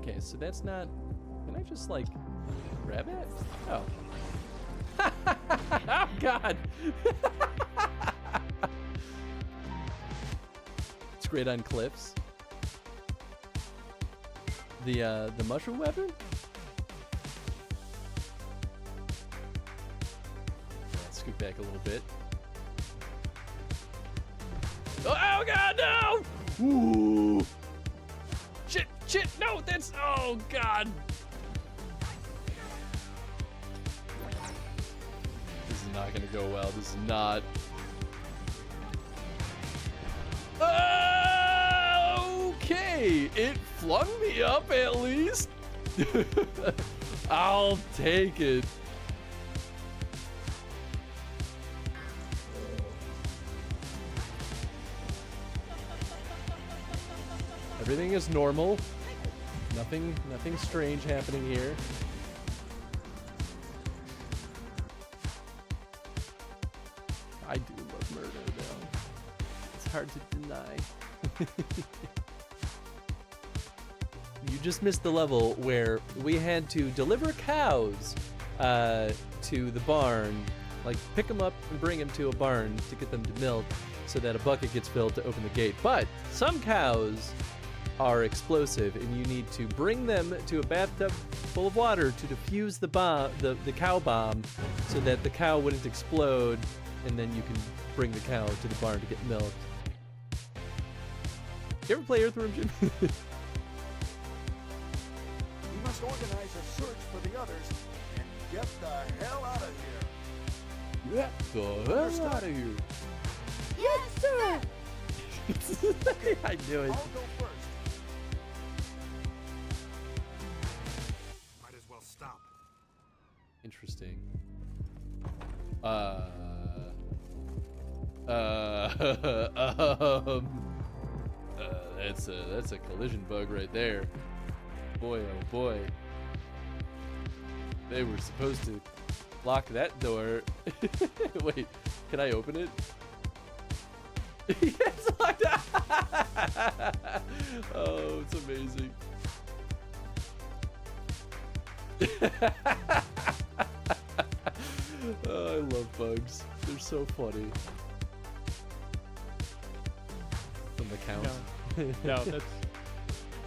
Okay, so that's not... Can I just, like, grab it? Oh. Oh, God! It's great on cliffs. The mushroom weapon? Let's scoot back a little bit. Oh, God, no! Ooh! Shit, no, that's, oh, God. This is not gonna go well, this is not. Okay, it flung me up at least. I'll take it. Everything is normal. Nothing strange happening here. I do love murder, though. It's hard to deny. You just missed the level where we had to deliver cows to the barn, like pick them up and bring them to a barn to get them to milk so that a bucket gets filled to open the gate. But some cows are explosive, and you need to bring them to a bathtub full of water to defuse the bomb, the cow bomb, so that the cow wouldn't explode, and then you can bring the cow to the barn to get milked. You ever play Earthworm Jim? We must organize a search for the others and get the hell out of here. Get the hell out of here. Yes, sir! I knew it. I'll go first. Might as well stop. Interesting. That's a collision bug right there. Boy, oh boy. They were supposed to lock that door. Wait, can I open it? It's locked. Oh, it's amazing. Oh, I love bugs. They're so funny. From the count. No, that's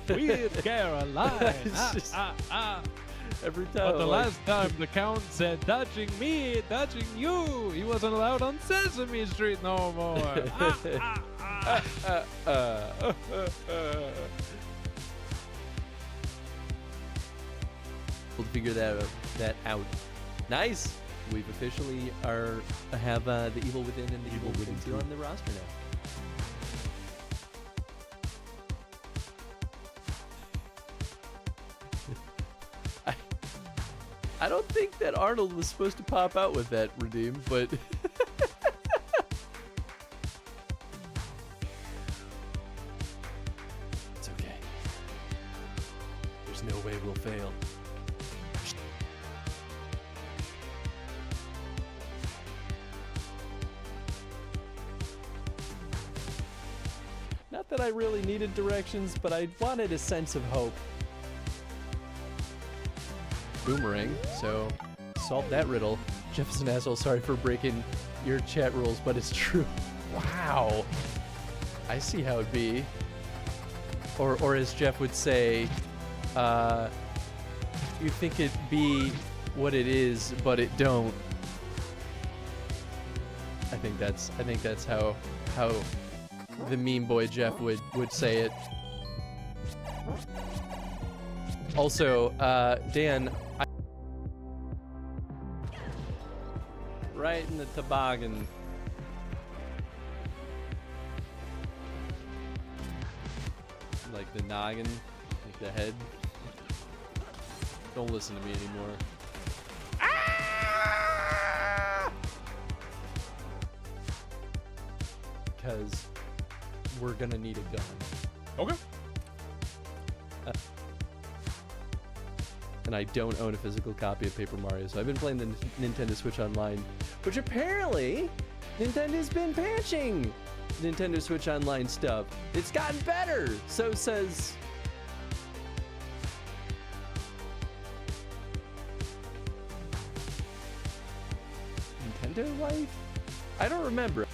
weird Garlean. It's just- Every time. But the I'm like, last time the Count said, touching me, touching you, he wasn't allowed on Sesame Street no more. We'll figure that out. Nice. We've officially have the Evil Within and the Evil Within 2 on the roster now. I don't think that Arnold was supposed to pop out with that redeem, but it's okay. There's no way we'll fail. Not that I really needed directions, but I wanted a sense of hope. Boomerang, so solve that riddle. Jeff is an asshole, sorry for breaking your chat rules, but it's true. Wow. I see how it'd be. Or as Jeff would say, you think it be what it is, but it don't. I think that's how the meme boy Jeff would say it. Also, Dan, right in the toboggan. Like the noggin, like the head. Don't listen to me anymore. Ah! Because we're gonna need a gun. Okay. And I don't own a physical copy of Paper Mario, so I've been playing the Nintendo Switch Online, which apparently Nintendo's been patching Nintendo Switch Online stuff. It's gotten better, so says Panda wife? I don't remember.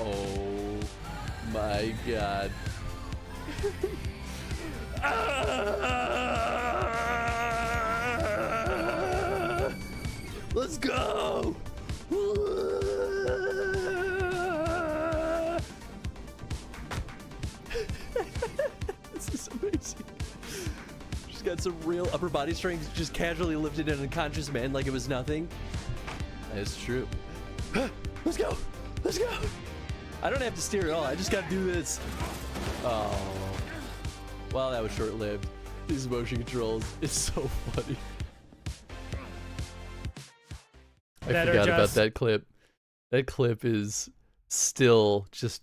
Oh my god. Let's go! This is amazing. She's got some real upper body strength, just casually lifted an unconscious man like it was nothing. That's true. Let's go! Let's go! I don't have to steer at all, I just gotta do this. Oh. Well, that was short-lived. These motion controls, it's so funny. I forgot about that clip. That clip is still just...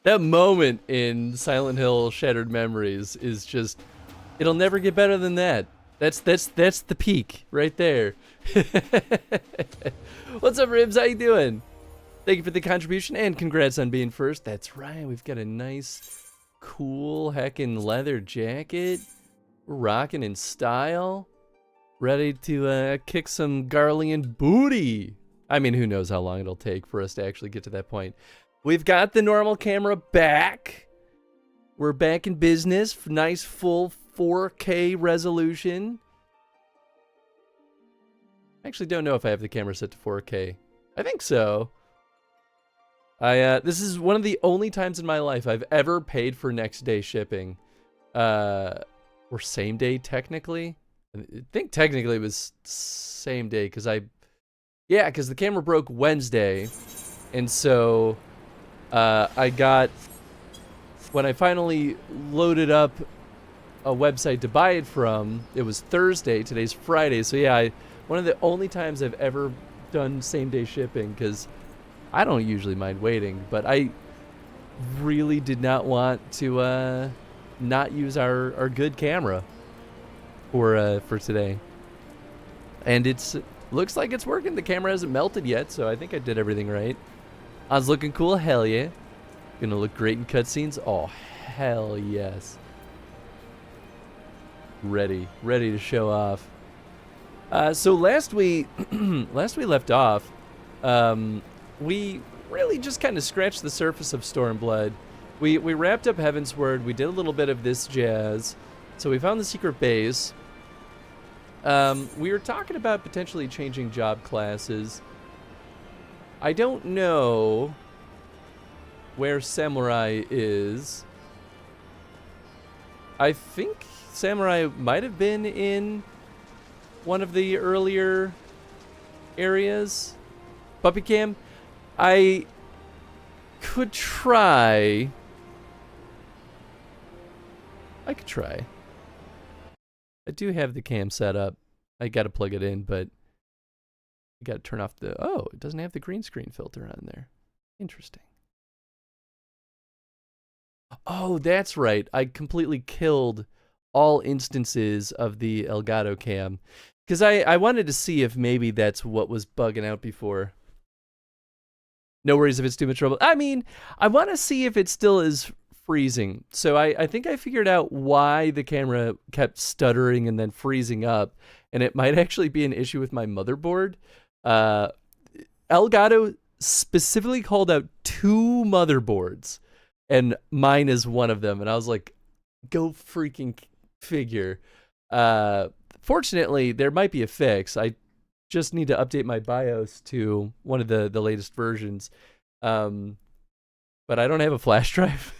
That moment in Silent Hill Shattered Memories is just... It'll never get better than that. That's the peak right there. What's up, Ribs? How you doing? Thank you for the contribution and congrats on being first. That's right, we've got a nice, cool heckin' leather jacket. We're rocking in style. Ready to kick some Garlean booty. I mean, who knows how long it'll take for us to actually get to that point. We've got the normal camera back. We're back in business. Nice full 4K resolution. I actually don't know if I have the camera set to 4K. I think so. This is one of the only times in my life I've ever paid for next day shipping. Or same day technically. I think technically it was same day because because the camera broke Wednesday. And so I got, when I finally loaded up a website to buy it from, it was Thursday, today's Friday. So yeah, one of the only times I've ever done same day shipping because I don't usually mind waiting, but I really did not want to not use our good camera for today. And looks like it's working. The camera hasn't melted yet, so I think I did everything right. I was looking cool, hell yeah. Gonna look great in cutscenes. Oh, hell yes. Ready to show off. So last we left off, we really just kind of scratched the surface of Stormblood. We wrapped up Heavensward. We did a little bit of this jazz. So we found the secret base. We were talking about potentially changing job classes. I don't know where Samurai is. I think Samurai might have been in one of the earlier areas. Puppy Cam, I could try. I could try. I do have the cam set up. I gotta plug it in, but I gotta turn off the... Oh, it doesn't have the green screen filter on there. Interesting. Oh, that's right. I completely killed all instances of the Elgato cam. Because I wanted to see if maybe that's what was bugging out before. No worries if it's too much trouble. I mean, I want to see if it still is freezing. So I think I figured out why the camera kept stuttering and then freezing up. And it might actually be an issue with my motherboard. Elgato specifically called out 2 motherboards. And mine is one of them. And I was like, go freaking figure. Fortunately, there might be a fix. I just need to update my BIOS to one of the latest versions. But I don't have a flash drive.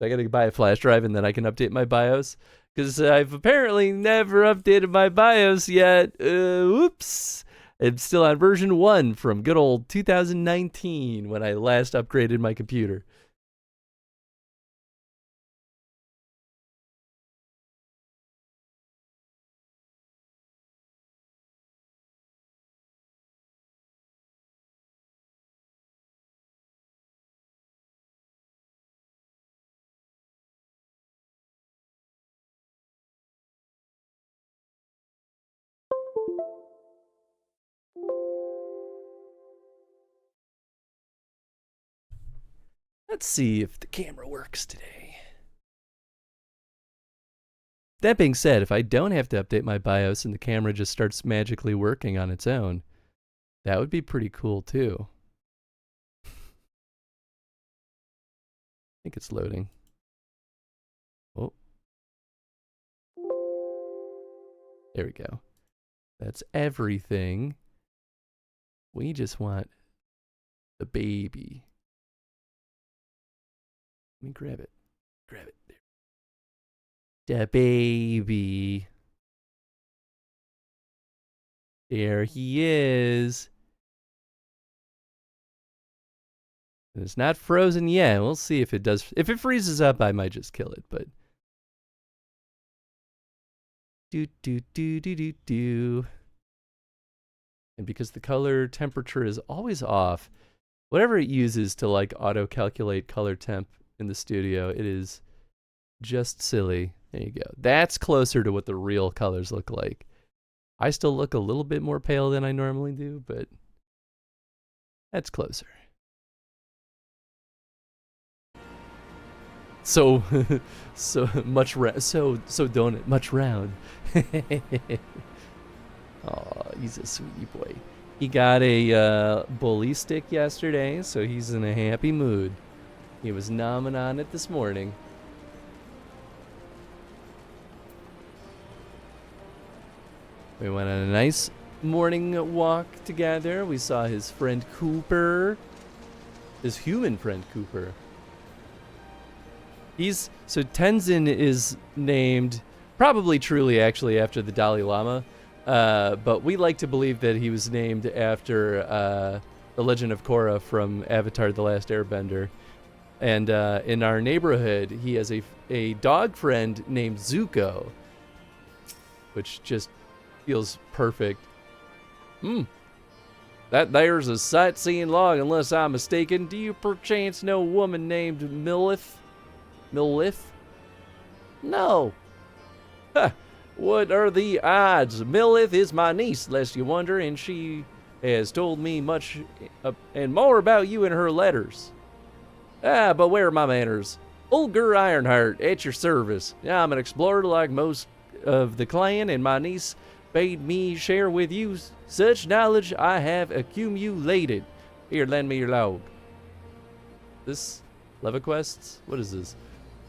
I gotta buy a flash drive and then I can update my BIOS. Because I've apparently never updated my BIOS yet. Oops. It's still on version 1 from good old 2019 when I last upgraded my computer. Let's see if the camera works today. that being said, if I don't have to update my BIOS and the camera just starts magically working on its own, that would be pretty cool too. I think it's loading. Oh. There we go. That's everything. We just want the baby. Let me grab it. Grab it. There. The baby. There he is. And it's not frozen yet. We'll see if it does. If it freezes up, I might just kill it, but. Do, do, do, do, do, do. And because the color temperature is always off, whatever it uses to like auto-calculate color temp in the studio, it is just silly. There you go. That's closer to what the real colors look like. I still look a little bit more pale than I normally do, but that's closer. So much donut, much round. Oh, he's a sweetie boy. He got a bully stick yesterday, so he's in a happy mood. He was nomming on it this morning. We went on a nice morning walk together. We saw his friend Cooper, his human friend Cooper. So Tenzin is named, probably truly actually after the Dalai Lama, but we like to believe that he was named after the Legend of Korra from Avatar: The Last Airbender. And in our neighborhood, he has a dog friend named Zuko, which just feels perfect. That there's a sightseeing log, unless I'm mistaken. Do you perchance know a woman named Milith? Milith? No. Huh. What are the odds? Milith is my niece, lest you wonder, and she has told me much and more about you in her letters. But where are my manners? Ulger Ironheart, at your service. I'm an explorer like most of the clan, and my niece bade me share with you such knowledge I have accumulated. Here, lend me your log. This LevaQuests? What is this?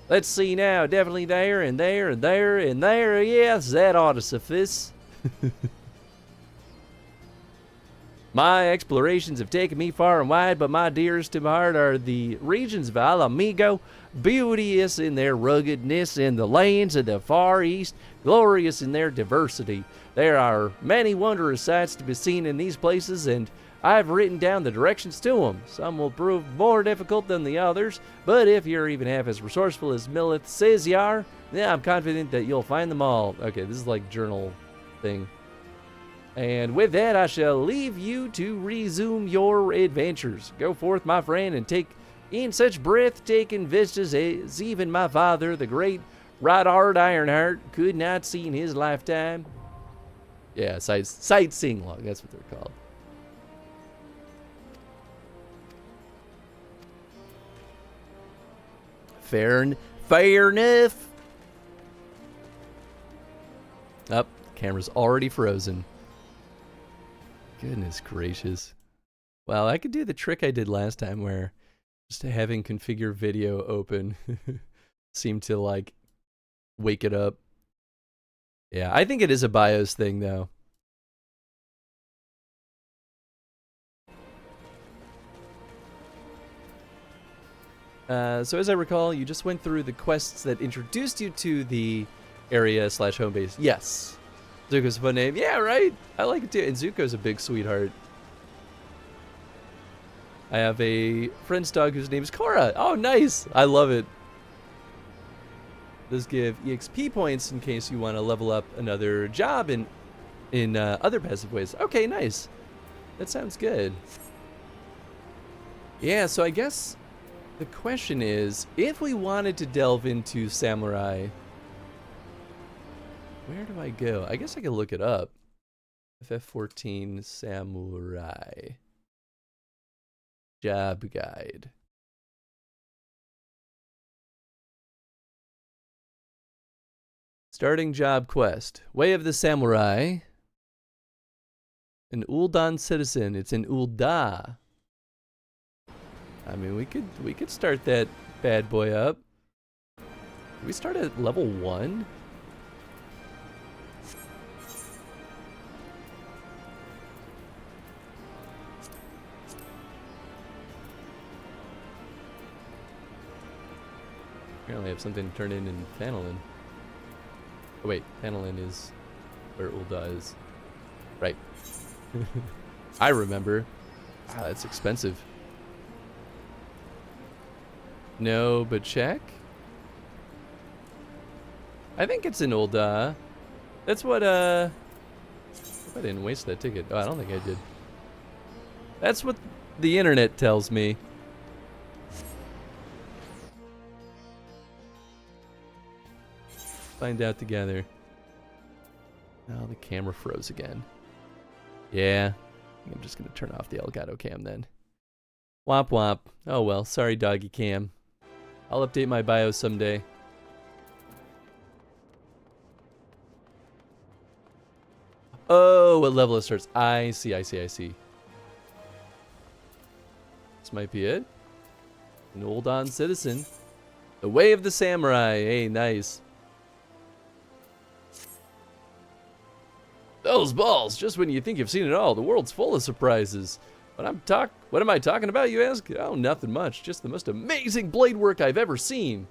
Let's see now. Definitely there, and there, and there, and there. Yes, that ought to suffice. My explorations have taken me far and wide, but my dearest to my heart are the regions of Alamigo, beauteous in their ruggedness, and the lands of the Far East, glorious in their diversity. There are many wondrous sights to be seen in these places, and I've written down the directions to them. Some will prove more difficult than the others, but if you're even half as resourceful as Milith says you are, then I'm confident that you'll find them all. Okay, this is like journal thing. And with that, I shall leave you to resume your adventures. Go forth, my friend, and take in such breathtaking vistas as even my father, the great Rodard Ironheart, could not see in his lifetime. Yeah, sightseeing log, that's what they're called. Fair enough. Up, camera's already frozen. Goodness gracious. Well, I could do the trick I did last time where just having configure video open seemed to like wake it up. Yeah, I think it is a BIOS thing though. So as I recall, you just went through the quests that introduced you to the area / home base. Yes. Zuko's a fun name. Yeah, right. I like it too. And Zuko's a big sweetheart. I have a friend's dog whose name is Korra. Oh, nice. I love it. Does give EXP points in case you want to level up another job in other passive ways. Okay, nice. That sounds good. Yeah, so I guess the question is, if we wanted to delve into samurai, where do I go? I guess I could look it up. FF14 Samurai. Job guide. Starting job quest. Way of the Samurai. An Uldan citizen. It's in Ulda. I mean, we could start that bad boy up. Can we start at level 1? Apparently I have something to turn in Fanolin. Oh wait, Fanolin is where Ulda is. Right. I remember. Wow, that's expensive. No, but check. I think it's in Ulda. That's what, I didn't waste that ticket. Oh, I don't think I did. That's what the internet tells me. Find out together. Oh, the camera froze again. Yeah, I'm just gonna turn off the Elgato cam then. Womp womp. Oh well, sorry doggy cam. I'll update my bio someday. Oh, what level it starts. I see. This might be it. An Uldan citizen. The Way of the Samurai. Hey, nice. Those balls, just when you think you've seen it all, the world's full of surprises. What am I talking about, you ask? Oh, nothing much, just the most amazing blade work I've ever seen.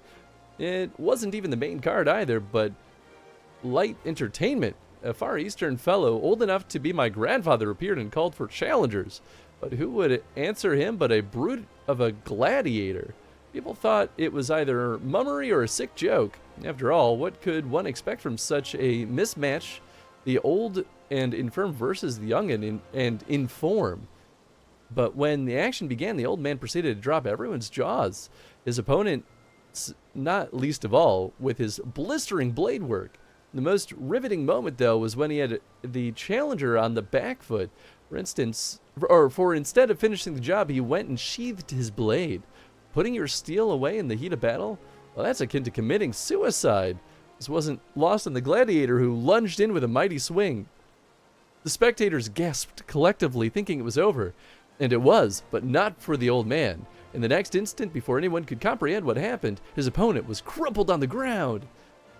It wasn't even the main card either, but Light Entertainment, a Far Eastern fellow old enough to be my grandfather, appeared and called for challengers. But who would answer him but a brute of a gladiator? People thought it was either mummery or a sick joke. After all, what could one expect from such a mismatch? The old and infirm versus the young and inform. But when the action began, the old man proceeded to drop everyone's jaws. His opponent, not least of all, with his blistering blade work. The most riveting moment, though, was when he had the challenger on the back foot. For instead of finishing the job, he went and sheathed his blade. Putting your steel away in the heat of battle? Well, that's akin to committing suicide. This wasn't lost on the gladiator who lunged in with a mighty swing. The spectators gasped collectively, thinking it was over. And it was, but not for the old man. In the next instant, before anyone could comprehend what happened, his opponent was crumpled on the ground.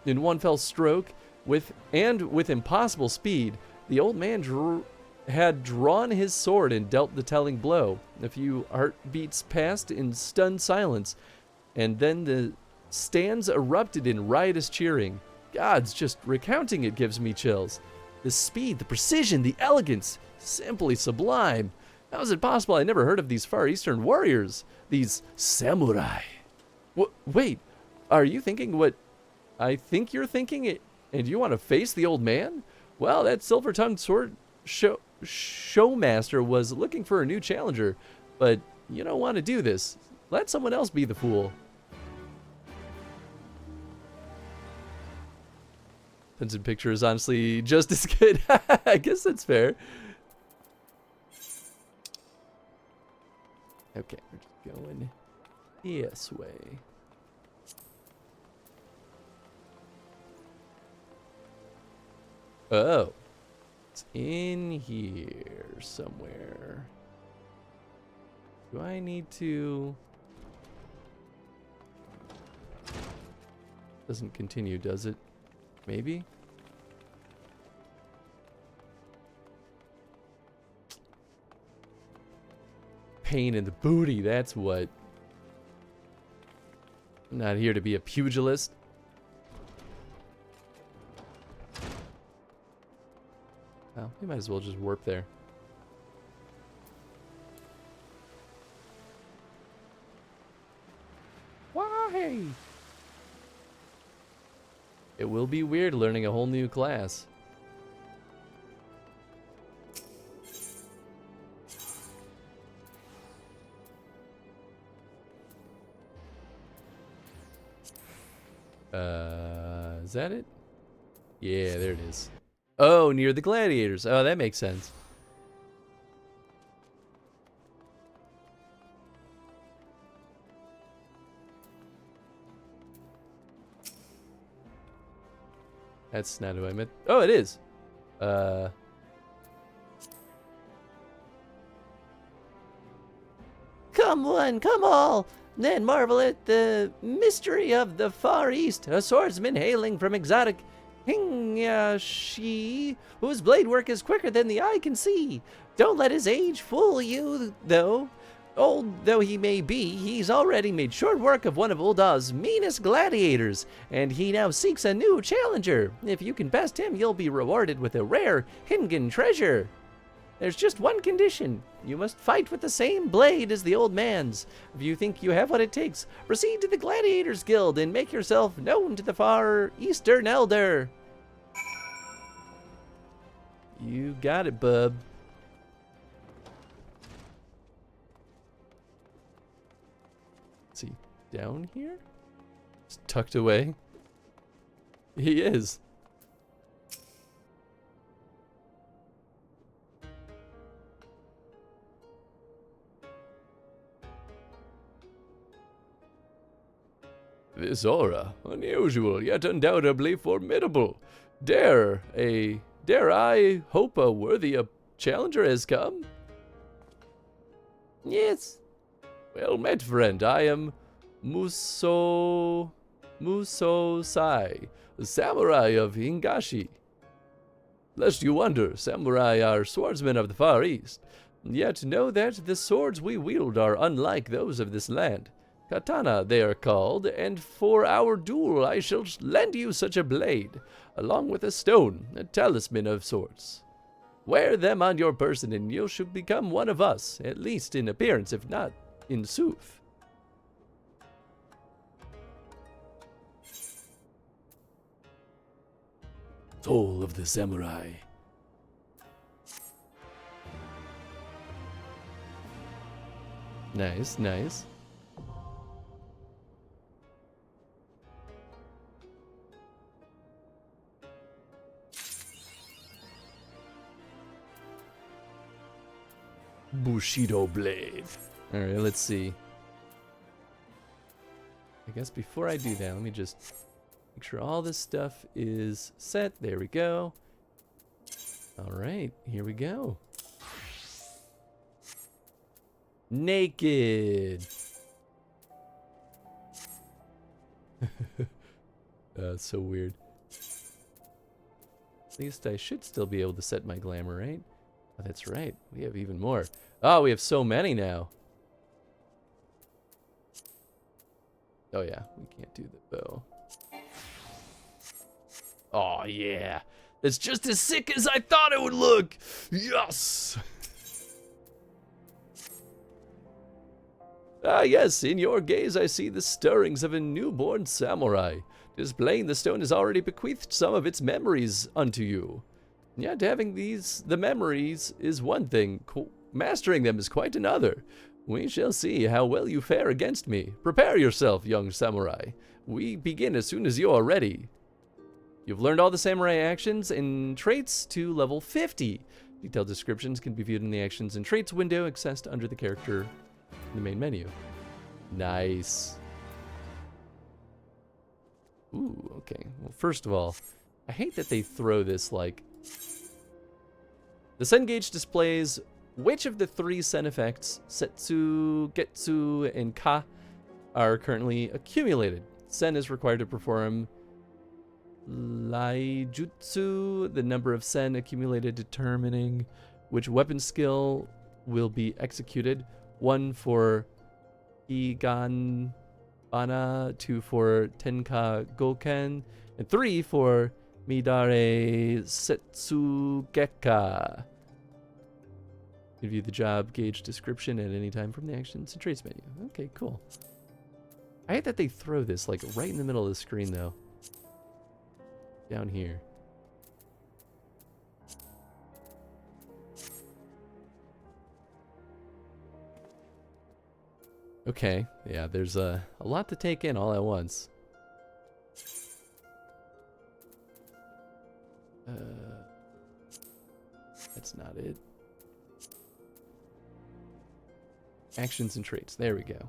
In one fell stroke, with impossible speed, the old man had drawn his sword and dealt the telling blow. A few heartbeats passed in stunned silence, and then the stands erupted in riotous cheering. Gods, just recounting it gives me chills. The speed, the precision, the elegance, simply sublime. How is it possible I never heard of these Far Eastern warriors? These samurai. Wait, are you thinking what I think you're thinking? And you want to face the old man? Well, that silver-tongued sword showmaster was looking for a new challenger, but you don't want to do this. Let someone else be the fool. Pencil picture is honestly just as good. I guess that's fair. Okay, we're just going this way. Oh, it's in here somewhere. Do I need to? Doesn't continue, does it? Maybe? Pain in the booty, that's what. I'm not here to be a pugilist. Well, we might as well just warp there. Why? It will be weird learning a whole new class. Is that it? Yeah, there it is. Oh, near the gladiators. Oh, that makes sense. That's not who I meant. Oh, it is. Come one, come all, then marvel at the mystery of the Far East, a swordsman hailing from exotic Hingyashi, whose blade work is quicker than the eye can see. Don't let his age fool you, though. Old though he may be, he's already made short work of one of Ul'dah's meanest gladiators, and he now seeks a new challenger. If you can best him, you'll be rewarded with a rare Hingan treasure. There's just one condition. You must fight with the same blade as the old man's. If you think you have what it takes, proceed to the Gladiators Guild and make yourself known to the Far Eastern Elder. You got it, bub. Is he down here? Just tucked away? He is. This aura, unusual yet undoubtedly formidable. Dare I hope a worthy challenger has come? Yes. Well met, friend. I am Musosai, a samurai of Hingashi. Lest you wonder, samurai are swordsmen of the Far East. Yet know that the swords we wield are unlike those of this land. Katana they are called, and for our duel I shall lend you such a blade, along with a stone, a talisman of sorts. Wear them on your person and you shall become one of us, at least in appearance, if not in sooth. Soul of the samurai. Nice, nice. Bushido blade. Alright, let's see. I guess before I do that, let me just make sure all this stuff is set. There we go. Alright, here we go. Naked. That's so weird. At least I should still be able to set my glamour, right? Oh, that's right. We have even more. Oh, we have so many now. Oh, yeah. We can't do the bow. Oh, yeah. It's just as sick as I thought it would look. Yes. Ah, yes. In your gaze, I see the stirrings of a newborn samurai. Displaying the stone has already bequeathed some of its memories unto you. Yet having the memories is one thing, mastering them is quite another. We shall see how well you fare against me. Prepare yourself, young samurai. We begin as soon as you are ready. You've learned all the samurai actions and traits to level 50. Detailed descriptions can be viewed in the actions and traits window accessed under the character in the main menu. Nice. Ooh, okay. Well, first of all, I hate that they throw this like... The Sen gauge displays which of the 3 Sen effects, Setsu, Getsu, and Ka, are currently accumulated. Sen is required to perform Laijutsu, the number of Sen accumulated determining which weapon skill will be executed. 1 for Higan Bana, 2 for Tenka Goken, and 3 for Midare Setsugeka. You can view the job gauge description at any time from the actions and traits menu. Okay, cool. I hate that they throw this like right in the middle of the screen though. Down here. Okay, yeah, there's a lot to take in all at once. That's not it. Actions and traits. There we go.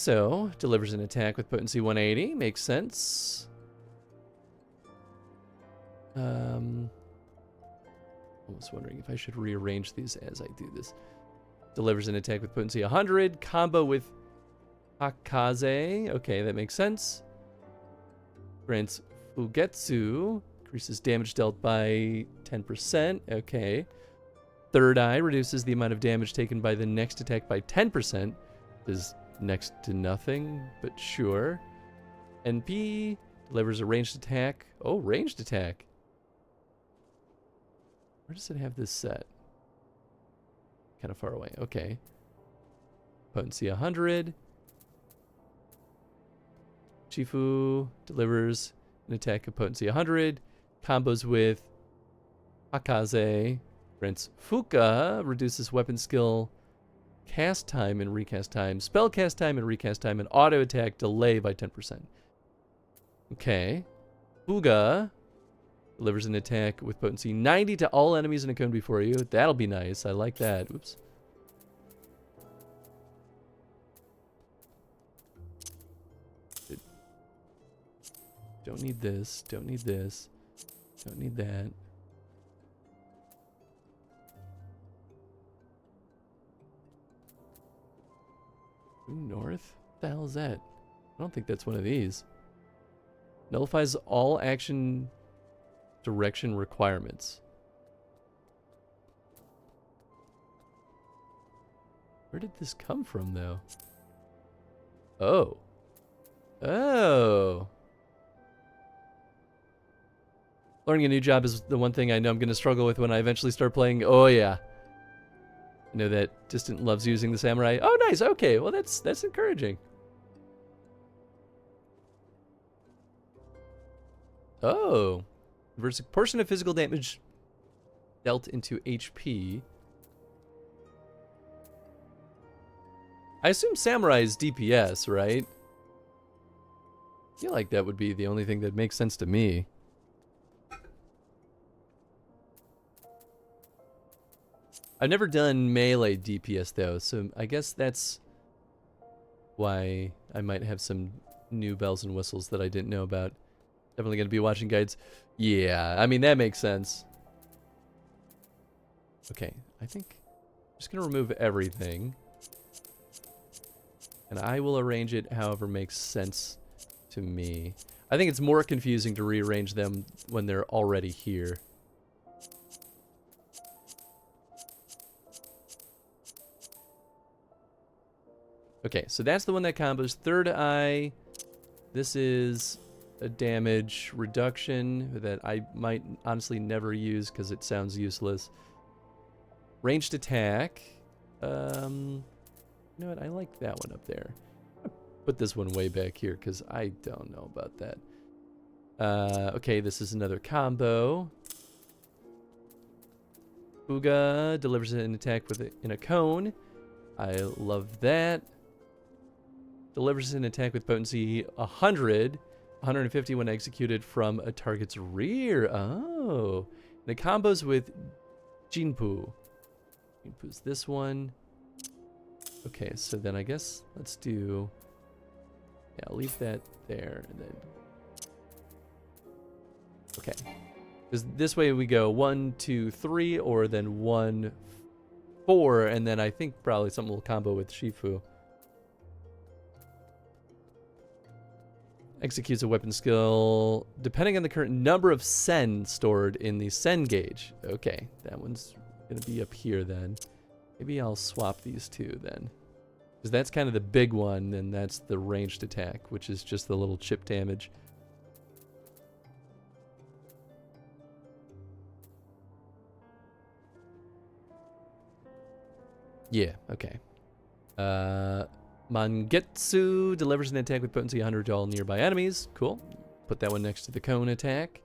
So, delivers an attack with potency 180. Makes sense. I was wondering if I should rearrange these as I do this. Delivers an attack with potency 100. Combo with Akaze. Okay, that makes sense. Grants Fugetsu. Increases damage dealt by 10%. Okay. Third Eye reduces the amount of damage taken by the next attack by 10%. Is next to nothing, but sure. NP delivers a ranged attack. Oh, ranged attack. Where does it have this set? Kind of far away. Okay. Potency 100. Shifu delivers an attack of potency 100. Combos with Akaze. Grants Fuka. Reduces weapon skill, cast time and recast time, spell cast time and recast time, and auto attack delay by 10%. Okay. Fuga delivers an attack with potency 90 to all enemies in a cone before you. That'll be nice. I like that. Oops. Don't need this. Don't need this. Don't need that. True North? What the hell is that? I don't think that's one of these. Nullifies all action direction requirements. Where did this come from, though? Oh. Oh. Learning a new job is the one thing I know I'm going to struggle with when I eventually start playing. Oh, yeah. I know that Distant loves using the samurai. Oh, nice. Okay. Well, that's encouraging. Oh. Converts a portion of physical damage dealt into HP. I assume samurai is DPS, right? I feel like that would be the only thing that makes sense to me. I've never done melee DPS though, so I guess that's why I might have some new bells and whistles that I didn't know about. Definitely going to be watching guides. Yeah, I mean, that makes sense. Okay, I think I'm just going to remove everything. And I will arrange it however makes sense to me. I think it's more confusing to rearrange them when they're already here. Okay, so that's the one that combos. Third Eye. This is a damage reduction that I might honestly never use because it sounds useless. Ranged attack. You know what? I like that one up there. I'll put this one way back here because I don't know about that. Okay, this is another combo. Fuga delivers an attack in a cone. I love that. Delivers an attack with potency 100, 150 when executed from a target's rear. Oh. And it combos with Jinpu. Jinpu's this one. Okay, so then I guess let's do... Yeah, I'll leave that there and then... Okay. Because this way we go 1, 2, 3, or then 1, 4, and then I think probably something will combo with Shifu. Executes a weapon skill depending on the current number of sen stored in the sen gauge. Okay, that one's going to be up here then. Maybe I'll swap these two then. Because that's kind of the big one, and that's the ranged attack, which is just the little chip damage. Yeah, okay. Mangetsu delivers an attack with potency 100 to all nearby enemies. Cool. Put that one next to the cone attack.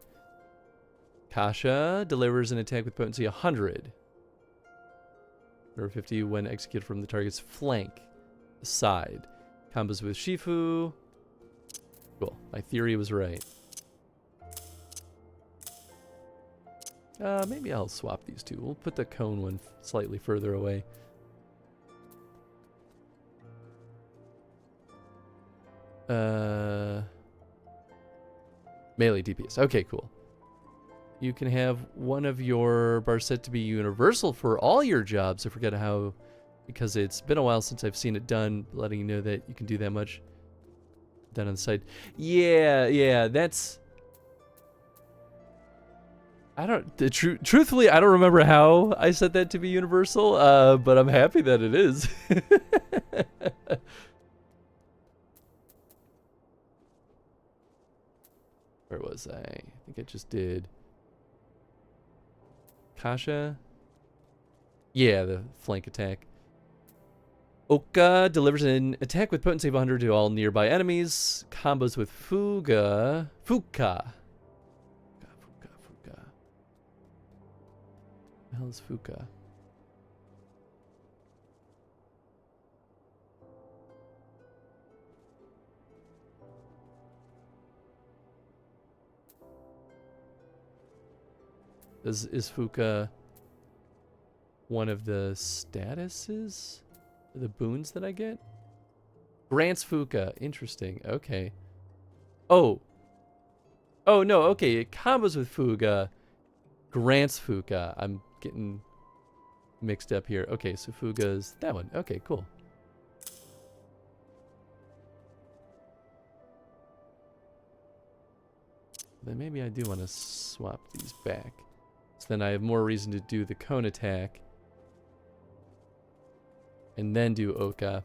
Kasha delivers an attack with potency 100. Or 50 when executed from the target's flank. Side. Combos with Shifu. Cool. My theory was right. Maybe I'll swap these two. We'll put the cone one slightly further away. Melee DPS. Okay, cool. You can have one of your bars set to be universal for all your jobs. I forget how, because it's been a while since I've seen it done, letting you know that you can do that much done on the side. Yeah, that's... truthfully, I don't remember how I set that to be universal, but I'm happy that it is. Where was I? I think I just did Kasha. Yeah, the flank attack. Oka delivers an attack with potency of 100 to all nearby enemies. Combos with Fuka. Fuka. What the hell is Fuka? Is Fuka one of the statuses? The boons that I get? Grants Fuka. Interesting. Okay. Oh. Oh, no. Okay. It combos with Fuga. Grants Fuka. I'm getting mixed up here. Okay, so Fuga's that one. Okay, cool. Then maybe I do want to swap these back. So then I have more reason to do the cone attack. And then do Oka.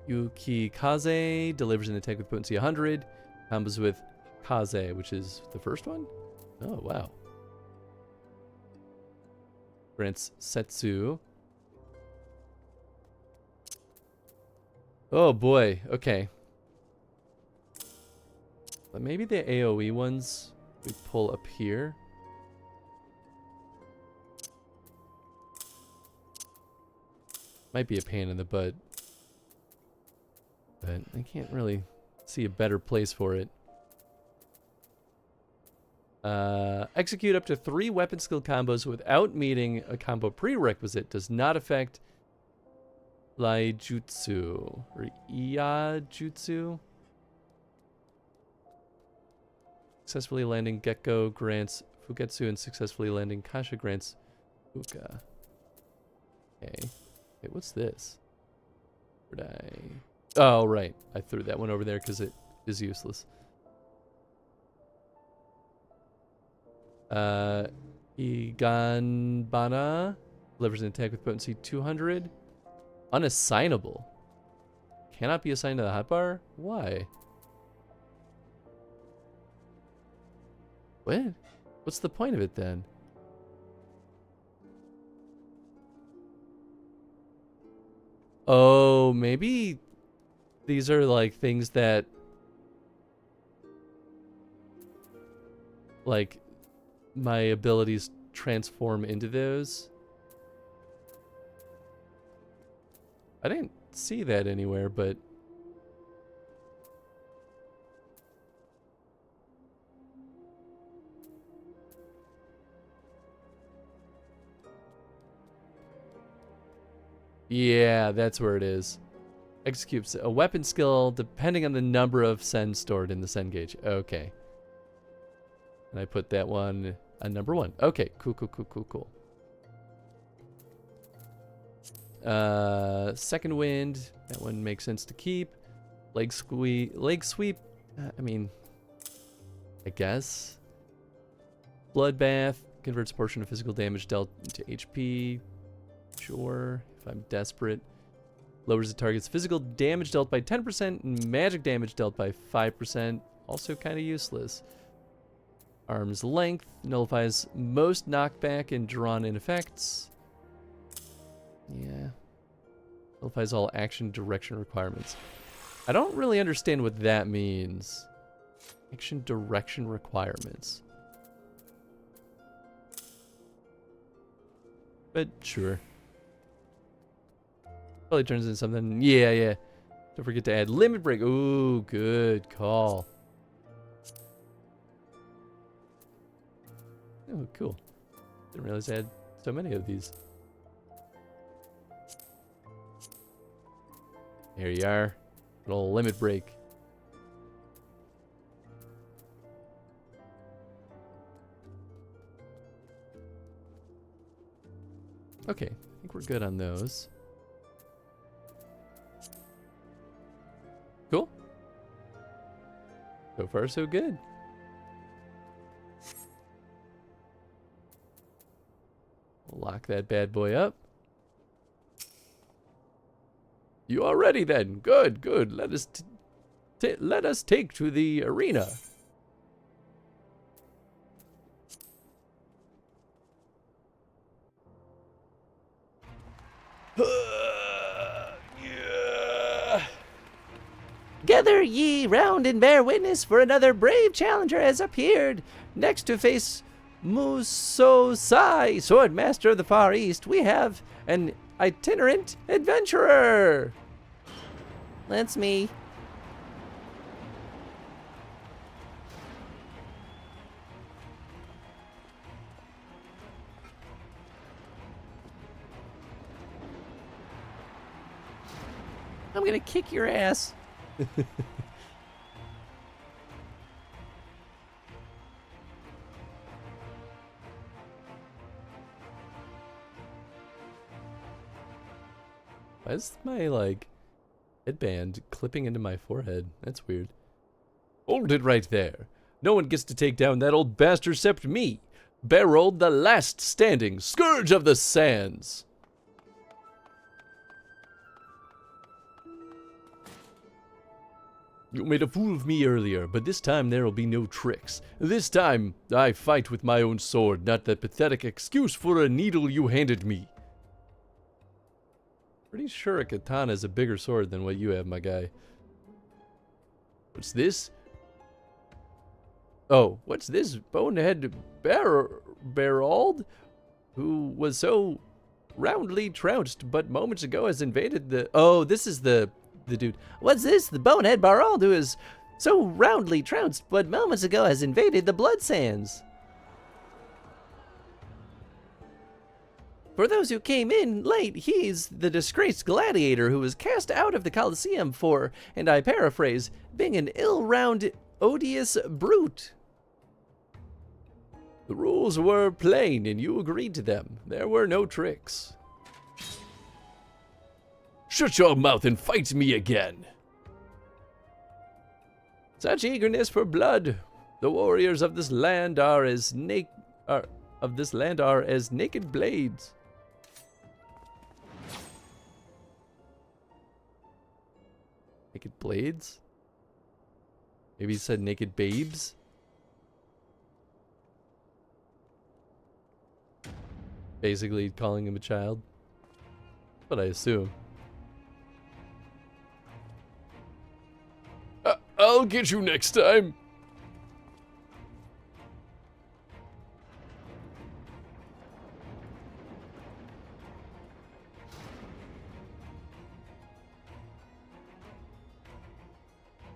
Yuki Kaze delivers an attack with potency 100. Combos with Kaze, which is the first one? Oh, wow. Grants Setsu. Oh boy, okay. But maybe the AoE ones we pull up here. Might be a pain in the butt. But I can't really see a better place for it. Execute up to 3 weapon skill combos without meeting a combo prerequisite. Does not affect Laijutsu or Iajutsu. Successfully landing Gekko grants Fugetsu, and successfully landing Kasha grants Fuka. Okay. Wait, what's this? Where'd I... Oh, right. I threw that one over there because it is useless. Iganbana delivers an attack with potency 200. Unassignable. Cannot be assigned to the hotbar? Why? What? What's the point of it then? Oh, maybe these are like things that like my abilities transform into those. I didn't see that anywhere, but yeah, that's where it is. Executes a weapon skill depending on the number of sen stored in the sen gauge. Okay. And I put that one on number 1. Okay, cool. Second wind. That one makes sense to keep. Leg sweep. I mean, I guess. Bloodbath. Converts a portion of physical damage dealt into HP. Sure. If I'm desperate. Lowers the target's physical damage dealt by 10% and magic damage dealt by 5%. Also kind of useless. Arm's length. Nullifies most knockback and drawn-in effects. Yeah. Nullifies all action direction requirements. I don't really understand what that means. Action direction requirements. But sure. Probably turns into something. Yeah. Don't forget to add limit break. Ooh, good call. Oh, cool. Didn't realize I had so many of these. Here you are. Little limit break. Okay, I think we're good on those. Cool. So far, so good. We'll lock that bad boy up. You are ready then. Good, good. Let us take to the arena. Yeah. Gather ye round and bear witness, for another brave challenger has appeared. Next to face Musosai, Swordmaster of the Far East, we have an itinerant adventurer. That's me. I'm gonna kick your ass. Why is my, like, headband clipping into my forehead? That's weird. Hold it right there. No one gets to take down that old bastard except me. Berold, the last standing Scourge of the Sands. You made a fool of me earlier, but this time there will be no tricks. This time, I fight with my own sword, not that pathetic excuse for a needle you handed me. Pretty sure a katana is a bigger sword than what you have, my guy. What's this? Oh, what's this? Bonehead Berold, who was so roundly trounced, but moments ago has invaded the... Oh, this is the dude. What's this? The bonehead Barald, who is so roundly trounced, but moments ago has invaded the Blood Sands. For those who came in late, he's the disgraced gladiator who was cast out of the Colosseum for, and I paraphrase, being an ill-round, odious brute. The rules were plain, and you agreed to them. There were no tricks. Shut your mouth and fight me again. Such eagerness for blood. The warriors of this land are as naked blades. Naked blades? Maybe he said naked babes? Basically calling him a child. But I assume. I'll get you next time.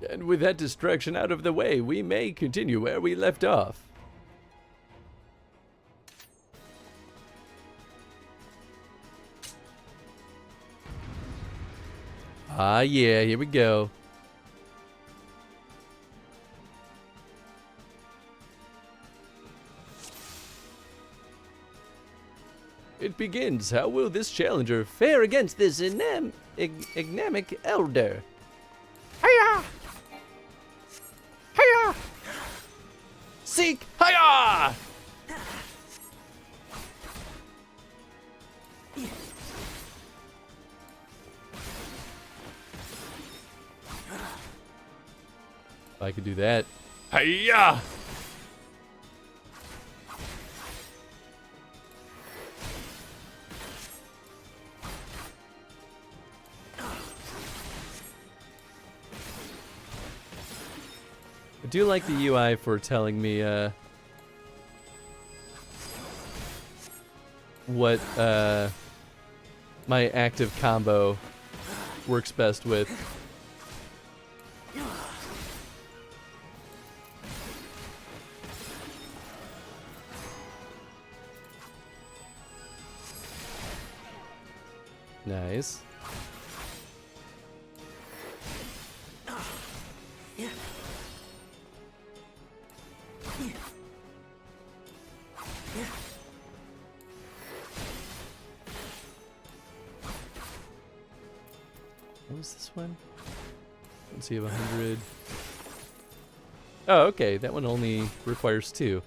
And with that distraction out of the way, we may continue where we left off. Ah, yeah, here we go. It begins. How will this challenger fare against this enigmatic elder? Hiya! Hiya! Seek! Hiya! If I could do that. Hiya! I do like the UI for telling me what my active combo works best with. Nice. What was this one? Let's see, 100. Oh, okay. That one only requires 2.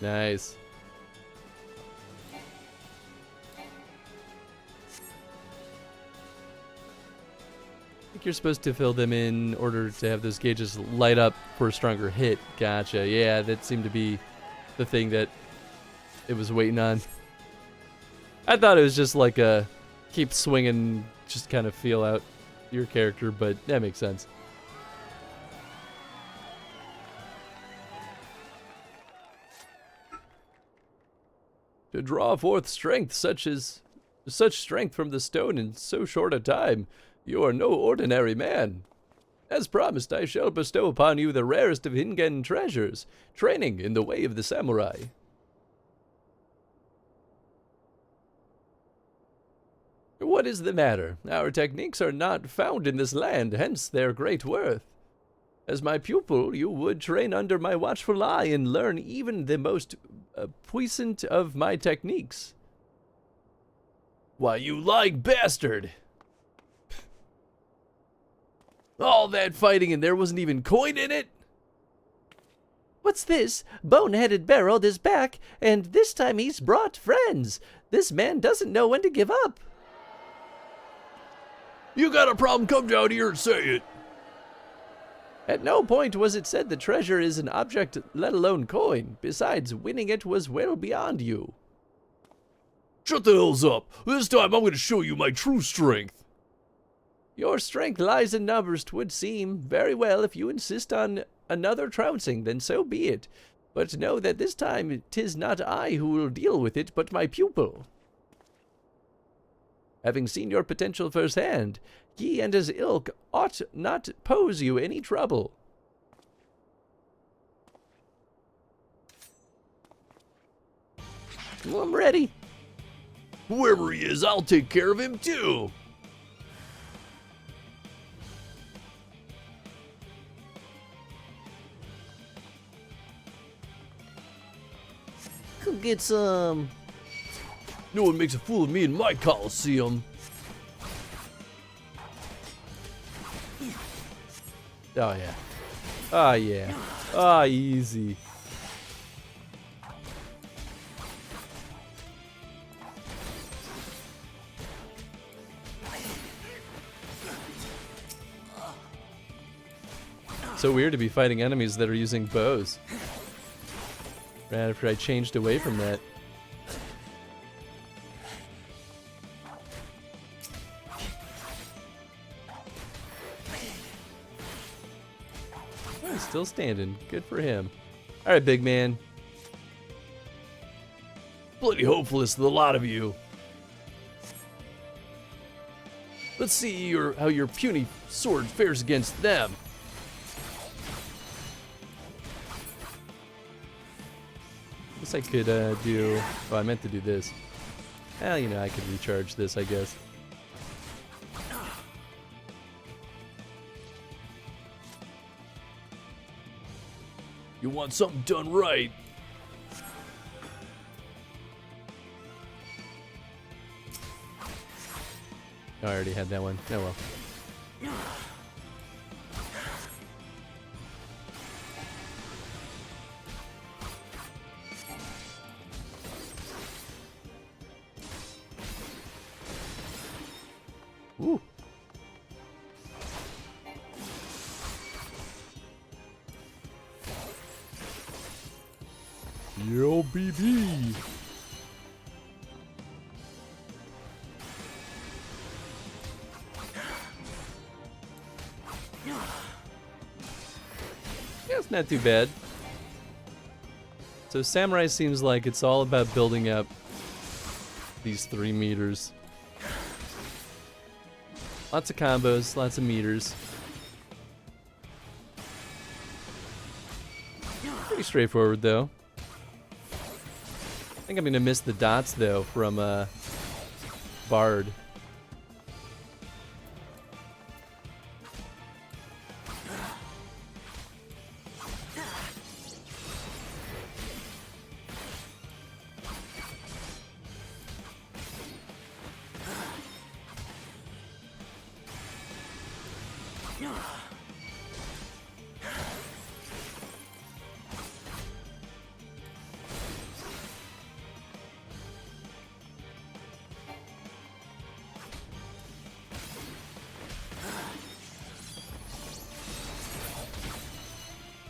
Nice. I think you're supposed to fill them in order to have those gauges light up for a stronger hit. Gotcha. Yeah, that seemed to be the thing that it was waiting on. I thought it was just like a keep swinging, just kind of feel out your character, but that makes sense. To draw forth strength such strength from the stone in so short a time, you are no ordinary man. As promised, I shall bestow upon you the rarest of Ingen treasures, training in the way of the samurai. What is the matter? Our techniques are not found in this land, hence their great worth. As my pupil, you would train under my watchful eye and learn even the most puissant of my techniques. Why, you lying bastard! All that fighting and there wasn't even coin in it? What's this? Boneheaded Barrel is back, and this time he's brought friends. This man doesn't know when to give up. You got a problem, come down here and say it. At no point was it said the treasure is an object, let alone coin. Besides, winning it was well beyond you. Shut the hells up. This time I'm going to show you my true strength. Your strength lies in numbers, 'twould seem. Very well, if you insist on another trouncing, then so be it. But know that this time 'tis not I who will deal with it, but my pupil. Having seen your potential firsthand, he and his ilk ought not pose you any trouble. Well, I'm ready. Whoever he is, I'll take care of him too. Go get some. No one makes a fool of me in my Coliseum. Oh yeah. Oh yeah. Ah, easy. So weird to be fighting enemies that are using bows. Right after I changed away from that. Oh, he's still standing. Good for him. Alright, big man. Bloody hopeless, the lot of you. Let's see how your puny sword fares against them. Guess I could do... Oh, I meant to do this. Well, you know, I could recharge this, I guess. You want something done right. Oh, I already had that one. Oh well. Ooh. Yo, BB. Yeah, it's not too bad. So Samurai seems like it's all about building up these 3 meters. Lots of combos, lots of meters. Pretty straightforward though. think I'm gonna miss the dots though from Bard.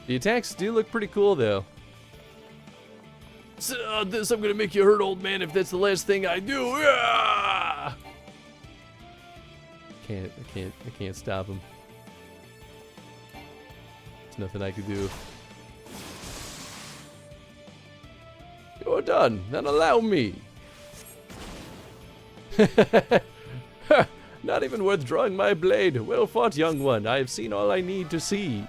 The attacks do look pretty cool, though. So, this I'm gonna make you hurt, old man, if that's the last thing I do. I can't stop him. There's nothing I can do. You're done. Then allow me. Not even worth drawing my blade. Well fought, young one. I have seen all I need to see.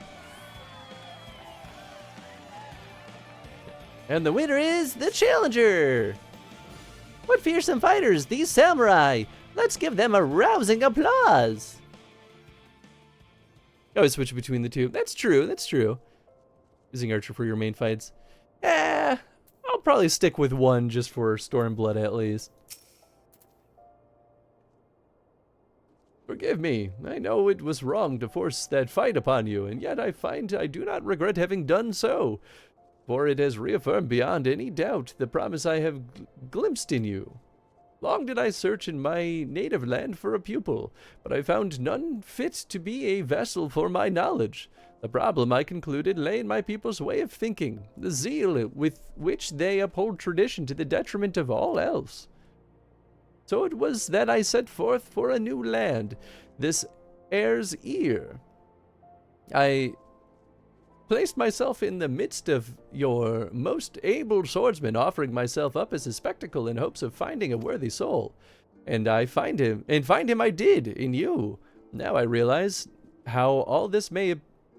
And the winner is the challenger! What fearsome fighters, these samurai! Let's give them a rousing applause! I always switch between the two. That's true, that's true. Using Archer for your main fights. I'll probably stick with one just for Stormblood at least. Forgive me. I know it was wrong to force that fight upon you, and yet I find I do not regret having done so. For it has reaffirmed beyond any doubt the promise I have glimpsed in you. Long did I search in my native land for a pupil, but I found none fit to be a vessel for my knowledge. The problem, I concluded, lay in my people's way of thinking, the zeal with which they uphold tradition to the detriment of all else. So it was that I set forth for a new land, this heir's ear. I placed myself in the midst of your most able swordsmen, offering myself up as a spectacle in hopes of finding a worthy soul. And I find him I did, in you. Now I realize how all this may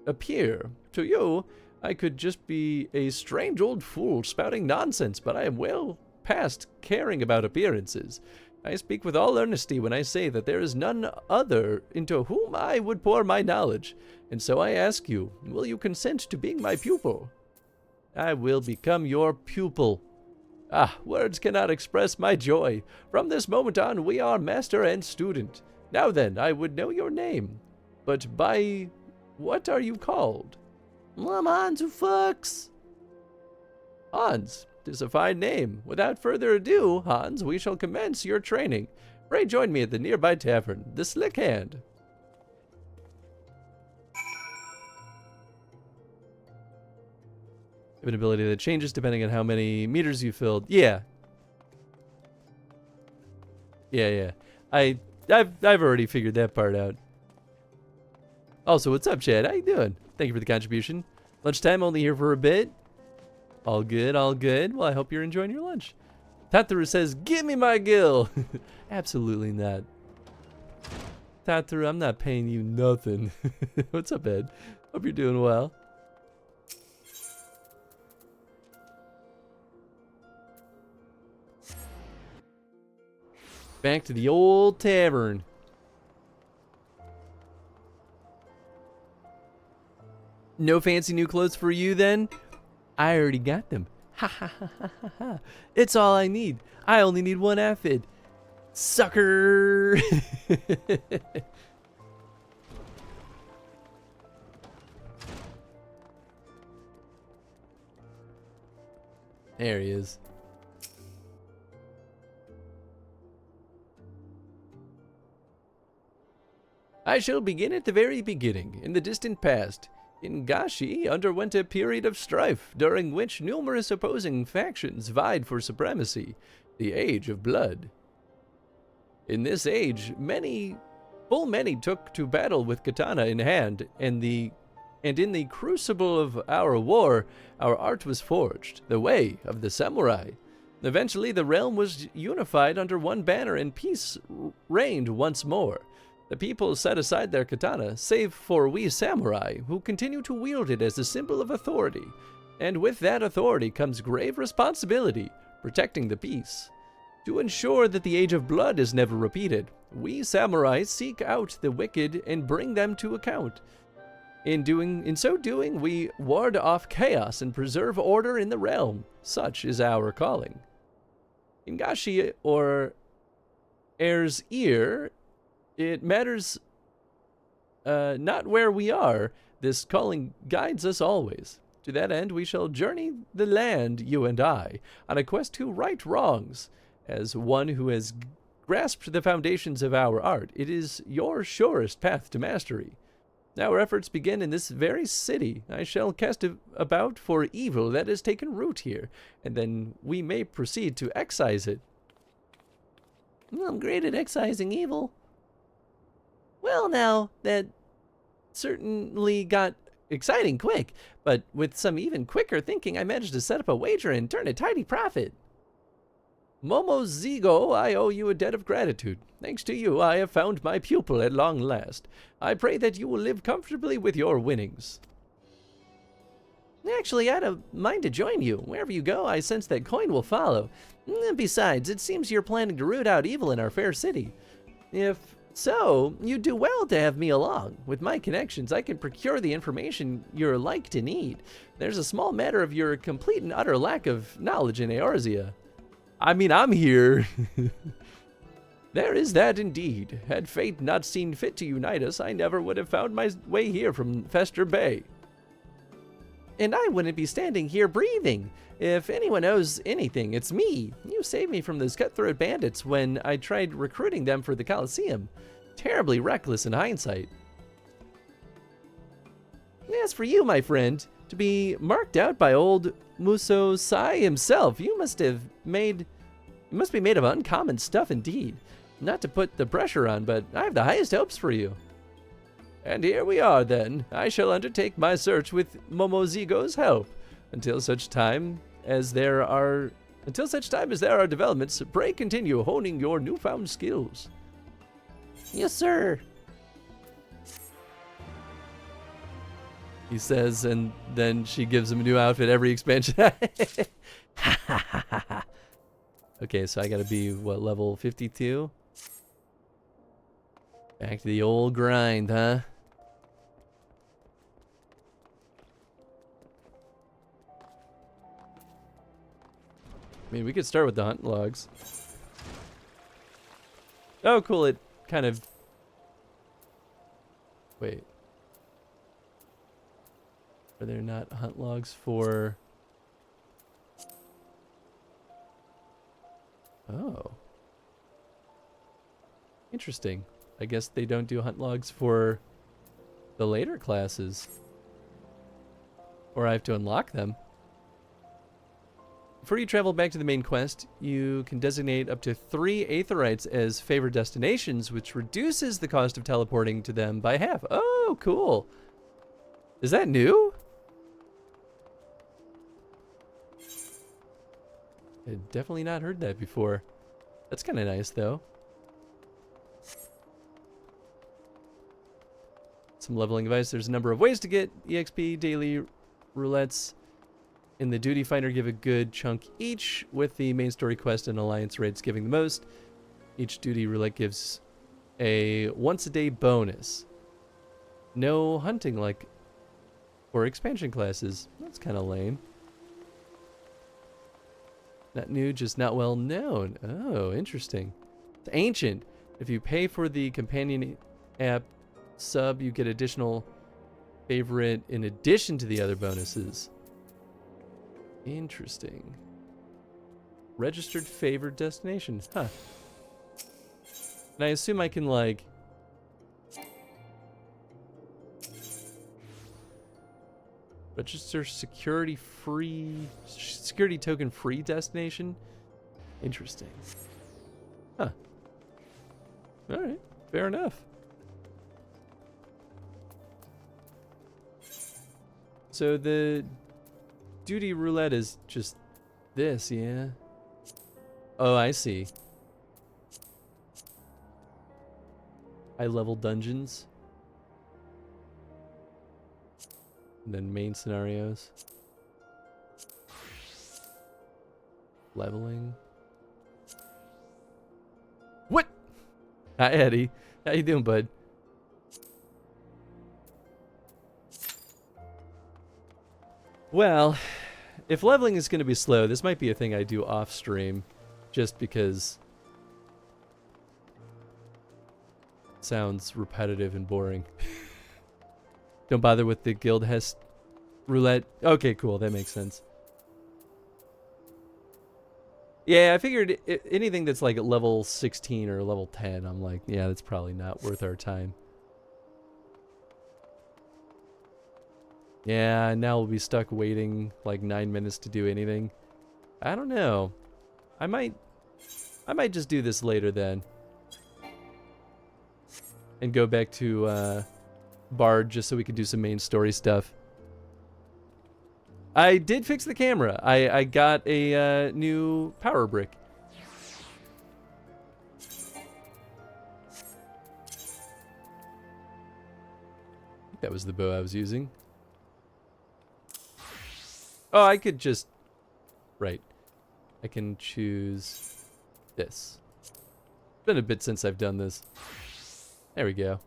appear. To you, I could just be a strange old fool spouting nonsense, but I am well past caring about appearances. I speak with all earnesty when I say that there is none other into whom I would pour my knowledge. And so I ask you, will you consent to being my pupil? I will become your pupil. Ah, words cannot express my joy. From this moment on, we are master and student. Now then, I would know your name. But by what are you called? I'm Hans, who fucks. Hans, 'tis a fine name. Without further ado, Hans, we shall commence your training. Pray join me at the nearby tavern, the Slick Hand. Have an ability that changes depending on how many meters you filled. Yeah. I've already figured that part out. Also, what's up, Chad? How you doing? Thank you for the contribution. Lunchtime, only here for a bit. All good, all good. Well, I hope you're enjoying your lunch. Tataru says, give me my gil. Absolutely not. Tataru, I'm not paying you nothing. What's up, Ed? Hope you're doing well. Back to the old tavern. No fancy new clothes for you then? I already got them. Ha ha ha ha ha ha. It's all I need. I only need one outfit. Sucker! There he is. I shall begin at the very beginning, in the distant past. Ingashi underwent a period of strife, during which numerous opposing factions vied for supremacy, the Age of Blood. In this age, full many took to battle with katana in hand, and in the crucible of our war, our art was forged, the way of the samurai. Eventually, the realm was unified under one banner, and peace reigned once more. The people set aside their katana, save for we samurai, who continue to wield it as a symbol of authority. And with that authority comes grave responsibility. protecting the peace. To ensure that the Age of Blood is never repeated, we samurai seek out the wicked and bring them to account. In so doing, we ward off chaos and preserve order in the realm. Such is our calling. Ingashi, or Heir's Ear, it matters not where we are. This calling guides us always. To that end, we shall journey the land, you and I, on a quest to right wrongs. As one who has grasped the foundations of our art, it is your surest path to mastery. Our efforts begin in this very city. I shall cast about for evil that has taken root here, and then we may proceed to excise it. I'm great at excising evil. Well, now, that certainly got exciting quick, but with some even quicker thinking, I managed to set up a wager and turn a tidy profit. Momo Zigo, I owe you a debt of gratitude. Thanks to you, I have found my pupil at long last. I pray that you will live comfortably with your winnings. Actually, I don't mind to join you. Wherever you go, I sense that coin will follow. Besides, it seems you're planning to root out evil in our fair city. If so, you'd do well to have me along. With my connections, I can procure the information you're like to need. There's a small matter of your complete and utter lack of knowledge in Eorzea. I mean, I'm here. There is that indeed. Had fate not seen fit to unite us, I never would have found my way here from Fester Bay. And I wouldn't be standing here breathing. If anyone owes anything, it's me. You saved me from those cutthroat bandits when I tried recruiting them for the Colosseum. Terribly reckless in hindsight. As for you, my friend, to be marked out by old Muso Sai himself, you must be made of uncommon stuff indeed. Not to put the pressure on, but I have the highest hopes for you. And here we are then. I shall undertake my search with Momozigo's help. Until such time as there are developments, pray continue honing your newfound skills. Yes, sir. He says, and then she gives him a new outfit every expansion. Okay, so I gotta be, what, level 52? Back to the old grind, huh? I mean, we could start with the hunt logs. Oh, cool, it kind of... Wait. Are there not hunt logs for... Oh. Interesting. I guess they don't do hunt logs for the later classes. Or I have to unlock them. Before you travel back to the main quest, you can designate up to 3 Aetherites as favored destinations, which reduces the cost of teleporting to them by half. Oh, cool. Is that new? I've definitely not heard that before. That's kind of nice, though. Some leveling advice. There's a number of ways to get EXP. Daily roulettes in the duty finder give a good chunk each, with the main story quest and alliance raids giving the most. Each duty roulette gives a once-a-day bonus. No hunting like for expansion classes. That's kind of lame. Not new, just not well known. Oh, interesting. It's ancient. If you pay for the companion app sub, you get additional favorite in addition to the other bonuses. Interesting. Registered favored destination. Huh. And I assume I can, like... register security token free destination? Interesting. Huh. Alright, fair enough. So the duty roulette is just this, yeah? Oh, I see. High level dungeons. And then main scenarios. Leveling. What? Hi, Eddie. How you doing, bud? Well, if leveling is going to be slow, this might be a thing I do off stream, just because it sounds repetitive and boring. Don't bother with the Guild Hest roulette. Okay, cool. That makes sense. Yeah, I figured anything that's like at level 16 or level 10, I'm like, yeah, that's probably not worth our time. Yeah, now we'll be stuck waiting like 9 minutes to do anything. I don't know. I might just do this later then. And go back to Bard just so we can do some main story stuff. I did fix the camera. I got a new power brick. That was the bow I was using. Oh, I could just... Right. I can choose this. It's been a bit since I've done this. There we go.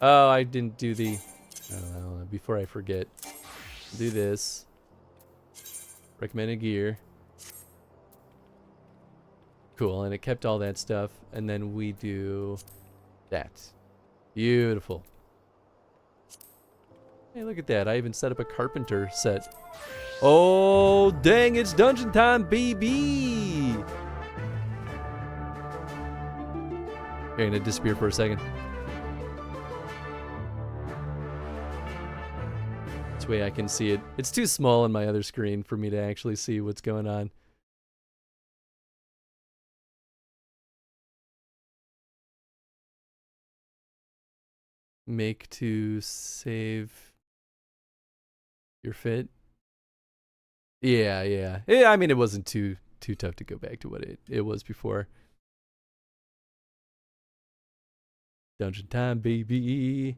Oh, I didn't do the... Oh, before I forget. Do this. Recommended gear. Cool, and it kept all that stuff. And then we do that. Beautiful. Hey, look at that. I even set up a carpenter set. Oh, dang, it's dungeon time, baby! I'm gonna disappear for a second. This way I can see it. It's too small on my other screen for me to actually see what's going on. Make to save your fit. Yeah. I mean, it wasn't too tough to go back to what it was before. Dungeon time, baby.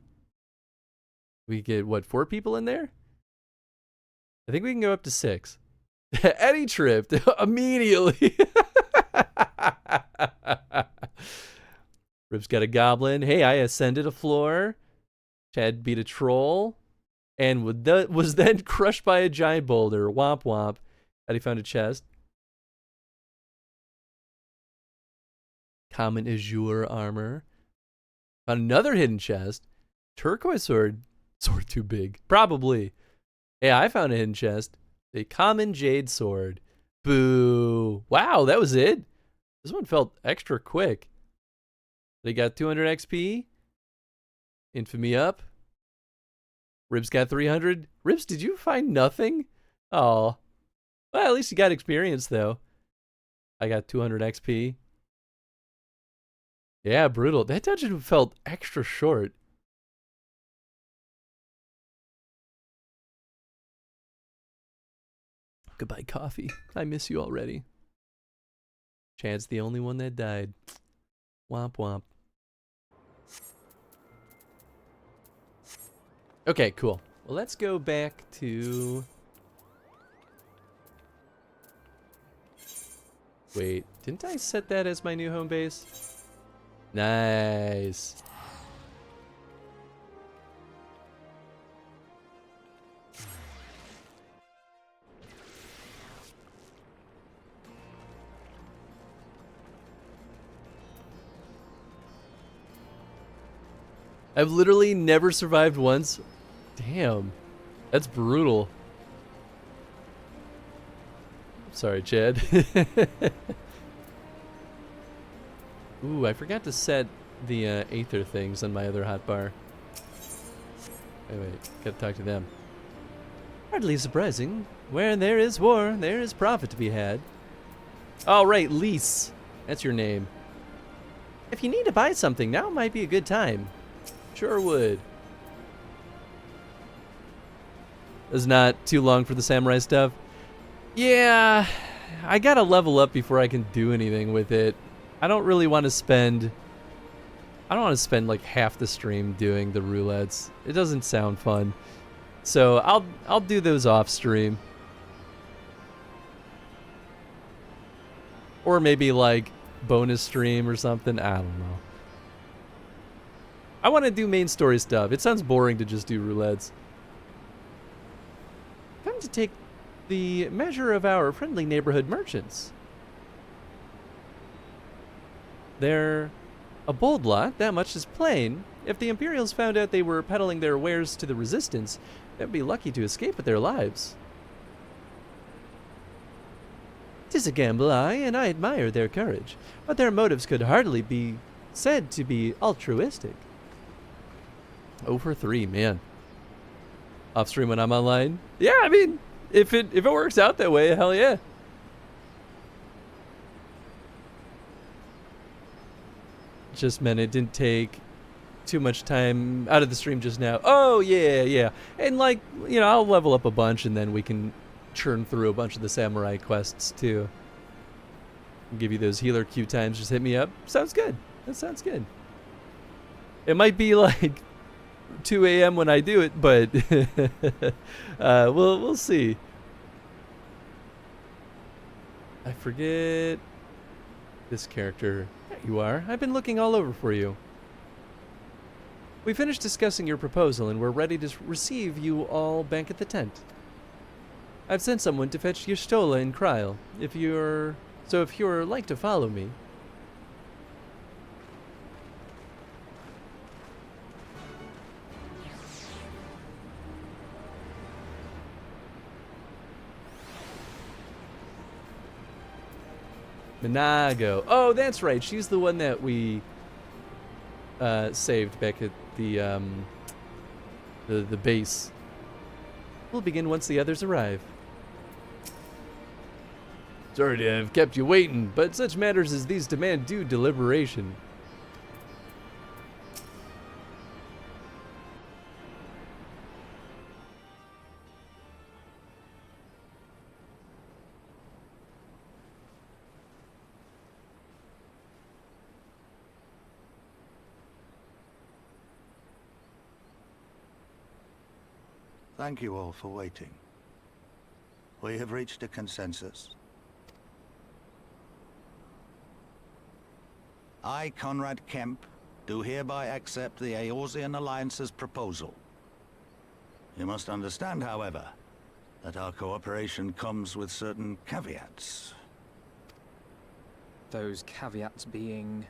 We get, what, 4 people in there? I think we can go up to 6. Eddie tripped immediately. Rip's got a goblin. Hey, I ascended a floor. Chad beat a troll. And was then crushed by a giant boulder. Womp womp. Eddie found a chest. Common azure armor. Found another hidden chest. Turquoise sword. Sword too big. Probably. Yeah, I found a hidden chest. A common jade sword. Boo. Wow, that was it? This one felt extra quick. They got 200 XP. Infamy up. Ribs got 300. Ribs, did you find nothing? Oh. Well, at least you got experience, though. I got 200 XP. Yeah, brutal. That dungeon felt extra short. Goodbye, coffee. I miss you already. Chad's the only one that died. Womp womp. Okay, cool. Well, let's go back to... Wait, didn't I set that as my new home base? Nice. I've literally never survived once. Damn. That's brutal. Sorry, Chad. Ooh, I forgot to set the Aether things on my other hotbar. Wait, gotta talk to them. Hardly surprising. Where there is war, there is profit to be had. Oh, right, Lise. That's your name. If you need to buy something, now might be a good time. Sure would. It's not too long for the samurai stuff. Yeah, I gotta level up before I can do anything with it. I don't really want to spend... I don't want to spend like half the stream doing the roulettes. It doesn't sound fun. So I'll do those off stream. Or maybe like bonus stream or something. I don't know. I want to do main story stuff. It sounds boring to just do roulettes. Time to take the measure of our friendly neighborhood merchants. They're a bold lot, that much is plain. If the Imperials found out they were peddling their wares to the Resistance, they'd be lucky to escape with their lives. 'Tis a gamble, aye, and I admire their courage, but their motives could hardly be said to be altruistic. 0 for 3, man. Off stream when I'm online? Yeah, I mean, if it works out that way, hell yeah. Just meant it didn't take too much time out of the stream just now. Oh, yeah. And like, you know, I'll level up a bunch and then we can churn through a bunch of the samurai quests too. I'll give you those healer queue times, just hit me up. Sounds good. That sounds good. It might be like 2 a.m. when I do it, but we'll see. I forget this character. There you are. I've been looking all over for you. We finished discussing your proposal and we're ready to receive you all back at the tent. I've sent someone to fetch Y'shtola and Kryl. If you're like to follow me. Minago. Oh, that's right. She's the one that we saved back at the base. We'll begin once the others arrive. Sorry to have kept you waiting, but such matters as these demand due deliberation. Thank you all for waiting. We have reached a consensus. I, Conrad Kemp, do hereby accept the Eorzean Alliance's proposal. You must understand, however, that our cooperation comes with certain caveats. Those caveats being...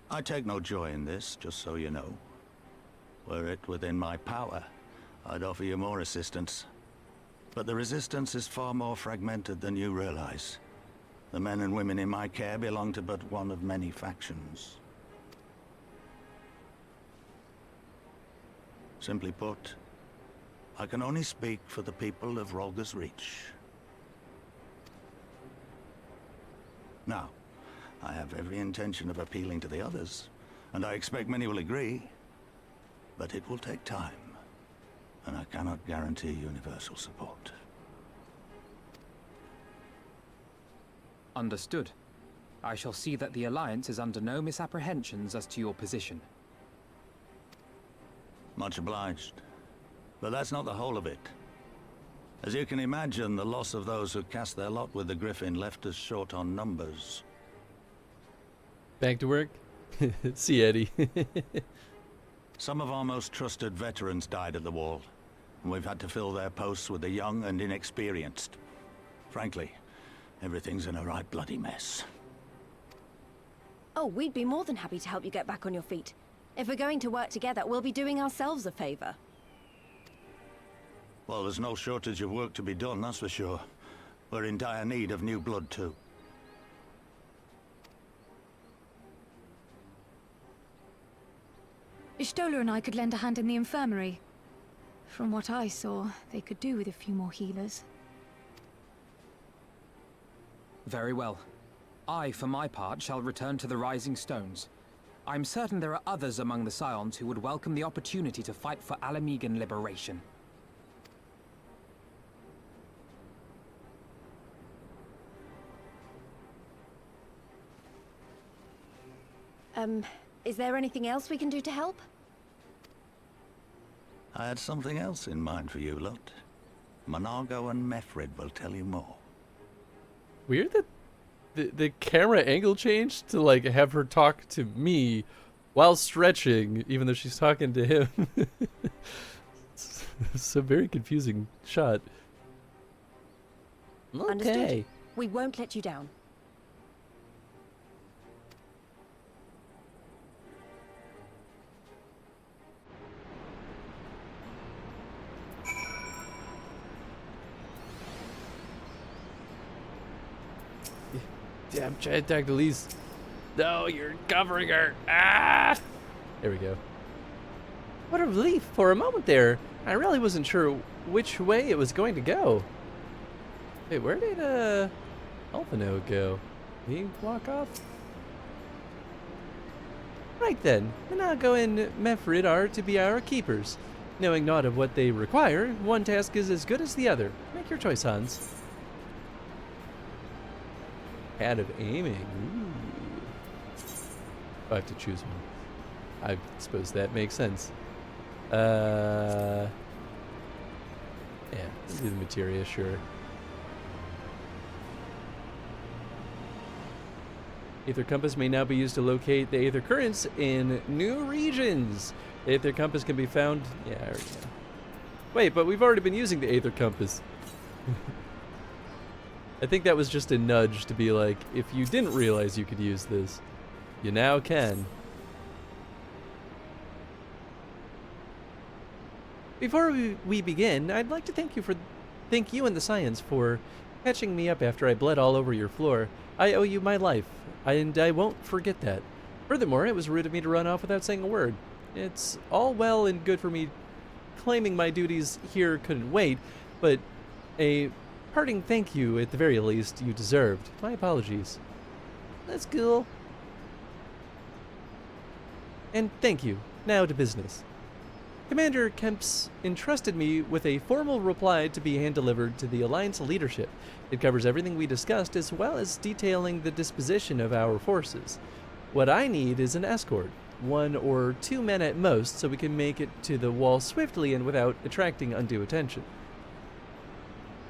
I take no joy in this, just so you know. Were it within my power, I'd offer you more assistance. But the Resistance is far more fragmented than you realize. The men and women in my care belong to but one of many factions. Simply put, I can only speak for the people of Rolga's Reach. Now, I have every intention of appealing to the others, and I expect many will agree. But it will take time, and I cannot guarantee universal support. Understood. I shall see that the Alliance is under no misapprehensions as to your position. Much obliged. But that's not the whole of it. As you can imagine, the loss of those who cast their lot with the Griffin left us short on numbers. Back to work? See Eddie. Some of our most trusted veterans died at the wall, and we've had to fill their posts with the young and inexperienced. Frankly, everything's in a right bloody mess. Oh, we'd be more than happy to help you get back on your feet. If we're going to work together, we'll be doing ourselves a favor. Well, there's no shortage of work to be done, that's for sure. We're in dire need of new blood, too. Y'shtola and I could lend a hand in the infirmary. From what I saw, they could do with a few more healers. Very well. I, for my part, shall return to the Rising Stones. I'm certain there are others among the Scions who would welcome the opportunity to fight for Alamegan liberation. Is there anything else we can do to help? I had something else in mind for you lot. Monago and Mefred will tell you more. Weird that the camera angle changed to like have her talk to me while stretching, even though she's talking to him. It's a very confusing shot. Okay. Understood. We won't let you down. Yeah, I'm trying to talk to Lise. No, you're covering her. Ah! There we go. What a relief for a moment there. I really wasn't sure which way it was going to go. Wait, where did Alphino go? Did he walk off? Right then, Minago and Mefrid are to be our keepers. Knowing not of what they require, one task is as good as the other. Make your choice, Hans. Hat of aiming. Ooh. I have to choose one. I suppose that makes sense. Yeah, let's do the materia, sure. Aether compass may now be used to locate the aether currents in new regions. The aether compass can be found. Yeah, I already know. Wait, but we've already been using the aether compass. I think that was just a nudge to be like, if you didn't realize you could use this, you now can. Before we begin, I'd like to thank you and the Science for catching me up after I bled all over your floor. I owe you my life, and I won't forget that. Furthermore, it was rude of me to run off without saying a word. It's all well and good for me claiming my duties here couldn't wait, but a parting thank you at the very least you deserved. My apologies. That's cool. And thank you. Now to business. Commander Kemps entrusted me with a formal reply to be hand-delivered to the Alliance leadership. It covers everything we discussed as well as detailing the disposition of our forces. What I need is an escort, 1 or 2 men at most, so we can make it to the wall swiftly and without attracting undue attention.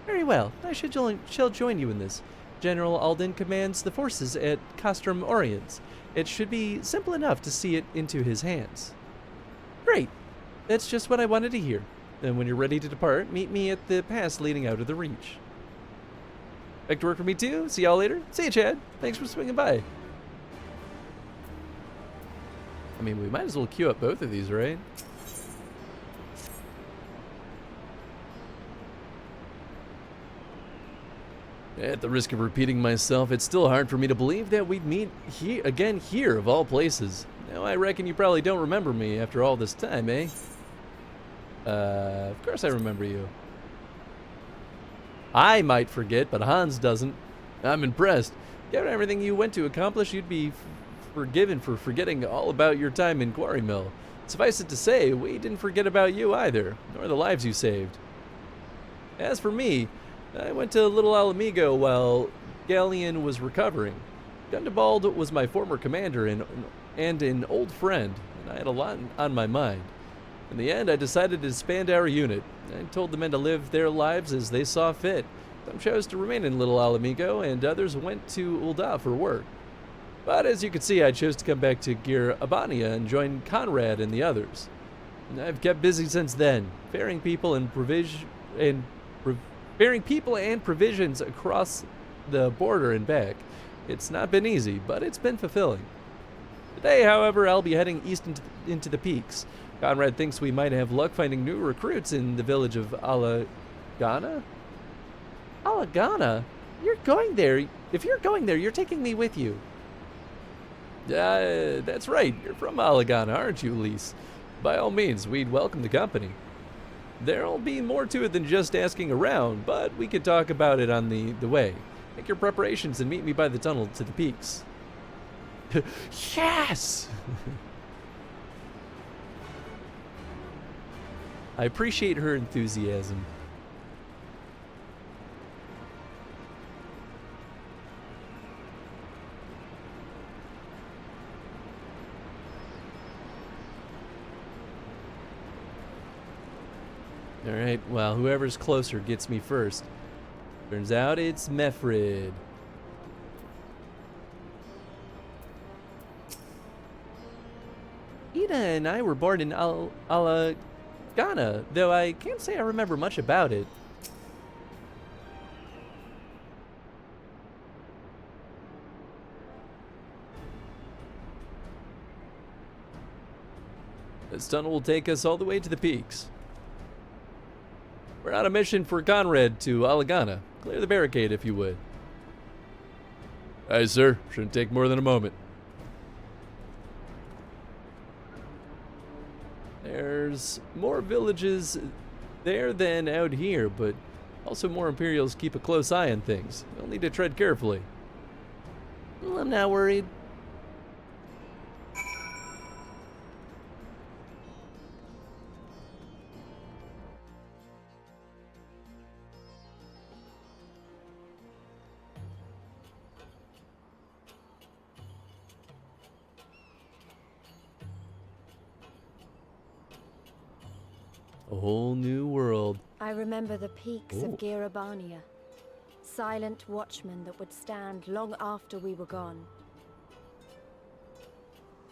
Very well, I shall join you in this. General Alden commands the forces at Castrum Oriens. It should be simple enough to see it into his hands. Great. That's just what I wanted to hear. Then when you're ready to depart, meet me at the pass leading out of the Reach. Back to work for me too. See y'all later. See you, Chad. Thanks for swinging by. I mean, we might as well queue up both of these, right? At the risk of repeating myself, it's still hard for me to believe that we'd meet again here, of all places. Now, I reckon you probably don't remember me after all this time, eh? Of course I remember you. I might forget, but Hans doesn't. I'm impressed. Given everything you went to accomplish, you'd be forgiven for forgetting all about your time in Quarry Mill. Suffice it to say, we didn't forget about you either, nor the lives you saved. As for me, I went to Little Alamigo while Garlean was recovering. Gundabald was my former commander and an old friend, and I had a lot on my mind. In the end, I decided to disband our unit. I told the men to live their lives as they saw fit. Some chose to remain in Little Alamigo, and others went to Ul'dah for work. But as you can see, I chose to come back to Gir Abania and join Conrad and the others. And I've kept busy since then, ferrying people and provisions across the border and back. It's not been easy, but it's been fulfilling. Today, however, I'll be heading east into the peaks. Conrad thinks we might have luck finding new recruits in the village of Alagana? Alagana? You're going there. If you're going there, you're taking me with you. That's right. You're from Alagana, aren't you, Lise? By all means, we'd welcome the company. There'll be more to it than just asking around, but we could talk about it on the way. Make your preparations and meet me by the tunnel to the peaks. Yes! I appreciate her enthusiasm. Alright, well, whoever's closer gets me first. Turns out it's Mefrid. Lita and I were born in Ghana, though I can't say I remember much about it. This tunnel will take us all the way to the peaks. We're on a mission for Conrad to Alagana. Clear the barricade if you would. Aye, sir. Shouldn't take more than a moment. There's more villages there than out here, but also more Imperials keep a close eye on things. You'll need to tread carefully. Well, I'm not worried. A whole new world. I remember the peaks Ooh. of Girabania. Silent watchmen that would stand long after we were gone.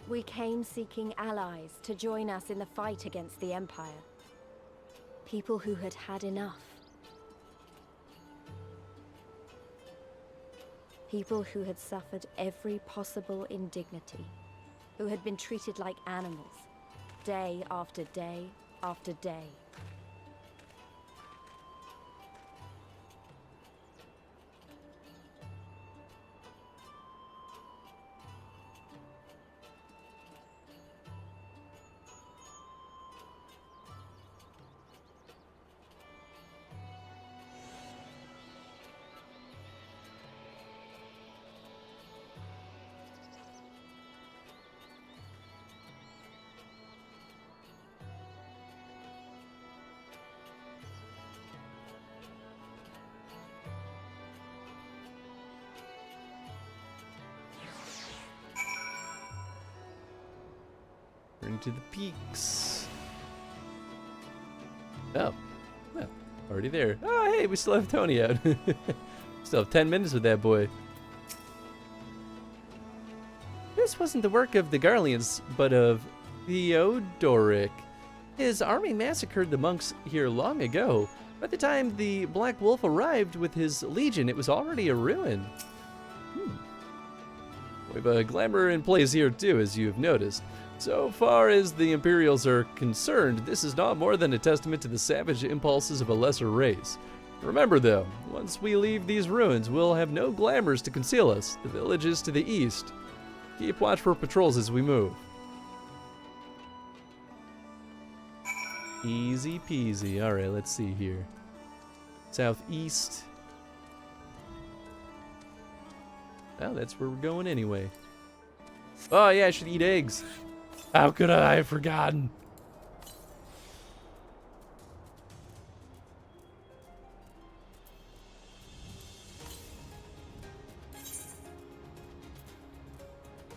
We came seeking allies to join us in the fight against the Empire. People who had had enough. People who had suffered every possible indignity. Who had been treated like animals. Day after day after day. Into the peaks. Oh, well, already there. Oh, hey, we still have Tony out. Still have 10 minutes with that boy. This wasn't the work of the Garleans, but of Theodoric. his army massacred the monks here long ago. By the time the Black Wolf arrived with his legion, it was already a ruin. We have a glamour in place here too, as you have noticed. So far as the Imperials are concerned, this is not more than a testament to the savage impulses of a lesser race. Remember though, once we leave these ruins, we'll have no glamours to conceal us. The village is to the east. Keep watch for patrols as we move. Easy peasy. Alright, let's see here. Southeast. Oh, that's where we're going anyway. Oh yeah, I should eat eggs. How could I have forgotten?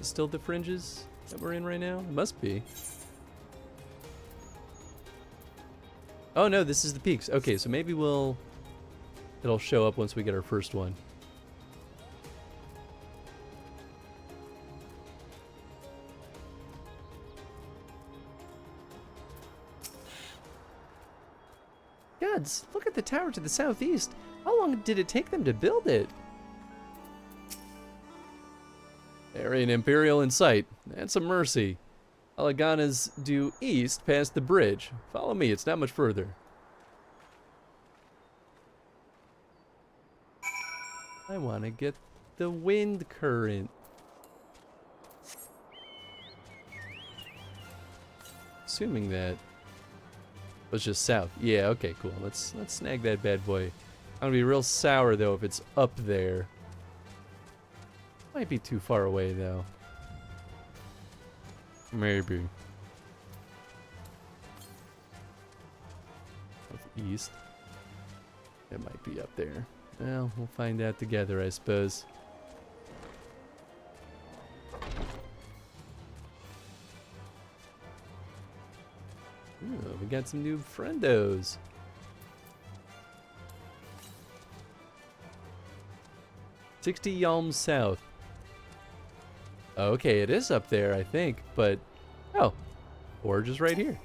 Is still the fringes that we're in right now? It must be. Oh no, this is the peaks. Okay, so maybe it'll show up once we get our first one. Gods, look at the tower to the southeast. How long did it take them to build it? There ain't Imperial in sight. That's a mercy. Alagana's due east past the bridge. Follow me, it's not much further. I want to get the wind current. Assuming that was just south. Yeah, okay, cool. Let's snag that bad boy. I'm gonna be real sour though if it's up there. Might be too far away though. Maybe. East. It might be up there. Well, we'll find out together, I suppose. Ooh, we got some new friendos. $60 Yalms South. Okay, it is up there, I think, but... Oh, Or just right here.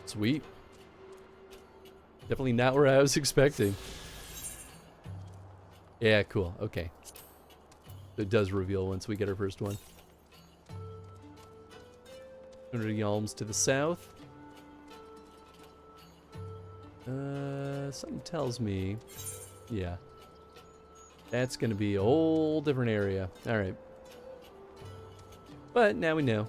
Sweet. Definitely not where I was expecting. Yeah, cool. Okay. It does reveal once we get our first one. 100 yalms to the south. Something tells me... Yeah. That's gonna be a whole different area. Alright. But now we know.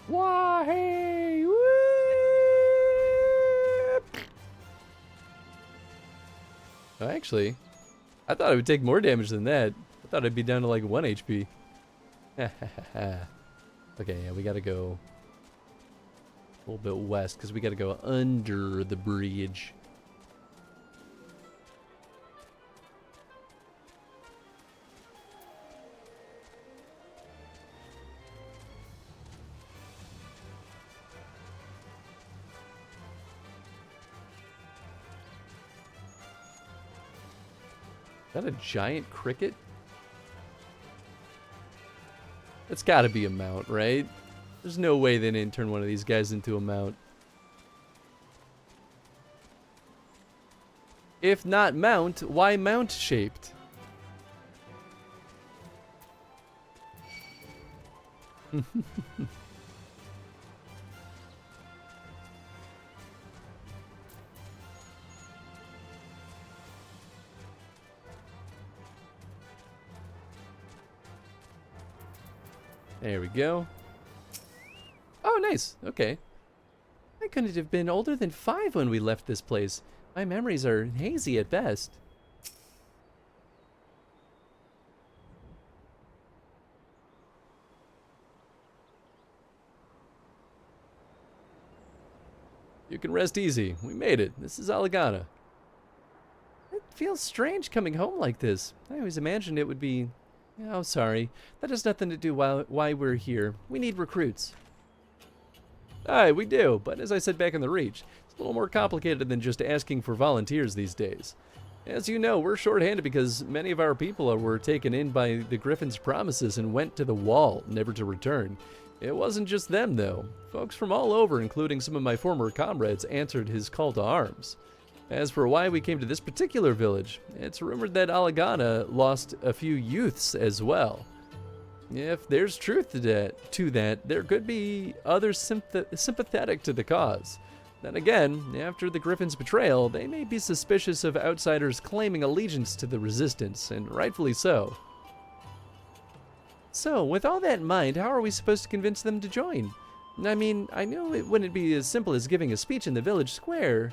Wahey! Whoop! Oh, actually, I thought I would take more damage than that. I thought I'd be down to like 1 HP. Okay, yeah, we gotta go a little bit west because we gotta go under the bridge. Is that a giant cricket? It's gotta be a mount, right? There's no way they didn't turn one of these guys into a mount. If not mount, why mount shaped? There we go. Oh, nice. Okay. I couldn't have been older than 5 when we left this place. My memories are hazy at best. You can rest easy. We made it. This is Alagana. It feels strange coming home like this. I always imagined it would be... Oh, sorry. That has nothing to do why we're here. We need recruits. Aye, we do, but as I said back in the Reach, it's a little more complicated than just asking for volunteers these days. As you know, we're short-handed because many of our people were taken in by the Griffin's promises and went to the wall, never to return. It wasn't just them, though. Folks from all over, including some of my former comrades, answered his call to arms. As for why we came to this particular village, it's rumored that Alagana lost a few youths as well. If there's truth to that, there could be others sympathetic to the cause. Then again, after the Griffin's betrayal, they may be suspicious of outsiders claiming allegiance to the Resistance, and rightfully so. So, with all that in mind, how are we supposed to convince them to join? I mean, I know it wouldn't be as simple as giving a speech in the village square.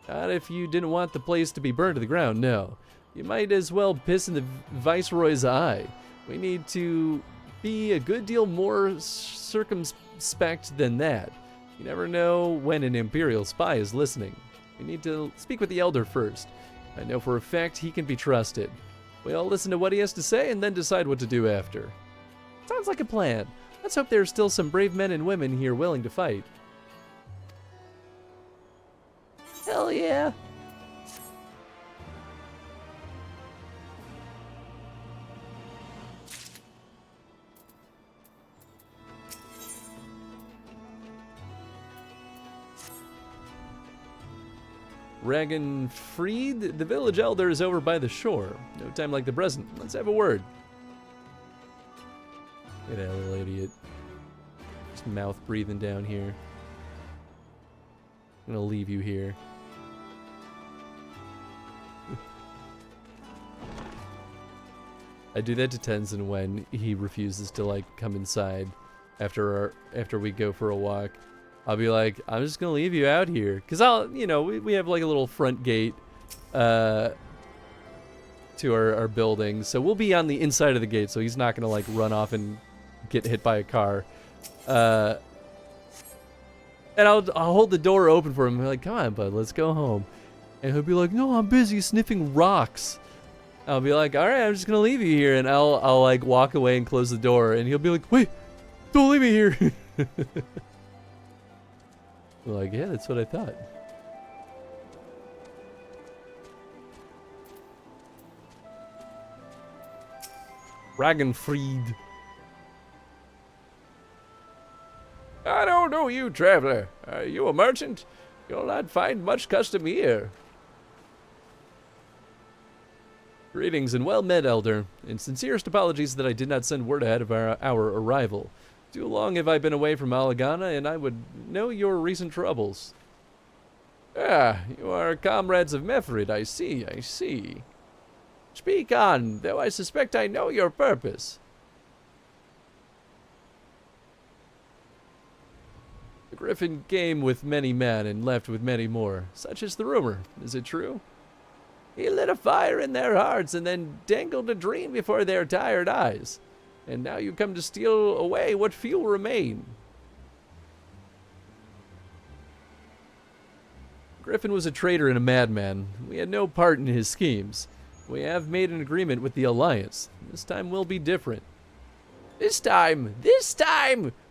Not if you didn't want the place to be burned to the ground, no. You might as well piss in the Viceroy's eye. We need to be a good deal more circumspect than that. You never know when an Imperial spy is listening. We need to speak with the Elder first. I know for a fact he can be trusted. We'll listen to what he has to say and then decide what to do after. Sounds like a plan. Let's hope there are still some brave men and women here willing to fight. Hell yeah! Ragan Freed, the village elder is over by the shore. No time like the present. Let's have a word. Look at that little idiot. Just mouth breathing down here. I'm gonna leave you here. I do that to Tenzin when he refuses to like come inside after we go for a walk. I'll be like, I'm just gonna leave you out here, cause we have like a little front gate to our building, so we'll be on the inside of the gate, so he's not gonna like run off and get hit by a car. And I'll hold the door open for him. I'm like, come on, bud, let's go home. And he'll be like, no, I'm busy sniffing rocks. I'll be like, all right, I'm just gonna leave you here, and I'll like walk away and close the door, and he'll be like, wait, don't leave me here. I'm like, yeah, that's what I thought. Ragenfried. I don't know you, traveler. Are you a merchant? You'll not find much custom here. Greetings and well met, Elder, and sincerest apologies that I did not send word ahead of our arrival. Too long have I been away from Alagana, and I would know your recent troubles. Ah, you are comrades of Mefrid, I see, I see. Speak on, though I suspect I know your purpose. The Griffin came with many men and left with many more. Such is the rumor. Is it true? He lit a fire in their hearts and then dangled a dream before their tired eyes. And now you come to steal away what few remain. Griffin was a traitor and a madman. We had no part in his schemes. We have made an agreement with the Alliance. This time will be different. This time!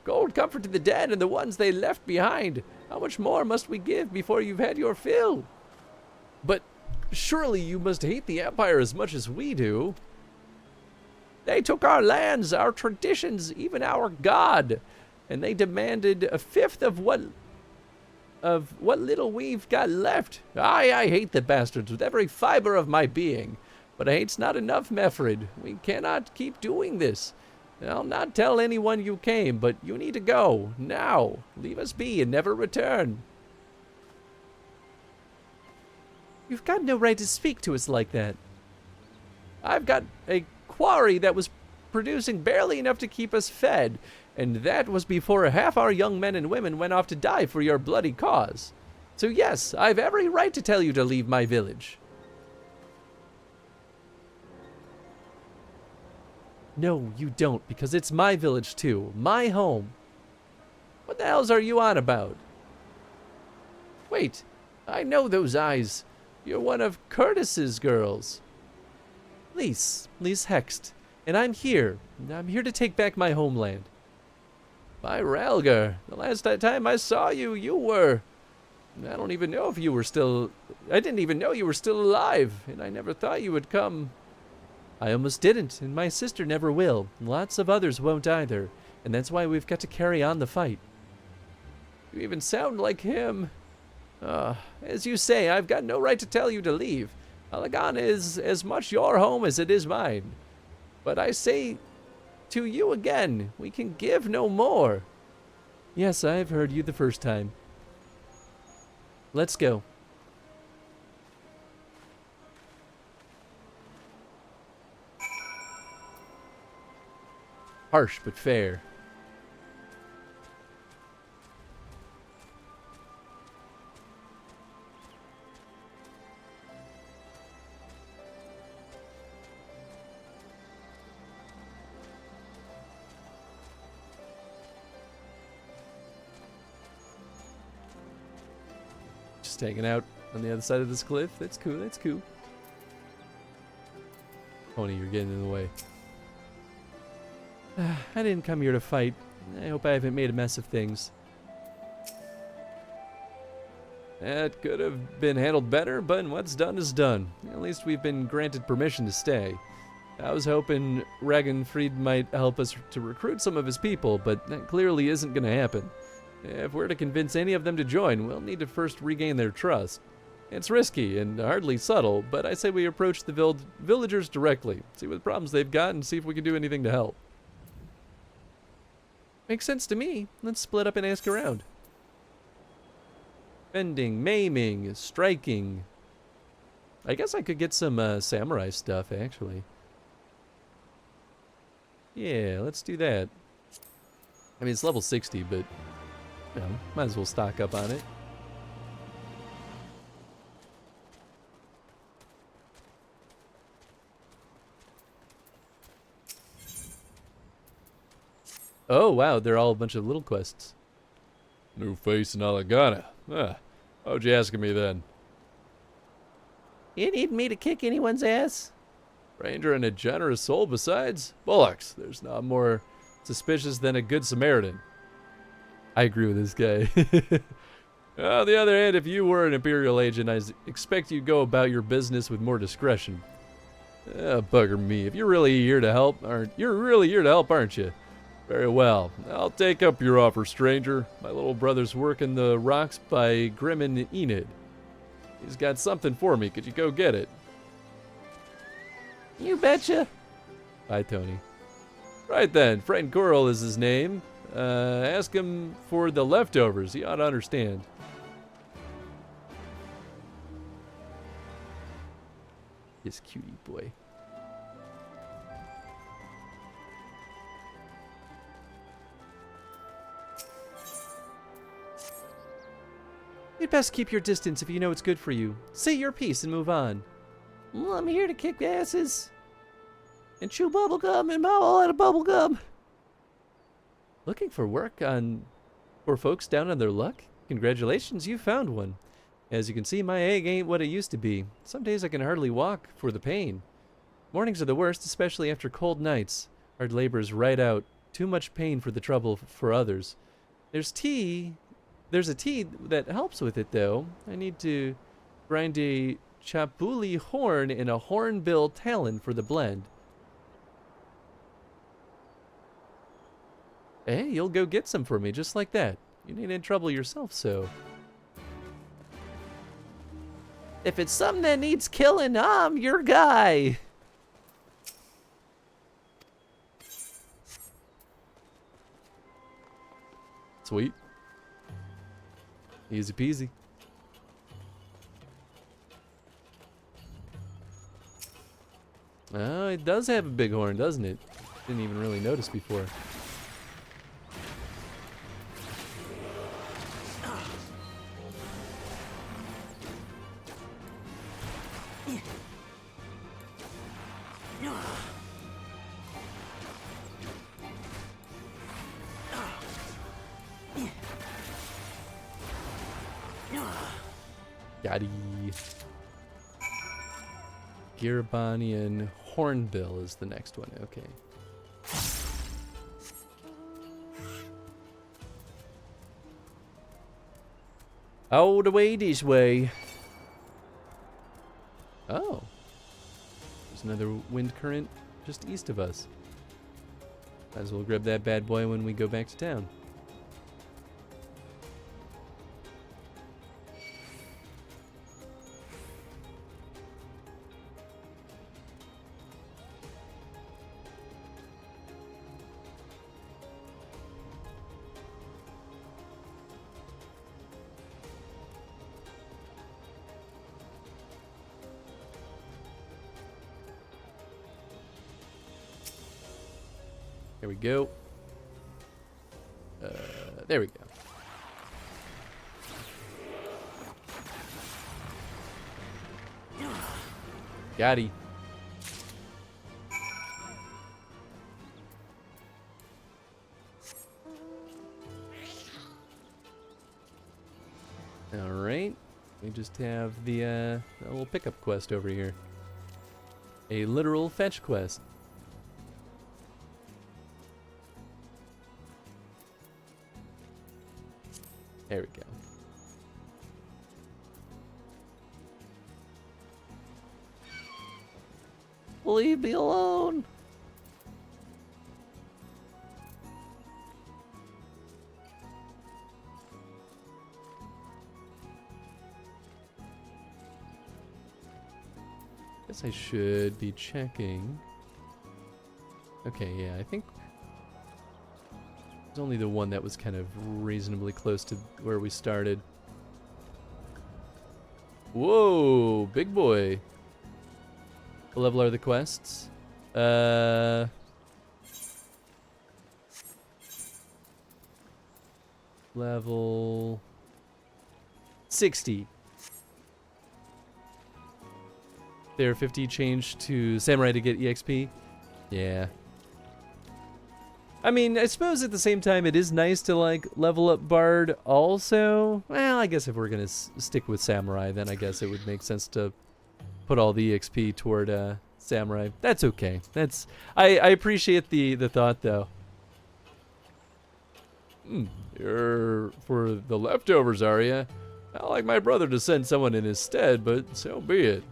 Gold comfort to the dead and the ones they left behind. How much more must we give before you've had your fill? But surely you must hate the Empire as much as we do. They took our lands, our traditions, even our god, and they demanded a fifth of what little we've got left. I hate the bastards with every fiber of my being. But hate's not enough, Mefrid. We cannot keep doing this. I'll not tell anyone you came, but you need to go, now. Leave us be and never return. You've got no right to speak to us like that. I've got a quarry that was producing barely enough to keep us fed, and that was before half our young men and women went off to die for your bloody cause. So yes, I've every right to tell you to leave my village. No, you don't, because it's my village too, my home. What the hells are you on about? Wait, I know those eyes. You're one of Curtis's girls. Lise Hext, and I'm here. I'm here to take back my homeland. By Ralgar, the last time I saw you, you were... I don't even know if you were still... I didn't even know you were still alive, and I never thought you would come. I almost didn't, and my sister never will. Lots of others won't either, and that's why we've got to carry on the fight. You even sound like him. As you say, I've got no right to tell you to leave. Alagana is as much your home as it is mine. But I say to you again, we can give no more. Yes, I've heard you the first time. Let's go. Harsh but fair. Just hanging out on the other side of this cliff. That's cool, that's cool. Pony, you're getting in the way. I didn't come here to fight. I hope I haven't made a mess of things. That could have been handled better, but what's done is done. At least we've been granted permission to stay. I was hoping Ragenfried might help us to recruit some of his people, but that clearly isn't going to happen. If we're to convince any of them to join, we'll need to first regain their trust. It's risky and hardly subtle, but I say we approach the villagers directly, see what problems they've got, and see if we can do anything to help. Makes sense to me. Let's split up and ask around. Bending, maiming, striking. I guess I could get some samurai stuff, actually. Yeah, let's do that. I mean, it's level 60, but, you know, might as well stock up on it. Oh, wow, they're all a bunch of little quests. New face in Alagana. Why'd you ask me then? You need me to kick anyone's ass? Stranger and a generous soul besides. Bullocks, there's not more suspicious than a good Samaritan. I agree with this guy. On the other hand, if you were an Imperial agent, I expect you'd go about your business with more discretion. Bugger me. If you're really here to help, aren't you? Very well. I'll take up your offer, stranger. My little brother's working the rocks by Grim and Enid. He's got something for me. Could you go get it? You betcha. Bye, Tony. Right then, Friend Coral is his name. Ask him for the leftovers. He ought to understand. This cutie boy. You'd best keep your distance if you know it's good for you. Say your piece and move on. Well, I'm here to kick asses and chew bubblegum and mow all out of bubblegum. Looking for work for folks down on their luck? Congratulations, you found one. As you can see, my egg ain't what it used to be. Some days I can hardly walk for the pain. Mornings are the worst, especially after cold nights. Hard labor's right out. Too much pain for the trouble for others. There's a tea that helps with it, though. I need to grind a chapuli horn and a hornbill talon for the blend. Hey, you'll go get some for me, just like that. You needn't trouble yourself, so. If it's something that needs killing, I'm your guy. Sweet. Easy peasy. Oh, it does have a big horn, doesn't it? Didn't even really notice before. Yaddy. Girabanian Hornbill is the next one. Okay. All the way this way. Oh. There's another wind current just east of us. Might as well grab that bad boy when we go back to town. There we go. There we go. Got he. All right. We just have the little pickup quest over here. A literal fetch quest. There we go. Leave me alone. Guess I should be checking. Okay, yeah, I think there's only the one that was kind of reasonably close to where we started. Whoa, big boy. What level are the quests? Level 60. There, 50 change to Samurai to get EXP. Yeah. I mean, I suppose at the same time it is nice to like level up Bard also. Well, I guess if we're gonna stick with Samurai, then I guess it would make sense to put all the EXP toward samurai. That's okay. I appreciate the thought though. You're for the leftovers, are you? I'd like my brother to send someone in his stead, but so be it.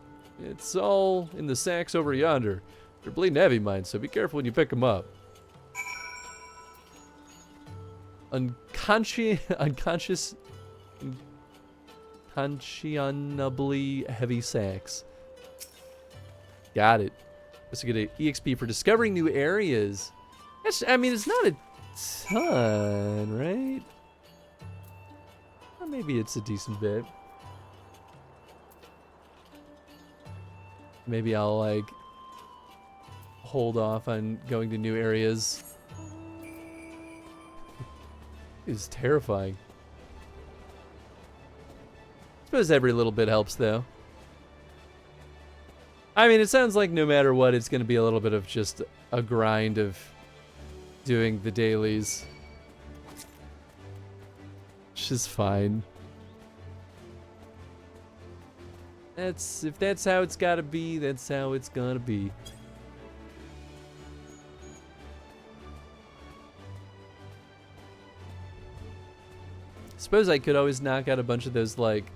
It's all in the sacks over yonder. They're bleeding heavy, mine, so be careful when you pick them up. Unconscionably heavy sacks. Got it. Let's get an EXP for discovering new areas. I mean, it's not a ton, right? Or maybe it's a decent bit. Maybe I'll, like, hold off on going to new areas. It's terrifying. I suppose every little bit helps, though. I mean, it sounds like no matter what, it's going to be a little bit of just a grind of doing the dailies. Which is fine. If that's how it's gotta be, that's how it's gonna be. Suppose I could always knock out a bunch of those, like,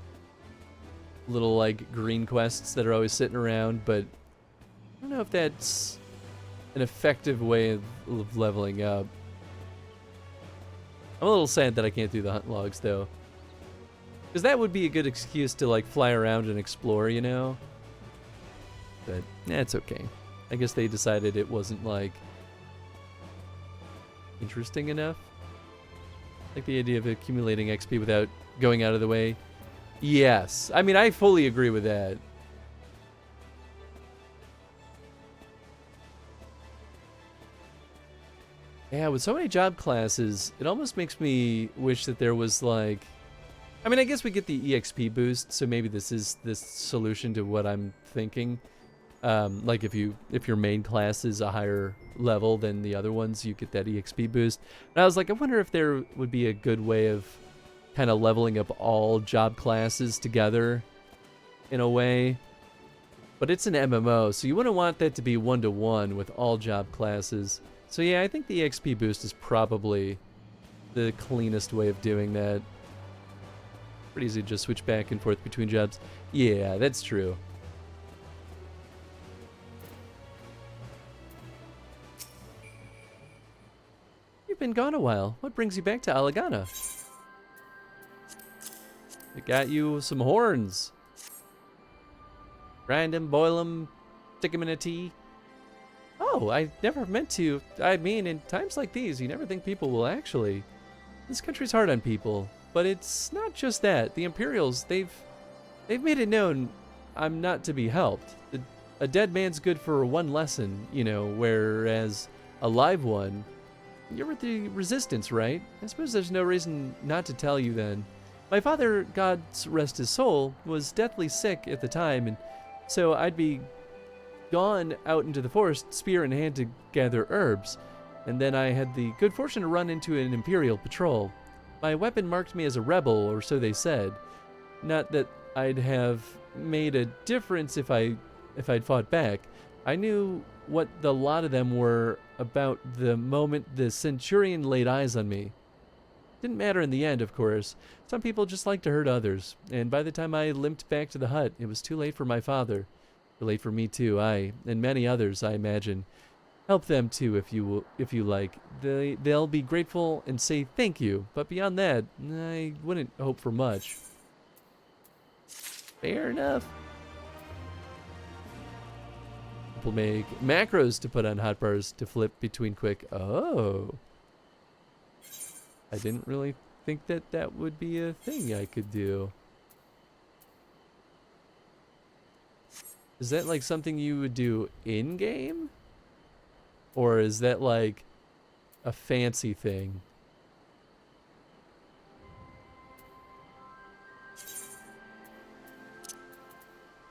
little, like, green quests that are always sitting around, but I don't know if that's an effective way of leveling up. I'm a little sad that I can't do the hunt logs, though. Because that would be a good excuse to, like, fly around and explore, you know? But, it's okay. I guess they decided it wasn't, like, interesting enough. Like the idea of accumulating XP without going out of the way. Yes. I mean, I fully agree with that. Yeah, with so many job classes, it almost makes me wish that there was, like... I mean, I guess we get the EXP boost, so maybe this is this solution to what I'm thinking. Like if your main class is a higher level than the other ones, you get that EXP boost. And I was like, I wonder if there would be a good way of kind of leveling up all job classes together in a way. But it's an MMO, so you wouldn't want that to be one-to-one with all job classes. So yeah, I think the EXP boost is probably the cleanest way of doing that. Pretty easy to just switch back and forth between jobs. Yeah, that's true. You've been gone a while. What brings you back to Alagana? I got you some horns. Grind them, boil them, stick them in a tea. Oh, I never meant to. I mean, in times like these, you never think people will actually. This country's hard on people. But it's not just that. The Imperials, they've made it known I'm not to be helped. A dead man's good for one lesson, you know, whereas a live one, you're with the Resistance, right? I suppose there's no reason not to tell you then. My father, God rest his soul, was deathly sick at the time, and so I'd be gone out into the forest, spear in hand, to gather herbs. And then I had the good fortune to run into an Imperial patrol. My weapon marked me as a rebel, or so they said. Not that I'd have made a difference if I'd fought back. I knew what the lot of them were about the moment the Centurion laid eyes on me. Didn't matter in the end, of course. Some people just like to hurt others, and by the time I limped back to the hut, it was too late for my father. Too late for me too, and many others, I imagine. Help them too, if you like. They'll be grateful and say thank you. But beyond that, I wouldn't hope for much. Fair enough. People make macros to put on hotbars to flip between quick. Oh. I didn't really think that would be a thing I could do. Is that like something you would do in-game? Or is that like a fancy thing?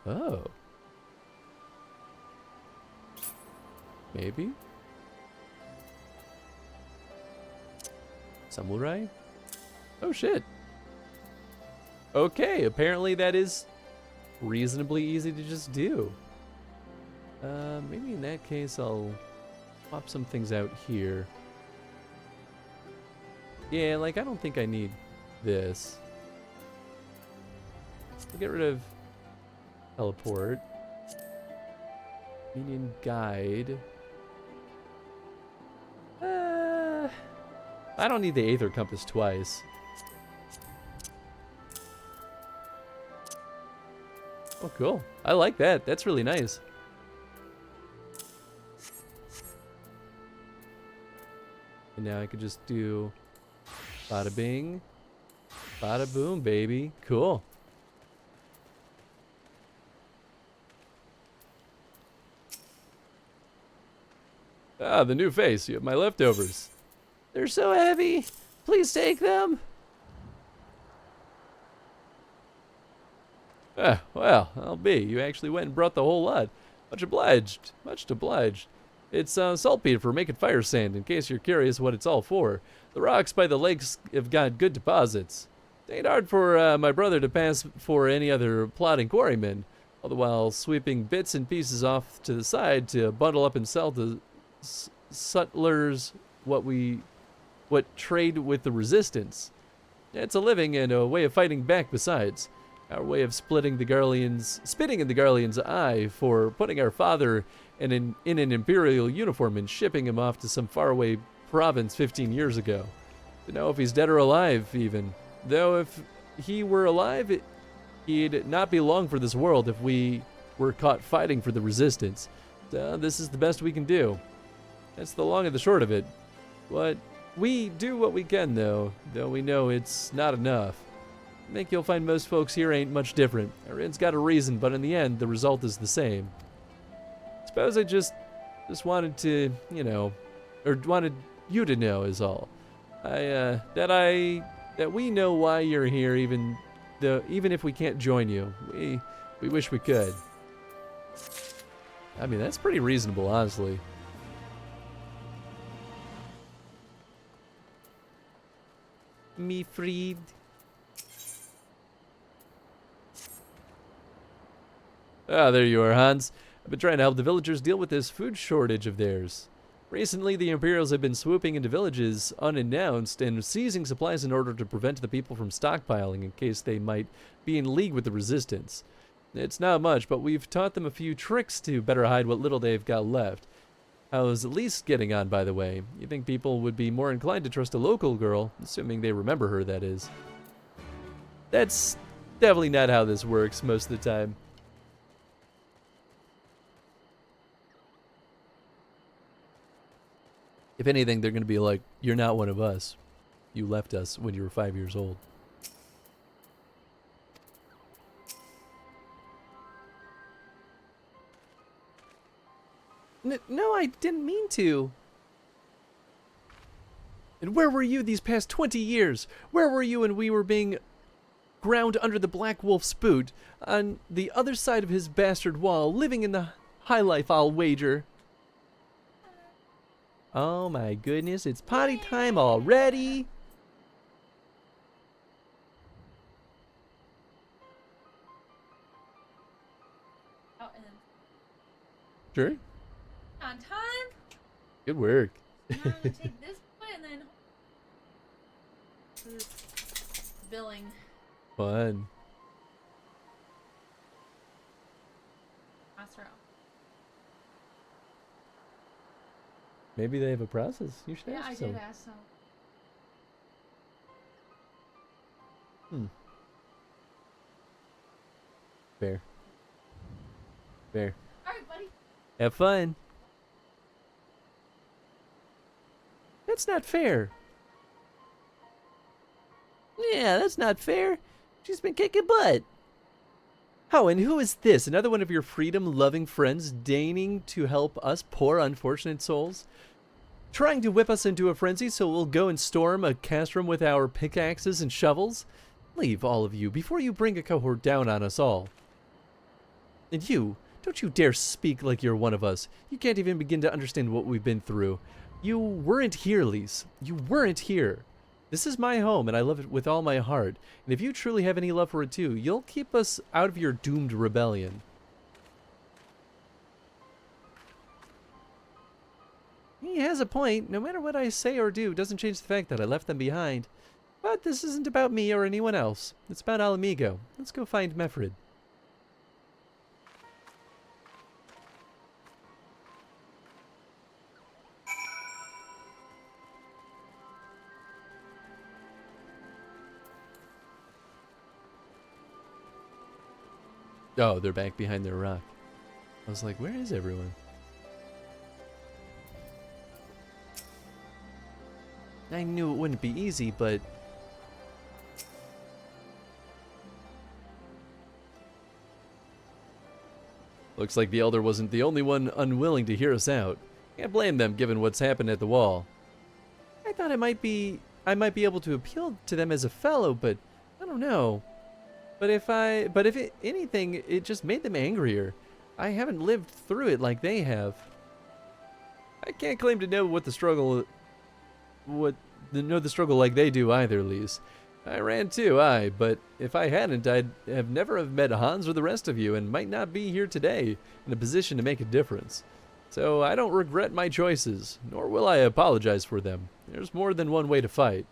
Oh. Maybe? Samurai? Oh shit. Okay, apparently that is reasonably easy to just do. Maybe in that case I'll swap some things out here. Yeah, like I don't think I need this. We'll get rid of teleport. Median guide. I don't need the Aether Compass twice. Oh, cool. I like that. That's really nice. And now I could just do bada bing, bada boom, baby. Cool. Ah, the new face. You have my leftovers. They're so heavy. Please take them. Ah, well, I'll be. You actually went and brought the whole lot. Much obliged. Much obliged. It's saltpeter for making fire sand, in case you're curious what it's all for. The rocks by the lakes have got good deposits. It ain't hard for my brother to pass for any other plodding quarryman, all the while sweeping bits and pieces off to the side to bundle up and sell to sutlers what trade with the resistance. It's a living and a way of fighting back besides. Our way of spitting in the Garlean's eye for putting our father in an imperial uniform and shipping him off to some faraway province 15 years ago. To know if he's dead or alive, even. Though if he were alive, he'd not be long for this world if we were caught fighting for the resistance. So this is the best we can do. That's the long and the short of it. But we do what we can, though we know it's not enough. I think you'll find most folks here ain't much different. Everyone's got a reason, but in the end, the result is the same. Suppose I just wanted to, or wanted you to know is all. That we know why you're here, even if we can't join you. We wish we could. I mean, that's pretty reasonable, honestly. Me freed. Ah, there you are, Hans. I've been trying to help the villagers deal with this food shortage of theirs. Recently, the Imperials have been swooping into villages unannounced and seizing supplies in order to prevent the people from stockpiling in case they might be in league with the resistance. It's not much, but we've taught them a few tricks to better hide what little they've got left. How's Elise getting on, by the way? You think people would be more inclined to trust a local girl, assuming they remember her, that is. That's definitely not how this works most of the time. If anything, they're going to be like, you're not one of us. You left us when you were 5 years old. No, I didn't mean to. And where were you these past 20 years? Where were you when we were being ground under the Black Wolf's boot on the other side of his bastard wall, living in the high life, I'll wager? Oh my goodness, it's potty time already. Oh, and Sure. on time. Good work. Now I'm gonna take this way and then billing. Fun. Pass her out. Maybe they have a process. You should Yeah, ask I some. did ask so. Fair. Fair. All right, buddy. Have fun. That's not fair. Yeah, that's not fair. She's been kicking butt. Oh, and who is this? Another one of your freedom-loving friends deigning to help us poor unfortunate souls? Trying to whip us into a frenzy so we'll go and storm a castrum with our pickaxes and shovels? Leave, all of you, before you bring a cohort down on us all. And you, don't you dare speak like you're one of us. You can't even begin to understand what we've been through. You weren't here, Lise. You weren't here. This is my home, and I love it with all my heart. And if you truly have any love for it too, you'll keep us out of your doomed rebellion. He has a point. No matter what I say or do, doesn't change the fact that I left them behind. But this isn't about me or anyone else. It's about Alamigo. Let's go find Mefrid. Oh, they're back behind their rock. I was like, where is everyone? I knew it wouldn't be easy, but... Looks like the Elder wasn't the only one unwilling to hear us out. Can't blame them given what's happened at the wall. I thought I might be able to appeal to them as a fellow, but I don't know. But if anything, it just made them angrier. I haven't lived through it like they have. I can't claim to know the struggle like they do either, Lise. I ran too, but if I hadn't, I'd have never have met Hans or the rest of you and might not be here today in a position to make a difference. So I don't regret my choices, nor will I apologize for them. There's more than one way to fight.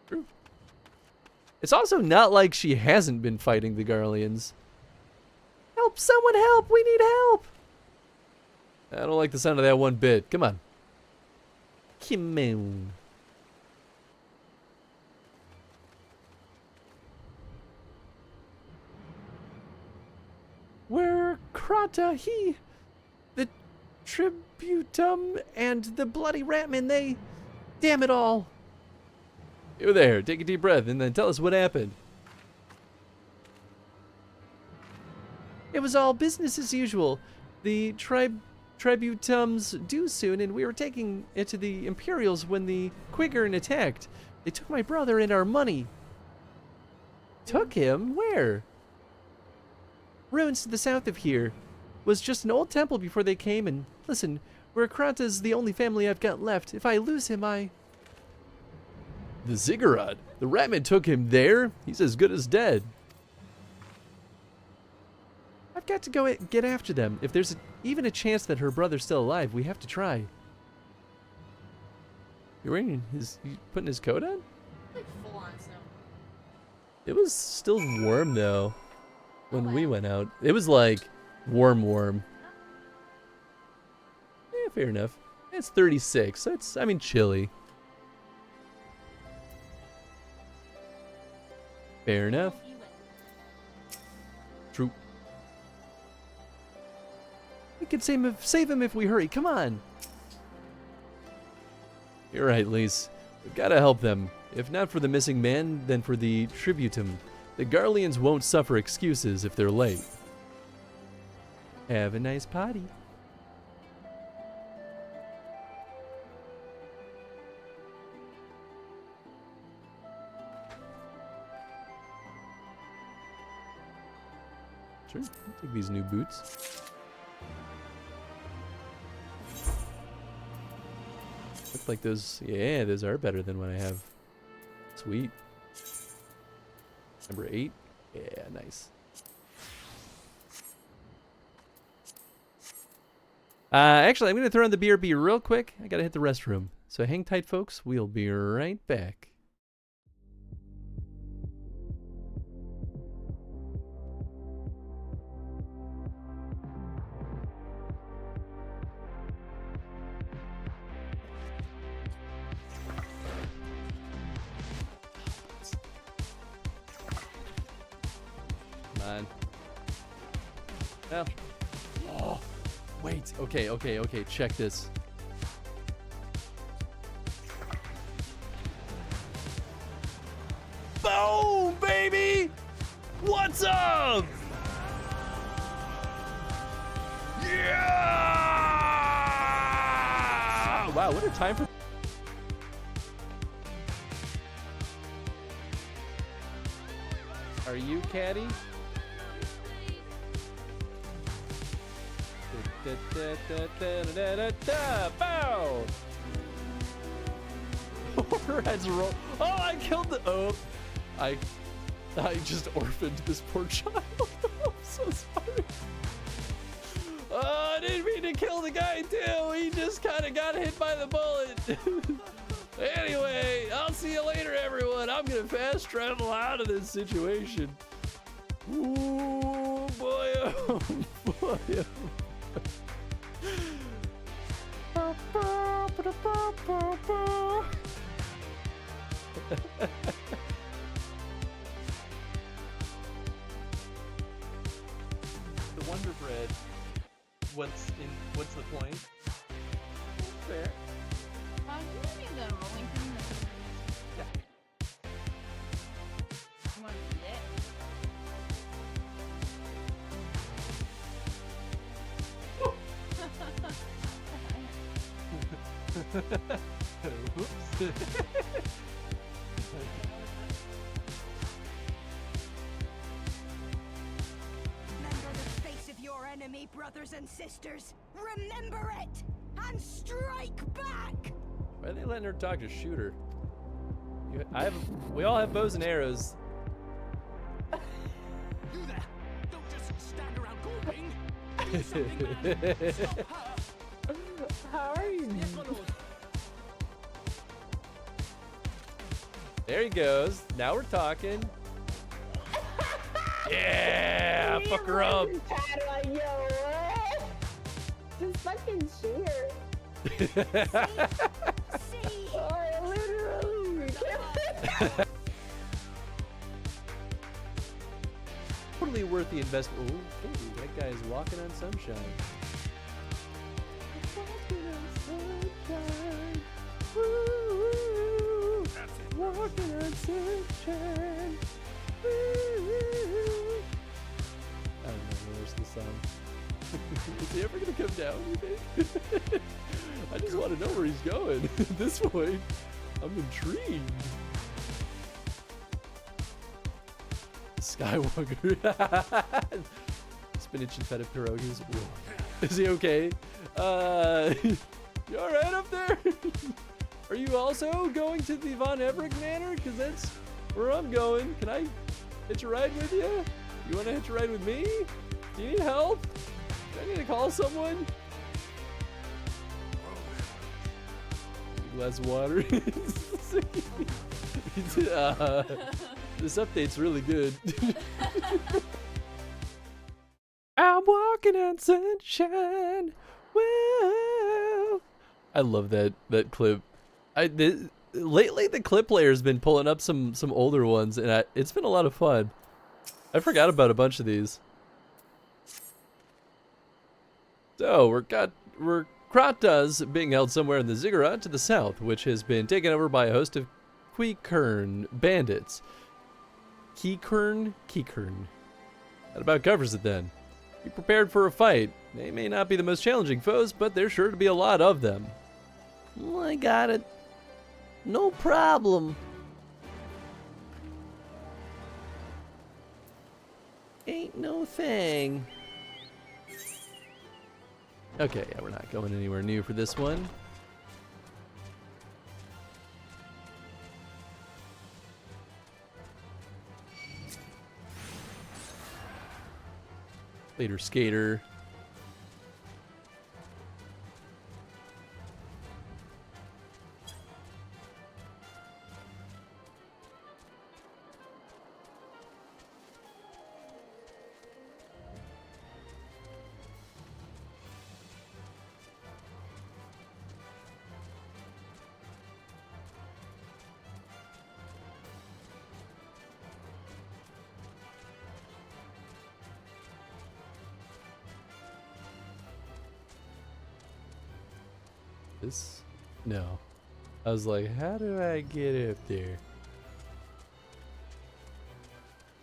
True. It's also not like she hasn't been fighting the Garleans. Help! Someone help! We need help! I don't like the sound of that one bit. Come on. Come on. Where Krata, he, the Tributum, and the bloody Ratman, they... Damn it all. You there, take a deep breath and then tell us what happened. It was all business as usual. The Tributums due soon, and we were taking it to the Imperials when the Quigern attacked. They took my brother and our money. Took him? Where? Ruins to the south of here. Was just an old temple before they came, and listen, Krata's the only family I've got left. If I lose him, The Ziggurat? The Ratman took him there? He's as good as dead. I've got to go get after them. If there's even a chance that her brother's still alive, we have to try. You're wearing he's putting his coat on? Like full on snow. It was still warm though when we went out. It was like warm. Yeah, fair enough. It's 36, so it's, I mean, chilly. Fair enough. True. We could save him if we hurry. Come on. You're right, Lise. We've got to help them. If not for the missing man, then for the Tributum. The Garleans won't suffer excuses if they're late. Have a nice potty. Sure, I'll take these new boots. Look like those, yeah, those are better than what I have. Sweet. Number 8. Yeah, nice. Actually, I'm going to throw in the BRB real quick. I got to hit the restroom. So hang tight, folks. We'll be right back. Well, oh, wait. Okay. Check this. Boom, baby! What's up? Yeah! Wow, what a time for. Are you catty? Bow! Heads roll. Oh, I killed the. Oh, I just orphaned this poor child. I'm so sorry. Oh, I didn't mean to kill the guy too. He just kind of got hit by the bullet. Anyway, I'll see you later, everyone. I'm gonna fast travel out of this situation. Ooh, boy, oh, boy. The Wonder Bread. What's the point? Fair. You mean the rolling thing? Yeah. You want to eat it? Whoops. Remember the face of your enemy, brothers and sisters. Remember it, and strike back. Why are they letting her talk? Just shoot her. We all have bows and arrows. You there! Don't just stand around gawping. Do something, man. Stop her. How are you? Yes, my lord. There he goes. Now we're talking. Yeah, fuck her up. Just fucking shoot her. See, Oh, literally. Totally worth the investment. Ooh, that guy's walking on sunshine. Walking on sunshine. Woo, walking on sunshine. Woo. I don't know where's the song. Is he ever gonna come down, you think? I just want to know where he's going. This way. I'm intrigued. Skywalker. Spinach and feta pierogies. Whoa. Is he okay? You alright up there? Are you also going to the Von Everett Manor? Because that's where I'm going. Can I hitch a ride with you? You want to hitch a ride with me? Do you need help? Do I need to call someone? A glass of water. This update's really good. I'm walking on sunshine. Whoa. I love that clip. Lately the clip player's been pulling up some older ones, and it's been a lot of fun. I forgot about a bunch of these. So we're Krata's being held somewhere in the ziggurat to the south, which has been taken over by a host of Quekern bandits. Kekern? That about covers it then. Be prepared for a fight. They may not be the most challenging foes, but there's sure to be a lot of them. I got it. No problem. Ain't no thing. Okay, yeah, we're not going anywhere new for this one. Later, skater. This? No. I was like, how do I get up there?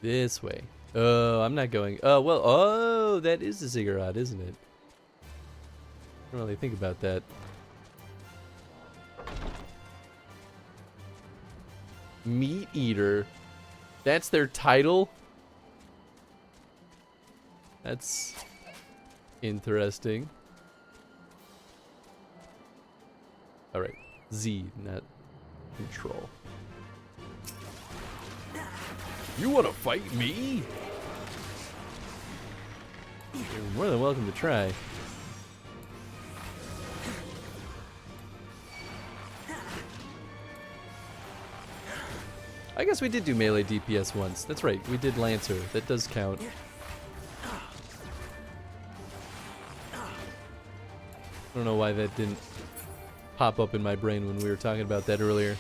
This way. Oh, I'm not going. Oh, well, oh, that is the ziggurat, isn't it? I don't really think about that. Meat Eater. That's their title? That's interesting. Alright, Z, not control. You wanna fight me? You're more than welcome to try. guess we did do melee DPS once. That's right, we did Lancer. That does count. I don't know why that didn't pop up in my brain when we were talking about that earlier.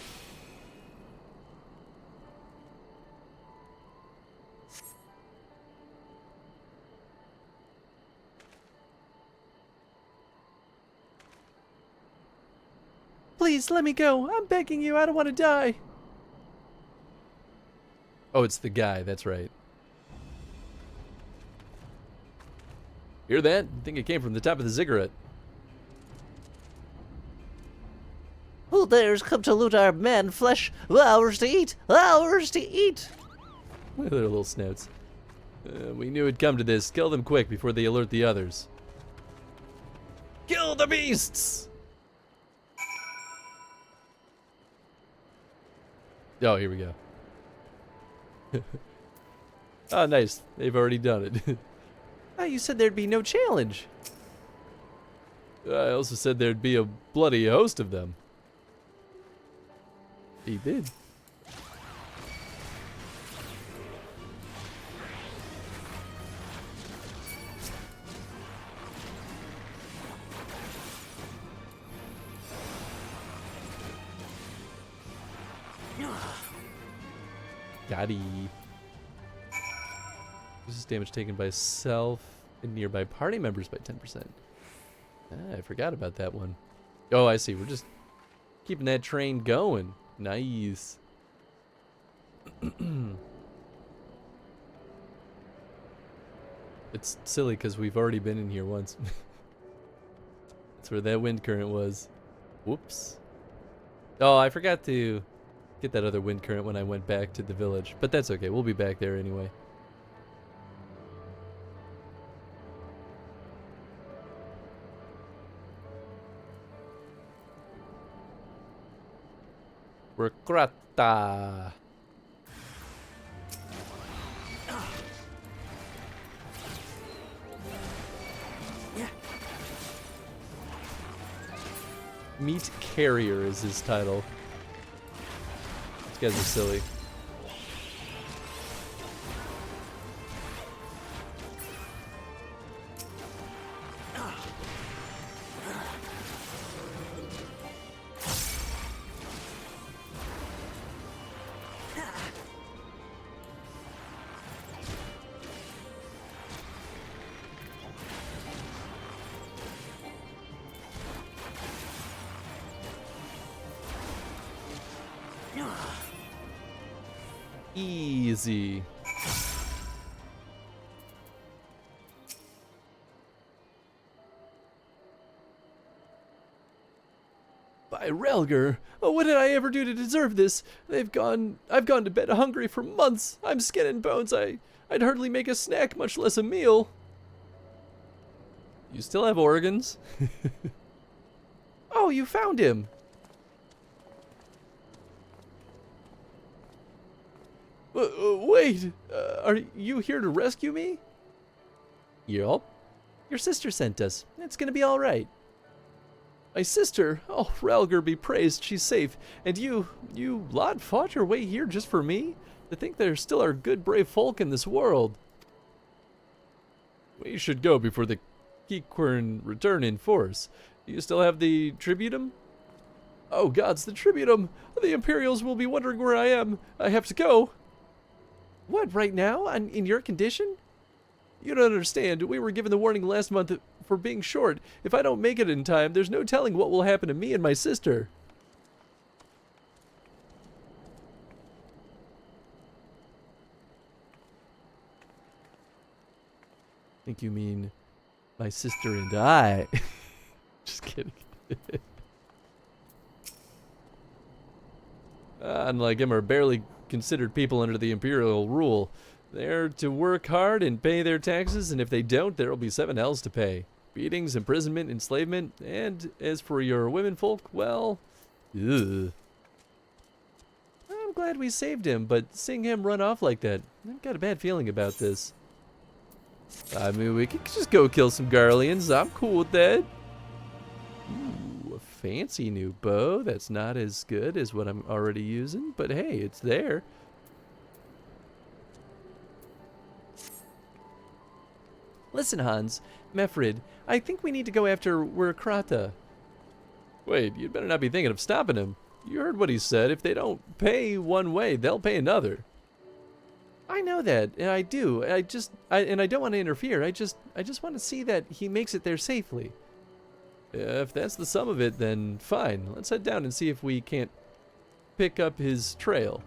Please, let me go. I'm begging you. I don't want to die. Oh, it's the guy. That's right. Hear that? I think it came from the top of the ziggurat. Who dares come to loot our man flesh? Ours to eat! Ours to eat! Look at their little snouts. We knew it'd come to this. Kill them quick before they alert the others. Kill the beasts! Oh, here we go. Oh, nice. They've already done it. Oh, you said there'd be no challenge. I also said there'd be a bloody host of them. He did. Got-y. This is damage taken by self and nearby party members by 10%. I forgot about that one. Oh, I see. We're just keeping that train going. Nice. It's silly because we've already been in here once. That's where that wind current was. Whoops. Oh, I forgot to get that other wind current when I went back to the village. But that's okay. We'll be back there anyway. Recrata. Meat Carrier is his title. These guys are silly. Easy. By Relger, oh, what did I ever do to deserve this? I've gone to bed hungry for months. I'm skin and bones. I'd hardly make a snack, much less a meal. You still have organs? Oh, you found him. Wait, are you here to rescue me? Yup. Your sister sent us. It's gonna be alright. My sister? Oh, Relger be praised, she's safe. And you lot fought your way here just for me? To think there still are good, brave folk in this world. We should go before the Keequern return in force. Do you still have the tributum? Oh gods, the tributum! The Imperials will be wondering where I am. I have to go. What, right now? In your condition? You don't understand. We were given the warning last month for being short. If I don't make it in time, there's no telling what will happen to me and my sister. I think you mean my sister and I. Just kidding. Unlike him, are barely considered people under the Imperial rule. They're to work hard and pay their taxes, and if they don't, there'll be 7 hells to pay. Beatings, imprisonment, enslavement, and as for your womenfolk, well, ugh. I'm glad we saved him, but seeing him run off like that, I've got a bad feeling about this. I mean, we could just go kill some Garleans. I'm cool with that. Ooh, a fancy new bow that's not as good as what I'm already using, but hey, it's there. Listen, Hans, Mefrid, I think we need to go after Wurkrata. Wait, you'd better not be thinking of stopping him. You heard what he said. If they don't pay one way, they'll pay another. I know that, and I do. I don't want to interfere. I just want to see that he makes it there safely. If that's the sum of it, then fine. Let's head down and see if we can't pick up his trail.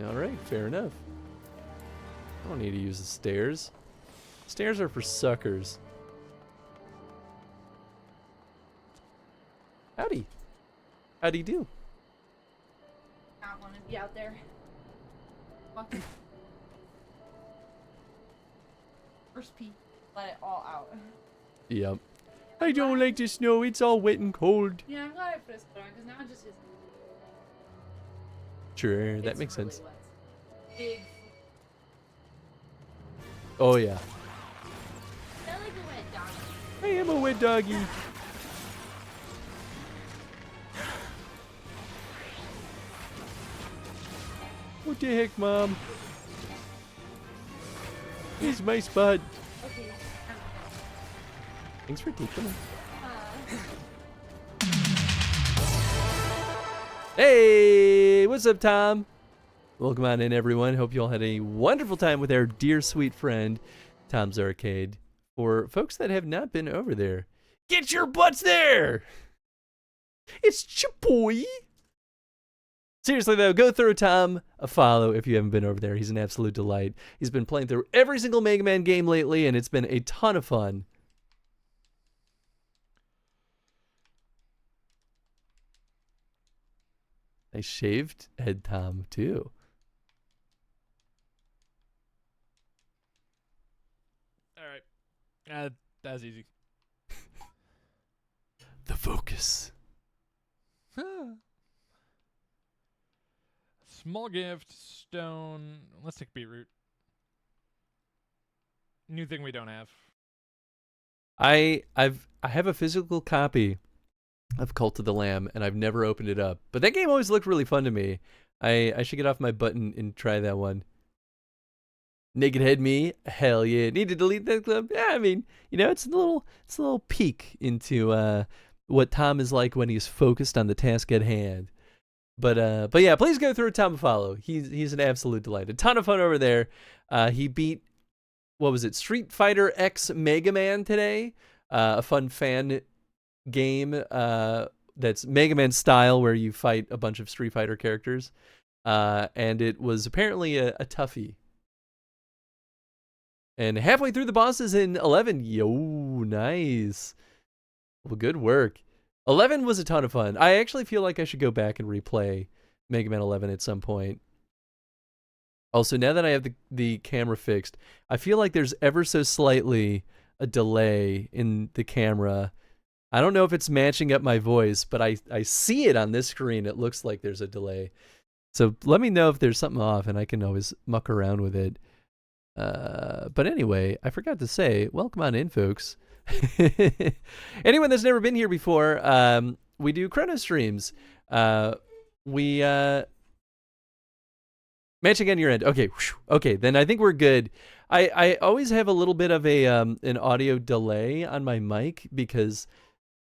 All right, fair enough. I don't need to use the stairs. Stairs are for suckers. Howdy. How'd he do? I want to be out there. Fucking. First pee. Let it all out. Yep. I don't like the snow. It's all wet and cold. Yeah, I'm glad I put a split on because now it just is. Sure, that It's makes really sense. wet. Big. Oh, yeah. I like a wet dog. I am a wet doggy. What the heck, Mom? This is my spot. Okay. Thanks for teaching me. Hey, what's up, Tom? Welcome on in, everyone. Hope you all had a wonderful time with our dear, sweet friend, Tom's Arcade. For folks that have not been over there, get your butts there! It's Chipoy! Seriously, though, go throw Tom a follow if you haven't been over there. He's an absolute delight. He's been playing through every single Mega Man game lately, and it's been a ton of fun. Nice shaved head, Tom, too. All right. That's easy. The focus. Small gift, stone. Let's take beetroot. New thing we don't have. I have a physical copy of Cult of the Lamb, and I've never opened it up. But that game always looked really fun to me. I should get off my button and try that one. Naked Head Me, hell yeah. Need to delete that club? Yeah, I mean, you know, it's a little peek into what Tom is like when he's focused on the task at hand. But yeah, please go through Tom follow. He's an absolute delight. A ton of fun over there. He beat, what was it, Street Fighter X Mega Man today. A fun fan game that's Mega Man style where you fight a bunch of Street Fighter characters. And it was apparently a toughie. And halfway through the bosses in 11. Yo, nice. Well, good work. 11 was a ton of fun. I actually feel like I should go back and replay Mega Man 11 at some point. Also, now that I have the camera fixed, I feel like there's ever so slightly a delay in the camera. I don't know if it's matching up my voice, but I see it on this screen. It looks like there's a delay. So let me know if there's something off, and I can always muck around with it. But anyway, I forgot to say, welcome on in, folks. Anyone that's never been here before, we do chrono streams. Matching on your end. Okay, okay, then I think we're good. I always have a little bit of an audio delay on my mic because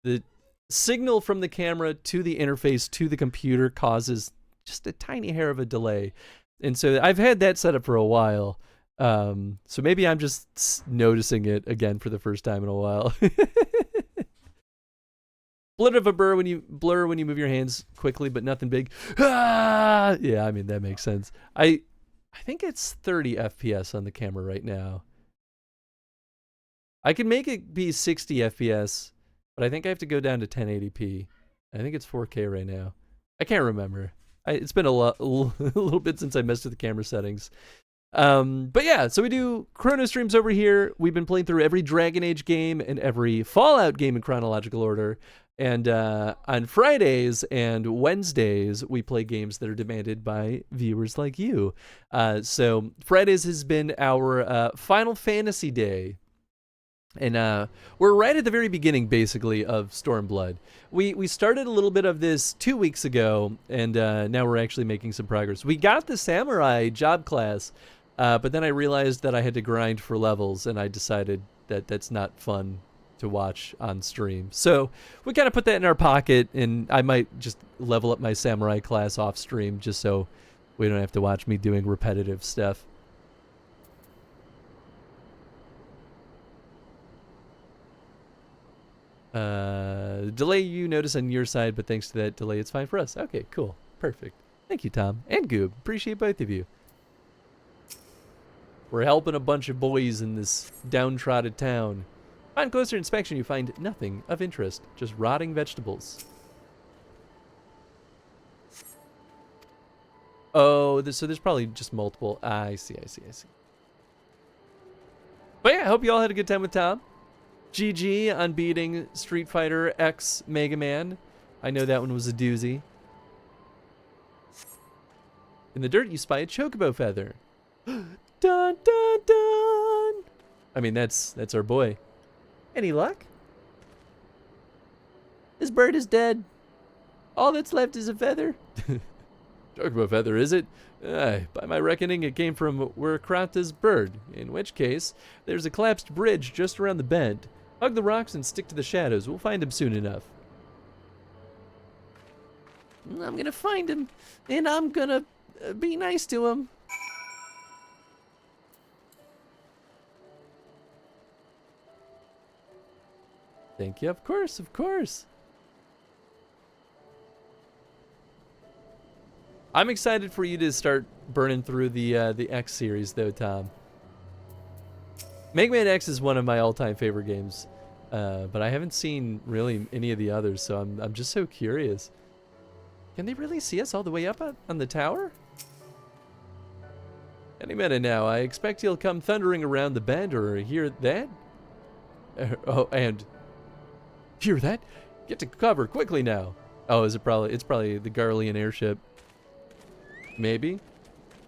the signal from the camera to the interface to the computer causes just a tiny hair of a delay. And so I've had that set up for a while. So maybe I'm just noticing it again for the first time in a while. Blit of a blur when you move your hands quickly, but nothing big. Ah! Yeah, I mean that makes sense. I think it's 30 FPS on the camera right now. I can make it be 60 FPS, but I think I have to go down to 1080p. I think it's 4K right now. I can't remember. It's been a little bit since I messed with the camera settings. But yeah, so we do chrono streams over here. We've been playing through every Dragon Age game and every Fallout game in chronological order. And on Fridays and Wednesdays, we play games that are demanded by viewers like you. So Fridays has been our Final Fantasy Day. And we're right at the very beginning, basically, of Stormblood. We started a little bit of this 2 weeks ago, and now we're actually making some progress. We got the Samurai job class But then I realized that I had to grind for levels, and I decided that that's not fun to watch on stream. So we kind of put that in our pocket, and I might just level up my samurai class off stream just so we don't have to watch me doing repetitive stuff. Delay you notice on your side, but thanks to that delay, it's fine for us. Okay, cool. Perfect. Thank you, Tom. And Goob. Appreciate both of you. We're helping a bunch of boys in this downtrodden town. On closer inspection, you find nothing of interest. Just rotting vegetables. Oh, so there's probably just multiple. I see. But yeah, I hope you all had a good time with Tom. GG on beating Street Fighter X Mega Man. I know that one was a doozy. In the dirt, you spy a chocobo feather. Dun dun dun! I mean, that's our boy. Any luck? This bird is dead. All that's left is a feather. Chocobo feather, is it? By my reckoning, it came from Wurkrata's bird, in which case, there's a collapsed bridge just around the bend. Hug the rocks and stick to the shadows. We'll find him soon enough. I'm gonna find him, and I'm gonna be nice to him. Thank you. Of course, of course. I'm excited for you to start burning through the X series, though, Tom. Mega Man X is one of my all-time favorite games, but I haven't seen really any of the others, so I'm just so curious. Can they really see us all the way up on the tower? Any minute now. I expect he'll come thundering around the bend, or hear that? Oh, and hear that? Get to cover quickly now. Oh, is it probably? It's probably the Garlean airship. Maybe.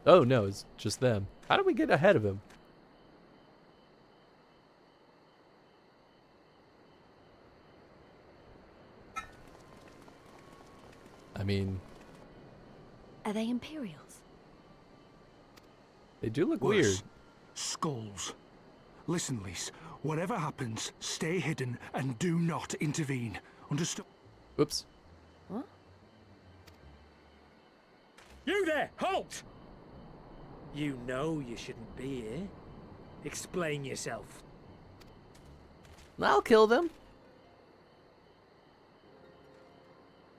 Oh no, it's just them. How do we get ahead of him? I mean, Are they Imperials? they do look Worse. weird. Skulls. Listen, Lise. Whatever happens, stay hidden and do not intervene. Understood? Whoops. What? You there! Halt! You know you shouldn't be here. Explain yourself. I'll kill them.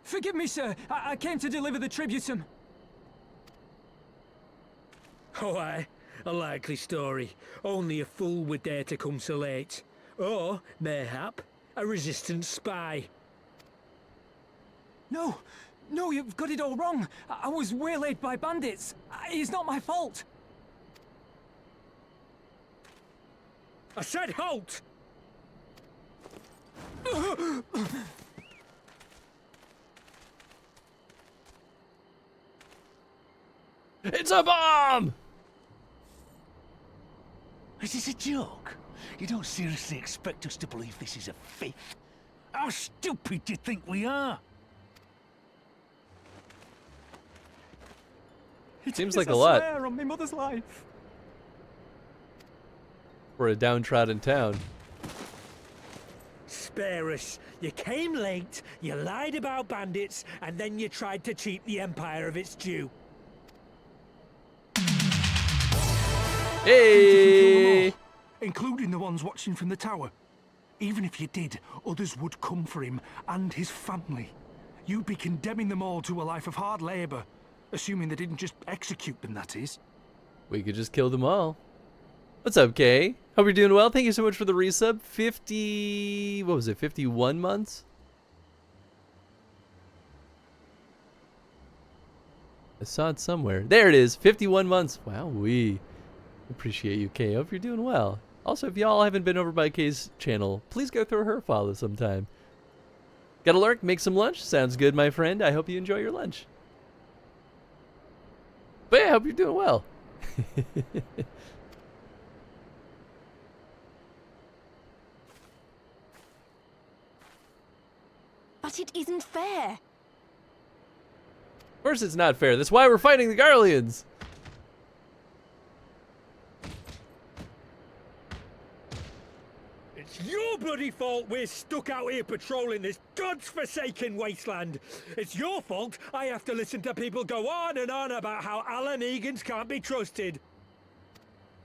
Forgive me, sir. I came to deliver the tributum. Oh, aye. A likely story. Only a fool would dare to come so late. Or, mayhap, a resistance spy. No, you've got it all wrong. I was waylaid by bandits. It's not my fault. I said halt! It's a bomb! Is this a joke? You don't seriously expect us to believe this is a fifth? How stupid do you think we are? Seems like a lot swear on my mother's life. for a downtrodden town. Spare us. You came late, you lied about bandits, and then you tried to cheat the Empire of its due. Hey! Including the ones watching from the tower. Even if you did, others would come for him and his family. You'd be condemning them all to a life of hard labor. Assuming they didn't just execute them, that is. We could just kill them all. What's up, Kay? Hope you're doing well. Thank you so much for the resub. 50... what was it? 51 months? I saw it somewhere. There it is. 51 months. Wow, we appreciate you, Kay. Hope you're doing well. Also, if y'all haven't been over by Kay's channel, please go throw her a follow sometime. Got a lurk? Make some lunch? Sounds good, my friend. I hope you enjoy your lunch. But yeah, I hope you're doing well. But it isn't fair. Of course it's not fair. That's why we're fighting the Garleans. bloody fault we're stuck out here patrolling this godforsaken wasteland. It's your fault I have to listen to people go on and on about how Alamegans can't be trusted.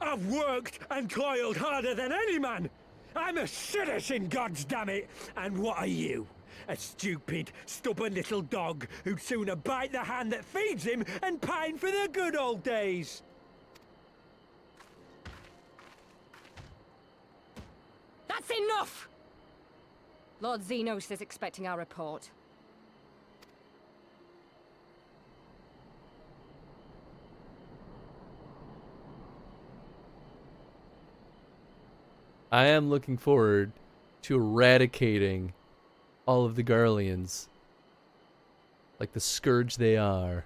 I've worked and toiled harder than any man. I'm a citizen, goddammit! And what are you? A stupid, stubborn little dog who'd sooner bite the hand that feeds him and pine for the good old days. That's enough! Lord Xenos is expecting our report. I am looking forward to eradicating all of the Garleans. Like the scourge they are.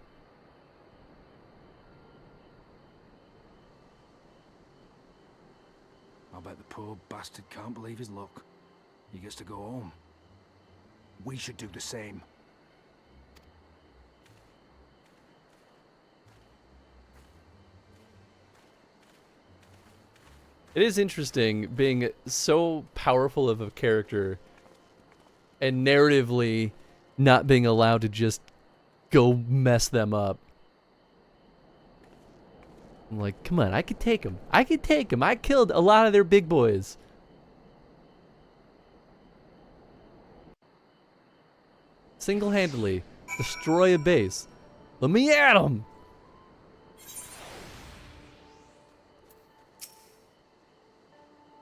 I bet the poor bastard can't believe his luck. He gets to go home. We should do the same. It is interesting being so powerful of a character and narratively not being allowed to just go mess them up. I'm like, come on, I could take them. I could take them. I killed a lot of their big boys. Single-handedly destroy a base. Let me at them.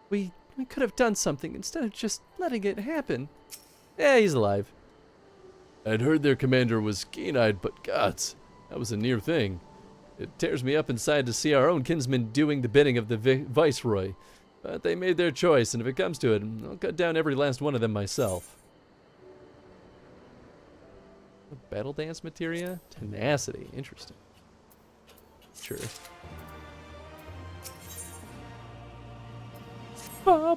We could have done something instead of just letting it happen. Yeah, he's alive. I'd heard their commander was keen-eyed, but gods, that was a near thing. It tears me up inside to see our own kinsmen doing the bidding of the Viceroy. But they made their choice, and if it comes to it, I'll cut down every last one of them myself. Battle dance materia? Tenacity. Interesting. Sure. We're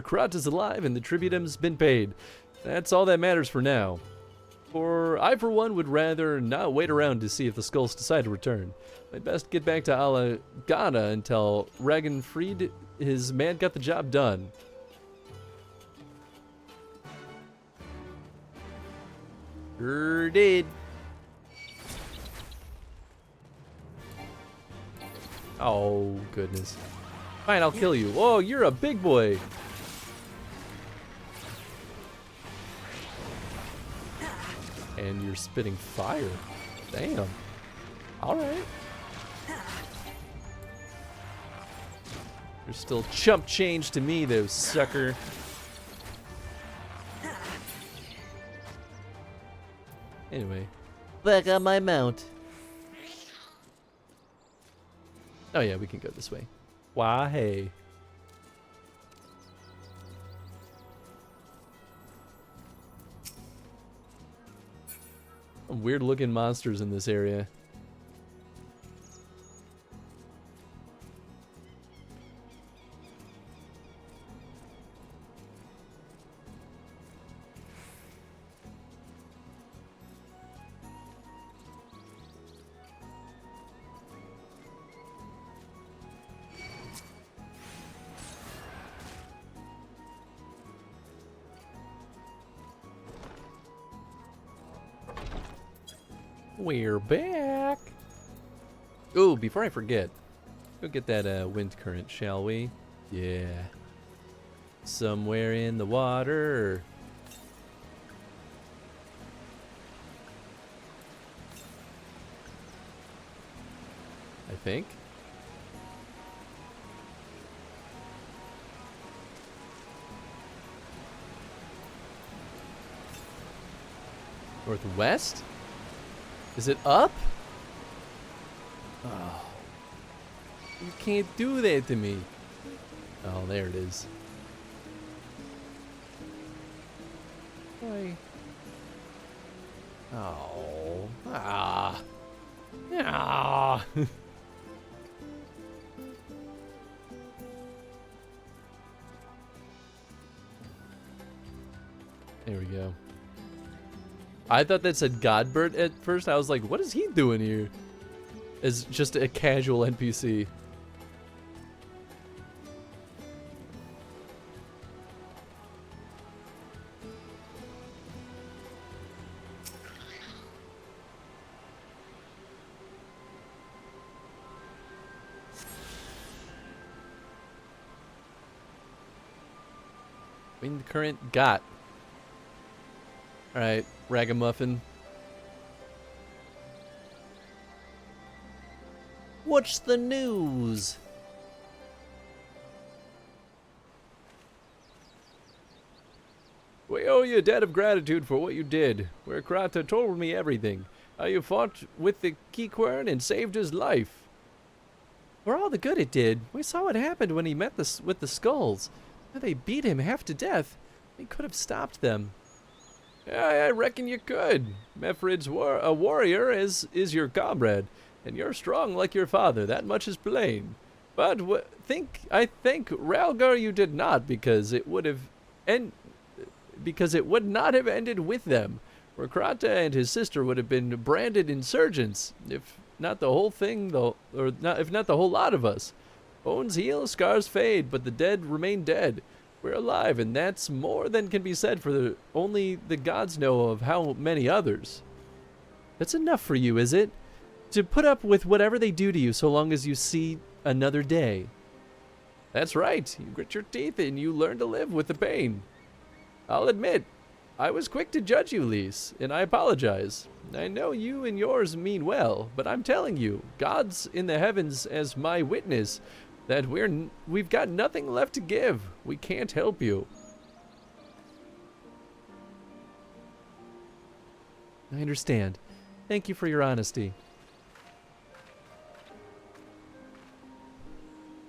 Krat is alive and the tributum's been paid. That's all that matters for now. I, for one, would rather not wait around to see if the skulls decide to return. I'd best get back to Alagana until Ragnfried, his man, got the job done. Sure did. Oh, goodness. Fine, I'll kill you. Whoa, you're a big boy. And you're spitting fire. Damn. Alright. You're still chump change to me, though, sucker. Anyway. Back on my mount. Oh yeah, we can go this way. Why, hey. Some weird looking monsters in this area. We're back. Ooh, before I forget, go get that wind current, shall we? Yeah. Somewhere in the water. I think. Northwest? Is it up? Oh. You can't do that to me. Oh, there it is. Why? Oh. Ah. Ah. There we go. I thought that said Godbert at first. I was like, what is he doing here? As just a casual NPC. mean, the current got. Alright, Ragamuffin. What's the news? We owe you a debt of gratitude for what you did, where Krata told me everything. How you fought with the Keyquern and saved his life. For all the good it did. We saw what happened when he met with the skulls. They beat him half to death. We could have stopped them. Yeah, I reckon you could. Mefrid's a warrior, as is your comrade, and you're strong like your father. That much is plain. But I think Ralgar you did not, because it would not have ended with them. Where Krata and his sister would have been branded insurgents, if not the whole thing, if not the whole lot of us. Bones heal, scars fade, but the dead remain dead. We're alive, and that's more than can be said for only the gods know of how many others. That's enough for you, is it? To put up with whatever they do to you so long as you see another day. That's right. You grit your teeth and you learn to live with the pain. I'll admit, I was quick to judge you, Lise, and I apologize. I know you and yours mean well, but I'm telling you, God's in the heavens as my witness, that we've got nothing left to give. We can't help you. I understand. Thank you for your honesty.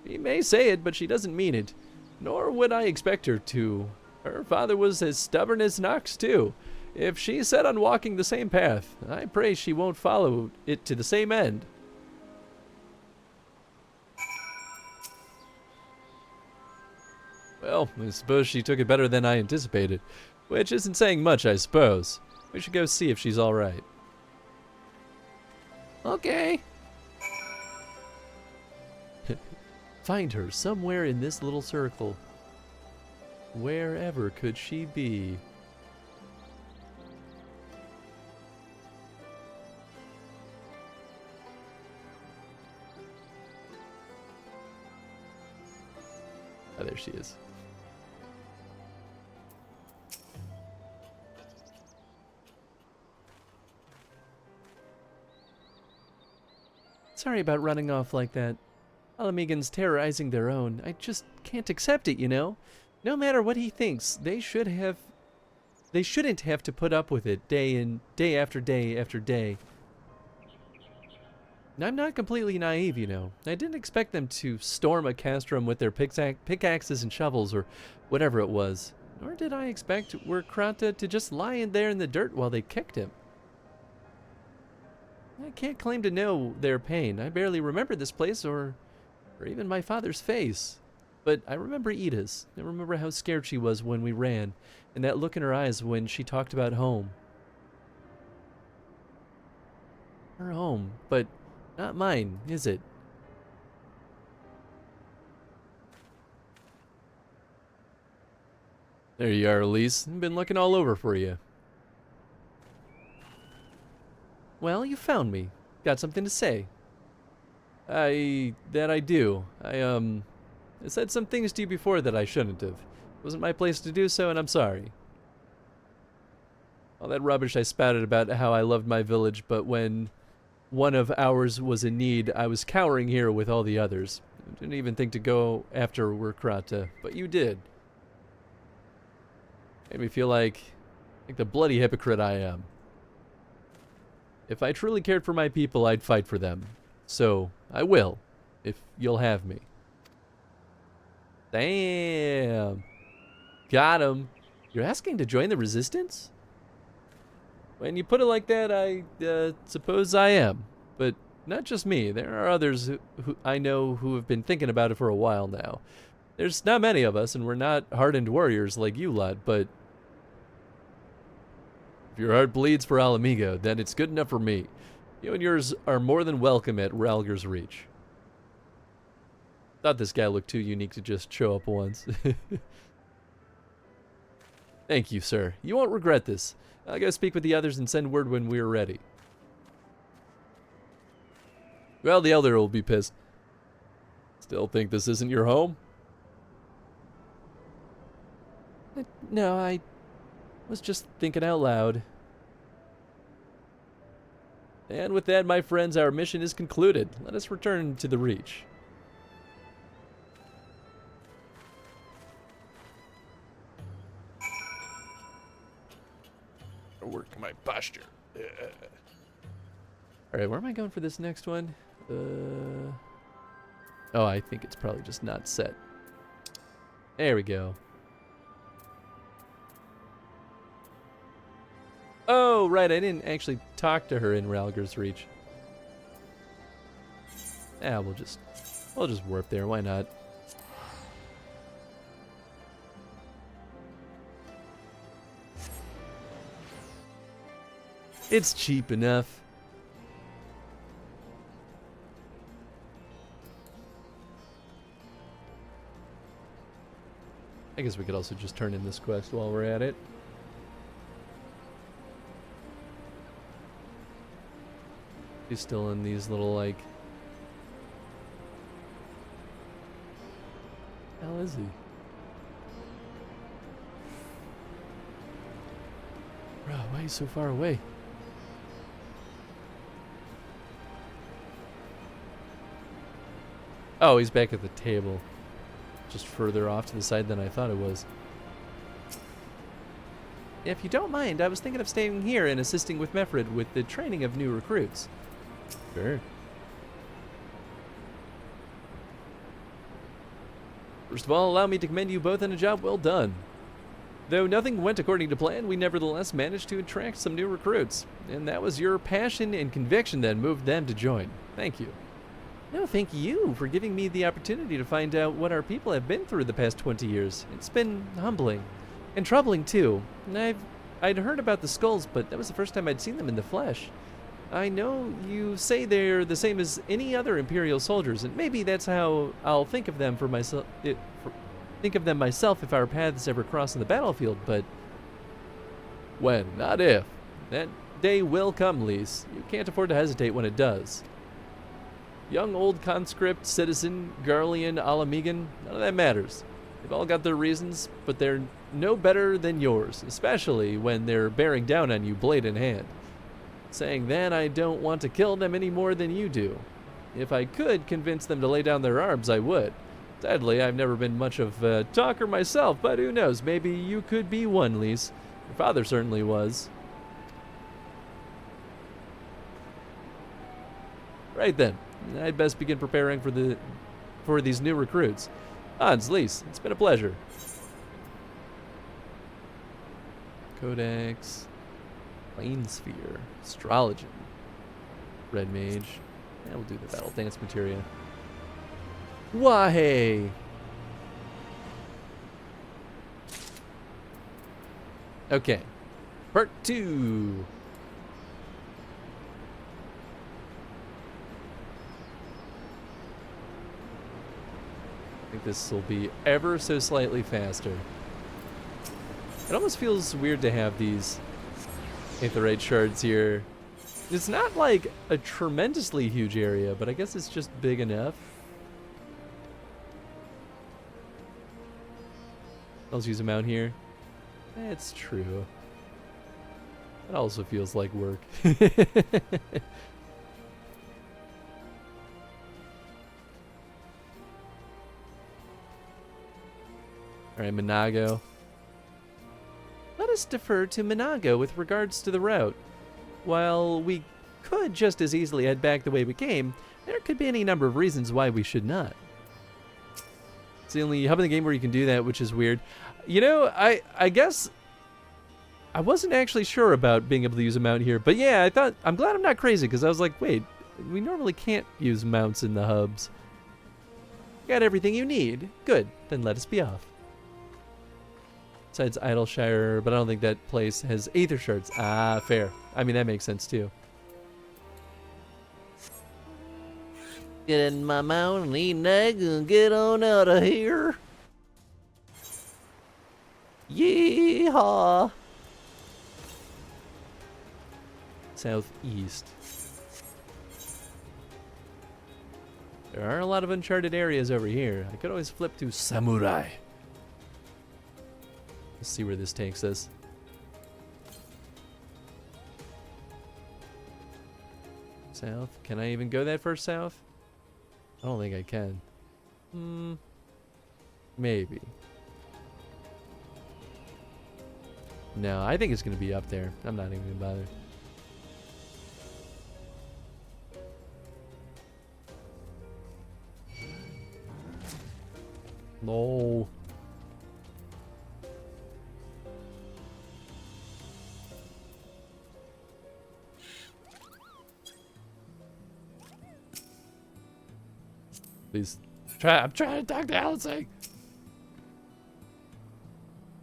She may say it, but she doesn't mean it. Nor would I expect her to. Her father was as stubborn as Nox, too. If she's set on walking the same path, I pray she won't follow it to the same end. Well, I suppose she took it better than I anticipated. Which isn't saying much, I suppose. We should go see if she's alright. Okay. Find her somewhere in this little circle. Wherever could she be? Oh, there she is. Sorry about running off like that. Alamegans terrorizing their own. I just can't accept it, you know? No matter what he thinks, they shouldn't have to put up with it day after day after day. I'm not completely naive, you know. I didn't expect them to storm a castrum with their pickaxes and shovels or whatever it was. Nor did I expect Krata to just lie in there in the dirt while they kicked him. I can't claim to know their pain. I barely remember this place or even my father's face. But I remember Ida's. I remember how scared she was when we ran, and that look in her eyes when she talked about home. Her home, but not mine, is it? There you are, Elise. I've been looking all over for you. Well, you found me. Got something to say. I do. I said some things to you before that I shouldn't have. It wasn't my place to do so, and I'm sorry. All that rubbish I spouted about how I loved my village, but when one of ours was in need, I was cowering here with all the others. I didn't even think to go after Krata, but you did. Made me feel like the bloody hypocrite I am. If I truly cared for my people, I'd fight for them. So, I will, if you'll have me. Damn. Got him. You're asking to join the resistance? When you put it like that, I suppose I am. But not just me. There are others who I know who have been thinking about it for a while now. There's not many of us, and we're not hardened warriors like you lot, but if your heart bleeds for Alamigo, then it's good enough for me. You and yours are more than welcome at Ralgar's Reach. Thought this guy looked too unique to just show up once. Thank you, sir. You won't regret this. I'll go speak with the others and send word when we're ready. Well, the elder will be pissed. Still think this isn't your home? No, I was just thinking out loud. And with that, my friends, our mission is concluded. Let us return to the Reach. Work my posture. Alright, where am I going for this next one? Oh, I think it's probably just not set. There we go. Oh, right, I didn't actually talk to her in Ralger's Reach. Yeah, we'll just warp there, why not? It's cheap enough. I guess we could also just turn in this quest while we're at it. He's still in these little, like... How is he? Bro, why are you so far away? Oh, he's back at the table. Just further off to the side than I thought it was. If you don't mind, I was thinking of staying here and assisting with Mefred with the training of new recruits. Sure. First of all, allow me to commend you both on a job well done. Though nothing went according to plan, we nevertheless managed to attract some new recruits. And that was your passion and conviction that moved them to join. Thank you. No, thank you for giving me the opportunity to find out what our people have been through the past 20 years. It's been humbling. And troubling, too. And I'd heard about the skulls, but that was the first time I'd seen them in the flesh. I know you say they're the same as any other Imperial soldiers, and maybe that's how I'll think of them for myself. Think of them myself if our paths ever cross on the battlefield, but when, not if. That day will come, Lise. You can't afford to hesitate when it does. Young, old, conscript, citizen, Garlean, Alamegan, none of that matters. They've all got their reasons, but they're no better than yours, especially when they're bearing down on you blade in hand. Saying that, I don't want to kill them any more than you do. If I could convince them to lay down their arms, I would. Sadly, I've never been much of a talker myself, but who knows, maybe you could be one, Lise. Your father certainly was. Right then, I'd best begin preparing for these new recruits. Hans, Lise, it's been a pleasure. Codex, Plane Sphere, Astrology, Red Mage. Yeah, we'll do the Battle Dance materia. Why? Okay, part 2. I think this will be ever so slightly faster. It almost feels weird to have these aetherite shards here. It's not like a tremendously huge area, but I guess it's just big enough. Let's use them out here. It's true. It also feels like work. Alright, Minago. Let us defer to Minago with regards to the route. While we could just as easily head back the way we came, there could be any number of reasons why we should not. It's the only hub in the game where you can do that, which is weird. You know, I guess I wasn't actually sure about being able to use a mount here, but yeah, I'm glad I'm not crazy, because I was like, wait, we normally can't use mounts in the hubs. Got everything you need. Good, then let us be off. Besides Idleshire, but I don't think that place has Aether Shards. Ah, fair. I mean, that makes sense too. Get in my mount and eat an egg and get on out of here. Yeehaw! Southeast. There are a lot of uncharted areas over here. I could always flip to Samurai. Let's see where this takes us. South. Can I even go that far south? I don't think I can. Maybe. No, I think it's going to be up there. I'm not even going to bother. No. Please. I'm trying to talk to Alice. Why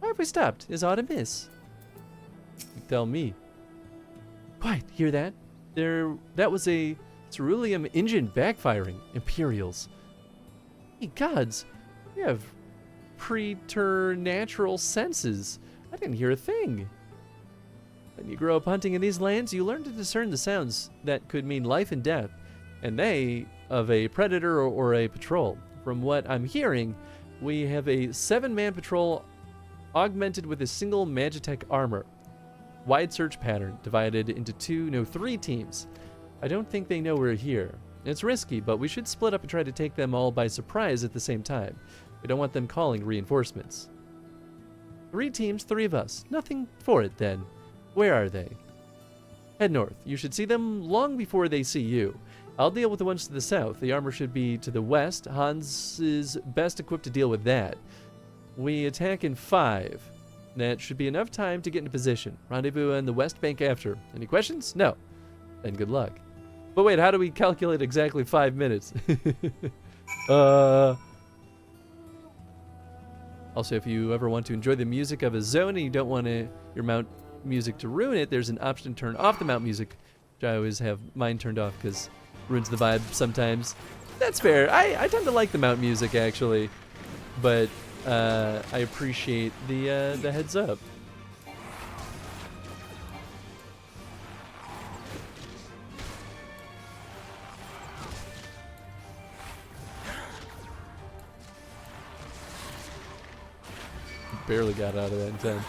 have we stopped? Is aught amiss? You tell me. Quiet, hear that? That was a ceruleum engine backfiring. Imperials. Hey gods, you have preternatural senses. I didn't hear a thing. When you grow up hunting in these lands, you learn to discern the sounds that could mean life and death, and they of a predator or a patrol. From what I'm hearing, we have a 7-man patrol augmented with a single Magitech armor. Wide search pattern, divided into 3 teams. I don't think they know we're here. It's risky, but we should split up and try to take them all by surprise at the same time. We don't want them calling reinforcements. 3 teams, 3 of us. Nothing for it then. Where are they? Head north. You should see them long before they see you. I'll deal with the ones to the south. The armor should be to the west. Hans is best equipped to deal with that. We attack in 5. That should be enough time to get into position. Rendezvous on the west bank after. Any questions? No. Then good luck. But wait, how do we calculate exactly 5 minutes? Also, if you ever want to enjoy the music of a zone and you don't want your mount music to ruin it, there's an option to turn off the mount music, which I always have mine turned off because it ruins the vibe sometimes. That's fair. I tend to like the mount music, actually. But I appreciate the heads up. Barely got out of that in time.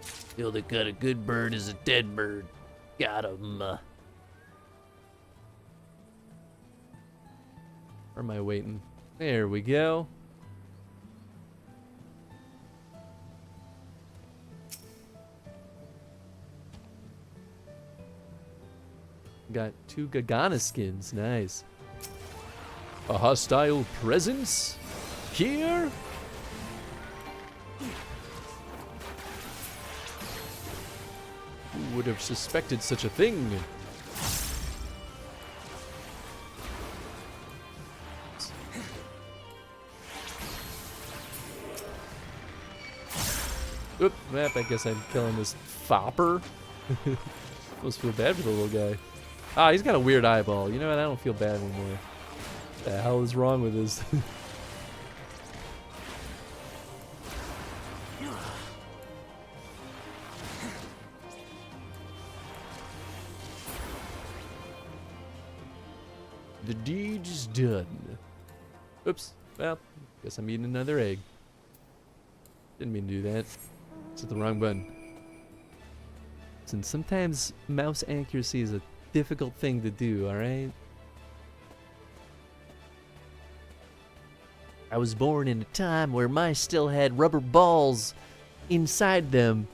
Feel the cut a good bird is a dead bird. Got him. Where am I waiting? There we go. Got 2 Gagana skins. Nice. A hostile presence here? Who would have suspected such a thing? Oop, map, I guess I'm killing this fopper. Must feel bad for the little guy. Ah, he's got a weird eyeball. You know what? I don't feel bad anymore. What the hell is wrong with this? The deed is done. Oops. Well, guess I'm eating another egg. Didn't mean to do that. It's hit the wrong button. Since sometimes mouse accuracy is a difficult thing to do, alright? I was born in a time where mice still had rubber balls inside them.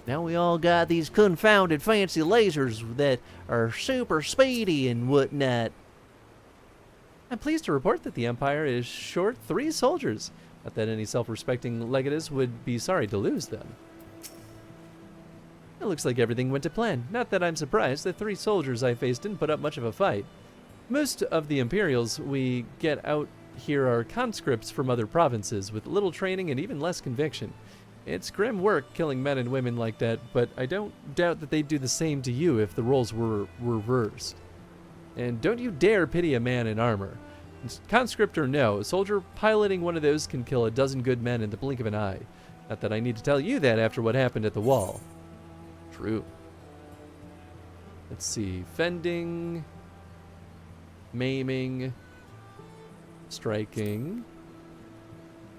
Now we all got these confounded fancy lasers that are super speedy and whatnot. I'm pleased to report that the Empire is short 3 soldiers. Not that any self-respecting legatus would be sorry to lose them. It looks like everything went to plan. Not that I'm surprised. The 3 soldiers I faced didn't put up much of a fight. Most of the Imperials we get out here are conscripts from other provinces with little training and even less conviction. It's grim work killing men and women like that, but I don't doubt that they'd do the same to you if the roles were reversed. And don't you dare pity a man in armor. Conscript or no, a soldier piloting one of those can kill a dozen good men in the blink of an eye. Not that I need to tell you that after what happened at the wall. True. Let's see. Fending. Maiming. Striking.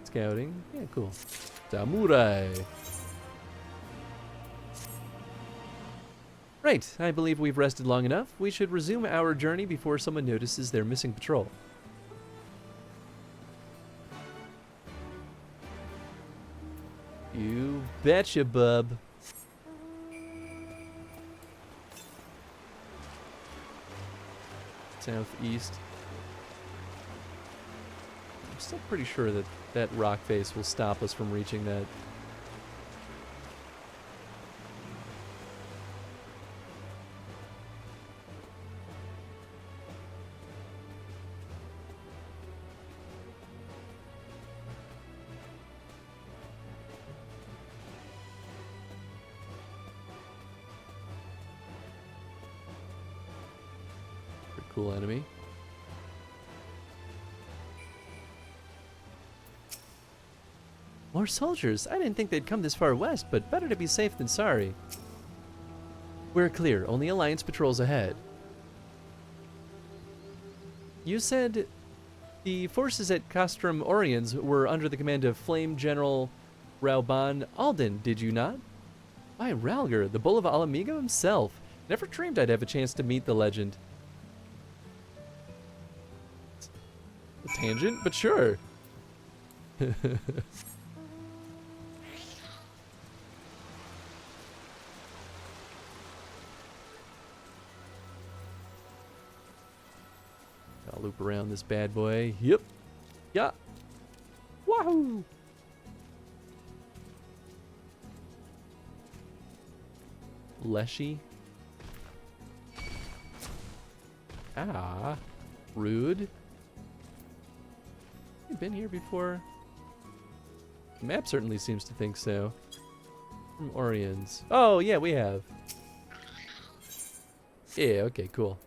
Scouting. Yeah, cool. Samurai. Right, I believe we've rested long enough. We should resume our journey before someone notices their missing patrol. You betcha, bub. Southeast. I'm still pretty sure that that rock face will stop us from reaching that. Cool enemy. More soldiers. I didn't think they'd come this far west, but better to be safe than sorry. We're clear. Only Alliance patrols ahead. You said the forces at Castrum Oriens were under the command of Flame General Rauban Alden, did you not? Why, Ralger, the Bull of Alamigo himself. Never dreamed I'd have a chance to meet the legend. A tangent, but sure. I'll loop around this bad boy. Yep. Yeah. Wahoo! Leshy. Ah. Rude. You been here before? The map certainly seems to think so. From Oriens. Oh, yeah, we have. Yeah, okay, cool.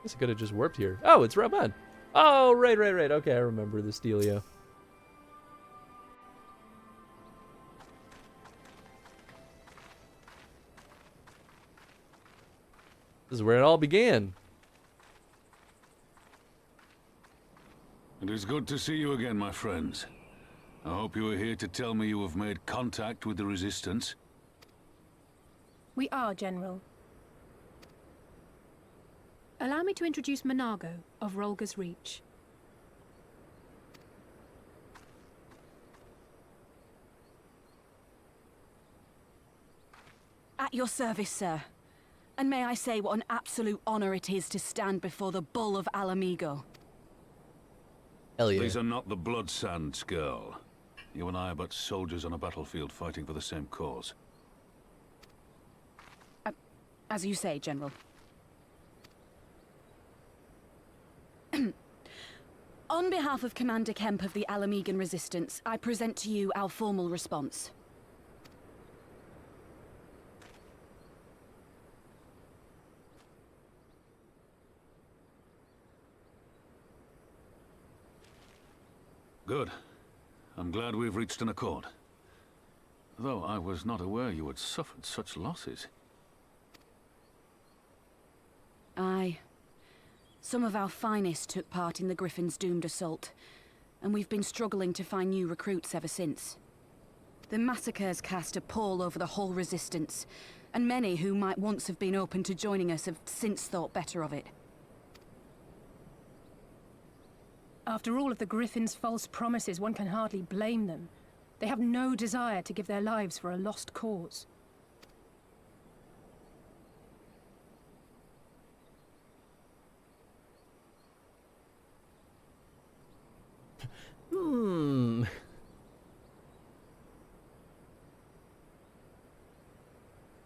Guess I could have just warped here. Oh, it's Raban. Oh, right. Okay, I remember this dealio. This is where it all began. It is good to see you again, my friends. I hope you are here to tell me you have made contact with the Resistance. We are, General. Allow me to introduce Monago of Rolga's Reach. At your service, sir. And may I say what an absolute honor it is to stand before the Bull of Alamigo. Hell yeah. These are not the blood sands, girl. You and I are but soldiers on a battlefield fighting for the same cause. As you say, General. On behalf of Commander Kemp of the Alamigan Resistance, I present to you our formal response. Good. I'm glad we've reached an accord. Though I was not aware you had suffered such losses. Aye. Some of our finest took part in the Griffin's doomed assault, and we've been struggling to find new recruits ever since. The massacres cast a pall over the whole Resistance, and many who might once have been open to joining us have since thought better of it. After all of the Griffin's false promises, one can hardly blame them. They have no desire to give their lives for a lost cause.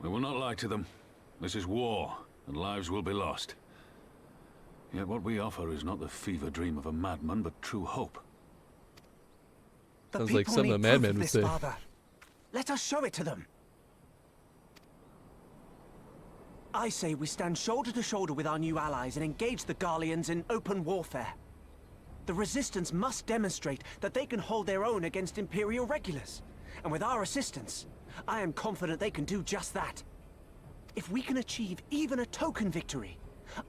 We will not lie to them. This is war, and lives will be lost. Yet what we offer is not the fever dream of a madman, but true hope. Sounds like some of the madmen would say. Father. Let us show it to them. I say we stand shoulder to shoulder with our new allies and engage the Garleans in open warfare. The Resistance must demonstrate that they can hold their own against Imperial regulars. And with our assistance, I am confident they can do just that. If we can achieve even a token victory,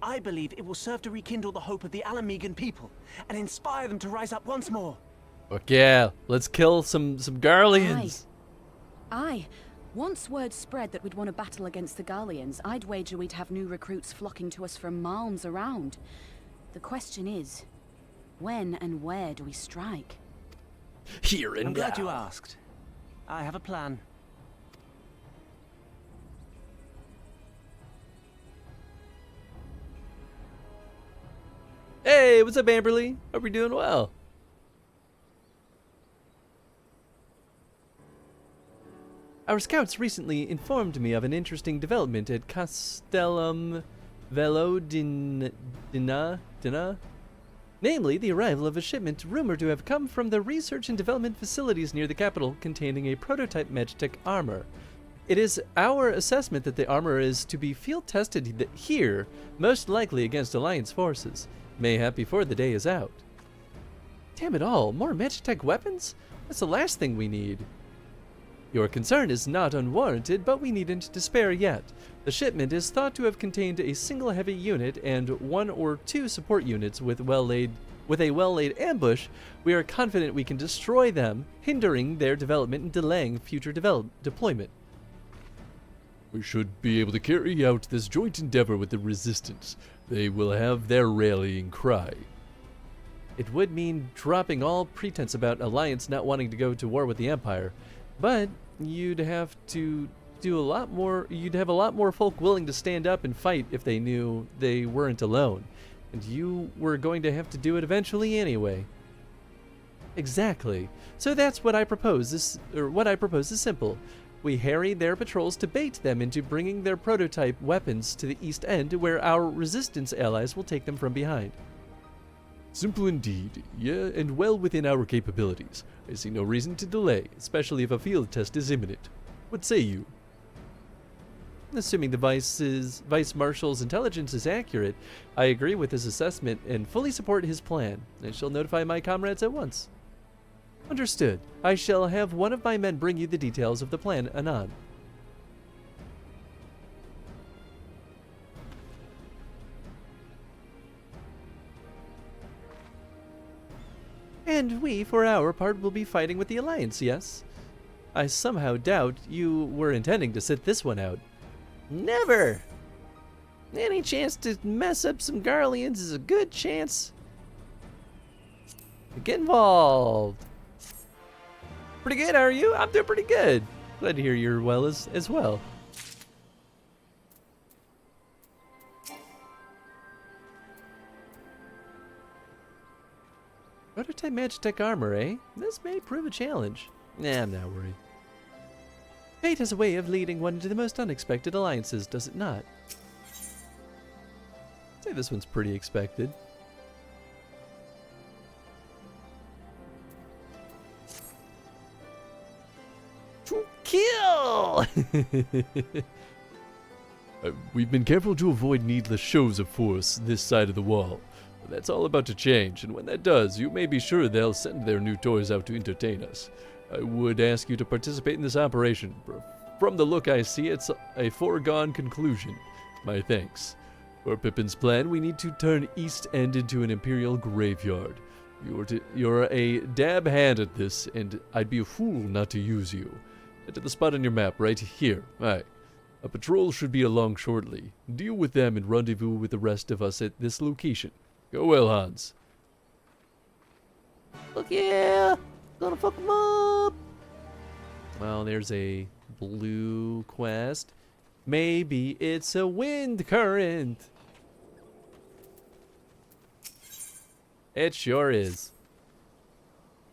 I believe it will serve to rekindle the hope of the Alamegan people and inspire them to rise up once more. Fuck yeah, let's kill some Garleans. Aye. Once word spread that we'd won a battle against the Garleans, I'd wager we'd have new recruits flocking to us from malms around. The question is, when and where do we strike? Here and I'm now. glad you asked. I have a plan. Hey, what's up, Amberly? Hope you're doing well. Our scouts recently informed me of an interesting development at Castellum Velodina, namely the arrival of a shipment rumored to have come from the research and development facilities near the capital containing a prototype Magitech armor. It is our assessment that the armor is to be field tested here, most likely against Alliance forces, mayhap before the day is out. Damn it all, more Magitech weapons? That's the last thing we need. Your concern is not unwarranted, but we needn't despair yet. The shipment is thought to have contained a single heavy unit and 1 or 2 support units with a well-laid ambush. We are confident we can destroy them, hindering their development and delaying future deployment. We should be able to carry out this joint endeavor with the Resistance. They will have their rallying cry. It would mean dropping all pretense about Alliance not wanting to go to war with the Empire, but you'd have to do a lot more. You'd have a lot more folk willing to stand up and fight if they knew they weren't alone, and you were going to have to do it eventually anyway. Exactly. So that's what I propose. What I propose is simple. We harry their patrols to bait them into bringing their prototype weapons to the East End, where our Resistance allies will take them from behind. Simple indeed, yeah, and well within our capabilities. I see no reason to delay, especially if a field test is imminent. What say you? Assuming the Vice Marshal's intelligence is accurate, I agree with his assessment and fully support his plan. I shall notify my comrades at once. Understood. I shall have one of my men bring you the details of the plan anon. And we, for our part, will be fighting with the Alliance, yes? I somehow doubt you were intending to sit this one out. Never! Any chance to mess up some Garleans is a good chance. Get involved! Pretty good, are you? I'm doing pretty good. Glad to hear you're well as well. Prototype Magitech armor, eh? This may prove a challenge. Nah, I'm not worried. Fate has a way of leading one into the most unexpected alliances, does it not? I'd say this one's pretty expected. To kill! We've been careful to avoid needless shows of force this side of the wall. That's all about to change, and when that does, you may be sure they'll send their new toys out to entertain us. I would ask you to participate in this operation. From the look I see, it's a foregone conclusion. My thanks. For Pippin's plan, we need to turn East End into an Imperial graveyard. You're a dab hand at this, and I'd be a fool not to use you. Head to the spot on your map, right here. Aye. A patrol should be along shortly. Deal with them and rendezvous with the rest of us at this location. Go well, Hans. Look, yeah! Gonna fuck them up! Well, there's a blue quest. Maybe it's a wind current. It sure is.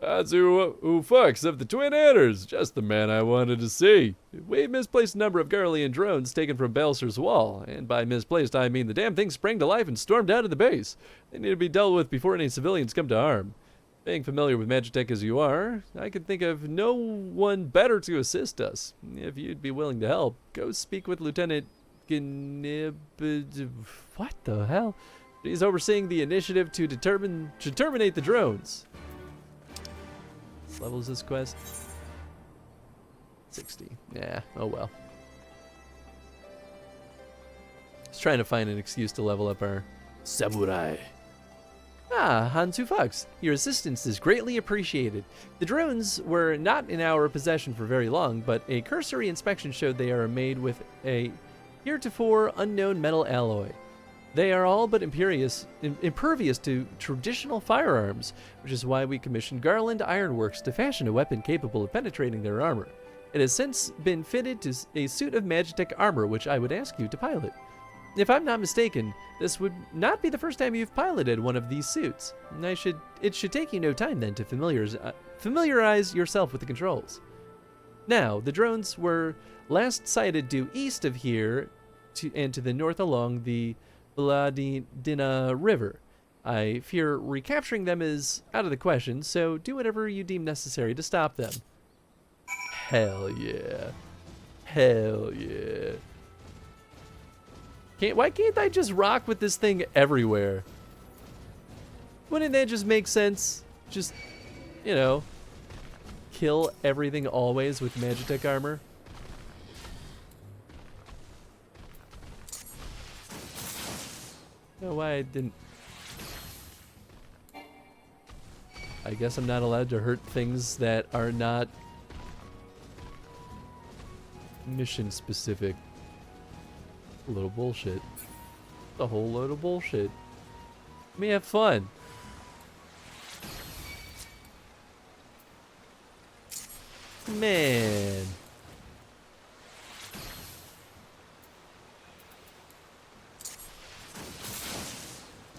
That's who fucks of the Twin Adders. Just the man I wanted to see. We misplaced a number of Garlean drones taken from Belser's wall. And by misplaced, I mean the damn thing sprang to life and stormed out of the base. They need to be dealt with before any civilians come to harm. Being familiar with Magitech as you are, I could think of no one better to assist us. If you'd be willing to help, go speak with Lieutenant what the hell? He's overseeing the initiative to terminate the drones. What level is this quest? 60. Yeah, oh well. Just trying to find an excuse to level up our samurai. Ah, Hansu Fox, your assistance is greatly appreciated. The drones were not in our possession for very long, but a cursory inspection showed they are made with a heretofore unknown metal alloy. They are all but impervious to traditional firearms, which is why we commissioned Garlean Ironworks to fashion a weapon capable of penetrating their armor. It has since been fitted to a suit of Magitech armor, which I would ask you to pilot. If I'm not mistaken, this would not be the first time you've piloted one of these suits. It should take you no time then to familiarize yourself with the controls. Now, the drones were last sighted due east of here and to the north along the Vladina River. I fear recapturing them is out of the question, so do whatever you deem necessary to stop them. Hell yeah. Hell yeah. Why can't I just rock with this thing everywhere? Wouldn't that just make sense? Just, you know, kill everything always with Magitech armor? No, why I didn't... I guess I'm not allowed to hurt things that are not mission specific. A little bullshit. A whole load of bullshit. Let me have fun. Man.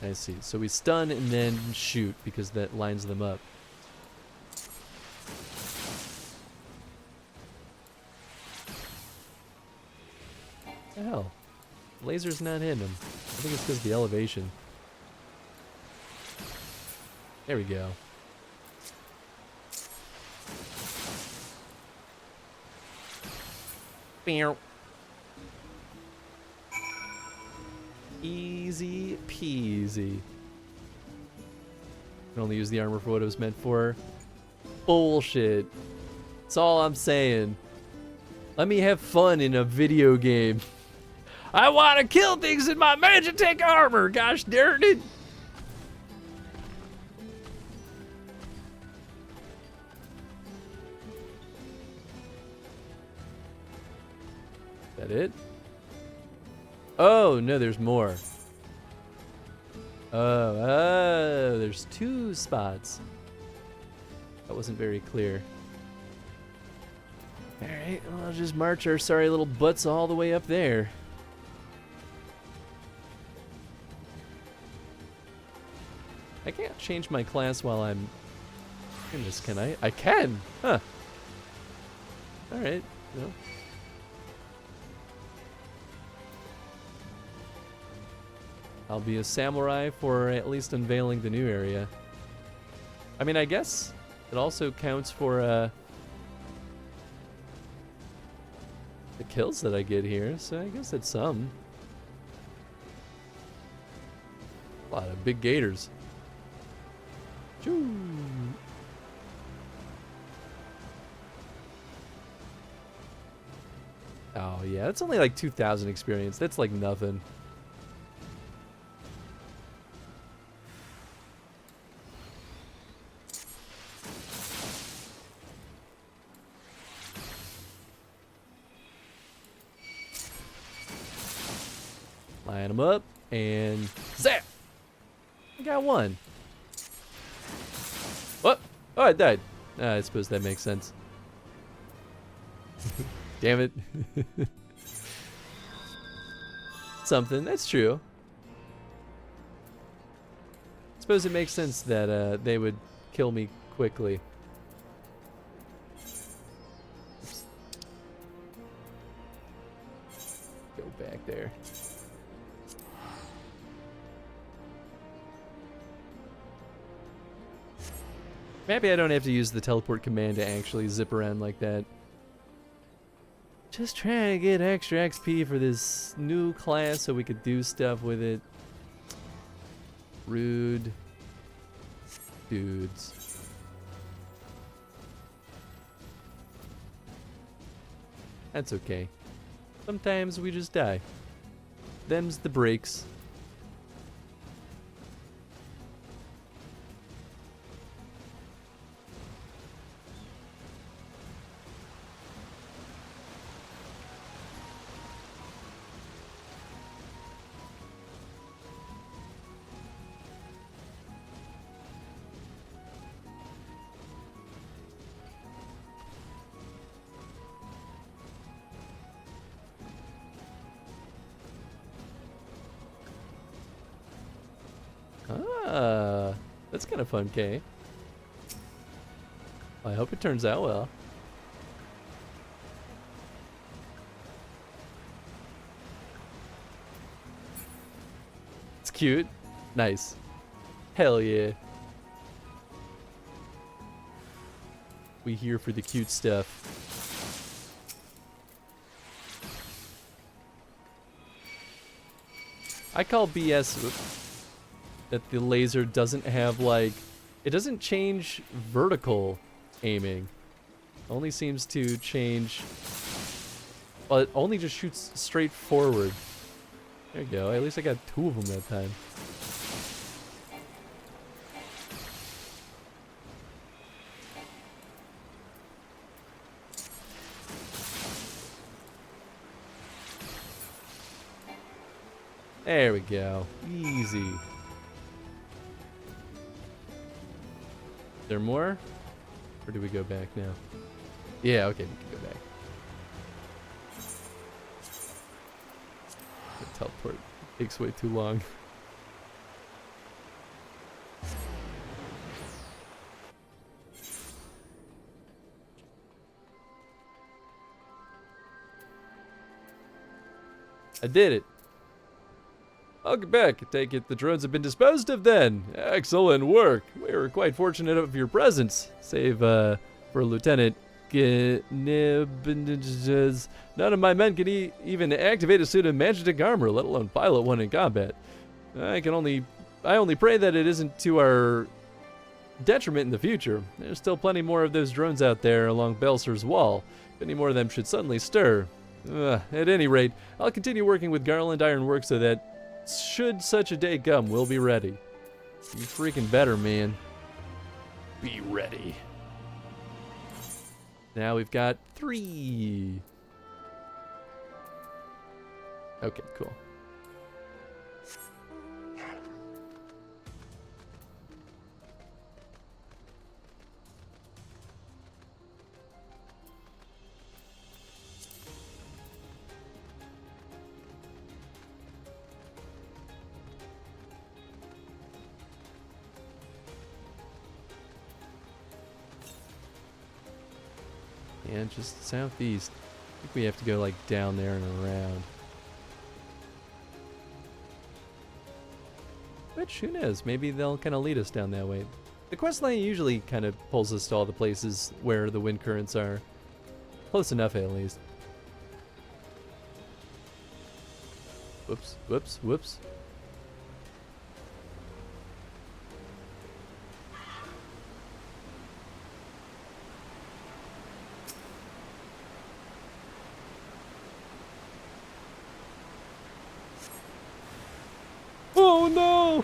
I see. So we stun and then shoot because that lines them up. What the hell? Laser's not hitting him. I think it's because of the elevation. There we go. Easy peasy. Can only use the armor for what it was meant for. Bullshit. That's all I'm saying. Let me have fun in a video game. I want to kill things in my Magitech armor, gosh darn it! Is that it? Oh, no, there's more. Oh, there's 2 spots. That wasn't very clear. Alright, well, I'll just march our sorry little butts all the way up there. I can't change my class while I'm in this, can I? I can! Huh. Alright, well. I'll be a samurai for at least unveiling the new area. I mean, I guess it also counts for the kills that I get here, so I guess it's some. A lot of big gators. Choo. Oh yeah, that's only like 2,000 experience. That's like nothing. Line them up and zap! I got one. What? Oh, I died. I suppose that makes sense. Damn it. Something. That's true. Suppose it makes sense that they would kill me quickly. Oops. Go back there. Maybe I don't have to use the teleport command to actually zip around like that. Just trying to get extra XP for this new class so we could do stuff with it. Rude dudes. That's okay. Sometimes we just die. them's the breaks. Ah, that's kind of fun, Kay. I hope it turns out well. It's cute. Nice. Hell yeah. We here for the cute stuff. I call BS that the laser doesn't have, like, it doesn't change vertical aiming. It only seems to change, well, it only just shoots straight forward. There you go. At least I got 2 of them that time. There we go. Easy. Is there more? Or do we go back now? Yeah, okay, we can go back. The teleport takes way too long. I did it. Welcome back. I take it the drones have been disposed of then. Excellent work. We were quite fortunate of your presence. Save for Lieutenant Gnibs. None of my men can even activate a suit of magic armor, let alone pilot one in combat. I only pray that it isn't to our detriment in the future. There's still plenty more of those drones out there along Belser's wall. If any more of them should suddenly stir. At any rate, I'll continue working with Garland Ironworks so that should such a day come, we'll be ready. You freaking better, man. Be ready. Now we've got 3. Okay, cool. And just southeast. I think we have to go like down there and around. Which, who knows? Maybe they'll kind of lead us down that way. The quest line usually kind of pulls us to all the places where the wind currents are. Close enough, at least. Whoops, whoops, whoops. Oh no!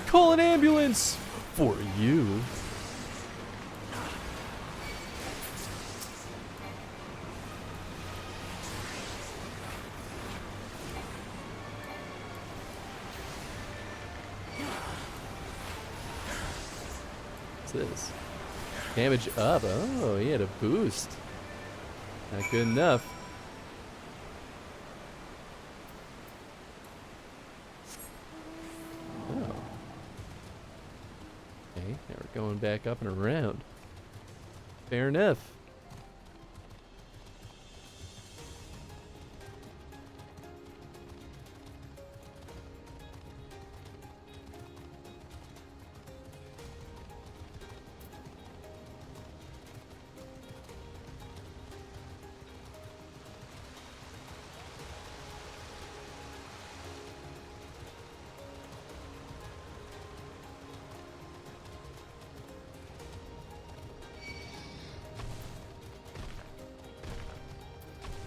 Call an ambulance! For you. What's this? Damage up. Oh, he had a boost. Not good enough. Going back up and around. Fair enough.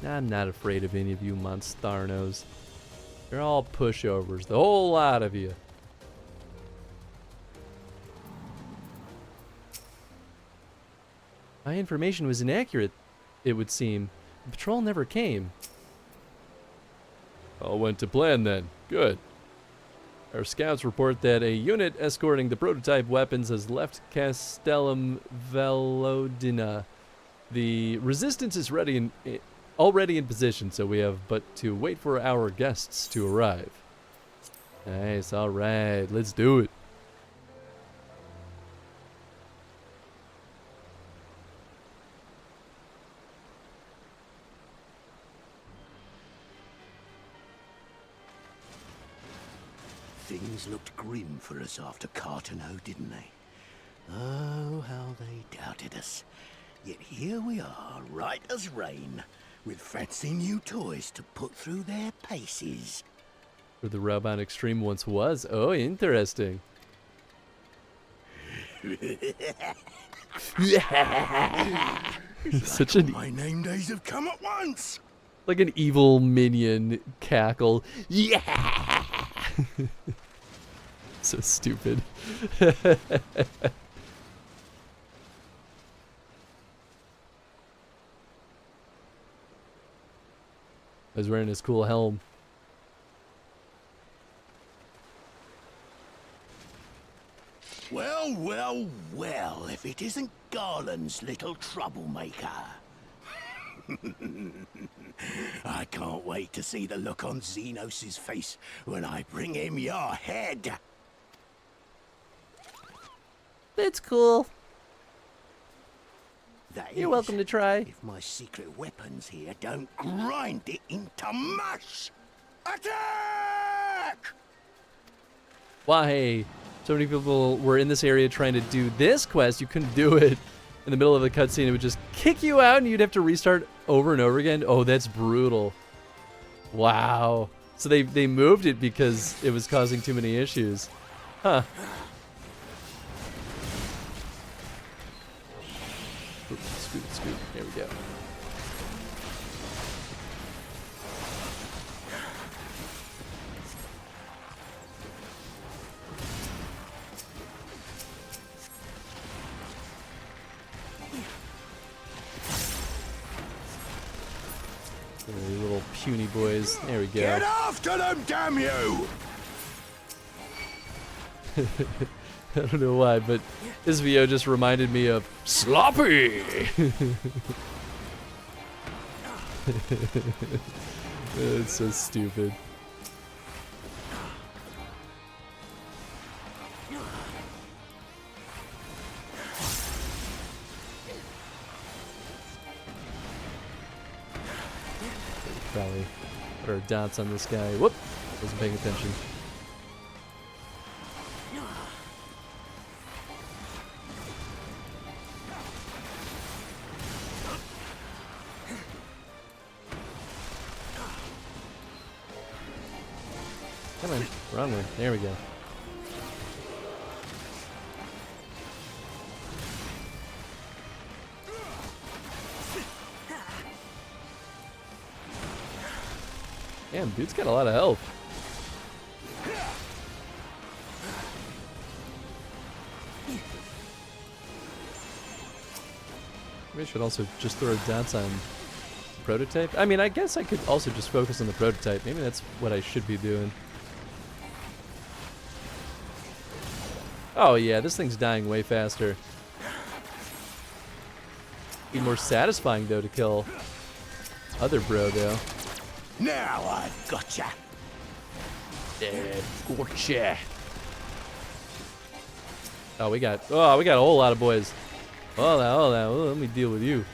I'm not afraid of any of you Monstarnos. You're all pushovers, the whole lot of you. My information was inaccurate, it would seem. The patrol never came. All went to plan then. Good. Our scouts report that a unit escorting the prototype weapons has left Castellum Velodina. The resistance is already in position, so we have but to wait for our guests to arrive. Nice, alright, let's do it. Things looked grim for us after Cartano, didn't they? Oh, how they doubted us. Yet here we are, right as rain, with fancy new toys to put through their paces. Where the Robot Extreme once was. Oh, interesting. Such an my name days have come at once. Like an evil minion cackle. Yeah. So stupid. I was wearing his cool helm. Well, well, well, if it isn't Garland's little troublemaker. I can't wait to see the look on Xenos' face when I bring him your head. That's cool. That You're is, welcome to try. If my secret weapons here don't grind it into mush. Attack! Why? So many people were in this area trying to do this quest. You couldn't do it in the middle of the cutscene. It would just kick you out and you'd have to restart over and over again. Oh, that's brutal. Wow. So they moved it because it was causing too many issues. Huh. Oops, scoot, scoot. There we go. You little puny boys. There we go. Get after them, damn you! I don't know why, but this VO just reminded me of Sloppy! It's so stupid. Probably put our dots on this guy. Whoop! Wasn't paying attention. Come on, wrong way. There we go. Damn, dude's got a lot of health. Maybe I should also just throw dots on prototype. I mean, I guess I could also just focus on the prototype. Maybe that's what I should be doing. Oh yeah, this thing's dying way faster. Be more satisfying though to kill other bro though. Now I've gotcha. Yeah, gotcha. Oh, we got a whole lot of boys. Hold on. Oh, let me deal with you.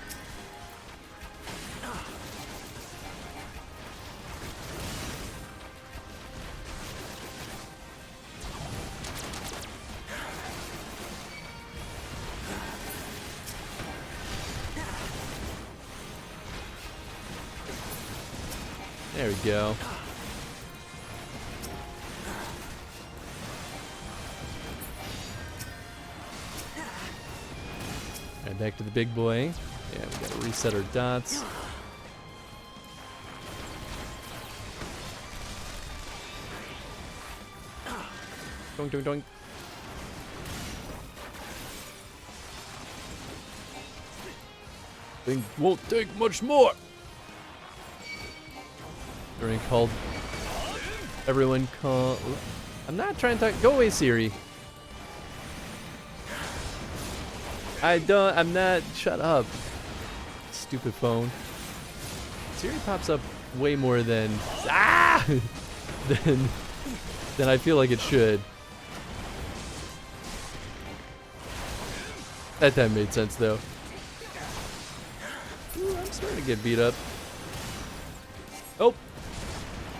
There we go. Alright, back to the big boy. Yeah, we gotta reset our dots. Doink, doink, doink. Thing won't take much more. Everyone called. Everyone call. I'm not trying to talk. Go away, Siri. I'm not. Shut up. Stupid phone. Siri pops up way more than. Ah! than I feel like it should. That time made sense though. Ooh, I'm starting to get beat up. Oh.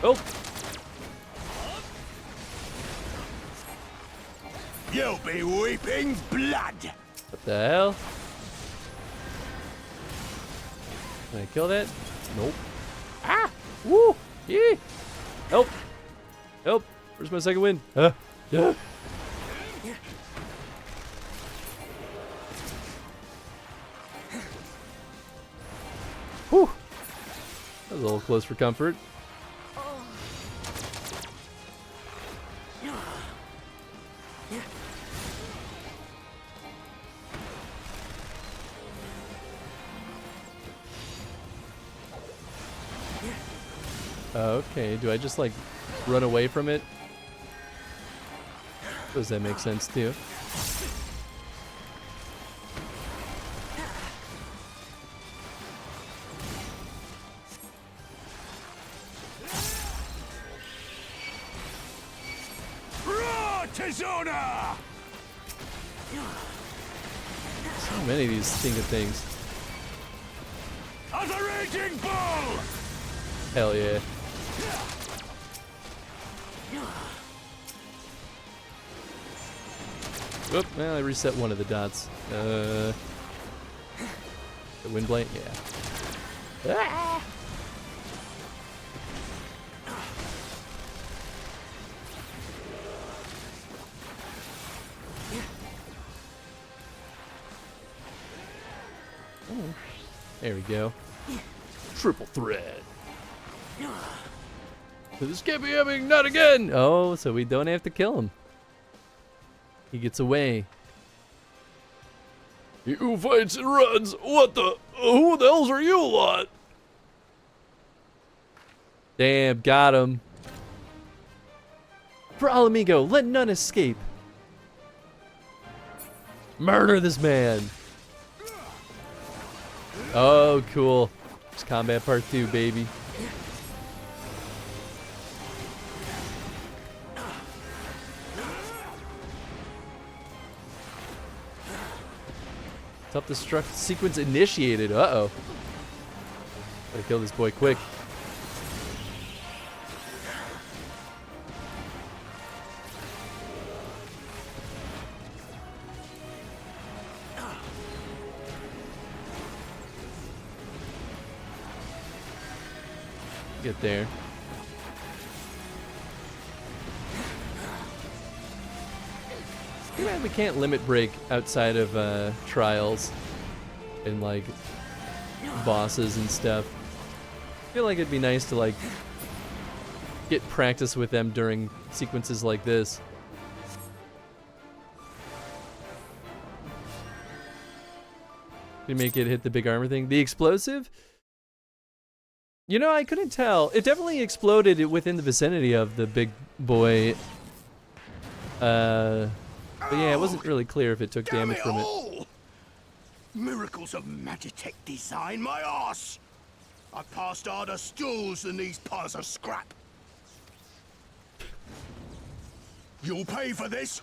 Oh. You'll be weeping blood. What the hell? Can I kill that? Nope. Ah! Woo! Yee! Help! Help! Where's my second wind? Yeah. Whew! That was a little close for comfort. Okay, do I just like run away from it? Does that make sense too? Tizona! So many of these stinking things. As a raging bull! Hell yeah. Oop, well, I reset one of the dots. The wind blade? Yeah. Ah! Oh, there we go. Triple threat. This can't be happening, not again! Oh, so we don't have to kill him. He gets away. He who fights and runs. What the? Who the hells are you lot? Damn, got him. For Alamigo, let none escape. Murder this man. Oh, cool. It's combat part 2, baby. Self-destruct sequence initiated. Uh-oh. Gotta kill this boy quick. Get there. Too bad we can't limit break outside of trials and like bosses and stuff. I feel like it'd be nice to like get practice with them during sequences like this. Can you make it hit the big armor thing? The explosive? You know, I couldn't tell. It definitely exploded within the vicinity of the big boy. But yeah, it wasn't really clear if it took damage from it. Miracles of Magitech design, my arse! I've passed harder stools than these piles of scrap. You'll pay for this.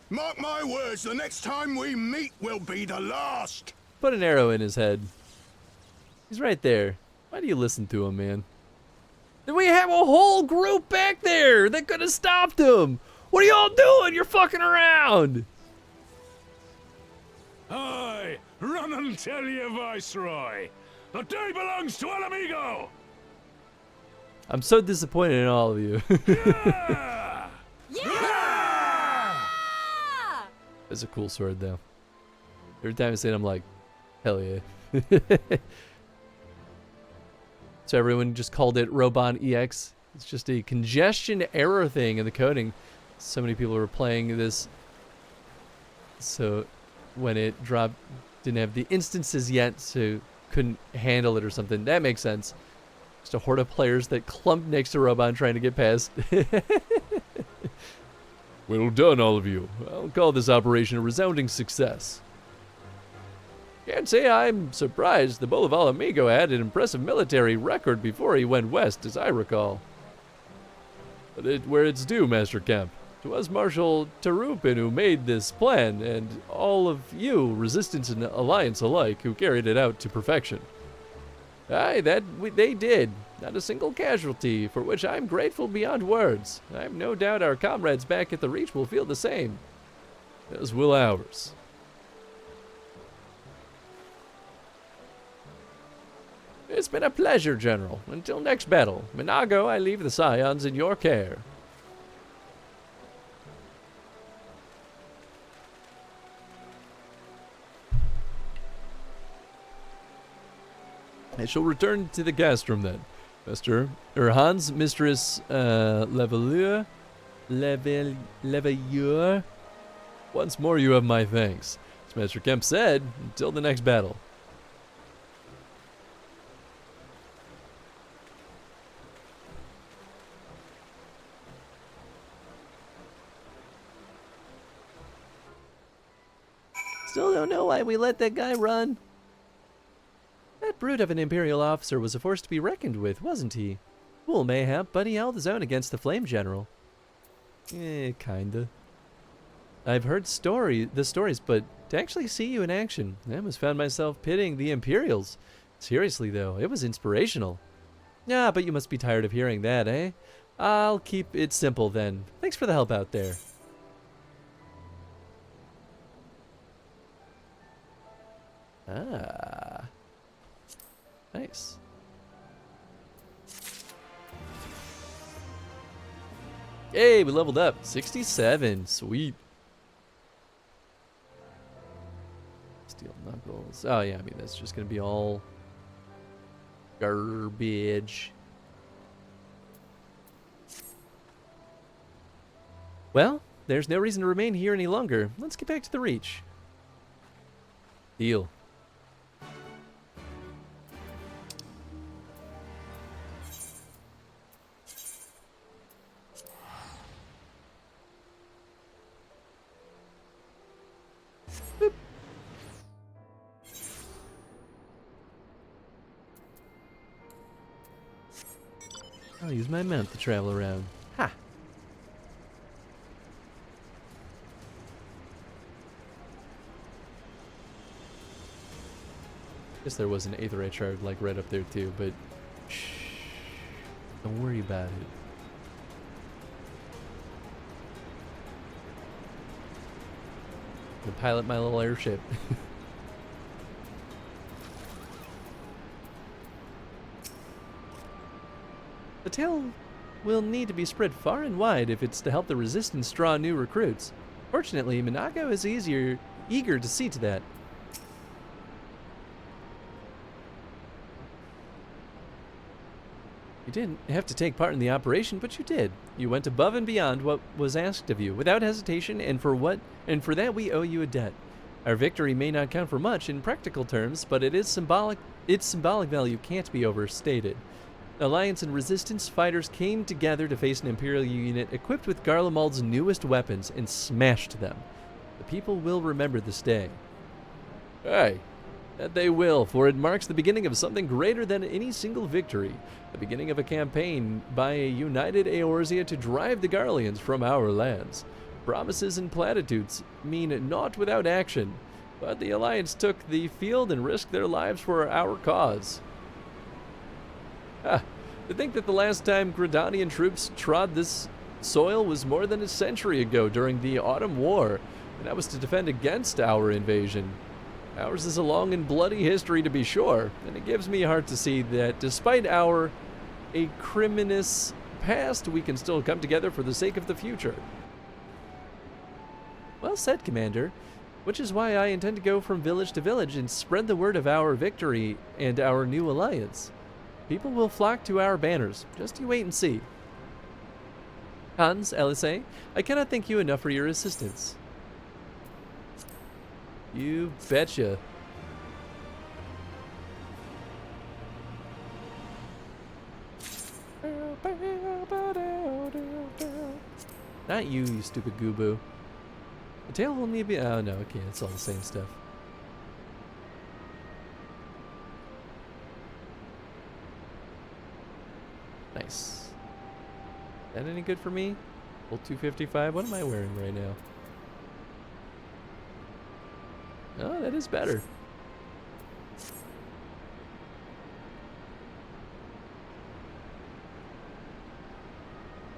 Mark my words, the next time we meet will be the last. Put an arrow in his head. He's right there. Why do you listen to him, man? Then we have a whole group back there that could have stopped him. What are y'all doing? You're fucking around. Aye, run and tell your viceroy. The day belongs to Alamigo. I'm so disappointed in all of you. Yeah! Yeah! It's a cool sword, though. Every time I say it, I'm like, hell yeah. So everyone just called it Robon EX. It's just a congestion error thing in the coding. so many people were playing this, so when it dropped, didn't have the instances yet, so couldn't handle it or something. That makes sense. Just a horde of players that clumped next to Robon trying to get past. Well done, all of you. I'll call this operation a resounding success. Can't say I'm surprised. The Bull of Alamigo had an impressive military record before he went west, as I recall. But where it's due, Master Kemp. 'Twas Marshal Tarupin who made this plan, and all of you, Resistance and Alliance alike, who carried it out to perfection. Aye, they did. Not a single casualty, for which I'm grateful beyond words. I've no doubt our comrades back at the Reach will feel the same. As will ours. It's been a pleasure, General. Until next battle, Minago, I leave the Scions in your care. I shall return to the guest room then. Hans, Mistress Leveilleur. Once more you have my thanks. As Master Kemp said, until the next battle. Still don't know why we let that guy run. That brute of an Imperial officer was a force to be reckoned with, wasn't he? Cool, mayhap, but he held his own against the Flame General. Kinda. I've heard the stories, but to actually see you in action, I almost found myself pitying the Imperials. Seriously, though, it was inspirational. Yeah, but you must be tired of hearing that, eh? I'll keep it simple, then. Thanks for the help out there. Ah. Nice. Hey, we leveled up. 67. Sweet. Steel knuckles. Oh, yeah, I mean, that's just going to be all garbage. Well, there's no reason to remain here any longer. Let's get back to the Reach. Deal. I'll use my mount to travel around. Ha! Guess there was an Aetherite shard like right up there too, but shh, don't worry about it. I'm gonna pilot my little airship. The tale will need to be spread far and wide if it's to help the Resistance draw new recruits. Fortunately, Minago is eager to see to that. You didn't have to take part in the operation, but you did. You went above and beyond what was asked of you, without hesitation, and for that we owe you a debt. Our victory may not count for much in practical terms, but it is symbolic. Its symbolic value can't be overstated. Alliance and Resistance fighters came together to face an Imperial unit equipped with Garlemald's newest weapons and smashed them. The people will remember this day. Aye, that they will, for it marks the beginning of something greater than any single victory. The beginning of a campaign by a united Eorzea to drive the Garleans from our lands. Promises and platitudes mean naught without action, but the Alliance took the field and risked their lives for our cause. To think that the last time Gridanian troops trod this soil was more than a century ago during the Autumn War, and that was to defend against our invasion. Ours is a long and bloody history, to be sure, and it gives me heart to see that despite our acrimonious past, we can still come together for the sake of the future. Well said, Commander, which is why I intend to go from village to village and spread the word of our victory and our new alliance. People will flock to our banners. Just you wait and see. Hans, LSA, I cannot thank you enough for your assistance. You betcha. Not you, you stupid gooboo. The tail will need to be. Oh no, okay, it's all the same stuff. Nice. Is that any good for me? Full 255? What am I wearing right now? Oh, that is better.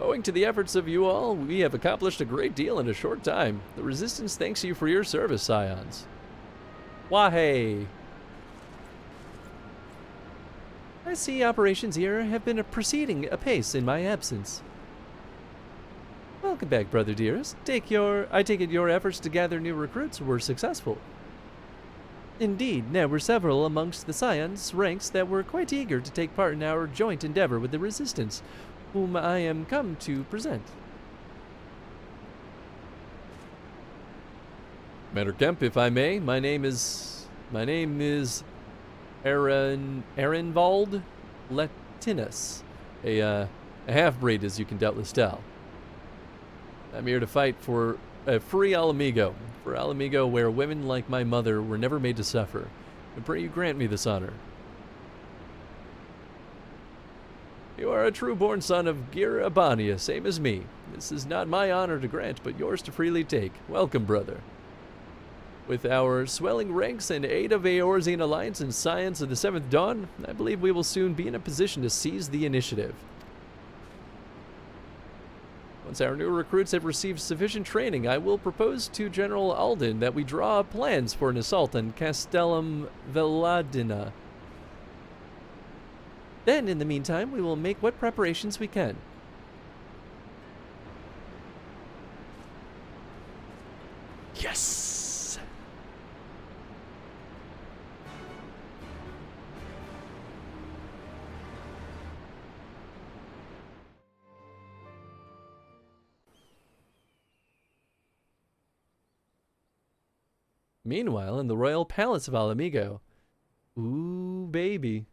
Owing to the efforts of you all, we have accomplished a great deal in a short time. The Resistance thanks you for your service, Scions. Wahey! I see operations here have been proceeding apace in my absence. Welcome back, brother dearest. I take it your efforts to gather new recruits were successful. Indeed, there were several amongst the Scions ranks that were quite eager to take part in our joint endeavor with the Resistance, whom I am come to present. Matter Kemp, if I may, my name is Ehrenwald Latinus, a half-breed, as you can doubtless tell. I'm here to fight for a free Alamigo, for Alamigo where women like my mother were never made to suffer. I pray you grant me this honor. You are a true-born son of Gir Abania, same as me. This is not my honor to grant, but yours to freely take. Welcome, brother. With our swelling ranks and aid of Eorzean Alliance and Scions of the Seventh Dawn, I believe we will soon be in a position to seize the initiative. Once our new recruits have received sufficient training, I will propose to General Alden that we draw up plans for an assault on Castellum Veladina. Then, in the meantime, we will make what preparations we can. Yes! Meanwhile, in the royal palace of Alamigo. Ooh, baby.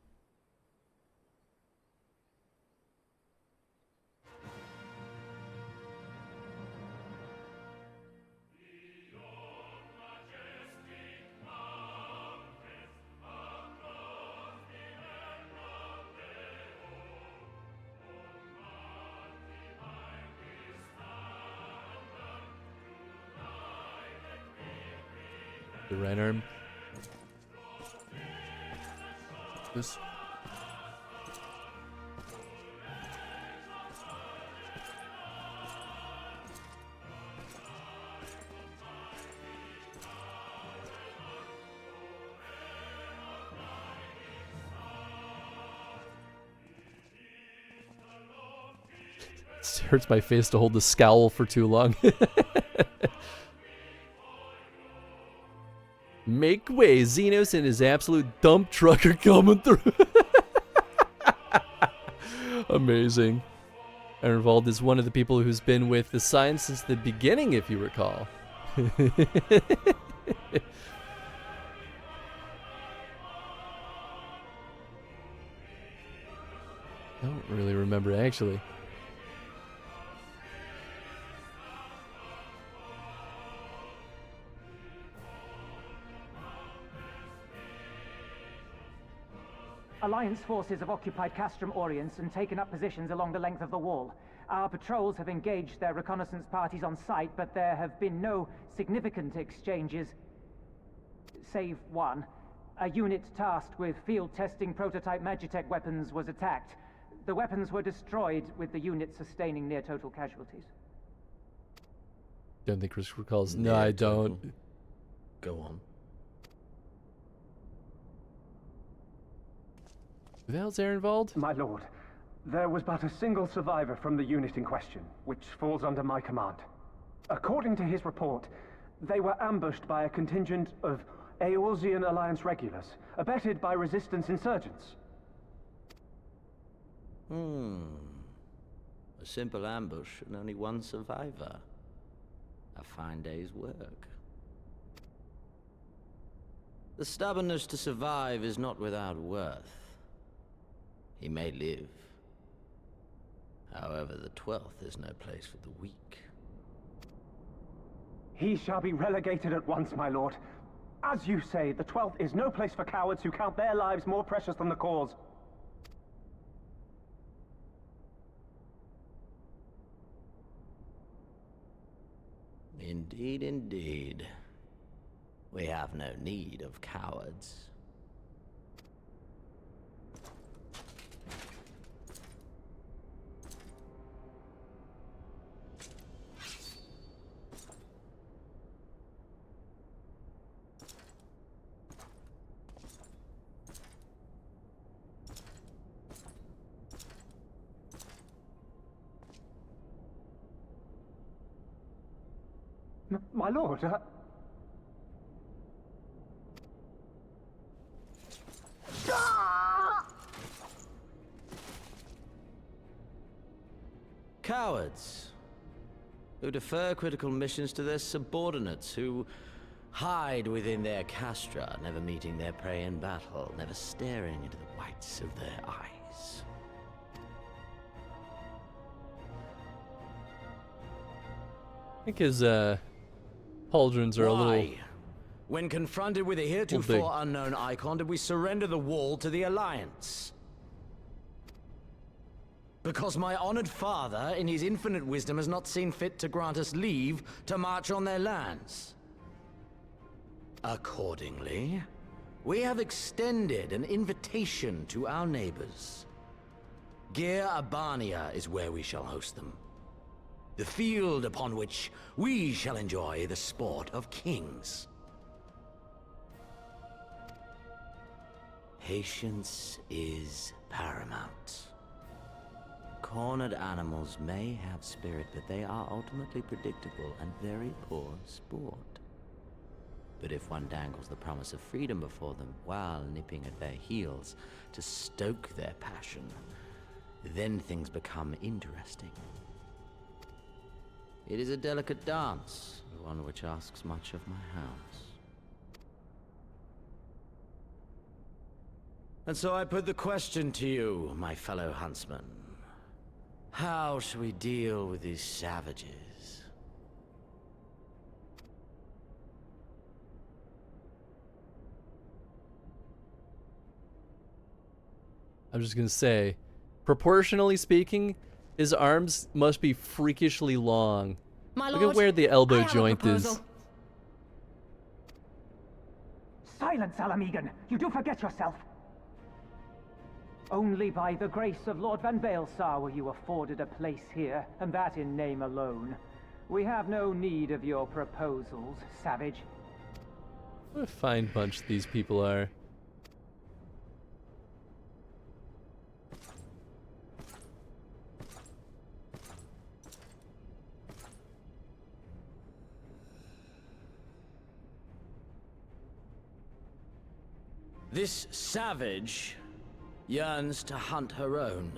The right arm. This. It hurts my face to hold the scowl for too long. Make way, Xenos and his absolute dump truck are coming through. Amazing. Ehrenwald is one of the people who's been with the Scions since the beginning, if you recall. I don't really remember, actually. Alliance forces have occupied Castrum Oriens and taken up positions along the length of the wall. Our patrols have engaged their reconnaissance parties on site, but there have been no significant exchanges, save one. A unit tasked with field testing prototype Magitech weapons was attacked. The weapons were destroyed, with the unit sustaining near total casualties. Don't think Chris recalls. No, I don't. Go on. Who the hell's Ehrenwald? My lord, there was but a single survivor from the unit in question, which falls under my command. According to his report, they were ambushed by a contingent of Eorzean Alliance regulars, abetted by resistance insurgents. A simple ambush and only one survivor. A fine day's work. The stubbornness to survive is not without worth. He may live. However, the 12th is no place for the weak. He shall be relegated at once, my lord. As you say, the 12th is no place for cowards who count their lives more precious than the cause. Indeed, indeed. We have no need of cowards. My lord, Cowards, who defer critical missions to their subordinates, who hide within their castra, never meeting their prey in battle, never staring into the whites of their eyes. I think his pauldrons are a little... Why? When confronted with a heretofore unknown icon, did we surrender the wall to the Alliance? Because my honored father, in his infinite wisdom, has not seen fit to grant us leave to march on their lands. Accordingly, we have extended an invitation to our neighbors. Gir Abania is where we shall host them. The field upon which we shall enjoy the sport of kings. Patience is paramount. Cornered animals may have spirit, but they are ultimately predictable and very poor sport. But if one dangles the promise of freedom before them while nipping at their heels to stoke their passion, then things become interesting. It is a delicate dance, one which asks much of my hounds. And so I put the question to you, my fellow huntsman. How shall we deal with these savages? I'm just gonna say, proportionally speaking, his arms must be freakishly long. My Look lord, at where the elbow joint is. Silence, Alamegan! You do forget yourself! Only by the grace of Lord Van Baelsar were you afforded a place here, and that in name alone. We have no need of your proposals, savage. What a fine bunch these people are. This savage yearns to hunt her own.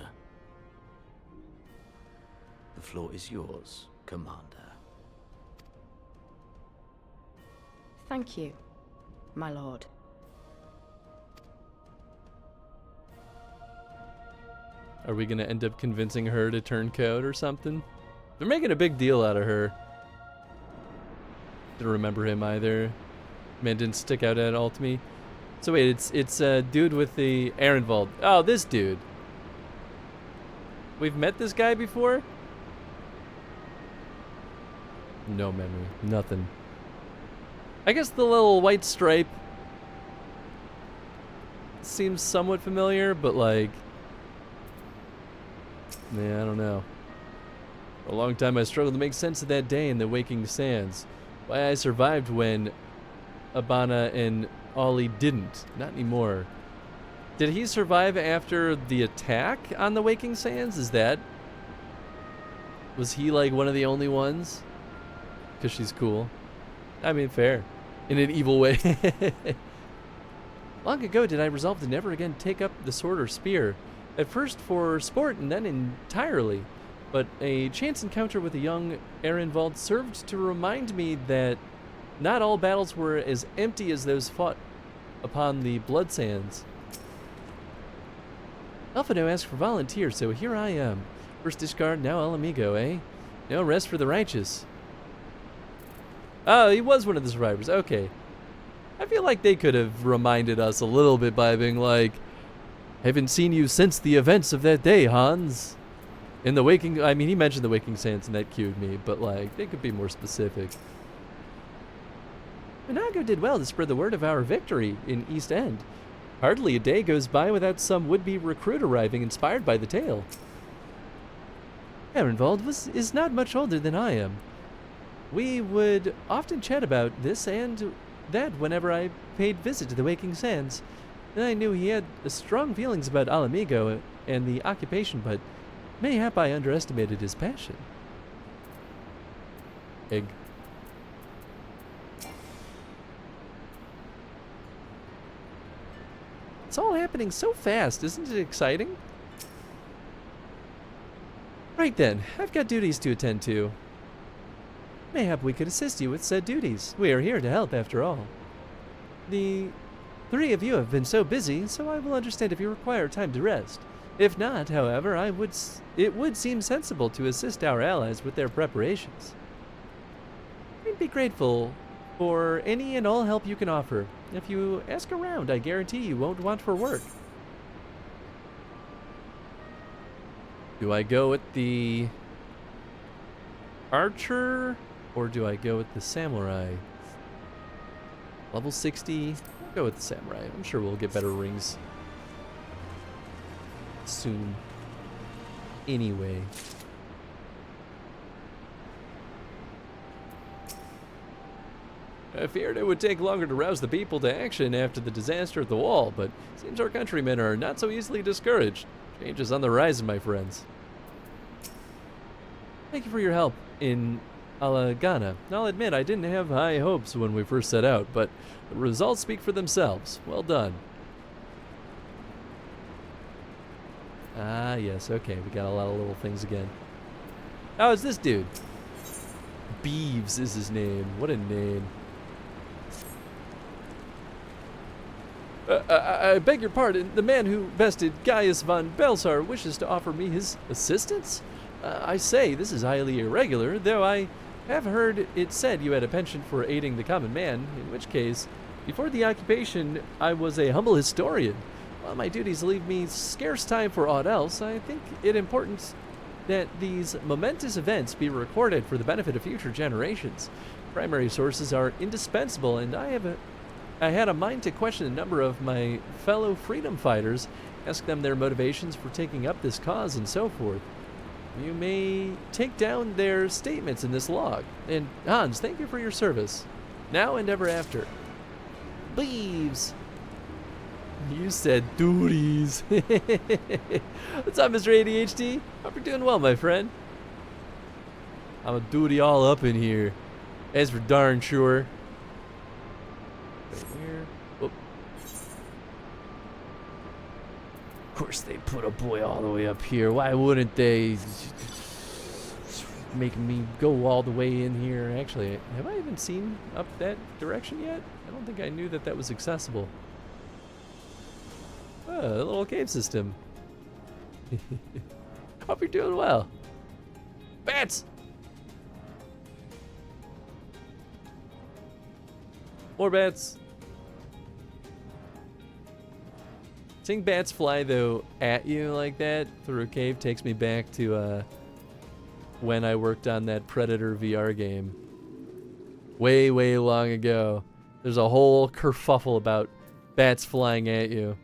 The floor is yours, Commander. Thank you, my lord. Are we gonna end up convincing her to turn code or something? They're making a big deal out of her. Didn't remember him either. Man didn't stick out at all to me. So wait, it's a dude with the Ehrenwald. Oh, this dude. We've met this guy before? No memory. Nothing. I guess the little white stripe seems somewhat familiar, but like... Man, I don't know. For a long time I struggled to make sense of that day in the Waking Sands. Why I survived when Abana and Ollie didn't. Not anymore. Did he survive after the attack on the Waking Sands? Is that... Was he like one of the only ones? Because she's cool. I mean, fair. In an evil way. Long ago did I resolve to never again take up the sword or spear. At first for sport and then entirely. but a chance encounter with a young Ehrenwald served to remind me that not all battles were as empty as those fought upon the blood sands. Elfino asked for volunteers, so here I am. First discard, now El Amigo, eh? No rest for the righteous. Oh, he was one of the survivors. Okay. I feel like they could have reminded us a little bit by being like, haven't seen you since the events of that day, Hans. In the waking, I mean, he mentioned the waking sands and that cued me, but like, they could be more specific. Monago did well to spread the word of our victory in East End. Hardly a day goes by without some would-be recruit arriving inspired by the tale. Ehrenwald is not much older than I am. We would often chat about this and that whenever I paid visit to the Waking Sands. And I knew he had strong feelings about Alamigo and the occupation, but mayhap I underestimated his passion. Egg. It's all happening so fast, isn't it exciting? Right then, I've got duties to attend to. Mayhap we could assist you with said duties. We are here to help, after all. The three of you have been so busy, so I will understand if you require time to rest. If not, however, it would seem sensible to assist our allies with their preparations. We'd be grateful for any and all help you can offer. If you ask around, I guarantee you won't want for work. Do I go with the archer, or do I go with the samurai? Level 60, I'll go with the samurai. I'm sure we'll get better rings soon. Anyway. I feared it would take longer to rouse the people to action after the disaster at the wall, but it seems our countrymen are not so easily discouraged. Change is on the horizon, my friends. Thank you for your help in Alagana. I'll admit I didn't have high hopes when we first set out, but the results speak for themselves. Well done. Ah, yes, okay, we got a lot of little things again. Oh, it's this dude. Beeves is his name. What a name. I beg your pardon. The man who bested Gaius von Belsar wishes to offer me his assistance? I say, this is highly irregular, though I have heard it said you had a penchant for aiding the common man, in which case, before the occupation, I was a humble historian. While my duties leave me scarce time for aught else, I think it important that these momentous events be recorded for the benefit of future generations. Primary sources are indispensable, and I had a mind to question a number of my fellow freedom fighters, ask them their motivations for taking up this cause and so forth. You may take down their statements in this log. And Hans, thank you for your service. Now and ever after. Beeves. You said duties. What's up, Mr. ADHD? Hope you're doing well, my friend. I'm a duty all up in here. As for darn sure. Right here. Whoop. Of course they put a boy all the way up here. Why wouldn't they? Making me go all the way in here. Actually, have I even seen up that direction yet? I don't think I knew that that was accessible. Oh, a little cave system. Hope you're doing well. Bats! More bats. Seeing bats fly, though, at you like that through a cave takes me back to when I worked on that Predator VR game. Way, way long ago. There's a whole kerfuffle about bats flying at you.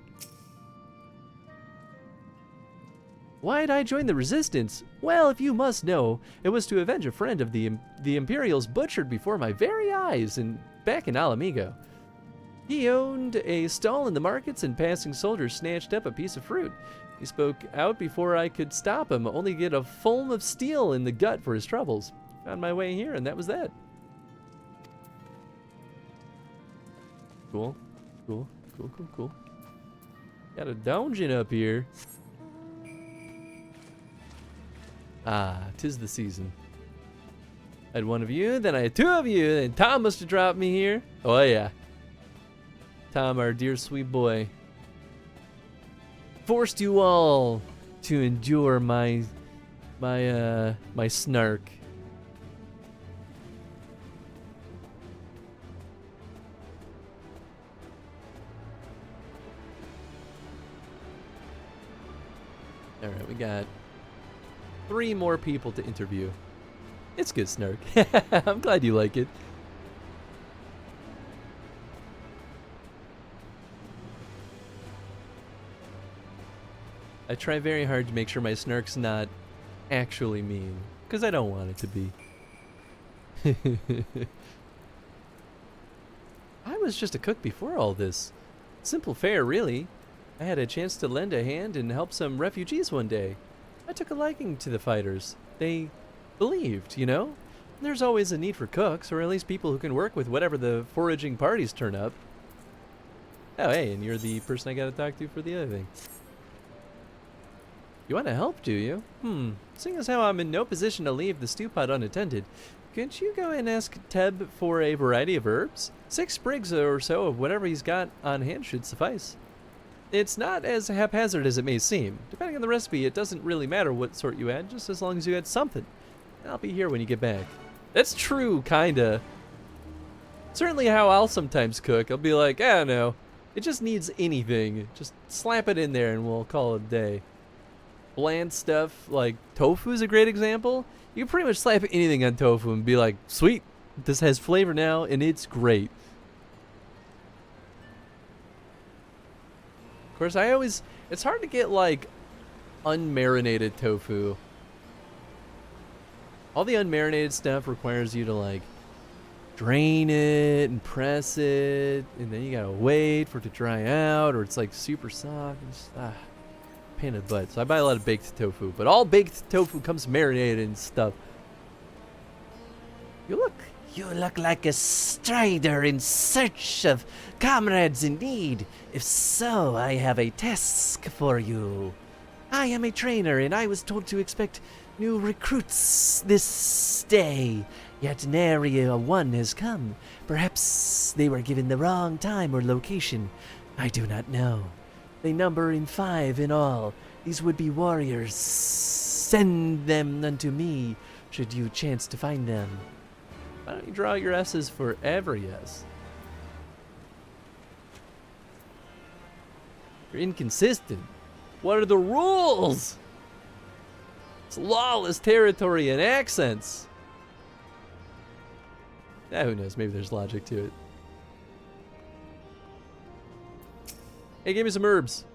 Why'd I join the Resistance? Well, if you must know, it was to avenge a friend of the Imperials butchered before my very eyes back in Alamigo. He owned a stall in the markets, and passing soldiers snatched up a piece of fruit. He spoke out before I could stop him, only to get a foam of steel in the gut for his troubles. Found my way here, and that was that. Cool, cool, cool, cool, cool. Got a dungeon up here. Ah, 'tis the season. I had one of you, then I had two of you, then Tom must have dropped me here. Oh yeah. Tom, our dear sweet boy. Forced you all to endure my snark. All right, we got 3 more people to interview. It's good, Snark. I'm glad you like it. I try very hard to make sure my Snark's not actually mean, because I don't want it to be. I was just a cook before all this. Simple fare, really. I had a chance to lend a hand and help some refugees one day. I took a liking to the fighters. They believed, you know? There's always a need for cooks, or at least people who can work with whatever the foraging parties turn up. Oh, hey, and you're the person I gotta talk to for the other thing. You want to help, do you? Seeing as how I'm in no position to leave the stew pot unattended, couldn't you go and ask Teb for a variety of herbs? 6 sprigs or so of whatever he's got on hand should suffice. It's not as haphazard as it may seem. Depending on the recipe, it doesn't really matter what sort you add, just as long as you add something. I'll be here when you get back. That's true, kinda. Certainly how I'll sometimes cook. I'll be like, I don't know, it just needs anything. Just slap it in there and we'll call it a day. Bland stuff, like tofu is a great example. You can pretty much slap anything on tofu and be like, sweet, this has flavor now and it's great. Of course, it's hard to get like unmarinated tofu. All the unmarinated stuff requires you to like drain it and press it, and then you gotta wait for it to dry out, or it's like super soft. It's pain in the butt. So I buy a lot of baked tofu, but all baked tofu comes marinated and stuff. You look like a strider in search of comrades in need. If so, I have a task for you. I am a trainer, and I was told to expect new recruits this day. Yet nary one has come. Perhaps they were given the wrong time or location. I do not know. They number in 5 in all. These would-be warriors. Send them unto me, should you chance to find them. Why don't you draw your S's for every S? You're inconsistent. What are the rules? It's lawless territory and accents. Who knows? Maybe there's logic to it. Hey, give me some herbs.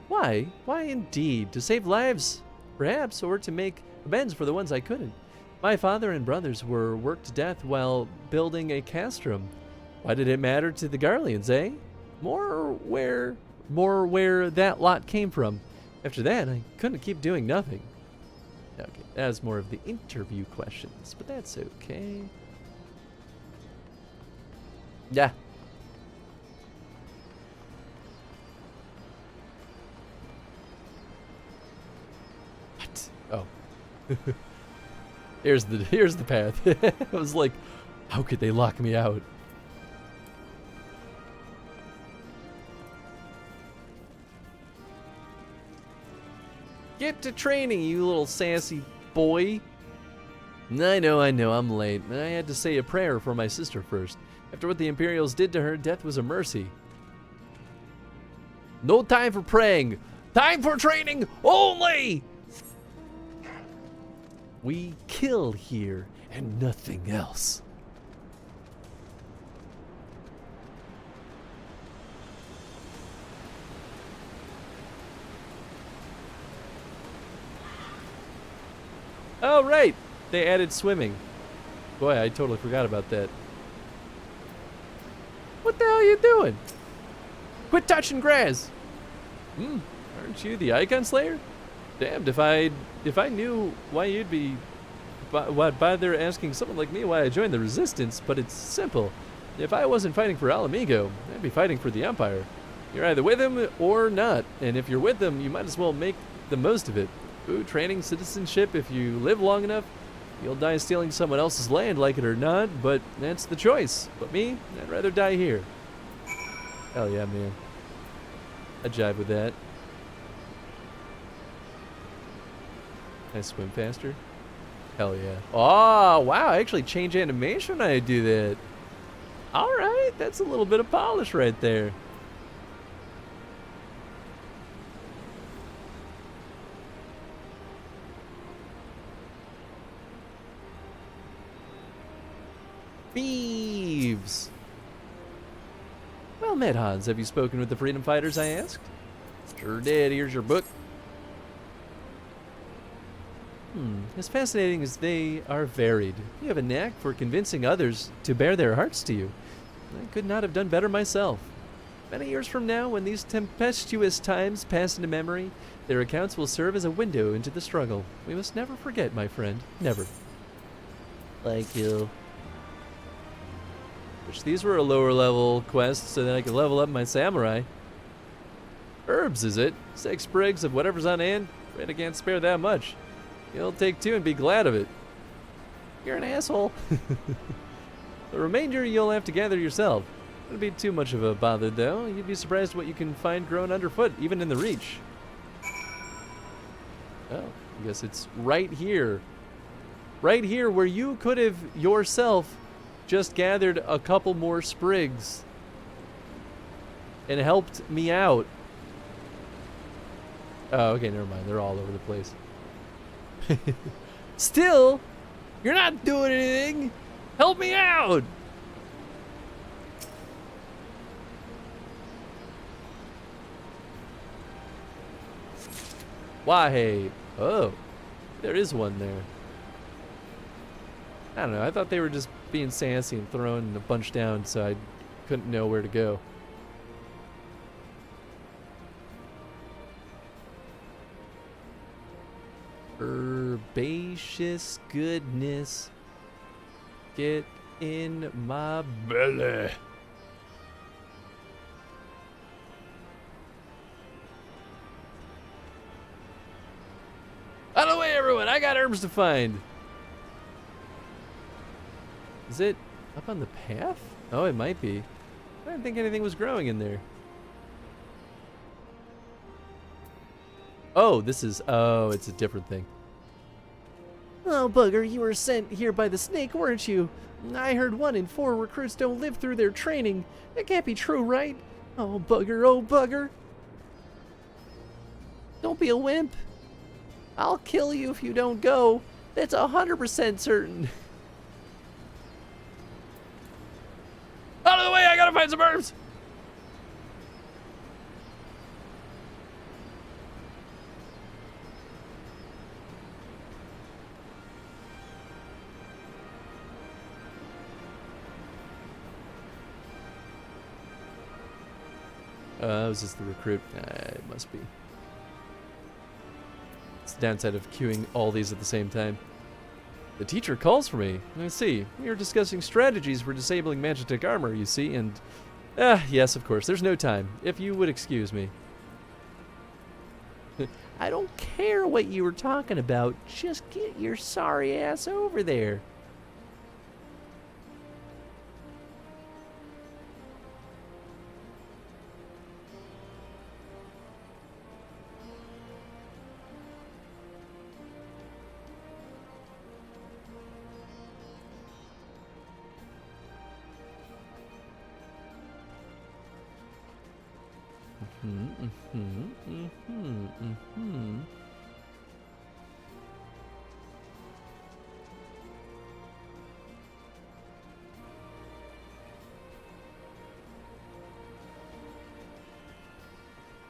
Why? Why indeed? To save lives, perhaps, or to make amends for the ones I couldn't. My father and brothers were worked to death while building a castrum. Why did it matter to the Garleans, eh? More where that lot came from. After that, I couldn't keep doing nothing. Okay, that was more of the interview questions, but that's okay. Yeah. What? Oh. Here's the path. I was like, how could they lock me out? Get to training, you little sassy boy. I know, I'm late. I had to say a prayer for my sister first. After what the Imperials did to her, death was a mercy. No time for praying. Time for training only! We kill here and nothing else. Oh, right. They added swimming. Boy, I totally forgot about that. What the hell are you doing? Quit touching grass. Aren't you the Icon Slayer? Damned if I knew why you'd be bother asking someone like me why I joined the Resistance, but it's simple. If I wasn't fighting for Alamigo, I'd be fighting for the Empire. You're either with him or not, and if you're with them, you might as well make the most of it. Ooh, training citizenship. If you live long enough, you'll die stealing someone else's land, like it or not, but that's the choice. But me, I'd rather die here. Hell yeah, man. I jive with that. Can I swim faster? Hell yeah. Oh, wow, I actually change animation when I do that. Alright, that's a little bit of polish right there. Thieves! Well met, Hans. Have you spoken with the freedom fighters, I asked? Sure did. Here's your book. As fascinating as they are varied, you have a knack for convincing others to bare their hearts to you. I could not have done better myself. Many years from now, when these tempestuous times pass into memory, their accounts will serve as a window into the struggle. We must never forget, my friend. Never. Thank you. Wish these were a lower level quest so that I could level up my samurai. Herbs, is it? 6 sprigs of whatever's on hand? Afraid I can't spare that much. You'll take 2 and be glad of it. You're an asshole. The remainder you'll have to gather yourself. Wouldn't be too much of a bother, though. You'd be surprised what you can find growing underfoot, even in the Reach. Oh, I guess it's right here. Right here where you could have yourself just gathered a couple more sprigs and helped me out. Oh, okay, never mind. They're all over the place. Still, you're not doing anything. Help me out. Why, hey. Oh, there is one there. I don't know. I thought they were just being sassy and throwing a bunch down, so I couldn't know where to go. Herbaceous goodness. Get in my belly. Out of the way, everyone. I got herbs to find. Is it up on the path? Oh, it might be. I didn't think anything was growing in there. Oh, this is... Oh, it's a different thing. Oh, bugger, you were sent here by the snake, weren't you? I heard 1 in 4 recruits don't live through their training. That can't be true, right? Oh, bugger, oh, bugger. Don't be a wimp. I'll kill you if you don't go. That's 100% certain. Out of the way, I gotta find some herbs. Was this the recruit? It must be. It's the downside of queuing all these at the same time. The teacher calls for me. I see. We are discussing strategies for disabling magnetic armor, you see, and... yes, of course. There's no time. If you would excuse me. I don't care what you were talking about. Just get your sorry ass over there.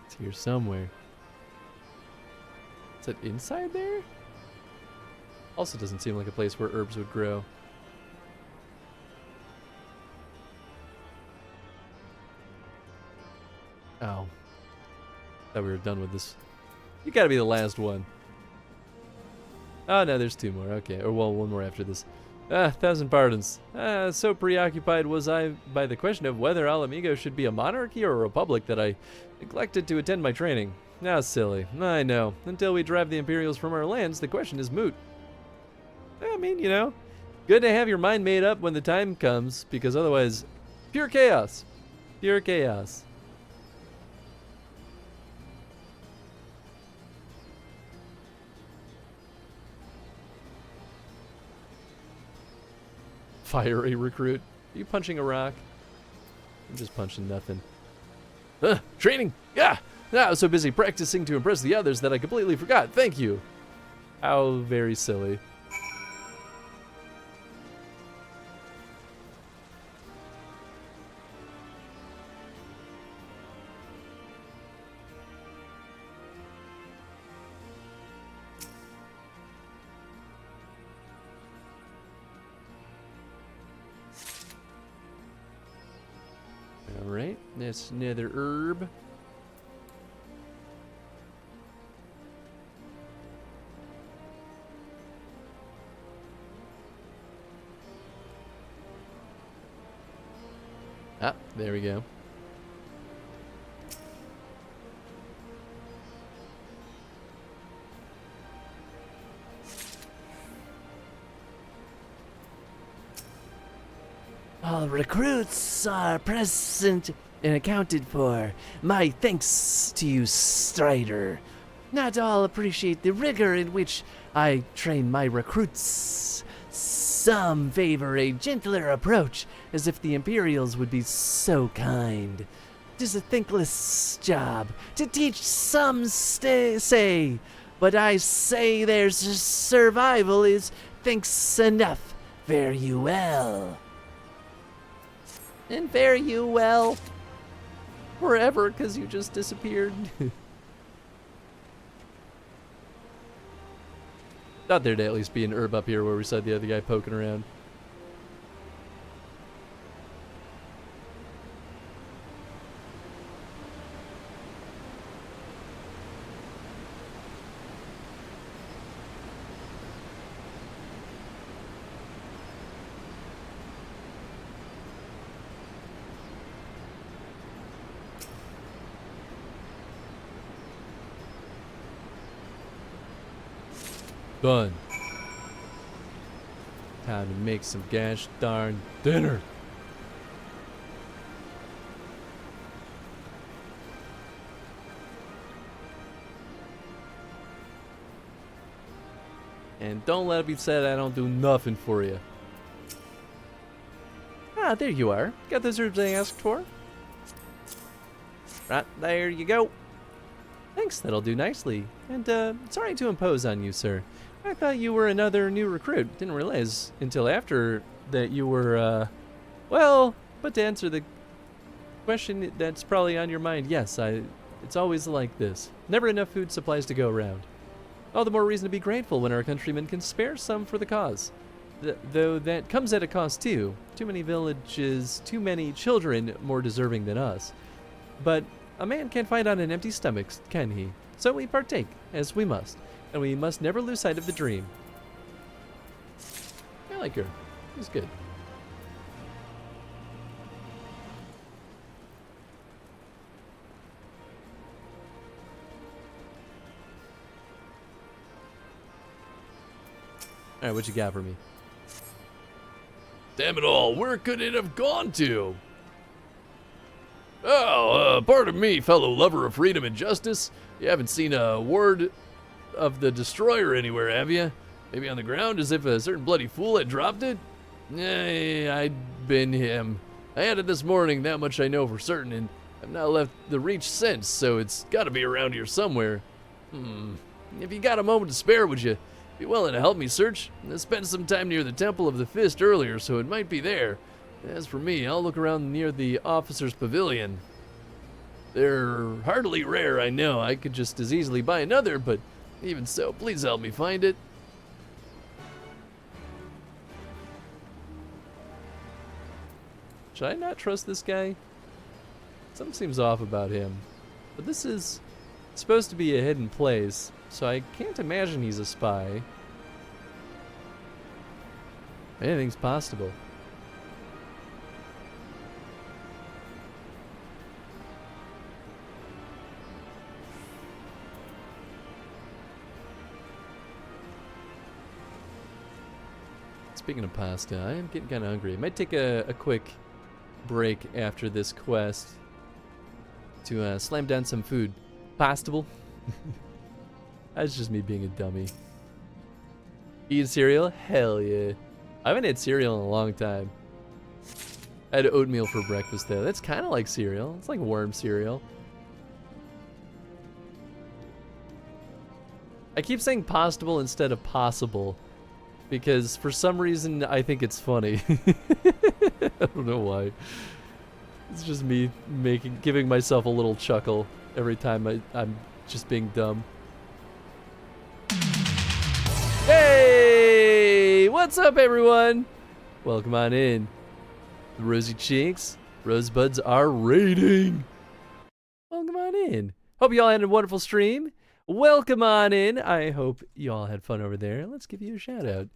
It's here somewhere. Is it inside there? Also doesn't seem like a place where herbs would grow. Oh. Thought we were done with this. You gotta be the last one. Oh no, there's 2 more. Okay, or well, 1 more after this. 1,000 pardons. So preoccupied was I by the question of whether Alamigo should be a monarchy or a republic that I neglected to attend my training. Now silly. I know. Until we drive the Imperials from our lands, the question is moot. I mean, you know, good to have your mind made up when the time comes, because otherwise, pure chaos. Pure chaos. Fire a recruit. Are you punching a rock? I'm just punching nothing. Training! Yeah! I was so busy practicing to impress the others that I completely forgot. Thank you. How very silly. Alright, that's another herb. Ah, there we go. All recruits are present and accounted for. My thanks to you, Strider. Not all appreciate the rigor in which I train my recruits. Some favor a gentler approach, as if the Imperials would be so kind. Tis a thankless job to teach some say, but I say their survival is thanks enough. Fare you well. And fare you well. Forever, because you just disappeared. Thought there'd at least be an herb up here where we saw the other guy poking around. Done. Time to make some gosh darn dinner. And don't let it be said I don't do nothing for you. Ah, there you are. Got those herbs I asked for. Right, there you go. Thanks, that'll do nicely. And, sorry to impose on you, sir. I thought you were another new recruit. Didn't realize until after that you were, well, but to answer the question that's probably on your mind, yes, it's always like this. Never enough food supplies to go around. All the more reason to be grateful when our countrymen can spare some for the cause. Though that comes at a cost too. Too many villages, too many children more deserving than us. But a man can't fight on an empty stomach, can he? So we partake, as we must. And we must never lose sight of the dream. I like her. She's good. Alright, what you got for me? Damn it all, where could it have gone to? Oh, pardon me, fellow lover of freedom and justice. You haven't seen a word of the destroyer anywhere, have you? Maybe on the ground, as if a certain bloody fool had dropped it? I'd been him. I had it this morning, that much I know for certain, and I've not left the reach since, so it's gotta be around here somewhere. If you got a moment to spare, would you be willing to help me search? I spent some time near the Temple of the Fist earlier, so it might be there. As for me, I'll look around near the officer's pavilion. They're hardly rare, I know. I could just as easily buy another, but even so, please help me find it. Should I not trust this guy? Something seems off about him. But this is supposed to be a hidden place, so I can't imagine he's a spy. Anything's possible. Speaking of pasta, I am getting kind of hungry. I might take a quick break after this quest to slam down some food. Pastable? That's just me being a dummy. Eat cereal? Hell yeah. I haven't had cereal in a long time. I had oatmeal for breakfast though. That's kind of like cereal. It's like worm cereal. I keep saying pastable instead of possible because for some reason I think it's funny. I don't know why. It's just me giving myself a little chuckle every time I'm just being dumb. Hey! What's up, everyone? Welcome on in. The Rosy Cheeks. Rosebuds are raiding. Welcome on in. Hope you all had a wonderful stream. Welcome on in. I hope you all had fun over there. Let's give you a shout out.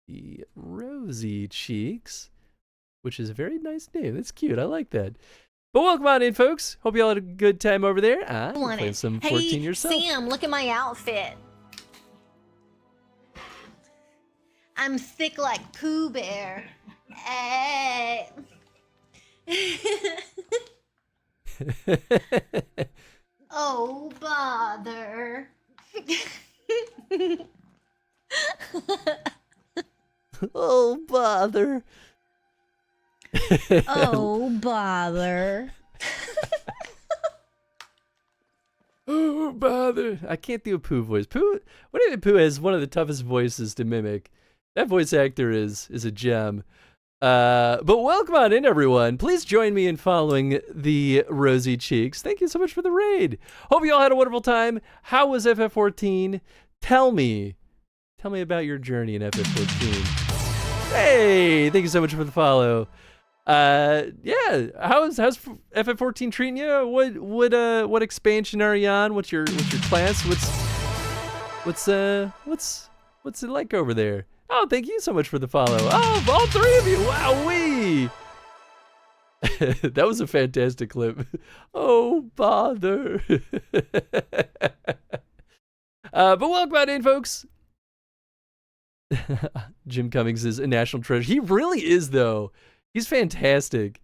The Rosy Cheeks, which is a very nice name. That's cute. I like that. But welcome on in, folks. Hope you all had a good time over there. You're playing some 14 yourself. Sam, look at my outfit. I'm thick like Pooh Bear. Hey. Oh, bother. Oh, bother. Oh, bother. Oh, bother. I can't do a Pooh voice. Pooh, what if Pooh has one of the toughest voices to mimic? That voice actor is a gem. But welcome on in, everyone. Please join me in following the Rosy Cheeks. Thank you so much for the raid. Hope you all had a wonderful time. How was FF14? Tell me about your journey in FF14. Hey, thank you so much for the follow. Yeah, how's FF14 treating you? What expansion are you on? What's your class? What's it like over there? Oh, thank you so much for the follow. Oh, all three of you. Wowee. That was a fantastic clip. Oh, bother. But welcome on in, folks. Jim Cummings is a national treasure. He really is, though. He's fantastic.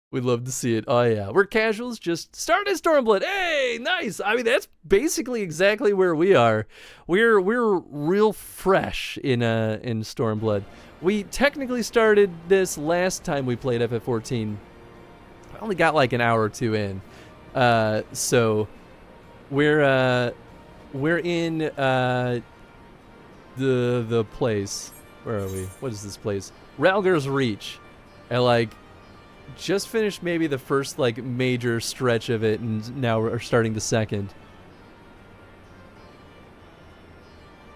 We'd love to see it. Oh, yeah. We're casuals. Just started Stormblood. Hey, nice. I mean, that's basically exactly where we are. We're real fresh in Stormblood. We technically started this last time we played FF14. I only got like an hour or two in. So we're in the place. Where are we? What is this place? Ralgar's Reach. And like just finished maybe the first like major stretch of it, and now we're starting the second.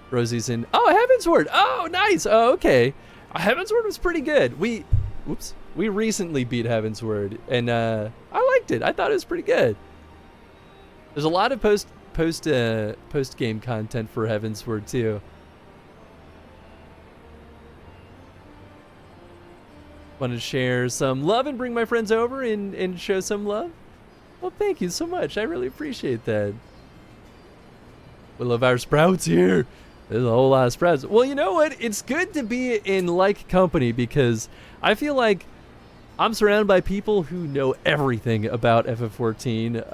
Rosie's in. Oh, Heavensward. Oh, nice. Oh, okay. Heavensward was pretty good. We recently beat Heavensward, and I liked it. I thought it was pretty good. There's a lot of post game content for Heavensward too. Want to share some love and bring my friends over and show some love? Well, thank you so much. I really appreciate that. We love our sprouts here. There's a whole lot of sprouts. Well, you know what? It's good to be in like company because I feel like I'm surrounded by people who know everything about FF14.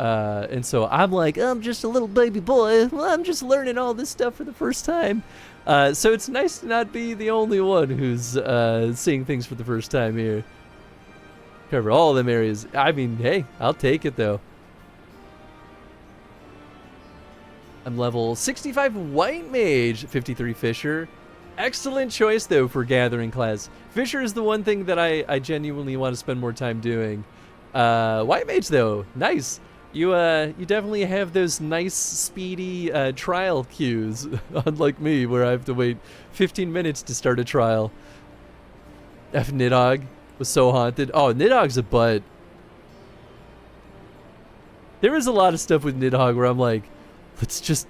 And so I'm like, I'm just a little baby boy. Well, I'm just learning all this stuff for the first time. So it's nice to not be the only one who's seeing things for the first time here. Cover all them areas. I mean, hey, I'll take it though. I'm level 65 White Mage, 53 Fisher. Excellent choice though for Gathering class. Fisher is the one thing that I genuinely want to spend more time doing. White Mage though, nice. You definitely have those nice, speedy trial queues, unlike me, where I have to wait 15 minutes to start a trial. F Nidhogg was so haunted. Oh, Nidhogg's a butt. There is a lot of stuff with Nidhogg where I'm like, let's just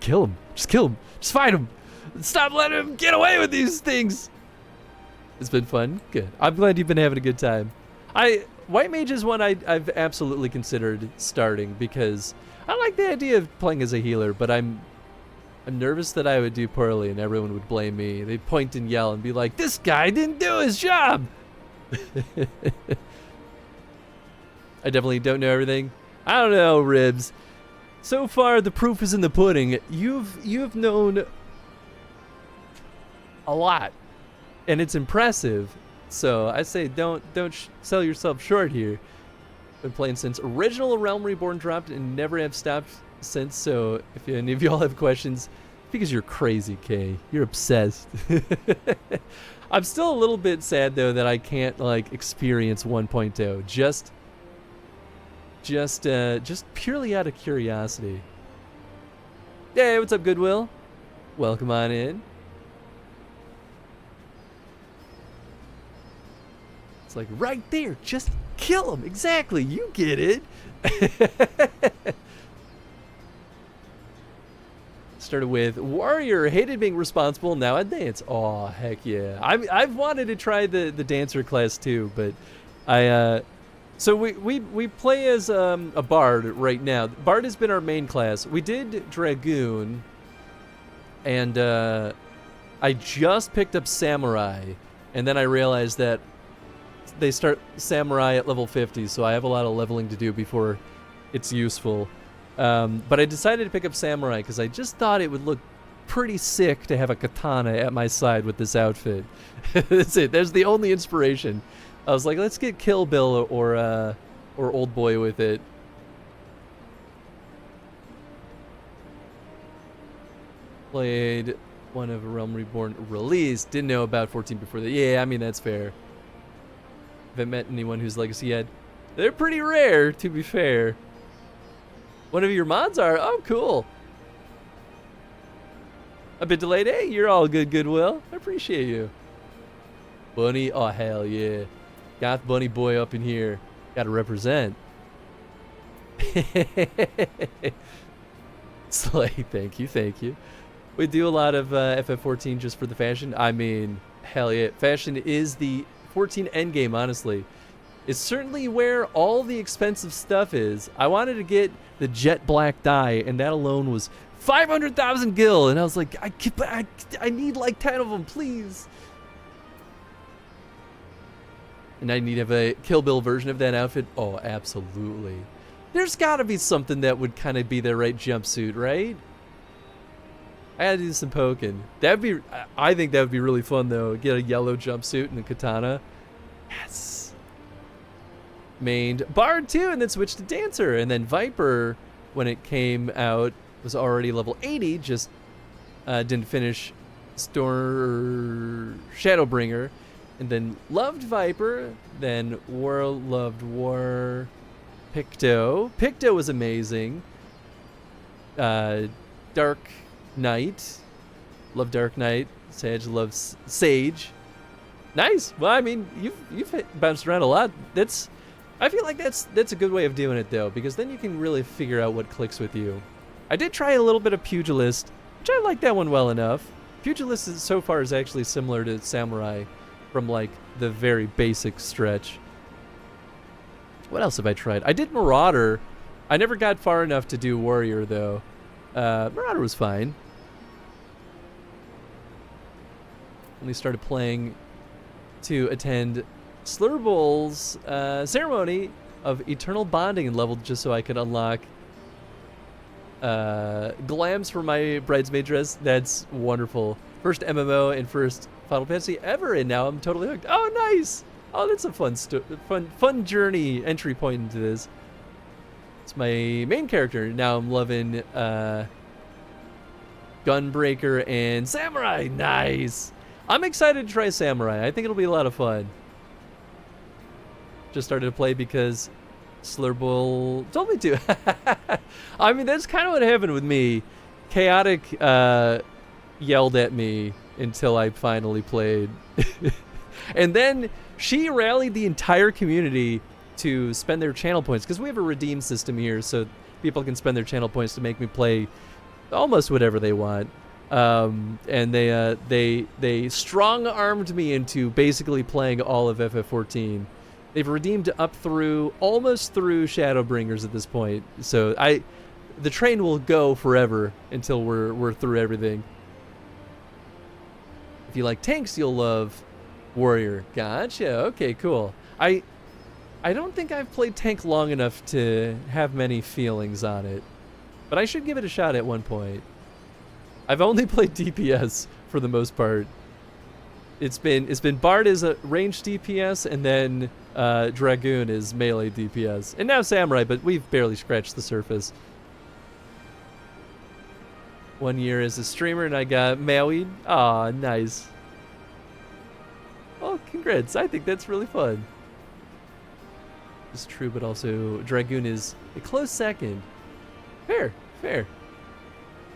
kill him. Just kill him. Just fight him. Stop letting him get away with these things. It's been fun. Good. I'm glad you've been having a good time. White Mage is one I've absolutely considered starting because I like the idea of playing as a healer, but I'm I'm nervous that I would do poorly and everyone would blame me. They'd point and yell and be like, this guy didn't do his job! I definitely don't know everything. I don't know, Ribs. So far, the proof is in the pudding. You've known a lot, and it's impressive. So I say don't sell yourself short here. Been playing since original Realm Reborn dropped and never have stopped since. So if any of y'all have questions, because you're crazy, Kay. You're obsessed. I'm still a little bit sad though that I can't like experience 1.0. Just purely out of curiosity. Hey, what's up, Goodwill? Welcome on in. It's like right there, just kill him. Exactly, you get it. Started with warrior, hated being responsible, now I dance. Oh heck yeah! I've wanted to try the dancer class too, but so we play as a bard right now. Bard has been our main class. We did dragoon, and I just picked up samurai, and then I realized that they start samurai at level 50, so I have a lot of leveling to do before it's useful. But I decided to pick up samurai because I just thought it would look pretty sick to have a katana at my side with this outfit. That's it. There's the only inspiration. I was like, let's get Kill Bill or Old Boy with it. Played one of a Realm Reborn release. Didn't know about 14 before that. Yeah, I mean, that's fair. Haven't met anyone who's legacy yet. They're pretty rare, to be fair. One of your mods are? Oh, cool. A bit delayed. Hey, you're all good, Goodwill. I appreciate you. Bunny, oh, hell yeah. Goth Bunny boy up in here. Gotta represent. Slay, thank you, thank you. We do a lot of FF14 just for the fashion. I mean, hell yeah. Fashion is the 14 endgame, honestly. It's certainly where all the expensive stuff is. I wanted to get the jet black dye, and that alone was 500,000 gil. And I was like, I need like 10 of them, please. And I need to have a Kill Bill version of that outfit. Oh, absolutely. There's got to be something that would kind of be the right jumpsuit, right? I gotta do some poking. That'd be. I think that would be really fun though. Get a yellow jumpsuit and a katana. Yes. Mained Bard too, and then switched to Dancer, and then Viper, when it came out, was already level 80. Just didn't finish Shadowbringer, and then loved Viper. Then loved War. Picto. Picto was amazing. Dark Knight. Love Dark Knight. Sage loves Sage. Nice. Well, I mean, you've bounced around a lot. I feel like that's a good way of doing it though, because then you can really figure out what clicks with you. I did try a little bit of Pugilist, which I like that one well enough. Pugilist so far is actually similar to Samurai from like the very basic stretch. What else have I tried? I did Marauder. I never got far enough to do Warrior though. Marauder was fine. Only started playing to attend Slurbull's ceremony of eternal bonding and leveled just so I could unlock glams for my bridesmaid dress. That's wonderful. First MMO and first Final Fantasy ever, and now I'm totally hooked. Oh, nice! Oh, that's a fun journey entry point into this. It's my main character. Now I'm loving Gunbreaker and Samurai. Nice! I'm excited to try Samurai. I think it'll be a lot of fun. Just started to play because Slurbull told me to. I mean, that's kind of what happened with me. Chaotic yelled at me until I finally played. And then she rallied the entire community to spend their channel points, because we have a redeem system here, so people can spend their channel points to make me play almost whatever they want. And they strong-armed me into basically playing all of FF14. They've redeemed up through, almost through Shadowbringers at this point. So the train will go forever until we're through everything. If you like tanks, you'll love warrior. Gotcha. Okay, cool. I don't think I've played tank long enough to have many feelings on it, but I should give it a shot at one point. I've only played DPS for the most part. It's been Bard as a ranged DPS, and then Dragoon is melee DPS, and now Samurai, but we've barely scratched the surface. 1 year as a streamer, and I got Maui. Aw, nice. Well, congrats. I think that's really fun. It's true, but also Dragoon is a close second. Fair, fair.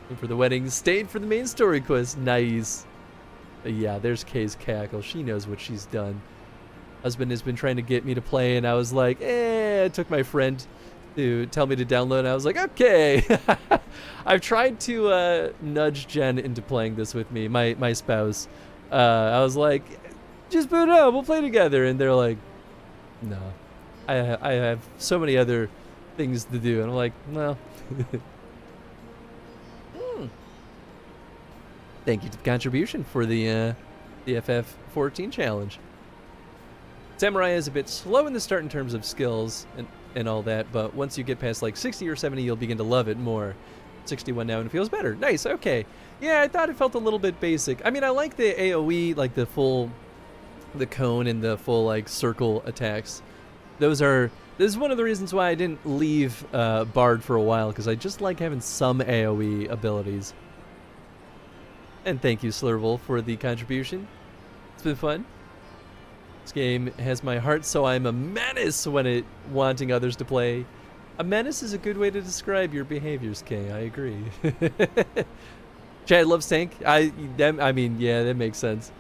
And for the wedding, stayed for the main story quest. Nice. Yeah, there's Kay's cackle. She knows what she's done. Husband has been trying to get me to play, and I was like, I took my friend to tell me to download, and I was like, okay. I've tried to nudge Jen into playing this with me, my spouse. I was like, just boot it up, we'll play together. And they're like, no. I have so many other things to do. And I'm like, well. Thank you to the contribution for the FF14 challenge. Samurai is a bit slow in the start in terms of skills and all that, but once you get past like 60 or 70, you'll begin to love it more. 61 now and it feels better. Nice, okay. Yeah, I thought it felt a little bit basic. I mean, I like the AoE, like the cone and the full like circle attacks. This is one of the reasons why I didn't leave Bard for a while, because I just like having some AoE abilities. And thank you, Slurville, for the contribution. It's been fun. This game has my heart, so I'm a menace when wanting others to play. A menace is a good way to describe your behaviors, Kay. I agree. Chad loves tank. I mean, yeah, that makes sense.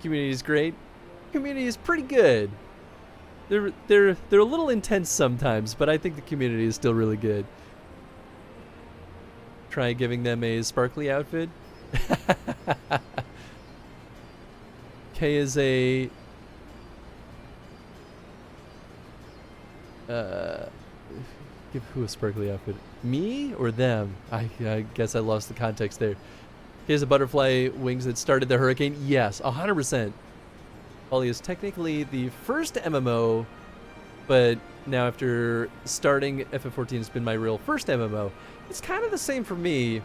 Community is great. Community is pretty good. They're a little intense sometimes, but I think the community is still really good. Try giving them a sparkly outfit. Kay is a give who a sparkly outfit? Me or them? I guess I lost the context there. Kay has a butterfly wings that started the hurricane. Yes, 100%. Ollie is technically the first MMO, but now after starting FF14, it's been my real first MMO. It's kind of the same for me.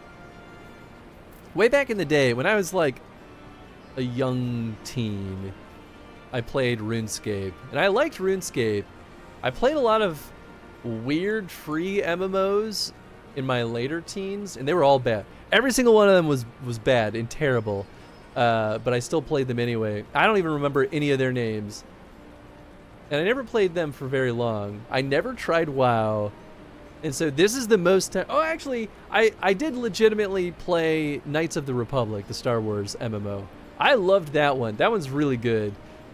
Way back in the day, when I was like a young teen, I played RuneScape, and I liked RuneScape. I played a lot of weird free MMOs in my later teens, and they were all bad. Every single one of them was bad and terrible, but I still played them anyway. I don't even remember any of their names, and I never played them for very long. I never tried WoW. And so this is the most... Oh, actually, I did legitimately play Knights of the Republic, the Star Wars MMO. I loved that one. That one's really good.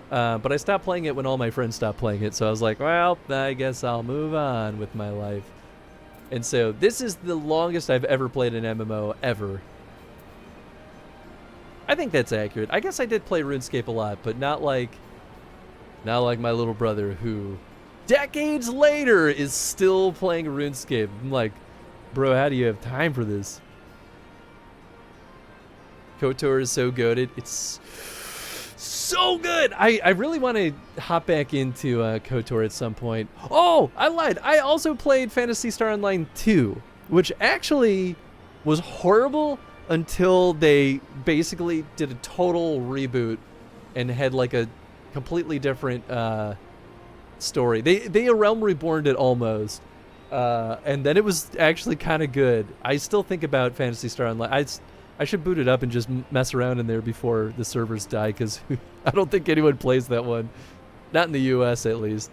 But I stopped playing it when all my friends stopped playing it. So I was like, well, I guess I'll move on with my life. And so this is the longest I've ever played an MMO, ever. I think that's accurate. I guess I did play RuneScape a lot, but not like my little brother who... decades later is still playing RuneScape. I'm like, bro, how do you have time for this? KOTOR is so goated. It's so good. I really want to hop back into KOTOR at some point. Oh, I lied. I also played Phantasy Star Online 2, which actually was horrible until they basically did a total reboot and had like a completely different story. They a Realm Reborned it almost, and then it was actually kind of good. I still think about Phantasy Star Online. I should boot it up and just mess around in there before the servers die, because I don't think anyone plays that one, not in the US at least.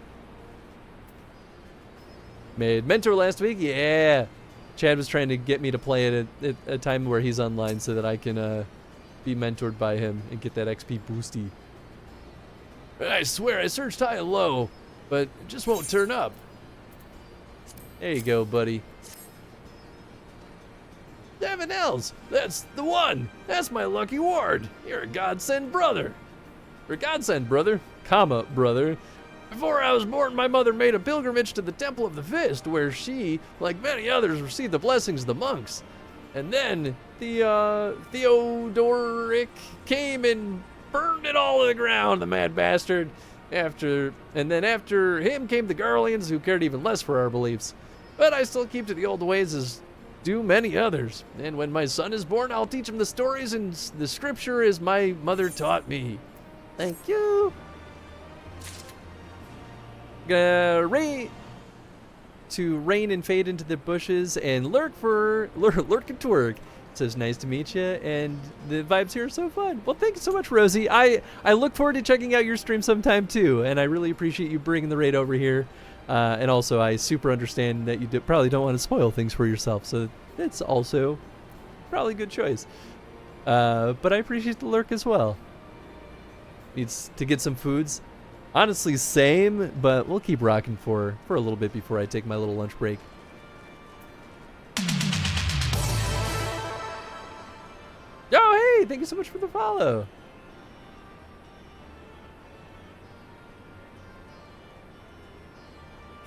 Made Mentor last week, yeah. Chad was trying to get me to play it at a time where he's online so that I can be mentored by him and get that XP boosty. I swear I searched high and low, but it just won't turn up. There you go, buddy. Devin Els, that's the one. That's my lucky ward. You're a godsend brother. Or godsend brother, comma brother. Before I was born, my mother made a pilgrimage to the Temple of the Fist, where she, like many others, received the blessings of the monks. And then the Theodoric came and burned it all to the ground, the mad bastard. After him came the Garleans, who cared even less for our beliefs. But I still keep to the old ways, as do many others. And when my son is born, I'll teach him the stories and the scripture as my mother taught me. Thank you. Rain and fade into the bushes and lurk and twerk. It says nice to meet you, and the vibes here are so fun. Well, thank you so much, Rosie. I look forward to checking out your stream sometime too, and I really appreciate you bringing the raid over here. And also, I super understand that you probably don't want to spoil things for yourself, so that's also probably a good choice. But I appreciate the lurk as well. Needs to get some foods. Honestly, same, but we'll keep rocking for a little bit before I take my little lunch break. Oh, hey, thank you so much for the follow.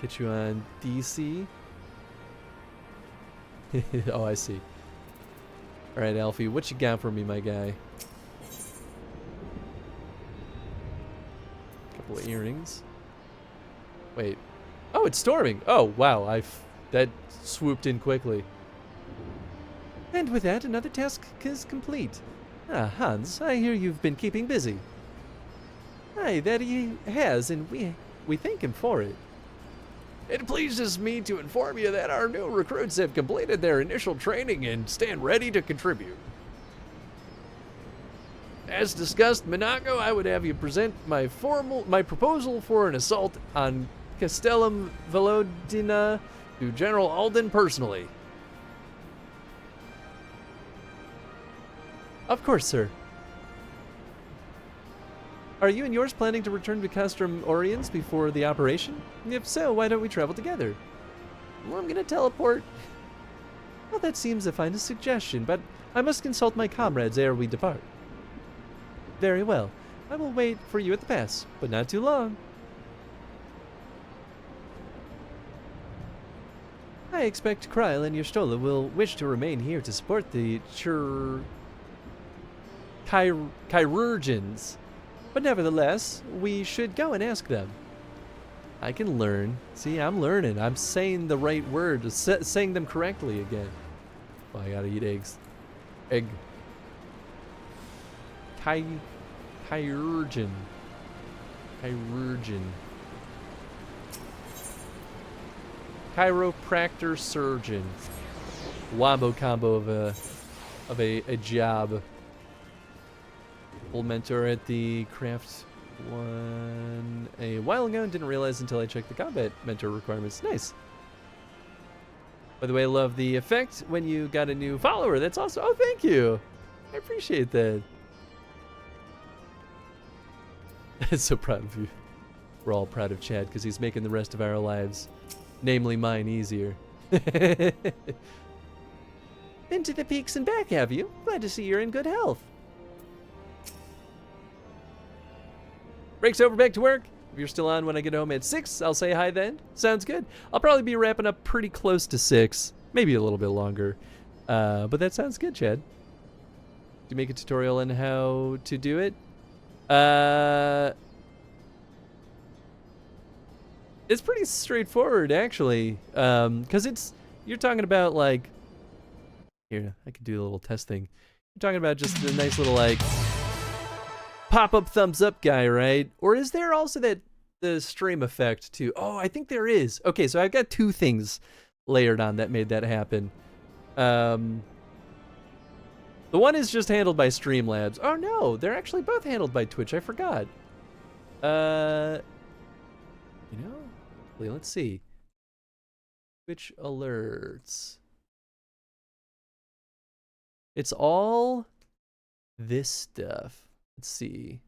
Get you on DC. Oh, I see. All right, Alfie, what you got for me, my guy? Couple of earrings. Wait. Oh, it's storming. Oh, wow. That swooped in quickly. And with that, another task is complete. Ah, Hans, I hear you've been keeping busy. Aye, that he has, and we thank him for it. It pleases me to inform you that our new recruits have completed their initial training and stand ready to contribute. As discussed, Minago, I would have you present my proposal for an assault on Castellum Velodina to General Alden personally. Of course, sir. Are you and yours planning to return to Castrum Oriens before the operation? If so, why don't we travel together? Well, I'm gonna teleport. Well, that seems the finest suggestion, but I must consult my comrades ere we depart. Very well. I will wait for you at the pass, but not too long. I expect Kryl and Yerstola will wish to remain here to support the Chirurgeons. But nevertheless, we should go and ask them. I can learn. See, I'm learning. I'm saying the right word, saying them correctly again. Oh, I gotta eat eggs. Egg. Chirurgeon. Chiropractor surgeon. Wombo combo of a job. Old mentor at the craft one a while ago and didn't realize until I checked the combat mentor requirements. Nice. By the way, I love the effect when you got a new follower. That's awesome. Oh, thank you. I appreciate that. I'm so proud of you. We're all proud of Chad because he's making the rest of our lives, namely mine, easier. Been to the peaks and back, have you? Glad to see you're in good health. Break's over, back to work. If you're still on when I get home at 6, I'll say hi then. Sounds good. I'll probably be wrapping up pretty close to 6, maybe a little bit longer. But that sounds good, Chad. Do you make a tutorial on how to do it? It's pretty straightforward, actually. Because you're talking about, like, here, I could do a little test thing. You're talking about just a nice little, like, pop-up thumbs up guy, right? Or is there also the stream effect too? Oh, I think there is. Okay, so I've got two things layered on that made that happen. The one is just handled by Streamlabs. Oh no, they're actually both handled by Twitch. I forgot. Let's see. Twitch alerts. It's all this stuff. Let's see.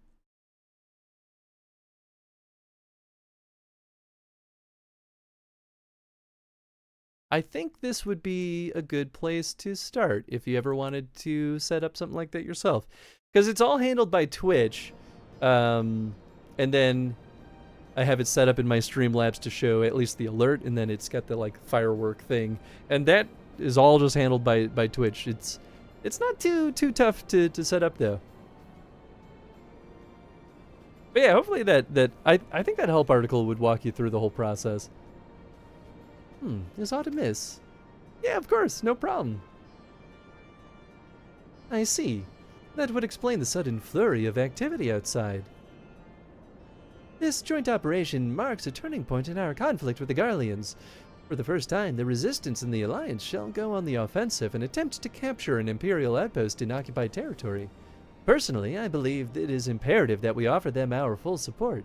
I think this would be a good place to start if you ever wanted to set up something like that yourself. Because it's all handled by Twitch. And then I have it set up in my Streamlabs to show at least the alert, and then it's got the like firework thing, and that is all just handled by Twitch. It's not too tough to set up though. But yeah, hopefully I think that help article would walk you through the whole process. Is aught amiss? Yeah, of course, no problem. I see. That would explain the sudden flurry of activity outside. This joint operation marks a turning point in our conflict with the Garleans. For the first time, the Resistance and the Alliance shall go on the offensive and attempt to capture an Imperial outpost in occupied territory. Personally, I believe it is imperative that we offer them our full support.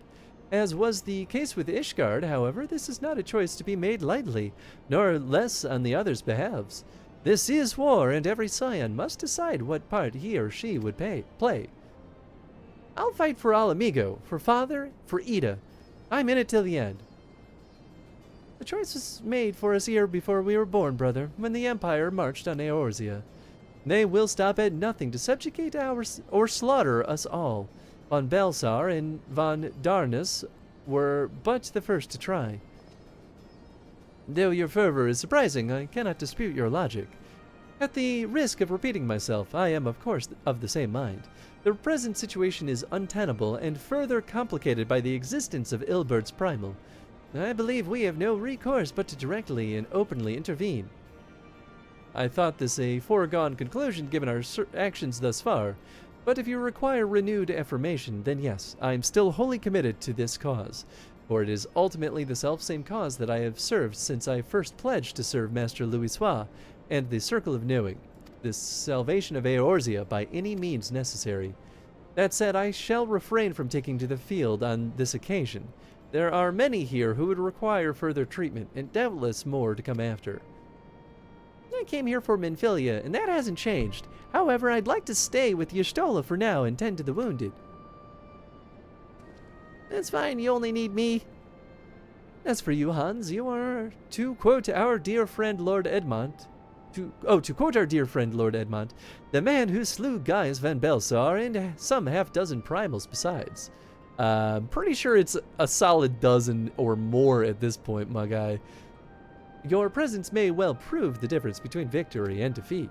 As was the case with Ishgard, however, this is not a choice to be made lightly, nor less on the others' behalves. This is war, and every scion must decide what part he or she would play. I'll fight for Alamigo, for Father, for Ida. I'm in it till the end. The choice was made for us here before we were born, brother, when the Empire marched on Eorzea. They will stop at nothing to subjugate or slaughter us all. Von Belsar and von Darnus were but the first to try. Though your fervor is surprising, I cannot dispute your logic. At the risk of repeating myself, I am of course of the same mind. The present situation is untenable and further complicated by the existence of Ilbert's Primal. I believe we have no recourse but to directly and openly intervene. I thought this a foregone conclusion given our actions thus far, but if you require renewed affirmation, then yes, I am still wholly committed to this cause, for it is ultimately the selfsame cause that I have served since I first pledged to serve Master Louisoix and the Circle of Knowing, the salvation of Eorzea by any means necessary. That said, I shall refrain from taking to the field on this occasion. There are many here who would require further treatment, and doubtless more to come after. I came here for Minfilia, and that hasn't changed. However, I'd like to stay with Y'shtola for now and tend to the wounded. That's fine, you only need me. As for you, Hans, you are, to quote our dear friend Lord Edmont, to quote our dear friend Lord Edmont, the man who slew Gaius van Belsar and some half-dozen primals besides. Pretty sure it's a solid dozen or more at this point, my guy. Your presence may well prove the difference between victory and defeat.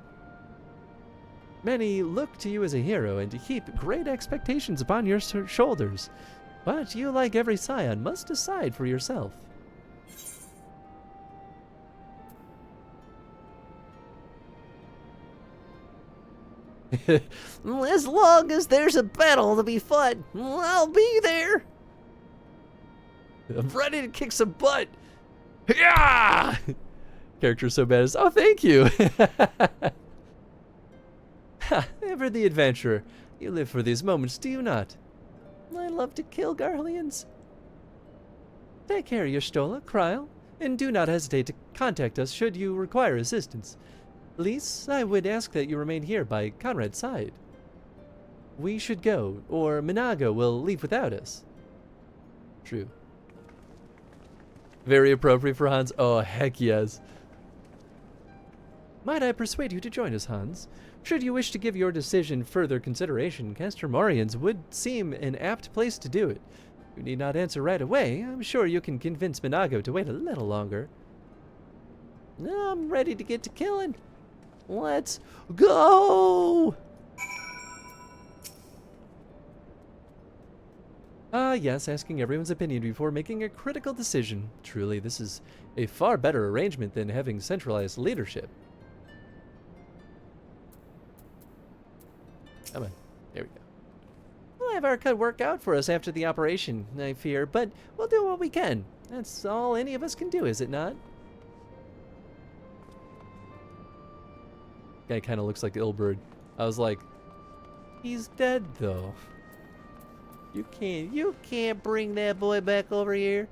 Many look to you as a hero and to heap great expectations upon your shoulders, but you, like every scion, must decide for yourself. As long as there's a battle to be fought, I'll be there. I'm ready to kick some butt. Yeah! Character so bad as, oh, thank you. Ever the adventurer. You live for these moments, do you not? I love to kill Garleans. Take care, Y'shtola, Kryl, and do not hesitate to contact us should you require assistance. Lise, I would ask that you remain here by Conrad's side. We should go, or Minago will leave without us. True. Very appropriate for Hans. Oh, heck yes. Might I persuade you to join us, Hans? Should you wish to give your decision further consideration, Castor Morians would seem an apt place to do it. You need not answer right away. I'm sure you can convince Minago to wait a little longer. I'm ready to get to killing. Let's go! Yes, asking everyone's opinion before making a critical decision. Truly, this is a far better arrangement than having centralized leadership. Come on. There we go. We'll have our cut work out for us after the operation, I fear, but we'll do what we can. That's all any of us can do, is it not? Guy kind of looks like Ilberd. I was like, he's dead though. You can't bring that boy back over here.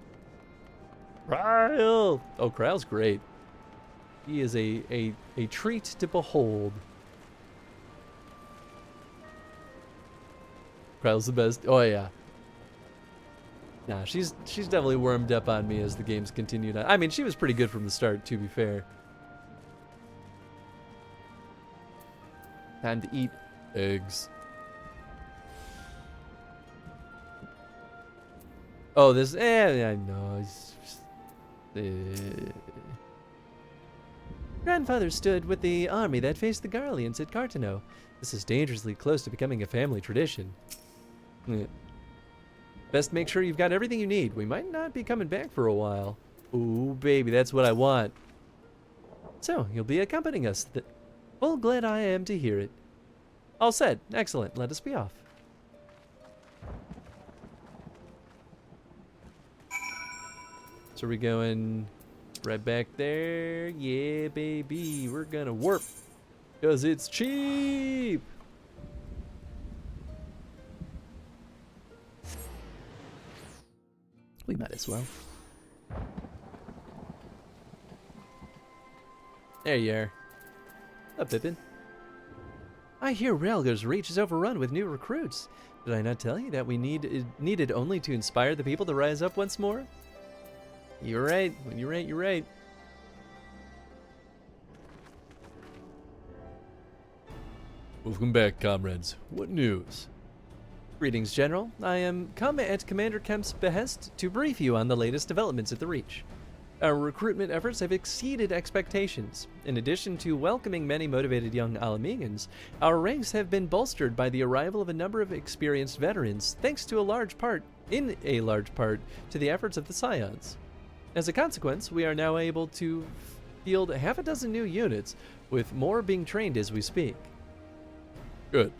Kryl! Oh, Kryl's great. He is a treat to behold. Kryl's the best. Oh yeah. Nah, she's definitely warmed up on me as the games continued on. I mean, she was pretty good from the start, to be fair. Time to eat eggs. Oh, this. I know. It's just, Grandfather stood with the army that faced the Garleans at Cartano. This is dangerously close to becoming a family tradition. Best make sure you've got everything you need. We might not be coming back for a while. Ooh, baby, that's what I want. So, you'll be accompanying us. Well, glad I am to hear it. All set. Excellent. Let us be off. So we're going right back there. Yeah, baby. We're gonna warp. Because it's cheap. We might as well. There you are. Up, Pippin. I hear Relgar's Reach is overrun with new recruits. Did I not tell you that we needed only to inspire the people to rise up once more? You're right. You're right. You're right. Welcome back, comrades. What news? Greetings, General. I am come at Commander Kemp's behest to brief you on the latest developments at the Reach. Our recruitment efforts have exceeded expectations. In addition to welcoming many motivated young Alamegans, our ranks have been bolstered by the arrival of a number of experienced veterans, thanks to a large part to the efforts of the Scions. As a consequence, we are now able to field half a dozen new units, with more being trained as we speak. Good.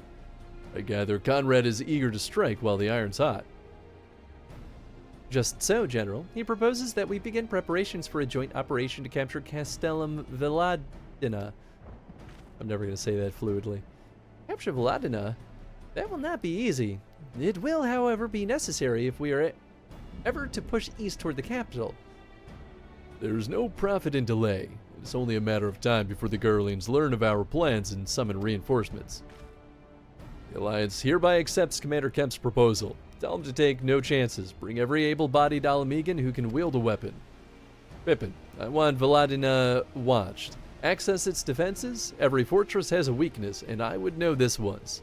I gather Conrad is eager to strike while the iron's hot. Just so, General. He proposes that we begin preparations for a joint operation to capture Castellum Veladina. I'm never going to say that fluidly. Capture Veladina? That will not be easy. It will, however, be necessary if we are ever to push east toward the capital. There is no profit in delay. It is only a matter of time before the Garleans learn of our plans and summon reinforcements. The Alliance hereby accepts Commander Kemp's proposal. Tell him to take no chances. Bring every able-bodied Alamegan who can wield a weapon. Pippin, I want Veladina watched. Access its defenses. Every fortress has a weakness, and I would know this one's.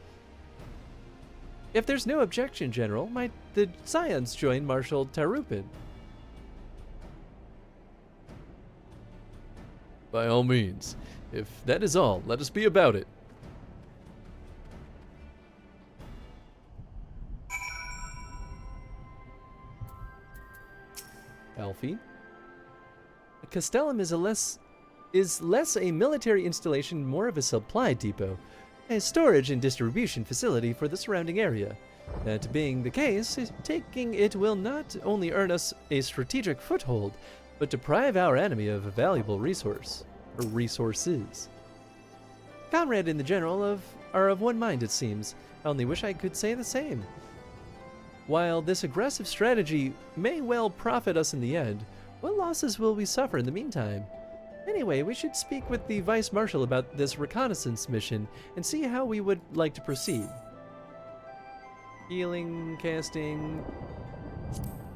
If there's no objection, General, might the Scions join Marshal Tarupin? By all means. If that is all, let us be about it. Alfie? Castellum is less a military installation, more of a supply depot, a storage and distribution facility for the surrounding area. That being the case, taking it will not only earn us a strategic foothold, but deprive our enemy of a valuable resource, or resources. Conrad and the General are of one mind, it seems. I only wish I could say the same. While this aggressive strategy may well profit us in the end, what losses will we suffer in the meantime? Anyway, we should speak with the Vice Marshal about this reconnaissance mission and see how we would like to proceed. Healing, casting...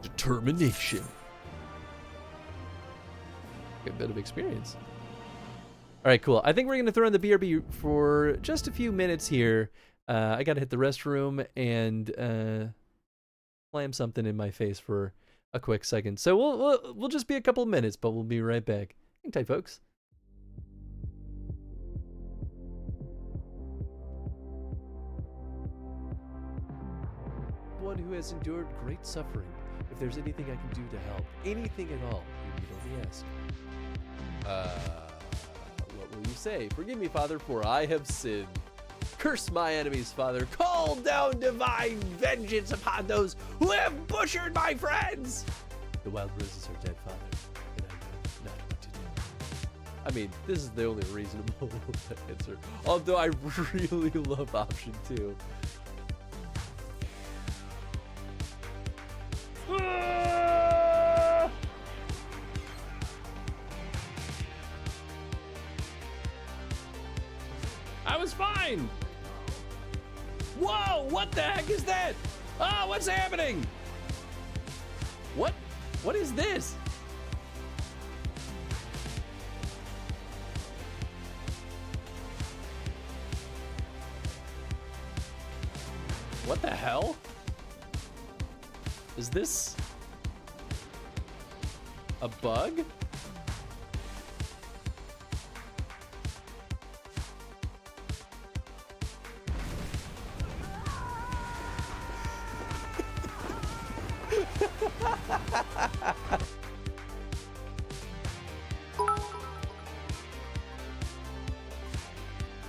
Determination. A bit of experience. Alright, cool. I think we're going to throw in the BRB for just a few minutes here. I got to hit the restroom and... slam something in my face for a quick second. So we'll just be a couple of minutes, but we'll be right back. Hang tight, folks. One who has endured great suffering. If there's anything I can do to help, anything at all, you need only ask. What will you say? Forgive me, Father, for I have sinned. Curse my enemies, Father. Call down divine vengeance upon those who have butchered my friends. The wild roses are dead, Father, and I know not what to do. I mean, this is the only reasonable answer. Although I really love option 2. I was fine. Whoa, what the heck is that? Ah, what's happening? What is this? What the hell? Is this A bug?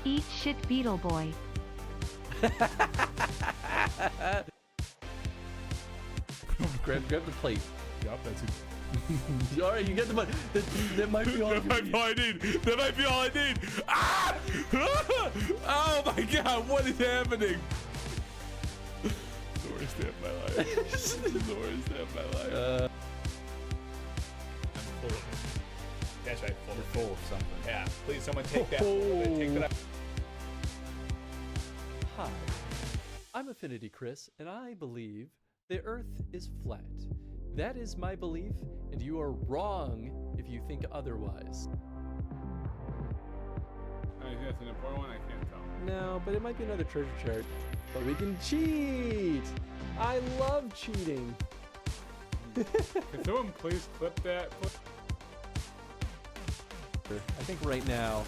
Eat shit, Beetle Boy. grab the plate. Yep, that's it. All right, you get the money. That might be all. That might be all I need. That might be all I need. Ah! Oh my God! What is happening? The worst day of my life. The worst day of my life. I'm full of it. That's right. Full of something. Yeah. Please, someone take that. Take that. Hi, I'm Affinity Chris, and I believe the Earth is flat. That is my belief, and you are wrong if you think otherwise. I think that's an important one. I can't tell. No, but it might be another treasure chart. But we can cheat! I love cheating! Can someone please clip that? I think right now...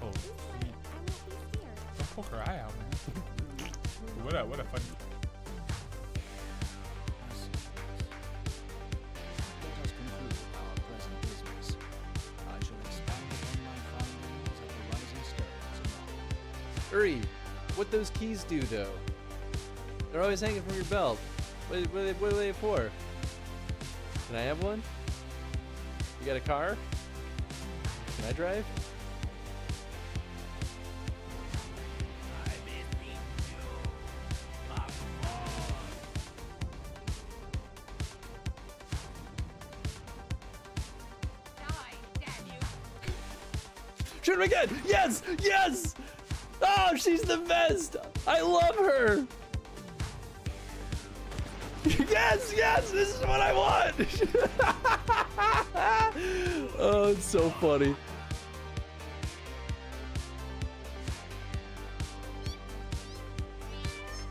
Oh, don't poke her eye out, man. What a fun. Let us conclude our present business. I shall expand upon my findings at the Rising Stones tomorrow. Uri, what those keys do, though? They're always hanging from your belt. What are they for? Can I have one? You got a car? Can I drive? Shoot him again! Yes! Yes! Oh, she's the best! I love her! Yes! Yes! This is what I want! Oh, it's so funny.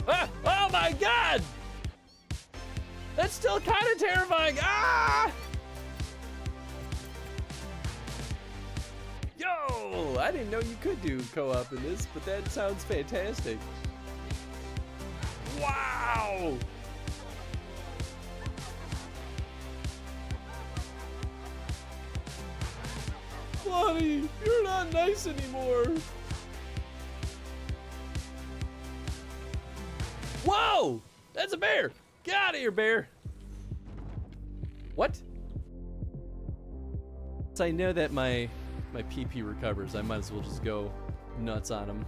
Ah! Oh my God! That's still kind of terrifying! Ah! Yo! I didn't know you could do co-op in this, but that sounds fantastic. Wow! Lonnie, you're not nice anymore. Whoa! That's a bear! Get out of here, bear! What? So I know that my PP recovers. I might as well just go nuts on him.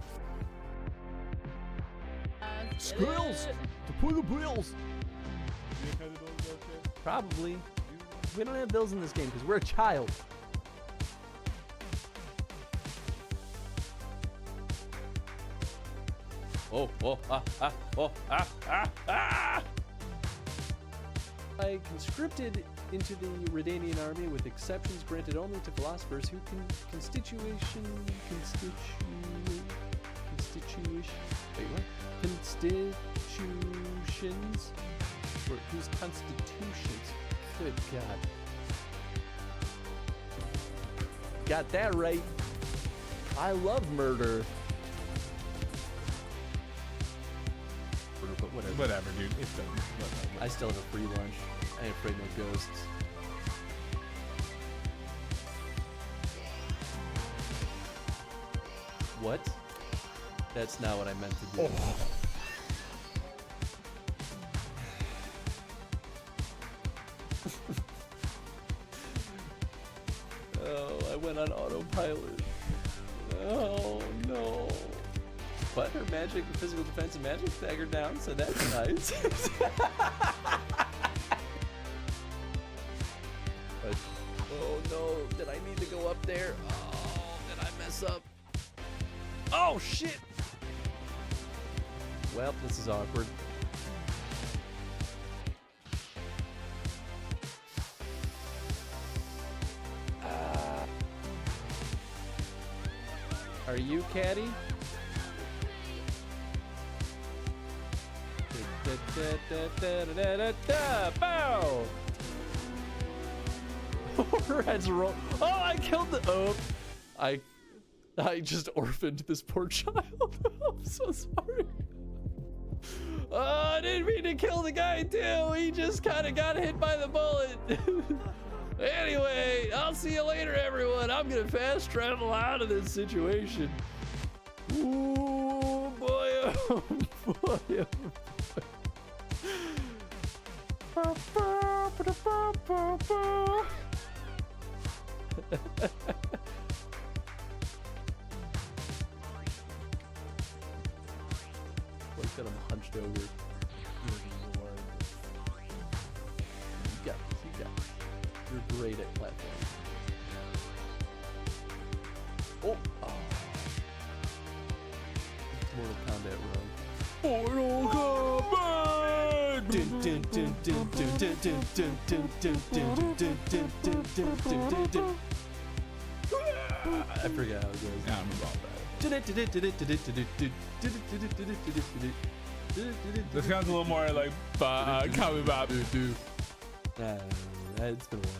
Squirrels! To pull the bills! Probably. We don't have bills in this game because we're a child. Oh, I conscripted into the Redanian army with exceptions granted only to philosophers who constitutions, or whose constitutions, good God. Got that right. I love murder. But whatever. Whatever, dude. It's done. Whatever. I still have a free lunch. I ain't afraid no ghosts. What? That's not what I meant to do. Oh, I went on autopilot. Oh no. But her magic, physical defense, and magic staggered down, so that's nice. But, oh no, did I need to go up there? Oh, did I mess up? Oh shit! Well, this is awkward. Are you Caddy? Bow! Red's roll. Oh, I killed the. Oh, I just orphaned this poor child. I'm so sorry. Oh, I didn't mean to kill the guy too. He just kind of got hit by the bullet. Anyway, I'll see you later, everyone. I'm gonna fast travel out of this situation. Ooh, boy, oh boy, oh boy. Like that, I'm hunched over. Good Lord. You got this, you got this. You're great at platforming. Oh! Mortal Kombat wrong. Mortal Kombat! Dun, dun, dun, dun, dun, dun, dun, dun, dun, dun, dun, dun, dun, dun, dun, dun. I forget how it goes. Yeah, I'm about that. This sounds a little more like Comedy Bop. It's been a while.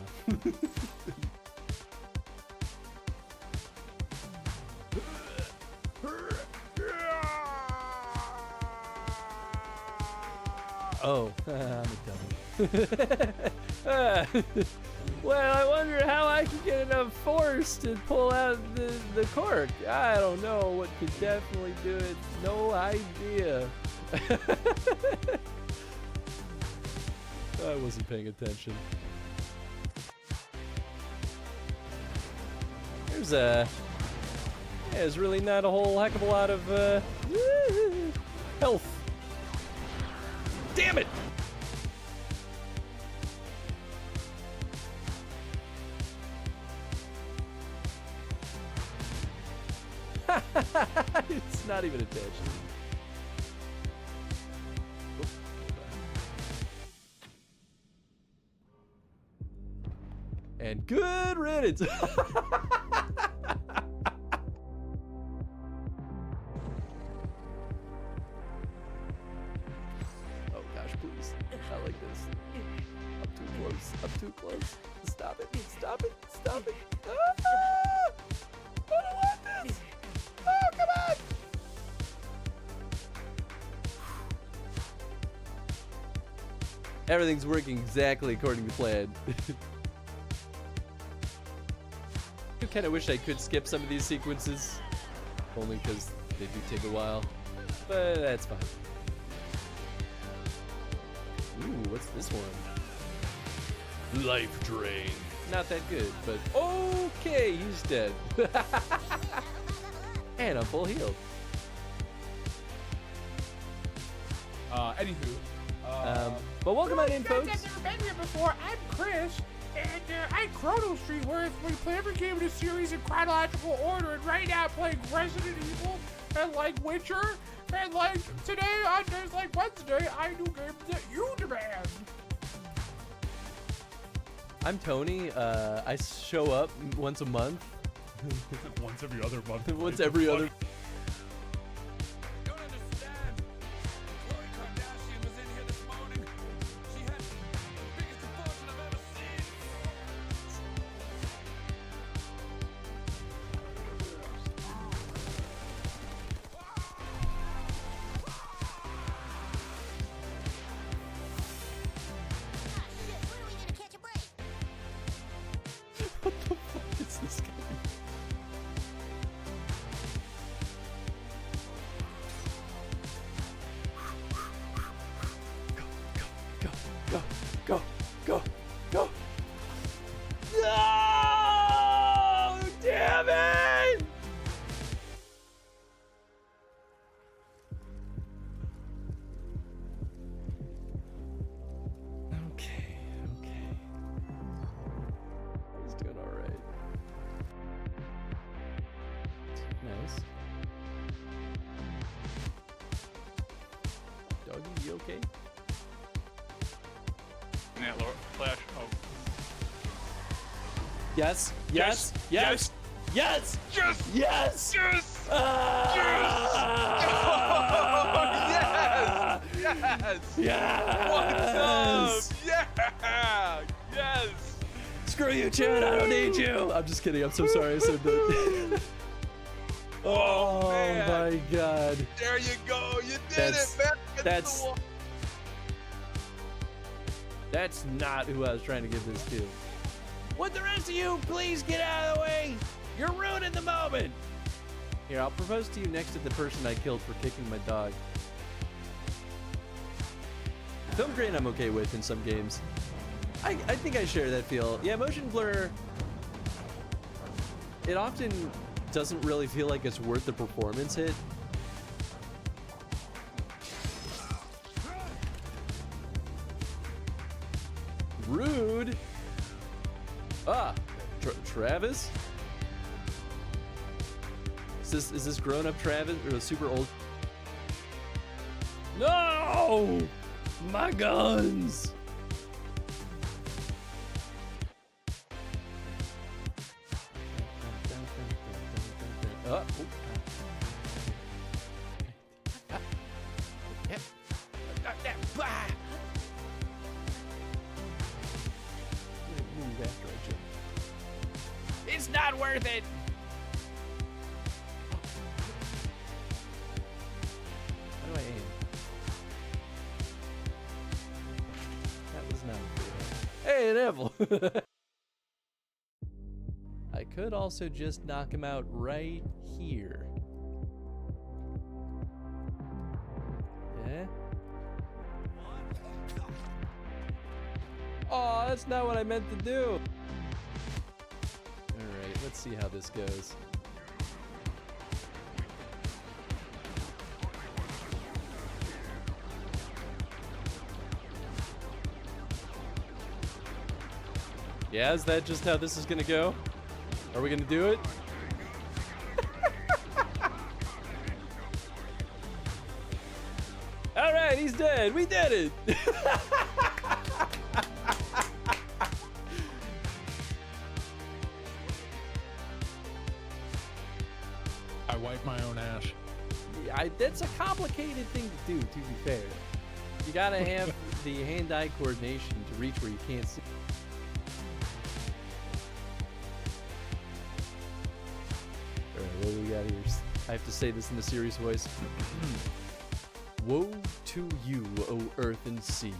Oh, I'm a dummy. Well, I wonder how I can get enough force to pull out the cork. I don't know what could definitely do it. No idea. I wasn't paying attention. There's really not a whole heck of a lot of health. Damn it! It's not even attached. And good riddance. Oh gosh, please. Not like this. I'm too close. I'm too close. Stop it. Stop it. Stop it. Ah! I don't want this. Oh, come on. Everything's working exactly according to plan. I kind of wish I could skip some of these sequences, only because they do take a while, but that's fine. Ooh, what's this one? Life Drain. Not that good, but okay, he's dead. And I'm full healed. Anywho. But welcome on in, folks. I've never been here before. I'm Chris, and I'm Chrono Street, where we play every game in the series in chronological order. And right now, I'm playing Resident Evil and like Witcher, and like today on days like Wednesday, I do games that you demand. I'm Tony. I show up once a month. Once every other month. Once every other. What the fuck is this game? Go, go, go. No! Damn it! Okay. He's doing all right. Nice. Doggy, you okay? Yeah, Lord, flash. Oh. Yes. Yes. Yes. Yes. Yes. Yes. Yes. Ah! Yes. Yes! What's up? Yeah! Yes! Screw you, Chad. I don't need you. I'm just kidding. I'm so sorry I said that. Oh man. my god. There you go. You did it, man. That's not who I was trying to give this to. Would the rest of you please get out of the way? You're ruining the moment. Here, I'll propose to you next to the person I killed for kicking my dog. Film grain I'm okay with in some games. I think I share that feel. Yeah, motion blur, it often doesn't really feel like it's worth the performance hit. Rude. Ah, Travis? Is this grown-up Travis or super old? No! My guns! Oh. It's not worth it. How do I aim? That was not good. Hey, an apple! I could also just knock him out right here. Yeah? Oh, that's not what I meant to do. Alright, let's see how this goes. Yeah, is that just how this is gonna go? Are we gonna do it? Alright, he's dead. We did it! I wipe my own ass. That's a complicated thing to do, to be fair. You gotta have the hand-eye coordination to reach where you can't see. Alright, what do we got here? I have to say this in a serious voice. Woe to you, O earth and sea,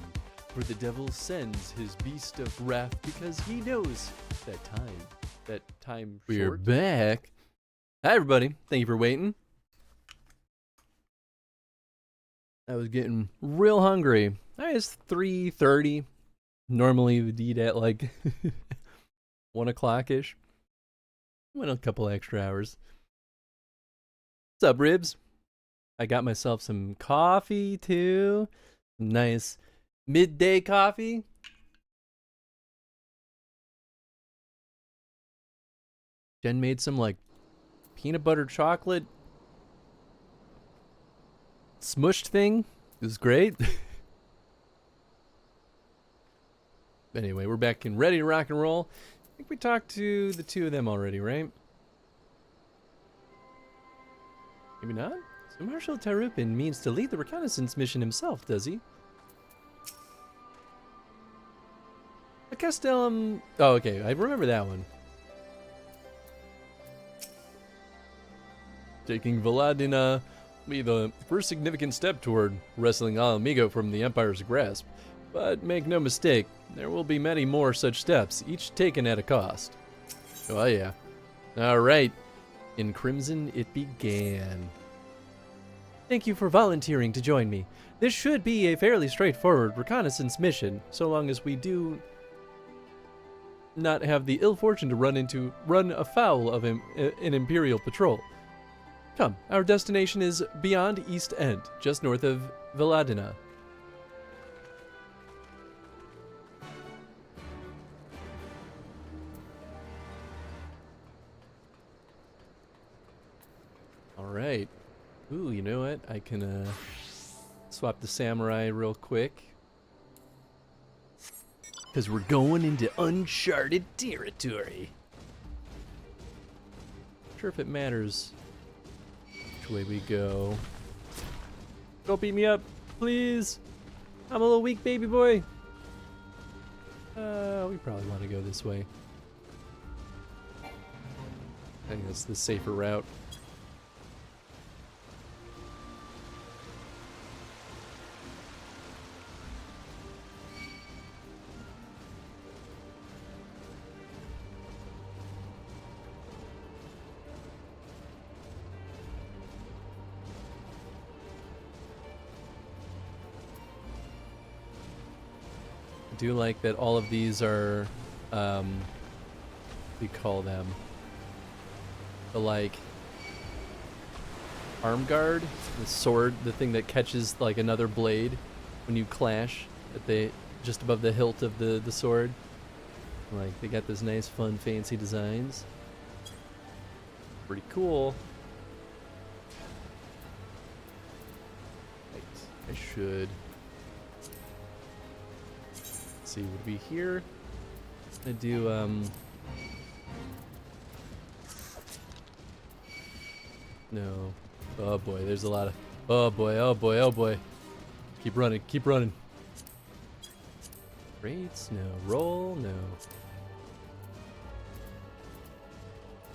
for the devil sends his beast of wrath because he knows that time We're short. back. Hi, everybody. Thank you for waiting. I was getting real hungry. It's 3:30. Normally we'd eat at like 1 o'clock-ish. Went a couple extra hours. What's up, Ribs? I got myself some coffee, too. Nice midday coffee. Jen made some, like, peanut butter chocolate smushed thing. It was great. Anyway, we're back and ready to rock and roll. I think we talked to the two of them already, right? Maybe not? So Marshal Tarupin means to lead the reconnaissance mission himself, does he? The Castellum... Oh, okay, I remember that one. Taking Veladina be the first significant step toward wresting Alamigo from the Empire's grasp. But make no mistake, there will be many more such steps, each taken at a cost. Oh yeah. Alright. In Crimson it began. Thank you for volunteering to join me. This should be a fairly straightforward reconnaissance mission, so long as we do not have the ill fortune to run afoul of an Imperial patrol. Come, our destination is beyond East End, just north of Veladina. Alright. Ooh, you know what? I can swap the samurai real quick. Because we're going into uncharted territory. Not sure if it matters which way we go. Go beat me up, please. I'm a little weak, baby boy. We probably want to go this way. I think that's the safer route. I do like that all of these are, what do you call them? The like arm guard, the sword, the thing that catches like another blade when you clash at the just above the hilt of the sword. Like they got those nice, fun, fancy designs. Pretty cool. Right. I should see, would be here. I do no. Oh boy, there's a lot of oh boy, oh boy, oh boy. Keep running, keep running. Rates, no. Roll, no.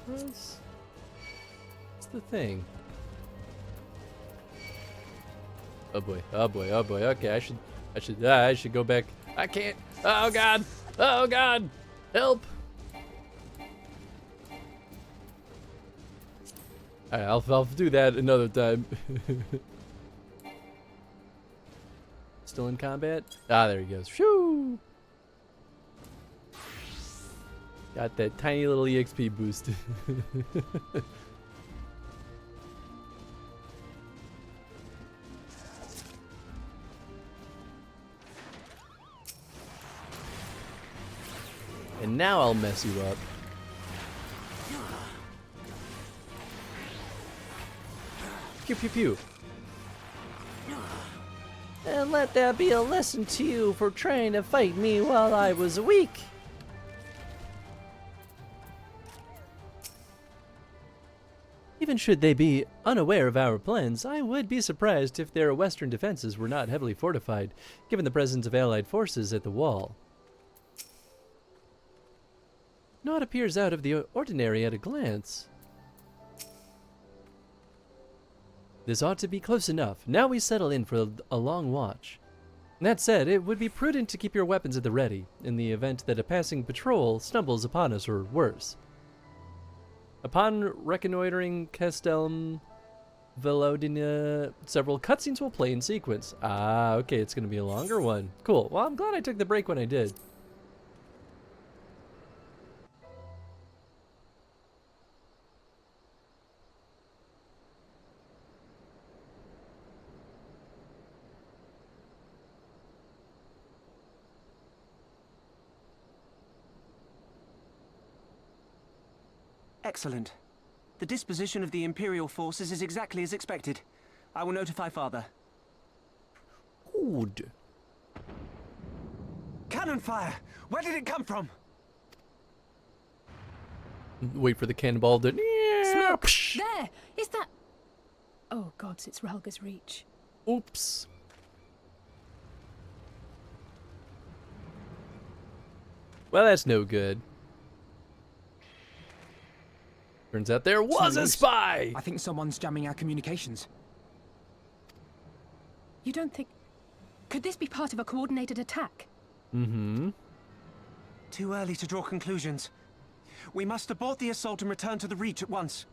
What's the thing? Oh boy, oh boy, oh boy. Okay, I should go back. I can't. Oh god. Oh god. Help. Alright, I'll do that another time. Still in combat? Ah, there he goes. Shoo! Got that tiny little EXP boost. And now I'll mess you up. Pew pew pew. And let that be a lesson to you for trying to fight me while I was weak. Even should they be unaware of our plans, I would be surprised if their western defenses were not heavily fortified, given the presence of allied forces at the wall. Naught appears out of the ordinary at a glance. This ought to be close enough. Now we settle in for a long watch. That said, it would be prudent to keep your weapons at the ready, in the event that a passing patrol stumbles upon us or worse. Upon reconnoitering Castelm Velodina, several cutscenes will play in sequence. Ah, okay, it's going to be a longer one. Cool. Well, I'm glad I took the break when I did. Excellent. The disposition of the Imperial forces is exactly as expected. I will notify Father. Good. Cannon fire! Where did it come from? Wait for the cannonball to... Smoke! There! Is that... Oh gods, it's Ralga's Reach. Oops. Well, that's no good. Turns out there was a spy! I think someone's jamming our communications. You don't think... Could this be part of a coordinated attack? Mm-hmm. Too early to draw conclusions. We must abort the assault and return to the Reach at once.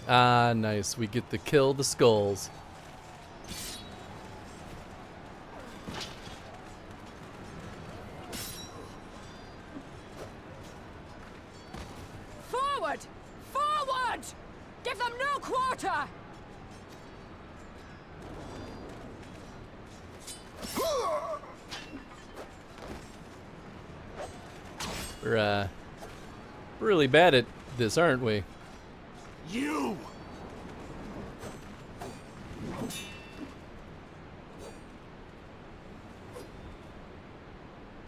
Ah, nice. We get to kill the skulls. Forward! Forward! Give them no quarter! We're really bad at this, aren't we? You!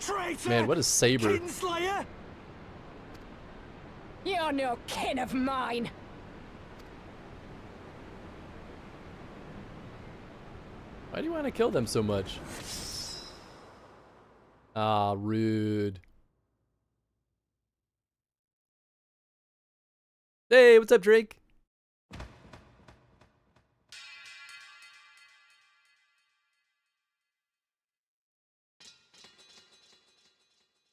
Traitor! Man, what a saber. Kinslayer! You're no kin of mine. Why do you want to kill them so much? Ah, rude. Hey, what's up, Drake?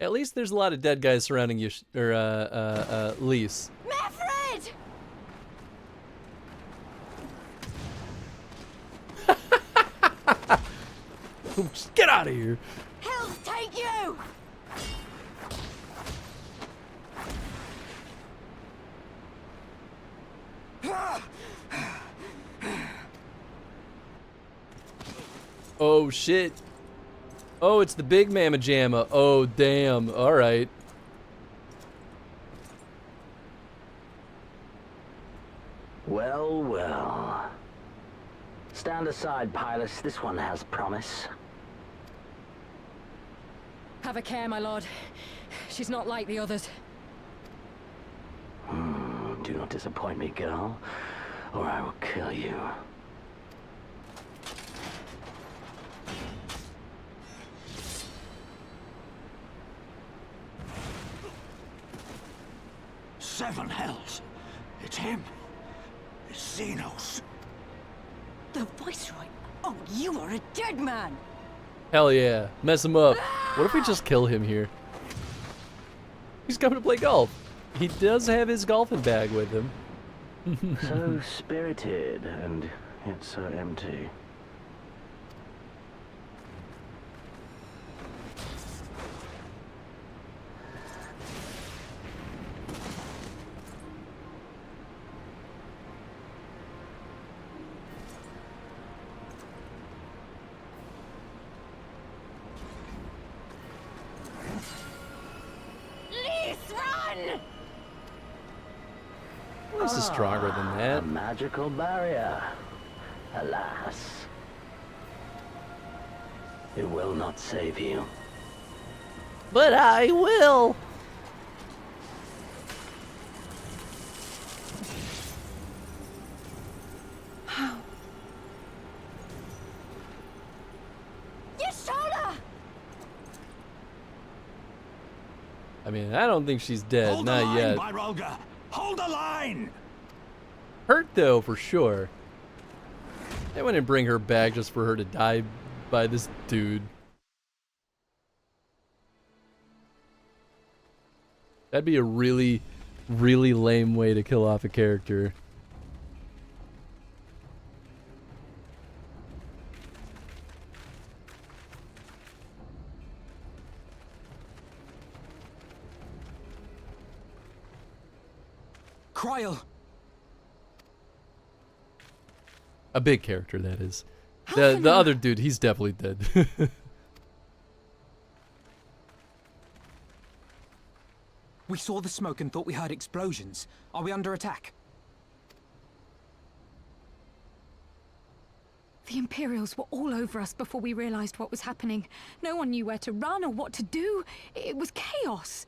At least there's a lot of dead guys surrounding you, Lise. Mavrid! Just get out of here. Hells take you! Oh shit. Oh, it's the big mamma jamma. Oh damn. Alright. Well, well. Stand aside, Pilus. This one has promise. Have a care, my lord. She's not like the others. Do not disappoint me, girl, or I will kill you. Seven hells. It's him. It's Xenos. The Viceroy? Oh, you are a dead man! Hell yeah. Mess him up. What if we just kill him here? He's coming to play golf. He does have his golfing bag with him. So spirited and yet so empty. This is stronger than that. A magical barrier. Alas. It will not save you. But I will. Your shoulder! I mean, I don't think she's dead. Hold Not the line, yet. Byrolga. Hold the line! Hurt though, for sure. They wouldn't bring her back just for her to die by this dude. That'd be a really, really lame way to kill off a character. Cryle! A big character, that is. The other dude, he's definitely dead. We saw the smoke and thought we heard explosions. Are we under attack? The Imperials were all over us before we realized what was happening. No one knew where to run or what to do. It was chaos.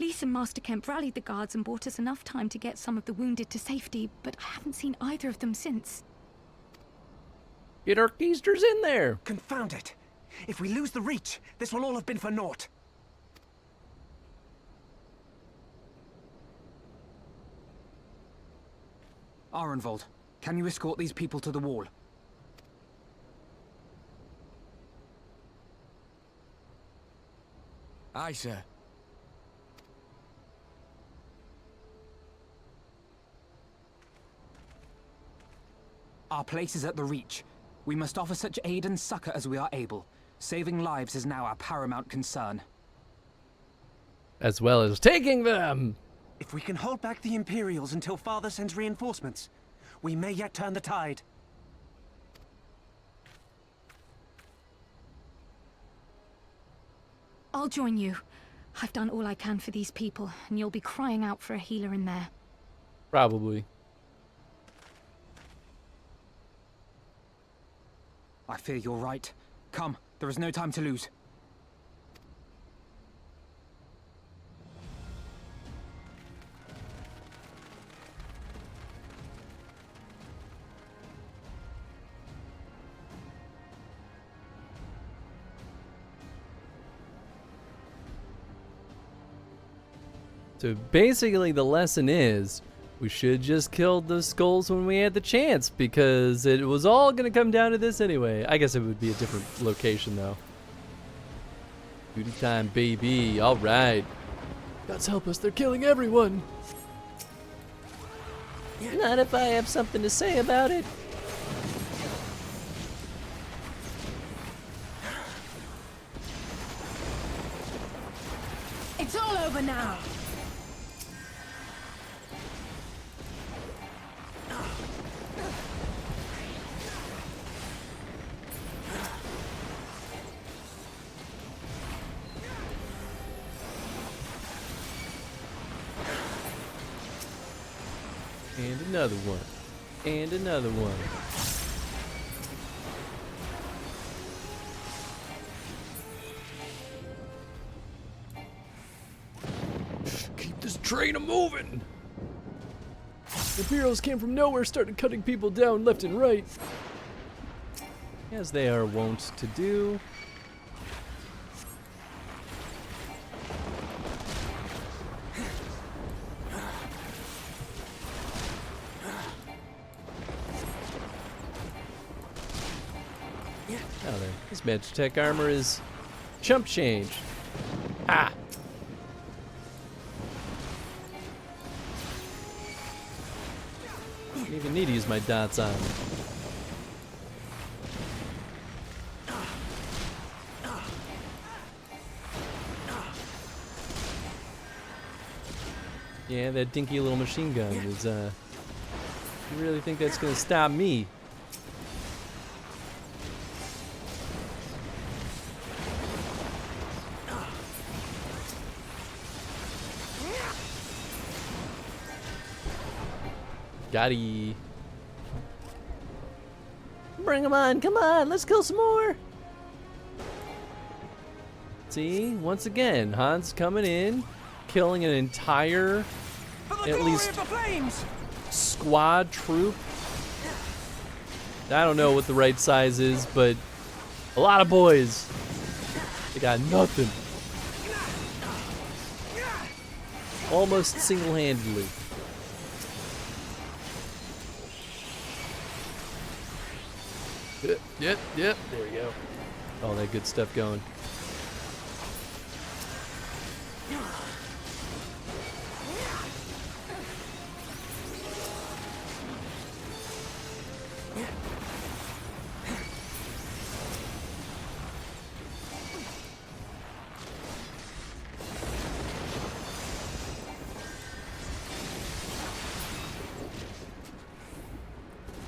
Lise and Master Kemp rallied the guards and bought us enough time to get some of the wounded to safety, but I haven't seen either of them since. Get our keisters in there. Confound it! If we lose the reach, this will all have been for naught. Arenvold, can you escort these people to the wall? Aye, sir. Our place is at the Reach. We must offer such aid and succor as we are able. Saving lives is now our paramount concern. As well as taking them! If we can hold back the Imperials until Father sends reinforcements, we may yet turn the tide. I'll join you. I've done all I can for these people, and you'll be crying out for a healer in there. Probably. I fear you're right. Come, there is no time to lose. So basically the lesson is we should just kill the skulls when we had the chance, because it was all gonna come down to this anyway. I guess it would be a different location though. Duty time, baby. All right. Gods help us, they're killing everyone. Not if I have something to say about it. It's all over now. And another one. And another one. Keep this train a-moving. The Imperials came from nowhere, started cutting people down left and right. As they are wont to do. Oh, there. This Magitech armor is chump change. Ah! Don't even need to use my dots on. Yeah, that dinky little machine gun is, you really think that's gonna stop me? Gotti. Bring them on, come on, let's kill some more. See, once again, Han's coming in, killing an entire, at least, squad troop. I don't know what the right size is, but a lot of boys. They got nothing. Almost single-handedly. Yep. There we go. All that good stuff going.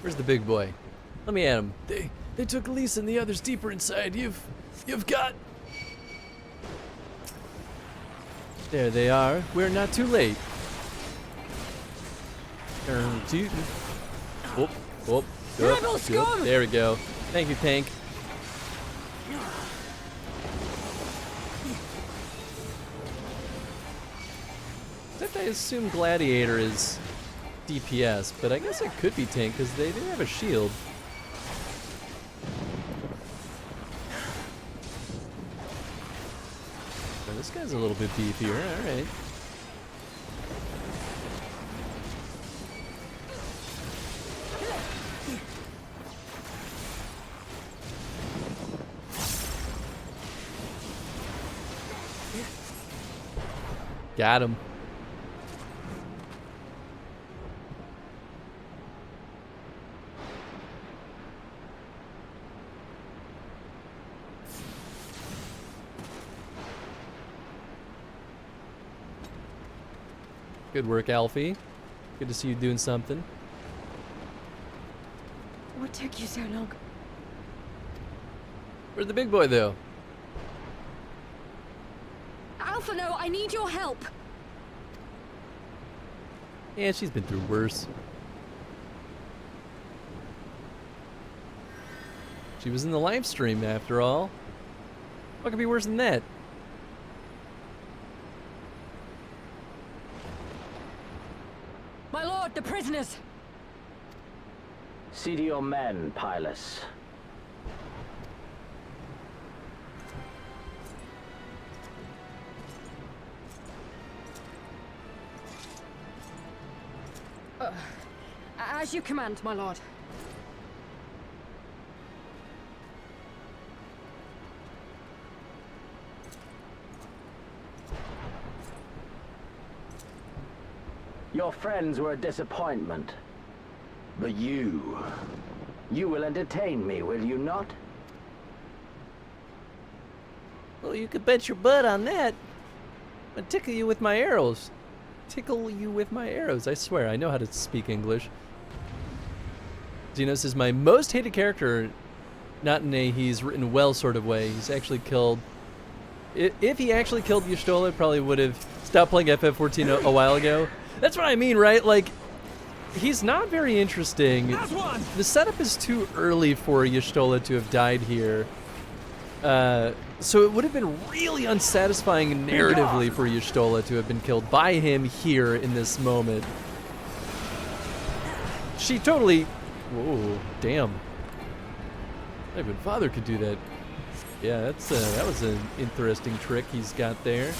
Where's the big boy? Let me at him. They took Lisa and the others deeper inside. You've got. There they are. We're not too late. Whoop. There we go. Thank you, tank. I assume Gladiator is DPS, but I guess it could be tank because they do have a shield. Oh, this guy's a little bit beefier, alright. Got him. Good work, Alfie. Good to see you doing something. What took you so long? Where's the big boy, though? Alpha, no, I need your help. Yeah, she's been through worse. She was in the live stream, after all. What could be worse than that? My lord, the prisoners! See to your men, Pylus. As you command, my lord. Your friends were a disappointment. But you will entertain me, will you not? Well, you could bet your butt on that. I'm gonna tickle you with my arrows. Tickle you with my arrows. I swear, I know how to speak English. Xenos is my most hated character, not in a he's written well sort of way. He's actually killed... If he actually killed Y'shtola, probably would have stopped playing FF14 a while ago. That's what I mean, right? Like, he's not very interesting. The setup is too early for Y'shtola to have died here. So it would have been really unsatisfying narratively for Y'shtola to have been killed by him here in this moment. She totally... Whoa, damn. Not even Father could do that. Yeah, that's that was an interesting trick he's got there.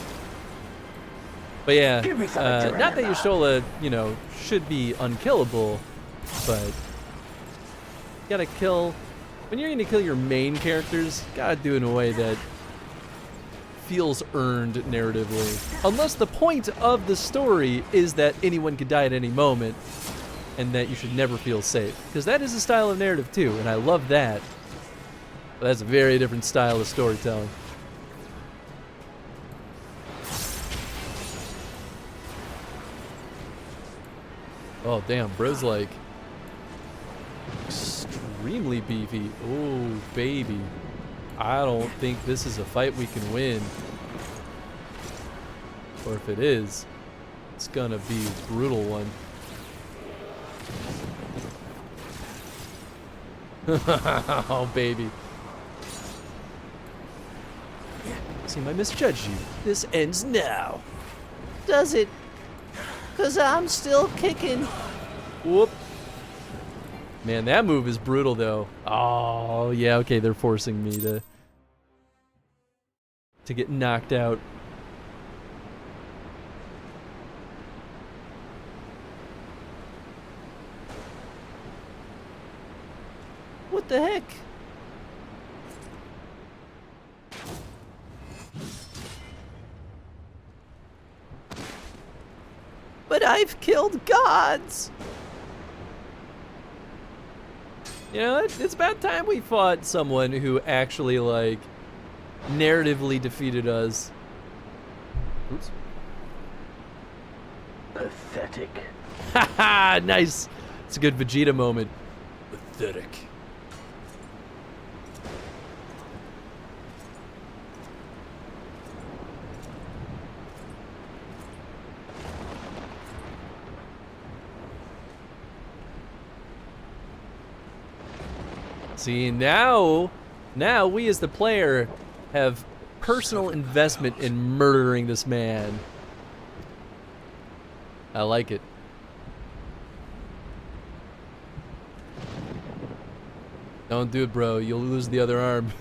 But yeah, not that Y'shtola, you know, should be unkillable, but you gotta kill... When you're gonna kill your main characters, you gotta do it in a way that feels earned narratively. Unless the point of the story is that anyone could die at any moment, and that you should never feel safe. Because that is a style of narrative too, and I love that. But that's a very different style of storytelling. Oh damn, bro's like extremely beefy. Oh baby, I don't think this is a fight we can win. Or if it is, it's gonna be a brutal one. Oh baby. Seem I misjudged you. This ends now. Does it? 'Cause I'm still kicking. Whoop. Man, that move is brutal though. Oh, yeah, okay, they're forcing me to get knocked out. What the heck? But I've killed gods! You know, it's about time we fought someone who actually, like, narratively defeated us. Oops. Pathetic. Haha, nice. It's a good Vegeta moment. Pathetic. See, now we as the player have personal investment in murdering this man. I like it. Don't do it, bro. You'll lose the other arm.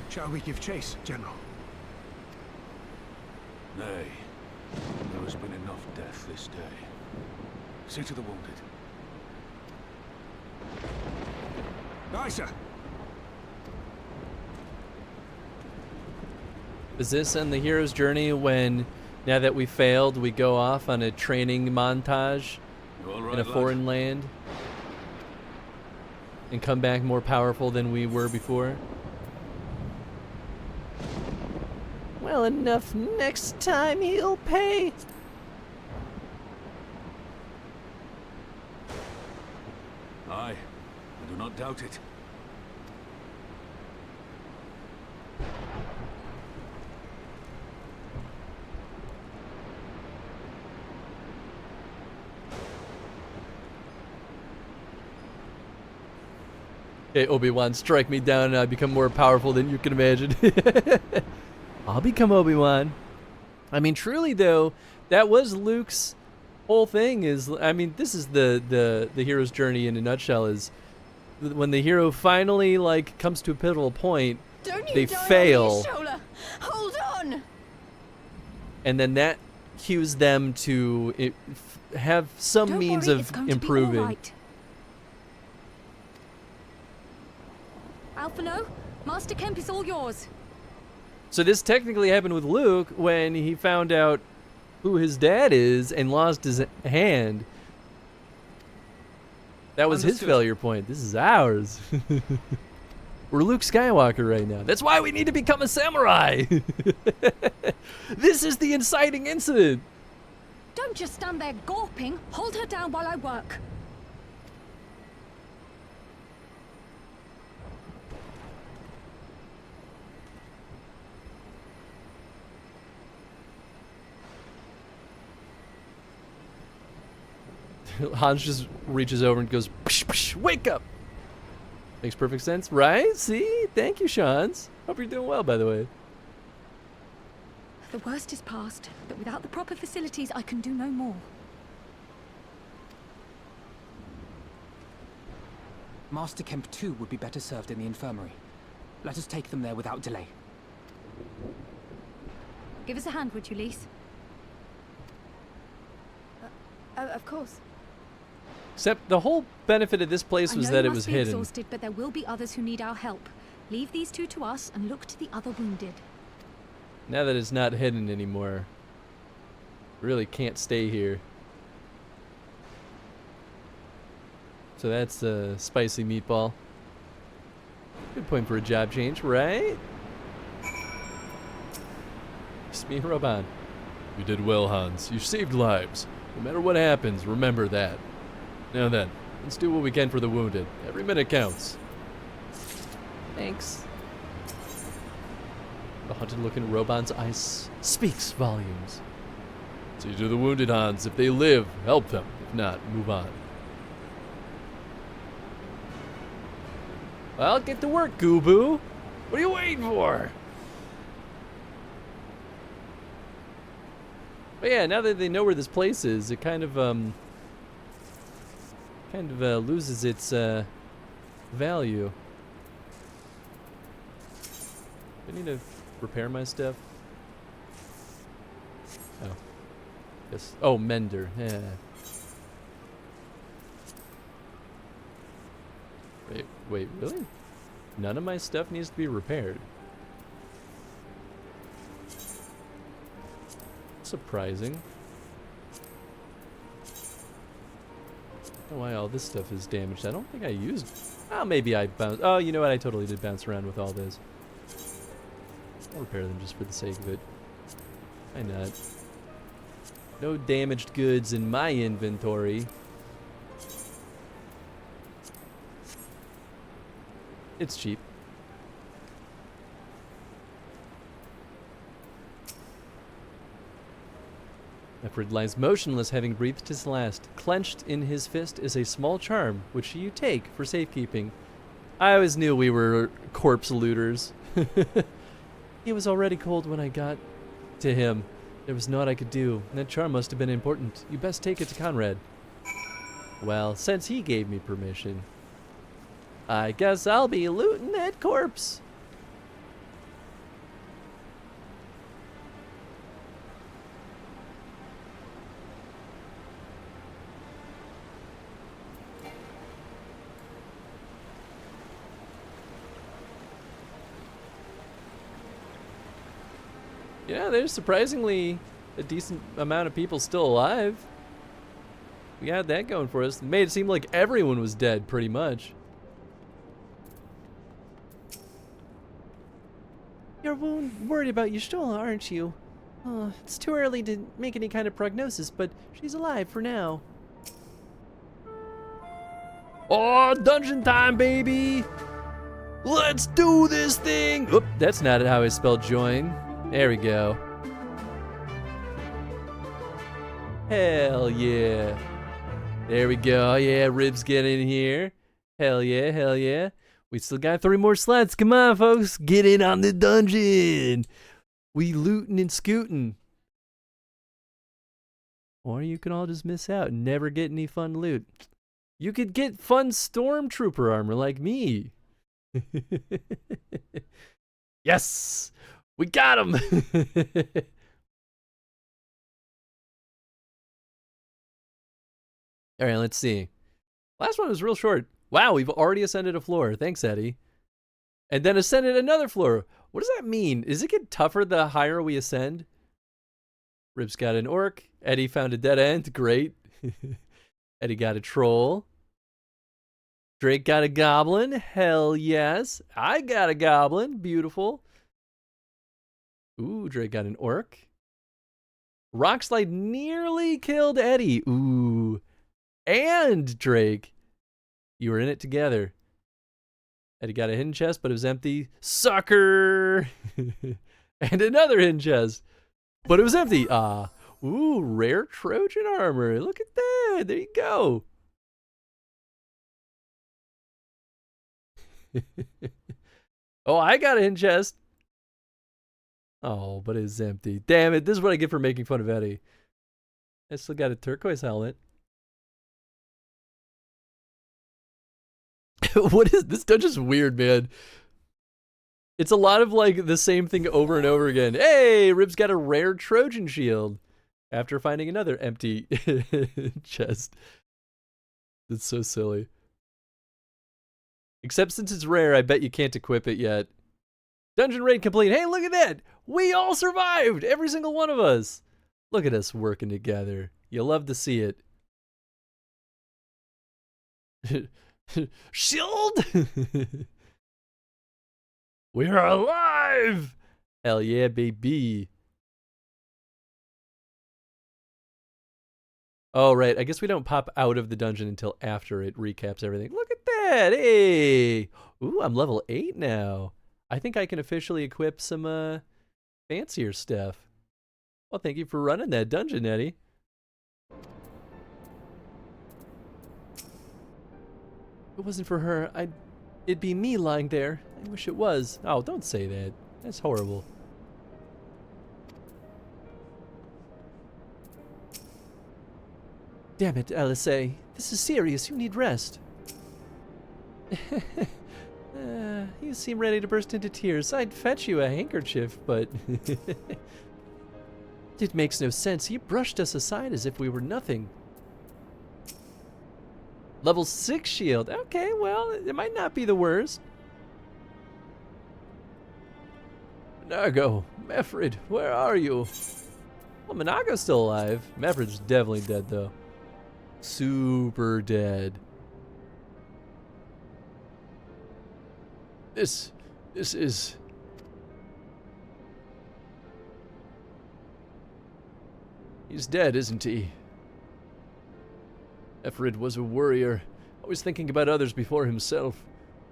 Shall we give chase, General? Nay. There has been enough death this day. See to the wounded. Aye, sir. Is this in the hero's journey when, now that we failed, we go off on a training montage in a foreign land and come back more powerful than we were before? Well, enough. Next time he'll pay. Aye, I do not doubt it. Okay, Obi-Wan, strike me down and I become more powerful than you can imagine. I'll become Obi-Wan. I mean, truly though, that was Luke's whole thing is, I mean, this is the hero's journey in a nutshell is when the hero finally like comes to a pivotal point, Don't you they die on me, fail, Shola. Hold on. and then that cues them to have some Don't means worry, of it's going to be all improving. right. Alphino, Master Kemp is all yours. So this technically happened with Luke when he found out who his dad is and lost his hand. That was his Understood. failure point. This is ours. We're Luke Skywalker right now. That's why we need to become a samurai. This is the inciting incident. Don't just stand there gawping. Hold her down while I work. Hans just reaches over and goes, psh, psh, wake up. Makes perfect sense, right? See? Thank you, Shans. Hope you're doing well, by the way. The worst is past, but without the proper facilities, I can do no more. Master Kemp too would be better served in the infirmary. Let us take them there without delay. Give us a hand, would you, Lise? Of course. Except the whole benefit of this place was I know that you it was must be hidden. exhausted, but there will be others who need our help. Leave these two to us and look to the other wounded. Now that it's not hidden anymore, really can't stay here. So that's a spicy meatball. Good point for a job change, right? Just me and Roban. You did well, Hans. You saved lives. No matter what happens, remember that. Now then, let's do what we can for the wounded. Every minute counts. Thanks. The haunted look in Roban's eyes speaks volumes. See to the wounded, Hans. If they live, help them. If not, move on. Well, get to work, Goobboo. What are you waiting for? But yeah, now that they know where this place is, it kind of loses its value. I need to repair my stuff. Oh, yes. Oh, mender. Yeah. Wait, really? None of my stuff needs to be repaired. Surprising. I don't know why all this stuff is damaged. I don't think I used. Oh, maybe I bounced. Oh, you know what? I totally did bounce around with all this. I'll repair them just for the sake of it. Why not? No damaged goods in my inventory. It's cheap. Efred lies motionless, having breathed his last. Clenched in his fist is a small charm, which you take for safekeeping. I always knew we were corpse looters. He was already cold when I got to him. There was naught I could do. That charm must have been important. You best take it to Conrad. Well, since he gave me permission, I guess I'll be looting that corpse. Yeah, there's surprisingly a decent amount of people still alive. We got that going for us. It made it seem like everyone was dead, pretty much. You're worried about Y'shtola, aren't you? Oh, it's too early to make any kind of prognosis, but she's alive for now. Oh, dungeon time, baby! Let's do this thing! Oop, that's not how I spelled join. There we go. Hell yeah. There we go. Yeah, Ribs get in here. Hell yeah, hell yeah. We still got 3 more slots. Come on, folks. Get in on the dungeon. We lootin' and scootin'. Or you can all just miss out and never get any fun loot. You could get fun stormtrooper armor like me. Yes! We got him! Alright, let's see. Last one was real short. Wow, we've already ascended a floor. Thanks, Eddie. And then ascended another floor. What does that mean? Does it get tougher the higher we ascend? Ribs got an orc. Eddie found a dead end. Great. Eddie got a troll. Drake got a goblin. Hell yes. I got a goblin. Beautiful. Ooh, Drake got an orc. Rockslide nearly killed Eddie. Ooh. And Drake. You were in it together. Eddie got a hidden chest, but it was empty. Sucker! And another hidden chest, but it was empty. Ah. Ooh, rare Trojan armor. Look at that. There you go. Oh, I got a hidden chest. Oh, but it's empty. Damn it. This is what I get for making fun of Eddie. I still got a turquoise helmet. What is this dungeon's weird, man. It's a lot of like the same thing over and over again. Hey, Rib's got a rare Trojan shield after finding another empty chest. That's so silly. Except since it's rare, I bet you can't equip it yet. Dungeon raid complete. Hey, look at that. We all survived. Every single one of us. Look at us working together. You'll love to see it. Shield! We're alive! Hell yeah, baby. Oh, right. I guess we don't pop out of the dungeon until after it recaps everything. Look at that! Hey! Ooh, I'm level 8 now. I think I can officially equip some, fancier stuff. Well, thank you for running that dungeon, Eddie. If it wasn't for her, it'd be me lying there. I wish it was. Oh, don't say that. That's horrible. Damn it, LSA. This is serious. You need rest. You seem ready to burst into tears. I'd fetch you a handkerchief, but... It makes no sense. He brushed us aside as if we were nothing. Level 6 shield. Okay, well, it might not be the worst. Monago, Mefrid, where are you? Well, Monago's still alive. Mefrid's definitely dead, though. Super dead. This is... He's dead, isn't he? Mefrid was a warrior, always thinking about others before himself.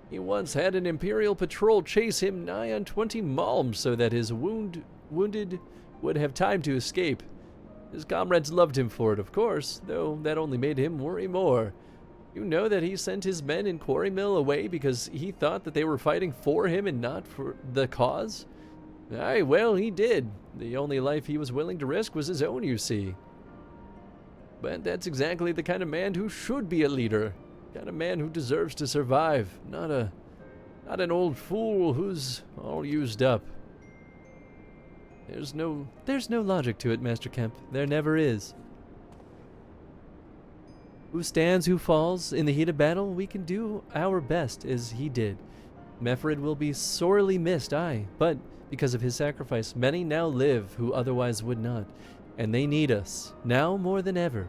He once had an Imperial patrol chase him nigh on 20 malms so that his wounded would have time to escape. His comrades loved him for it, of course, though that only made him worry more. You know that he sent his men in Quarry Mill away because he thought that they were fighting for him and not for the cause? Aye, well, he did. The only life he was willing to risk was his own, you see. But that's exactly the kind of man who should be a leader. The kind of man who deserves to survive, not an old fool who's all used up. There's no logic to it, Master Kemp. There never is. Who stands, who falls, in the heat of battle, we can do our best as he did. Mefrid will be sorely missed, aye, but because of his sacrifice, many now live who otherwise would not, and they need us, now more than ever.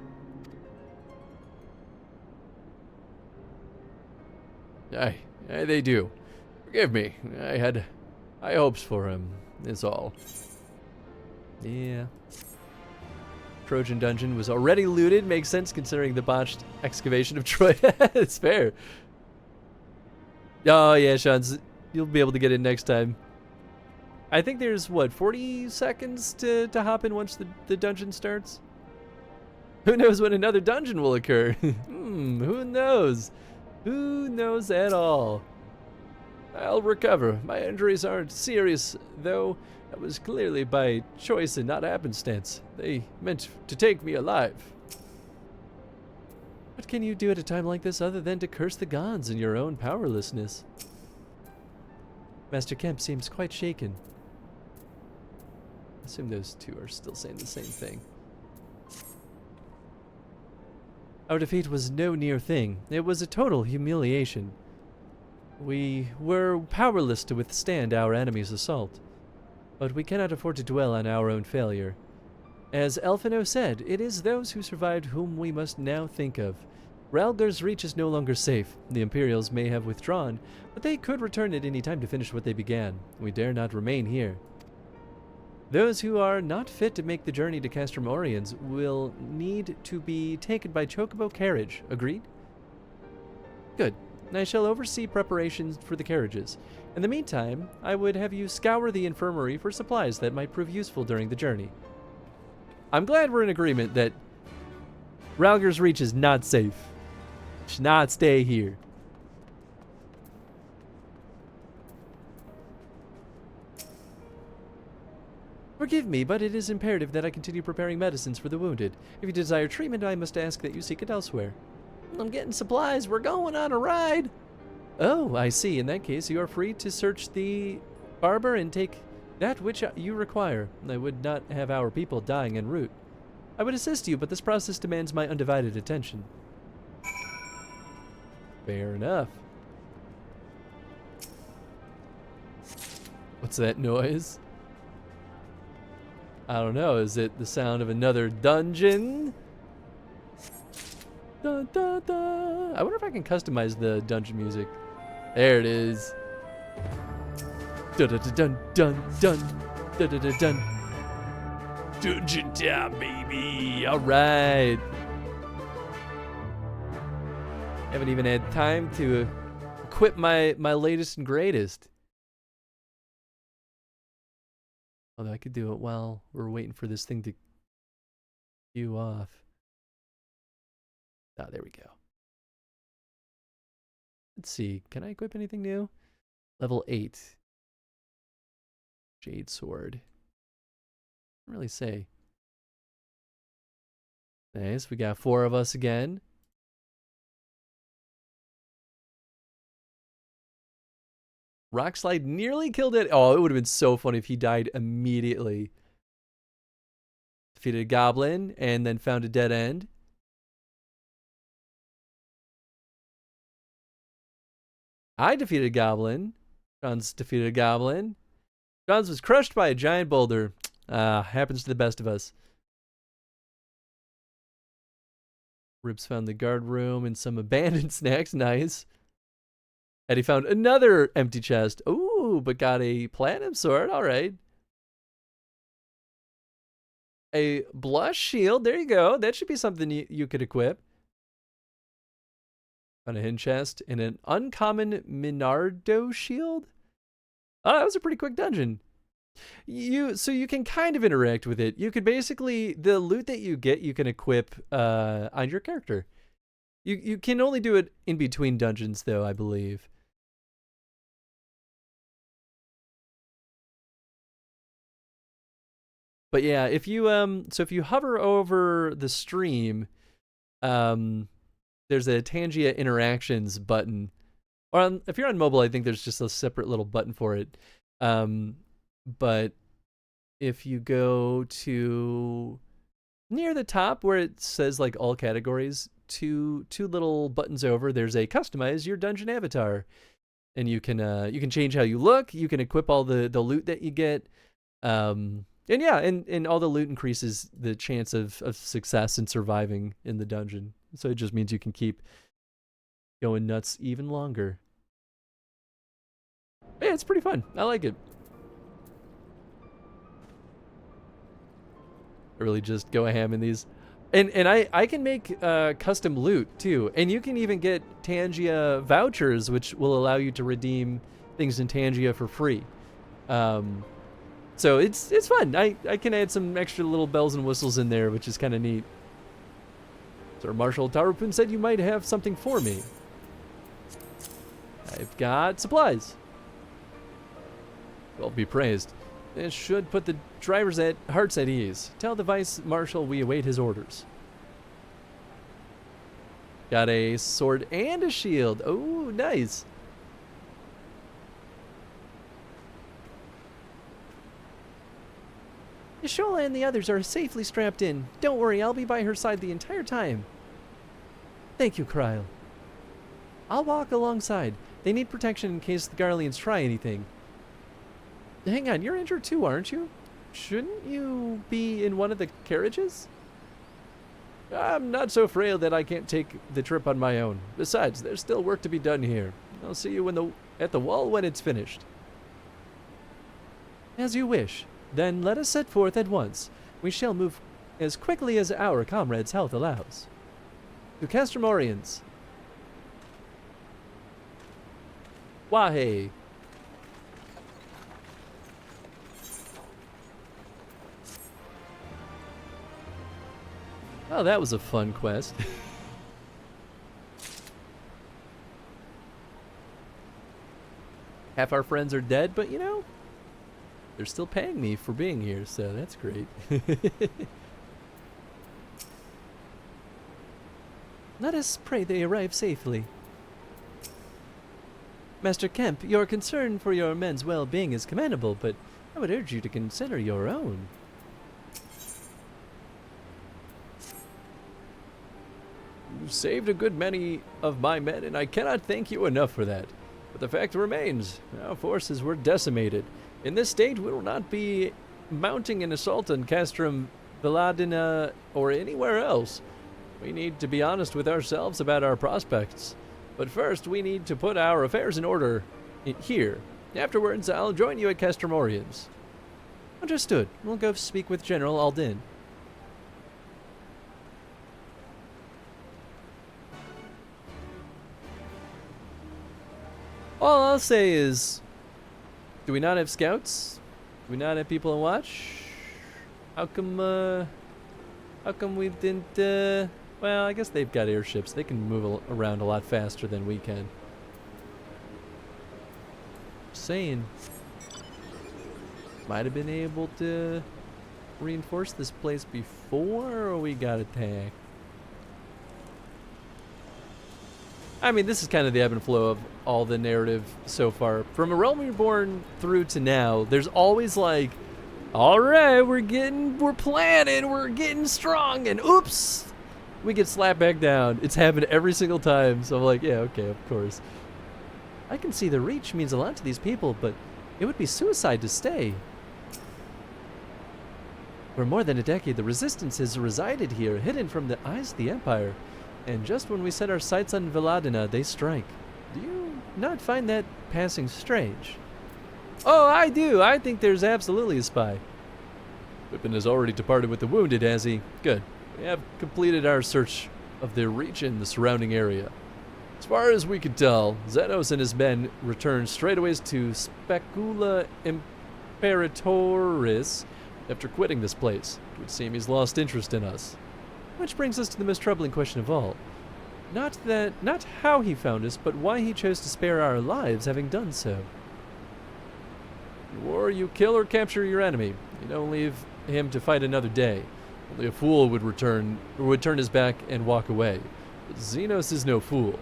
Aye, they do. Forgive me, I had high hopes for him, is all. Yeah. Trojan dungeon was already looted. Makes sense considering the botched excavation of Troy. It's fair. Oh yeah, Sean, you'll be able to get in next time. I think there's, what, 40 seconds to hop in once the dungeon starts? Who knows when another dungeon will occur? Who knows? Who knows at all? I'll recover. My injuries aren't serious, though. That was clearly by choice and not happenstance. They meant to take me alive. What can you do at a time like this other than to curse the gods in your own powerlessness? Master Kemp seems quite shaken. I assume those two are still saying the same thing. Our defeat was no near thing. It was a total humiliation. We were powerless to withstand our enemy's assault. But we cannot afford to dwell on our own failure. As Elfino said, it is those who survived whom we must now think of. Ralgar's Reach is no longer safe. The Imperials may have withdrawn, but they could return at any time to finish what they began. We dare not remain here. Those who are not fit to make the journey to Castrum Oriens will need to be taken by Chocobo carriage. Agreed? Good. I shall oversee preparations for the carriages. In the meantime, I would have you scour the infirmary for supplies that might prove useful during the journey. I'm glad we're in agreement that Ralgar's Reach is not safe. Should not stay here. Forgive me, but it is imperative that I continue preparing medicines for the wounded. If you desire treatment, I must ask that you seek it elsewhere. I'm getting supplies. We're going on a ride. Oh, I see. In that case, you are free to search the barber and take that which you require. I would not have our people dying en route. I would assist you, but this process demands my undivided attention. Fair enough. What's that noise? I don't know. Is it the sound of another dungeon? Dun, dun, dun. I wonder if I can customize the dungeon music. There it is. Dun dun dun dun dun dun dun dun dun. Dungeon time, baby. All right. Haven't even had time to equip my latest and greatest. Although I could do it while we're waiting for this thing to queue off. Ah, there we go. Let's see. Can I equip anything new? Level 8. Jade Sword. Can't really say. Nice. We got 4 of us again. Rockslide nearly killed it. Oh, it would have been so funny if he died immediately. Defeated a goblin and then found a dead end. I defeated a goblin. John's defeated a goblin. John's was crushed by a giant boulder. Happens to the best of us. Ribs found the guard room and some abandoned snacks. Nice. Eddie found another empty chest. Ooh, but got a platinum sword. All right. A blush shield. There you go. That should be something you could equip. Found a hidden chest and an uncommon Minardo shield. Oh, that was a pretty quick dungeon. So you can kind of interact with it. You could basically, the loot that you get, you can equip on your character. You can only do it in between dungeons, though, I believe. But yeah, if you so if you hover over the stream, there's a Tangia Interactions button. Or if you're on mobile, I think there's just a separate little button for it. But if you go to near the top where it says like all categories, two little buttons over, there's a customize your dungeon avatar. And you can change how you look, you can equip all the loot that you get. And yeah, and all the loot increases the chance of success and surviving in the dungeon. So it just means you can keep going nuts even longer. But yeah, it's pretty fun. I like it. I really just go ham in these. And I can make custom loot too. And you can even get Tangia vouchers, which will allow you to redeem things in Tangia for free. So it's fun. I can add some extra little bells and whistles in there, which is kind of neat. Sir Marshal Tarupun said you might have something for me. I've got supplies. Well, be praised. This should put the drivers' hearts at ease. Tell the Vice Marshal we await his orders. Got a sword and a shield. Oh, nice. Y'shtola and the others are safely strapped in. Don't worry, I'll be by her side the entire time. Thank you, Kryle. I'll walk alongside. They need protection in case the Garleans try anything. Hang on, you're injured too, aren't you? Shouldn't you be in one of the carriages? I'm not so frail that I can't take the trip on my own. Besides, there's still work to be done here. I'll see you at the wall when it's finished. As you wish. Then let us set forth at once. We shall move as quickly as our comrades' health allows. To Castromorians. Wahe. Oh, that was a fun quest. Half our friends are dead, but you know, they're still paying me for being here, so that's great. Let us pray they arrive safely. Master Kemp, your concern for your men's well-being is commendable, but I would urge you to consider your own. You saved a good many of my men, and I cannot thank you enough for that. But the fact remains, our forces were decimated. In this state, we will not be mounting an assault on Castrum Villadina or anywhere else. We need to be honest with ourselves about our prospects. But first, we need to put our affairs in order here. Afterwards, I'll join you at Castromorians. Understood. We'll go speak with General Aldin. All I'll say is, do we not have scouts? Do we not have people on watch? How come we didn't, well, I guess they've got airships. They can move around a lot faster than we can. Just saying. Might have been able to reinforce this place before we got attacked. I mean, this is kind of the ebb and flow of all the narrative so far. From A Realm Reborn through to now, there's always like, all right, we're planning, we're getting strong, and oops, we get slapped back down. It's happened every single time, so I'm like, yeah, okay, of course. I can see the reach means a lot to these people, but it would be suicide to stay. For more than a decade, the Resistance has resided here, hidden from the eyes of the Empire. And just when we set our sights on Villadina, they strike. Do you not find that passing strange? Oh, I do. I think there's absolutely a spy. Pippin has already departed with the wounded, has he? Good. We have completed our search of the region, the surrounding area. As far as we can tell, Xenos and his men returned straightaways to Specula Imperatoris after quitting this place. It would seem he's lost interest in us. Which brings us to the most troubling question of all. Not how he found us, but why he chose to spare our lives having done so. In war, you kill or capture your enemy. You don't leave him to fight another day. Only a fool would turn his back and walk away. But Xenos is no fool.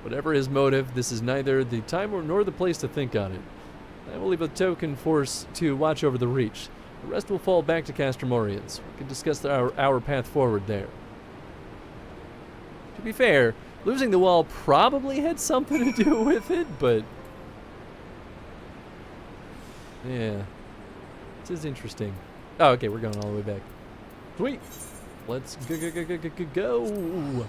Whatever his motive, this is neither the time nor the place to think on it. I will leave a token force to watch over the Reach. The rest will fall back to Castromorians. We can discuss our path forward there. To be fair, losing the wall probably had something to do with it, but yeah, this is interesting. Oh, okay, we're going all the way back. Sweet. Let's go.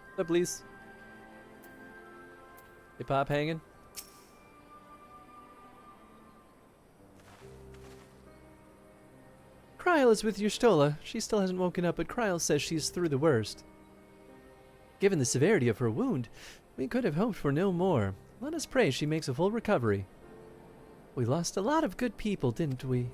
What's up, please? Hey, Pop hanging? Kryle is with Y'shtola. She still hasn't woken up, but Kryle says she's through the worst. Given the severity of her wound, we could have hoped for no more. Let us pray she makes a full recovery. We lost a lot of good people, didn't we?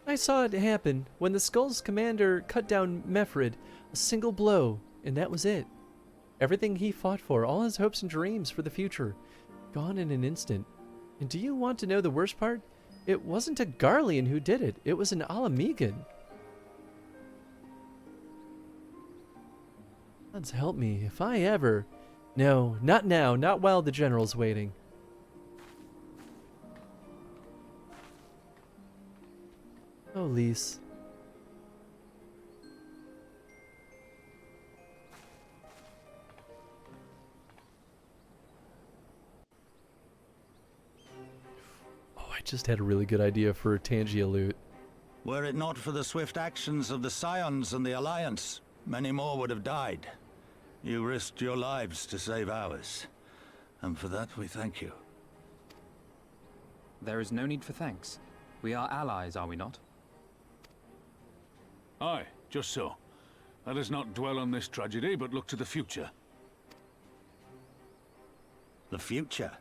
I saw it happen when the Skull's commander cut down Mefrid. A single blow, and that was it. Everything he fought for, all his hopes and dreams for the future, gone in an instant. And do you want to know the worst part? It wasn't a Garlean who did it. It was an Alamegan. Gods help me, if I ever... No, not now, not while the general's waiting. Oh, Lise. Oh, I just had a really good idea for a Tangia loot. Were it not for the swift actions of the Scions and the Alliance, many more would have died. You risked your lives to save ours, and for that we thank you. There is no need for thanks. We are allies, are we not? Aye, just so. Let us not dwell on this tragedy, but look to the future. The future?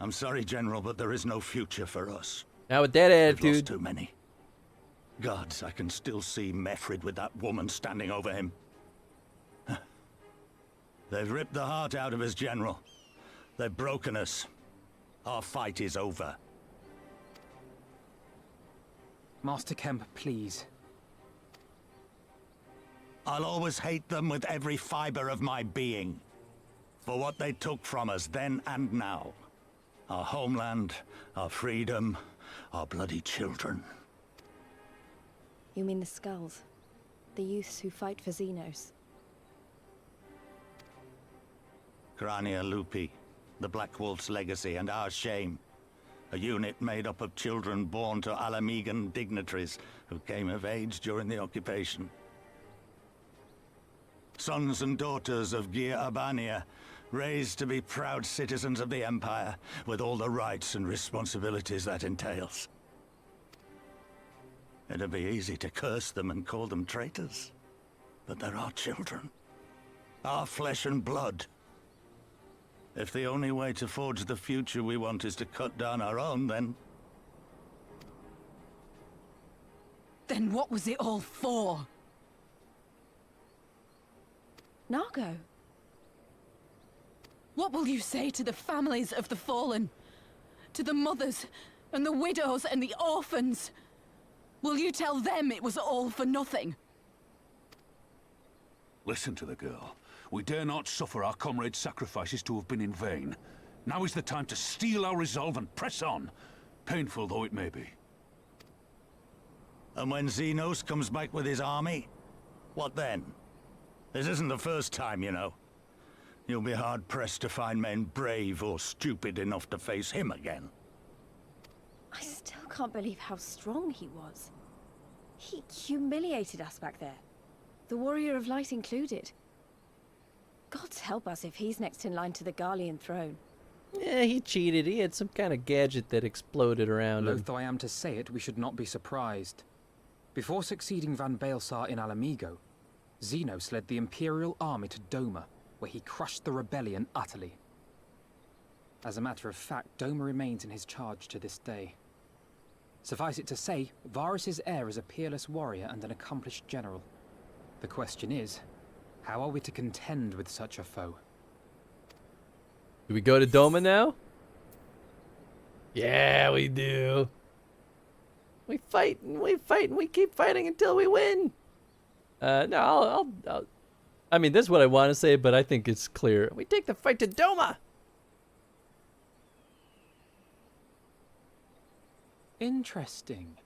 I'm sorry, General, but there is no future for us. Now with that attitude... We've lost too many. Gods, I can still see Mefrid with that woman standing over him. They've ripped the heart out of us, General. They've broken us. Our fight is over. Master Kemp, please. I'll always hate them with every fiber of my being. For what they took from us then and now. Our homeland, our freedom, our bloody children. You mean the skulls? The youths who fight for Xenos? Crania Lupi, the Black Wolf's legacy and our shame. A unit made up of children born to Alamegan dignitaries who came of age during the occupation. Sons and daughters of Gir Abania, raised to be proud citizens of the Empire, with all the rights and responsibilities that entails. It'd be easy to curse them and call them traitors, but they're our children. Our flesh and blood. If the only way to forge the future we want is to cut down our own, then... Then what was it all for? Nargo. What will you say to the families of the fallen? To the mothers, and the widows, and the orphans? Will you tell them it was all for nothing? Listen to the girl. We dare not suffer our comrades' sacrifices to have been in vain. Now is the time to steel our resolve and press on, painful though it may be. And when Xenos comes back with his army, what then? This isn't the first time, you know. You'll be hard-pressed to find men brave or stupid enough to face him again. I still can't believe how strong he was. He humiliated us back there. The Warrior of Light included. Gods help us if he's next in line to the Garlean throne. Yeah, he cheated. He had some kind of gadget that exploded around him. Loath though I am to say it, we should not be surprised. Before succeeding Van Baelsar in Alamigo, Xenos led the Imperial army to Doma, where he crushed the rebellion utterly. As a matter of fact, Doma remains in his charge to this day. Suffice it to say, Varus's heir is a peerless warrior and an accomplished general. The question is, how are we to contend with such a foe? Do we go to Doma now? Yeah, we do. We fight and we fight and we keep fighting until we win. No, I'll I mean, this is what I want to say, but I think it's clear. We take the fight to Doma. Interesting.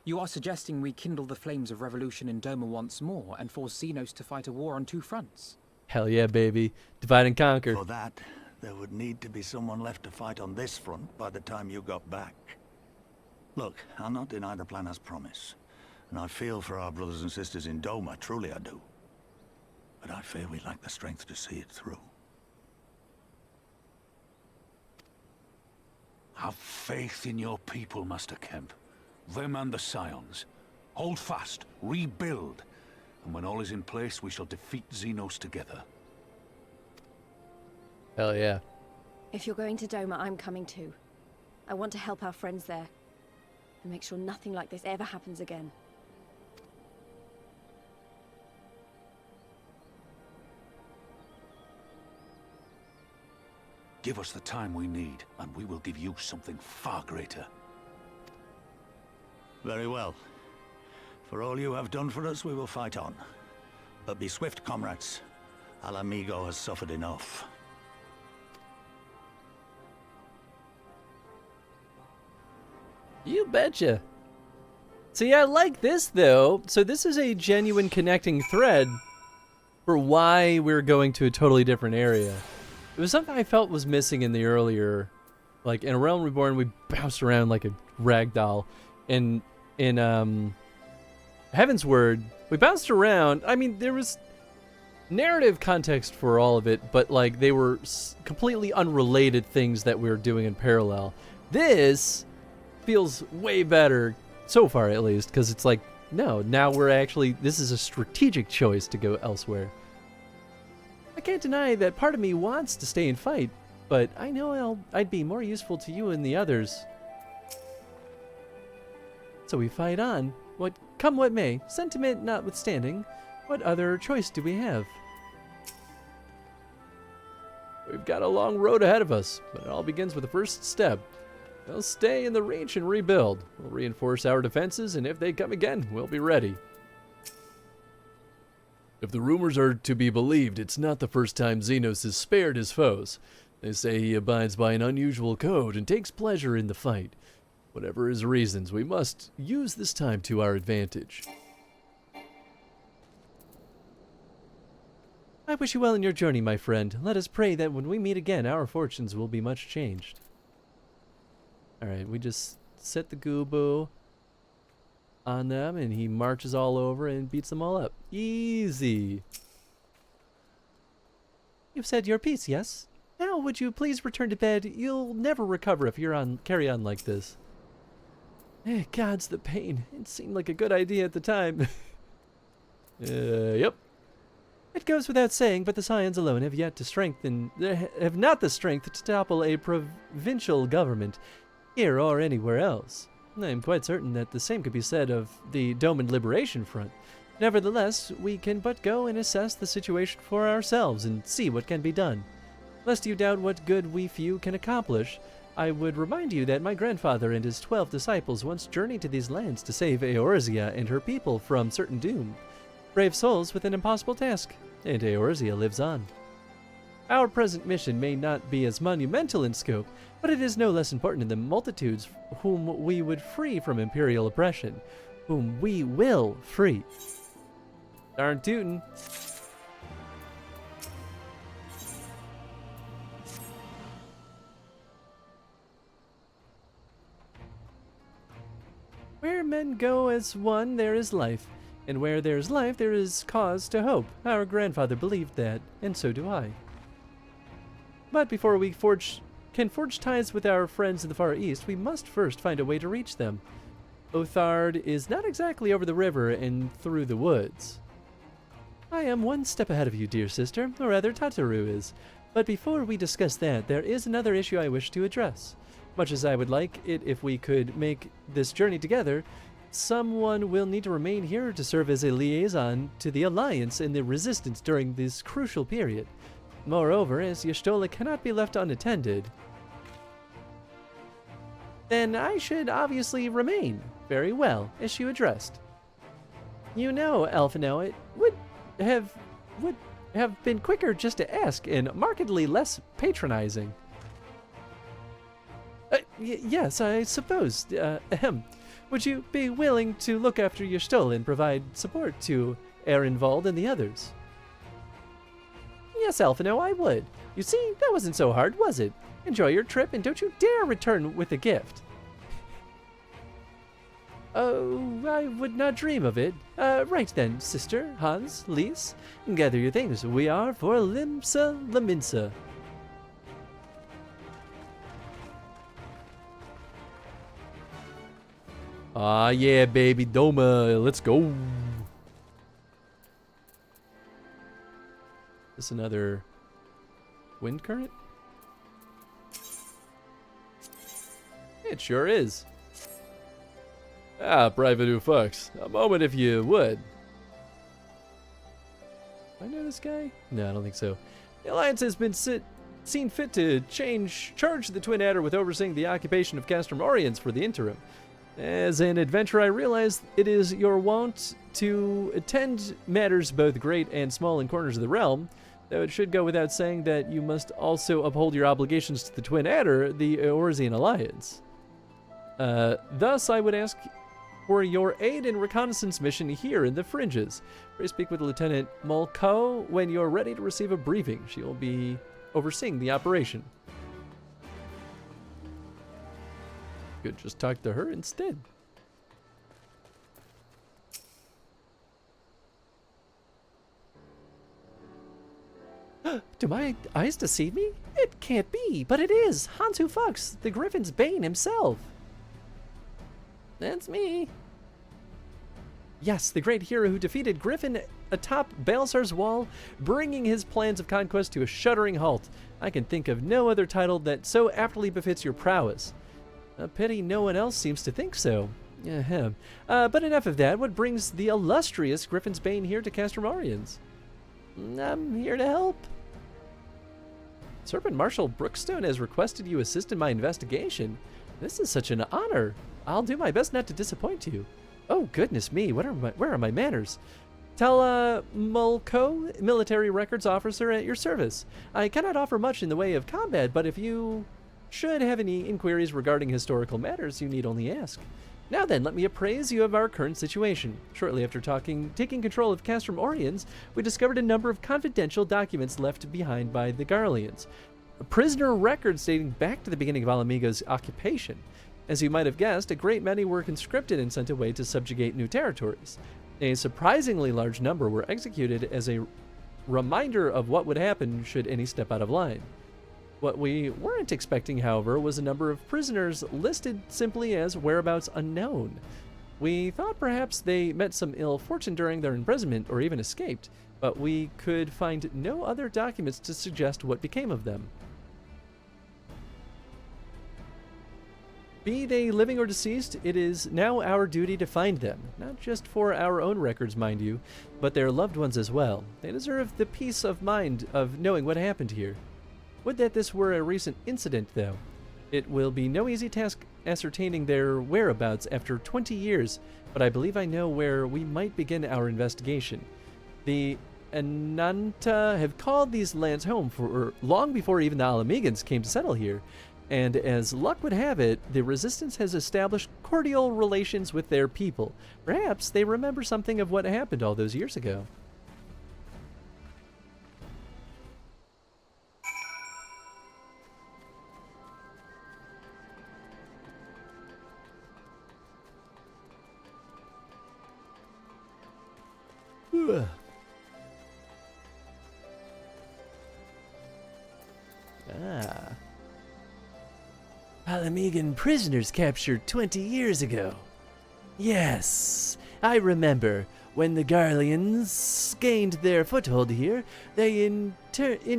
You are suggesting we kindle the flames of revolution in Doma once more and force Xenos to fight a war on two fronts? Hell yeah, baby. Divide and conquer. For that, there would need to be someone left to fight on this front by the time you got back. Look, I'll not deny the plan as promised. And I feel for our brothers and sisters in Doma, truly I do. But I fear we lack the strength to see it through. Have faith in your people, Master Kemp. Them and the Scions. Hold fast, rebuild, and when all is in place, we shall defeat Xenos together. Hell yeah. If you're going to Doma, I'm coming too. I want to help our friends there. And make sure nothing like this ever happens again. Give us the time we need, and we will give you something far greater. Very well. For all you have done for us, we will fight on. But be swift, comrades. Alamigo has suffered enough. You betcha. See, I like this, though. So this is a genuine connecting thread for why we're going to a totally different area. It was something I felt was missing in the earlier, like in A Realm Reborn, we bounced around like a rag doll. In Heaven's Word, we bounced around. I mean, there was narrative context for all of it, but like they were completely unrelated things that we were doing in parallel. This feels way better, so far at least, because it's like, no, now we're actually, this is a strategic choice to go elsewhere. I can't deny that part of me wants to stay and fight, but I know I'd be more useful to you and the others. So we fight on. Come what may, sentiment notwithstanding, what other choice do we have? We've got a long road ahead of us, but it all begins with the first step. We'll stay in the Reach and rebuild. We'll reinforce our defenses, and if they come again, we'll be ready. If the rumors are to be believed, it's not the first time Xenos has spared his foes. They say he abides by an unusual code and takes pleasure in the fight. Whatever his reasons, we must use this time to our advantage. I wish you well in your journey, my friend. Let us pray that when we meet again, our fortunes will be much changed. Alright, we just set the Goobo on them, and he marches all over and beats them all up. Easy. You've said your piece, yes? Now, would you please return to bed? You'll never recover if you're carry on like this. God's the pain. It seemed like a good idea at the time. Yep. It goes without saying, but the Scions alone have not the strength to topple a provincial government, here or anywhere else. I am quite certain that the same could be said of the Doman Liberation Front. Nevertheless, we can but go and assess the situation for ourselves and see what can be done. Lest you doubt what good we few can accomplish, I would remind you that my grandfather and his 12 disciples once journeyed to these lands to save Eorzea and her people from certain doom. Brave souls with an impossible task, and Eorzea lives on. Our present mission may not be as monumental in scope, but it is no less important in the multitudes whom we would free from imperial oppression, whom we will free. Darn tootin'. Where men go as one, there is life. And where there is life, there is cause to hope. Our grandfather believed that, and so do I. But before we can forge ties with our friends in the Far East, we must first find a way to reach them. Othard is not exactly over the river and through the woods. I am one step ahead of you, dear sister, or rather Tataru is. But before we discuss that, there is another issue I wish to address. Much as I would like it if we could make this journey together, someone will need to remain here to serve as a liaison to the Alliance and the Resistance during this crucial period. Moreover, as Y'shtola cannot be left unattended, then I should obviously remain. Very well, issue addressed. You know, Elfino, it would have been quicker just to ask and markedly less patronizing. Yes, I suppose. Would you be willing to look after Y'shtola and provide support to Ehrenwald and the others? Yes, Elfino, I would. You see, that wasn't so hard, was it? Enjoy your trip and don't you dare return with a gift. Oh, I would not dream of it. Right then, sister, Hans, Lise, gather your things. We are for Limsa Laminsa. Ah, yeah, baby, Doma, let's go. This another wind current? It sure is. Ah, Private Ufux, a moment if you would. I know this guy? No, I don't think so. The Alliance has been seen fit to charge the Twin Adder with overseeing the occupation of Castrum Oriens for the interim. As an adventurer, I realize it is your wont to attend matters both great and small in corners of the realm, though it should go without saying that you must also uphold your obligations to the Twin Adder, the Eorzean Alliance. Thus, I would ask for your aid in reconnaissance mission here in the Fringes. Pray speak with Lieutenant Mulco when you're ready to receive a briefing. She will be overseeing the operation. Could just talk to her instead. Do my eyes deceive me? It can't be, but it is. Hantu Fux, the Griffin's Bane himself. That's me. Yes, the great hero who defeated Griffin atop Balsar's wall, bringing his plans of conquest to a shuddering halt. I can think of no other title that so aptly befits your prowess. A pity no one else seems to think so. Ahem. But enough of that. What brings the illustrious Griffin's Bane here to Castrum Oriens? I'm here to help. Serpent Marshal Brookstone has requested you assist in my investigation. This is such an honor. I'll do my best not to disappoint you. Oh, goodness me, where are my manners? Tell, Mulco, military records officer at your service. I cannot offer much in the way of combat, but if you should have any inquiries regarding historical matters, you need only ask. Now then, let me apprise you of our current situation. Shortly after taking control of Castrum Oriens, we discovered a number of confidential documents left behind by the Garleans. Prisoner records dating back to the beginning of Alamigo's occupation. As you might have guessed, a great many were conscripted and sent away to subjugate new territories. A surprisingly large number were executed as a reminder of what would happen should any step out of line. What we weren't expecting, however, was a number of prisoners listed simply as whereabouts unknown. We thought perhaps they met some ill fortune during their imprisonment or even escaped, but we could find no other documents to suggest what became of them. Be they living or deceased, it is now our duty to find them, not just for our own records, mind you, but their loved ones as well. They deserve the peace of mind of knowing what happened here. Would that this were a recent incident, though. It will be no easy task ascertaining their whereabouts after 20 years, but I believe I know where we might begin our investigation. The Ananta have called these lands home for long before even the Alamegans came to settle here, and as luck would have it, the Resistance has established cordial relations with their people. Perhaps they remember something of what happened all those years ago. Alamegan prisoners captured 20 years ago. Yes, I remember. When the Garleans gained their foothold here, they interned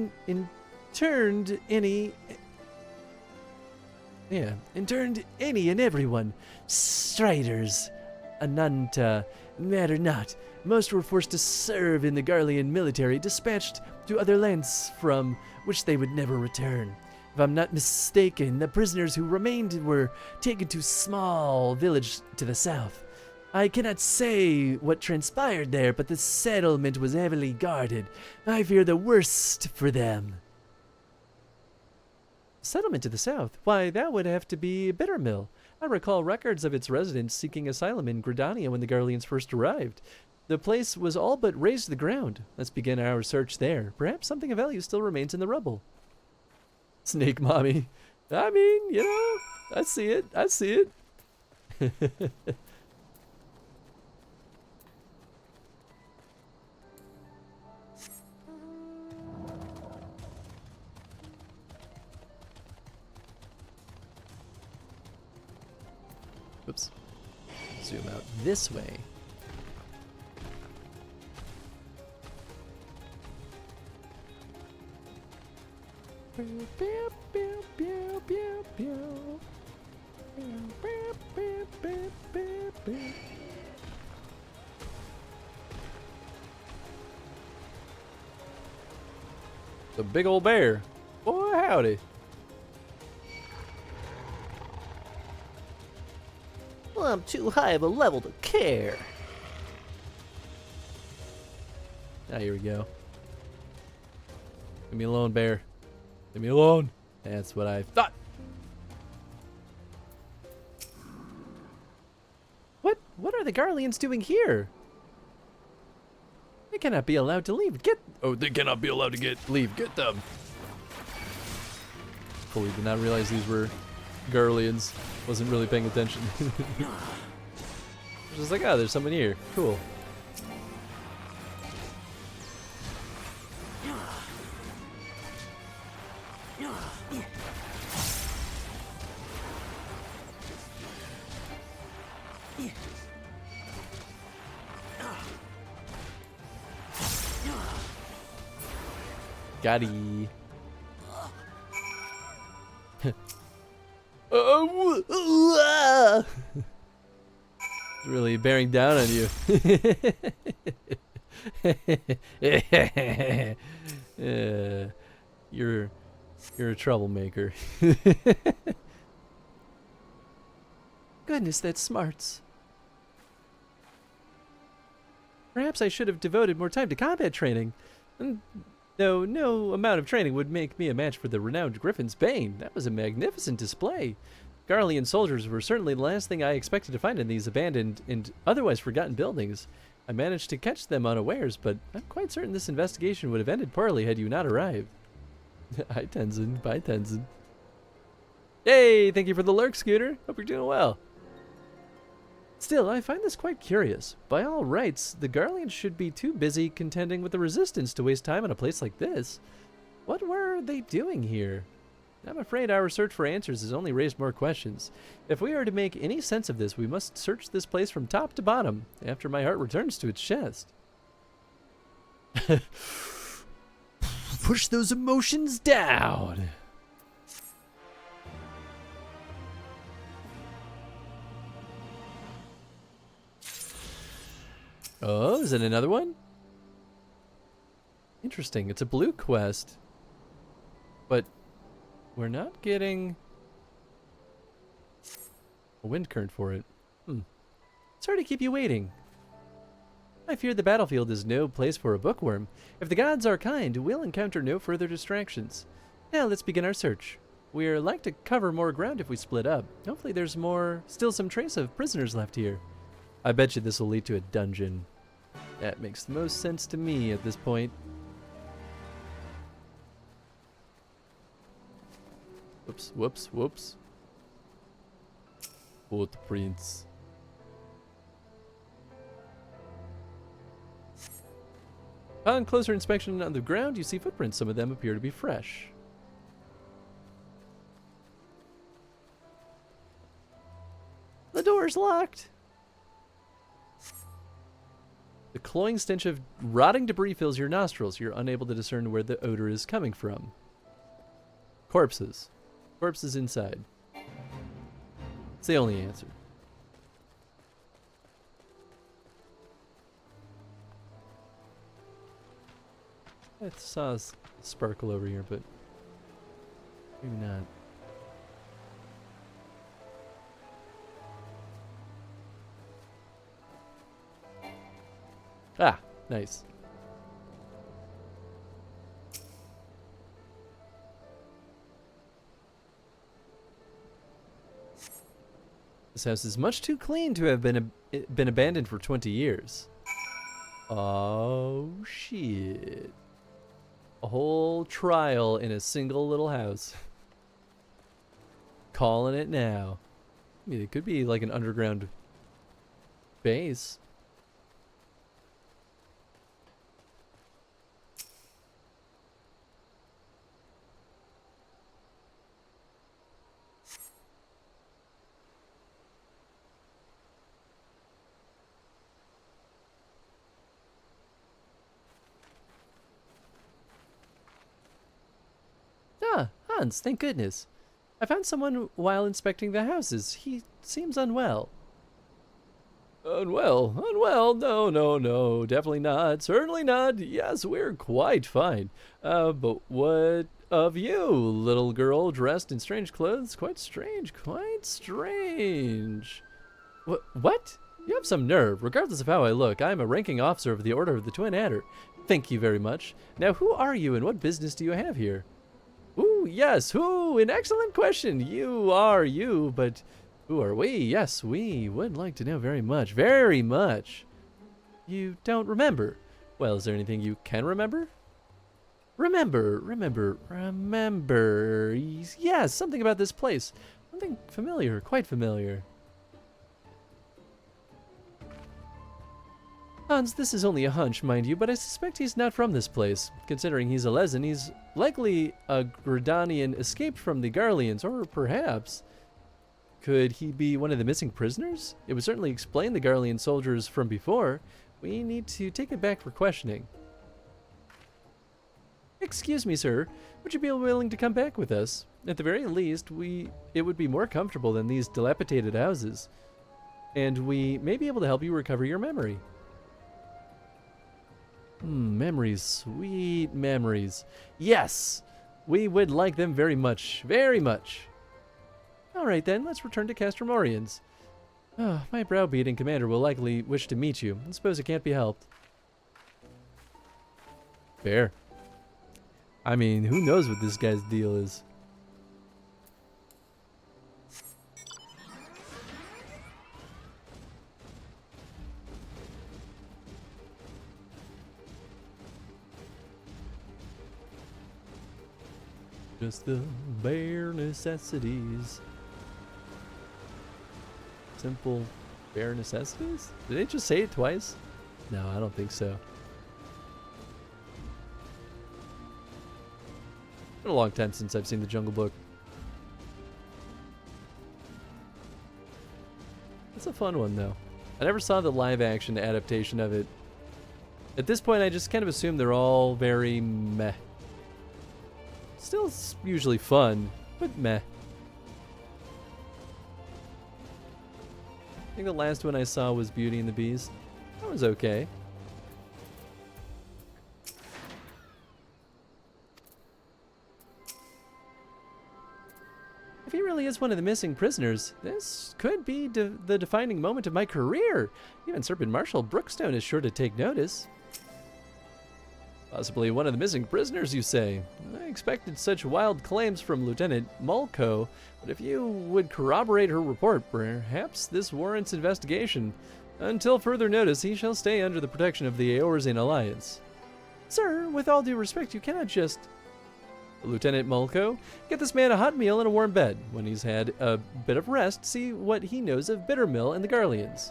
any and everyone. Striders, Ananta, matter not. Most were forced to serve in the Garlean military, dispatched to other lands from which they would never return. If I'm not mistaken, the prisoners who remained were taken to a small village to the south. I cannot say what transpired there, but the settlement was heavily guarded. I fear the worst for them. Settlement to the south? Why, that would have to be Bittermill. I recall records of its residents seeking asylum in Gridania when the Garleans first arrived. The place was all but razed to the ground. Let's begin our search there. Perhaps something of value still remains in the rubble. Snake Mommy. I mean, you know, I see it. I see it. Oops. Zoom out this way. The big old bear. Boy, Howdy. Well, I'm too high of a level to care. Ah, here we go. Leave me alone, bear. Leave me alone. That's what I thought. What are the Garleans doing here? They cannot be allowed to leave. Oh, they cannot be allowed to leave. Get them. Fully did not realize these were Garleans. Wasn't really paying attention. Just like, oh, there's someone here. Cool. Gotti. Really bearing down on you. You're a troublemaker. Goodness, that's smarts. Perhaps I should have devoted more time to combat training. Though no amount of training would make me a match for the renowned Griffin's Bane. That was a magnificent display. Garlean soldiers were certainly the last thing I expected to find in these abandoned and otherwise forgotten buildings. I managed to catch them unawares, but I'm quite certain this investigation would have ended poorly had you not arrived. Hi, Tenzin. Bye, Tenzin. Hey, thank you for the lurk, Scooter. Hope you're doing well. Still, I find this quite curious. By all rights, the Garleans should be too busy contending with the Resistance to waste time in a place like this. What were they doing here? I'm afraid our search for answers has only raised more questions. If we are to make any sense of this, we must search this place from top to bottom, after my heart returns to its chest. Push those emotions down! Oh, is it another one? Interesting. It's a blue quest. But we're not getting a wind current for it. Sorry to keep you waiting. I fear the battlefield is no place for a bookworm. If the gods are kind, we'll encounter no further distractions. Now let's begin our search. We're like to cover more ground if we split up. Hopefully there's still some trace of prisoners left here. I bet you this will lead to a dungeon. That makes the most sense to me at this point. Whoops, whoops, whoops. Footprints. Upon closer inspection on the ground, you see footprints. Some of them appear to be fresh. The door's locked. The cloying stench of rotting debris fills your nostrils. You're unable to discern where the odor is coming from. Corpses. Corpses inside. It's the only answer. I saw a sparkle over here, but maybe not. Ah, nice. This house is much too clean to have been abandoned for 20 years. Oh, shit. A whole trial in a single little house. Calling it now. I mean, it could be like an underground base. Ah, Hans, thank goodness. I found someone while inspecting the houses. He seems unwell. Unwell? Unwell? No, no, no. Definitely not. Certainly not. Yes, we're quite fine. But what of you, little girl dressed in strange clothes. Quite strange, quite strange. What? You have some nerve. Regardless of how I look, I am a ranking officer of the Order of the Twin Adder. Thank you very much. Now, who are you and what business do you have here? Ooh, yes, who? An excellent question. You are you, but who are we? Yes, we would like to know very much. Very much. You don't remember. Well, is there anything you can remember? Remember. Yes, something about this place. Something familiar, quite familiar. Hans, this is only a hunch, mind you, but I suspect he's not from this place. Considering he's a Lesan, he's likely a Gridanian escaped from the Garleans, or perhaps... Could he be one of the missing prisoners? It would certainly explain the Garlean soldiers from before. We need to take it back for questioning. Excuse me, sir. Would you be willing to come back with us? At the very least, it would be more comfortable than these dilapidated houses. And we may be able to help you recover your memory. Memories. Sweet memories. Yes! We would like them very much. Very much. Alright then, let's return to Castromorians. Oh, my browbeating commander will likely wish to meet you. I suppose it can't be helped. Fair. I mean, who knows what this guy's deal is? Just the bare necessities. Simple, bare necessities? Did they just say it twice? No, I don't think so. It's been a long time since I've seen the Jungle Book. It's a fun one, though. I never saw the live-action adaptation of it. At this point, I just kind of assume they're all very meh. Still usually fun, but meh. I think the last one I saw was Beauty and the Beast. That was okay. If he really is one of the missing prisoners, this could be the defining moment of my career. Even Serpent Marshal Brookstone is sure to take notice. Possibly one of the missing prisoners, you say? I expected such wild claims from Lieutenant Mulco, but if you would corroborate her report, perhaps this warrants investigation. Until further notice, he shall stay under the protection of the Eorzean Alliance. Sir, with all due respect, you cannot just... Lieutenant Mulco, get this man a hot meal and a warm bed. When he's had a bit of rest, see what he knows of Bittermill and the Garleans.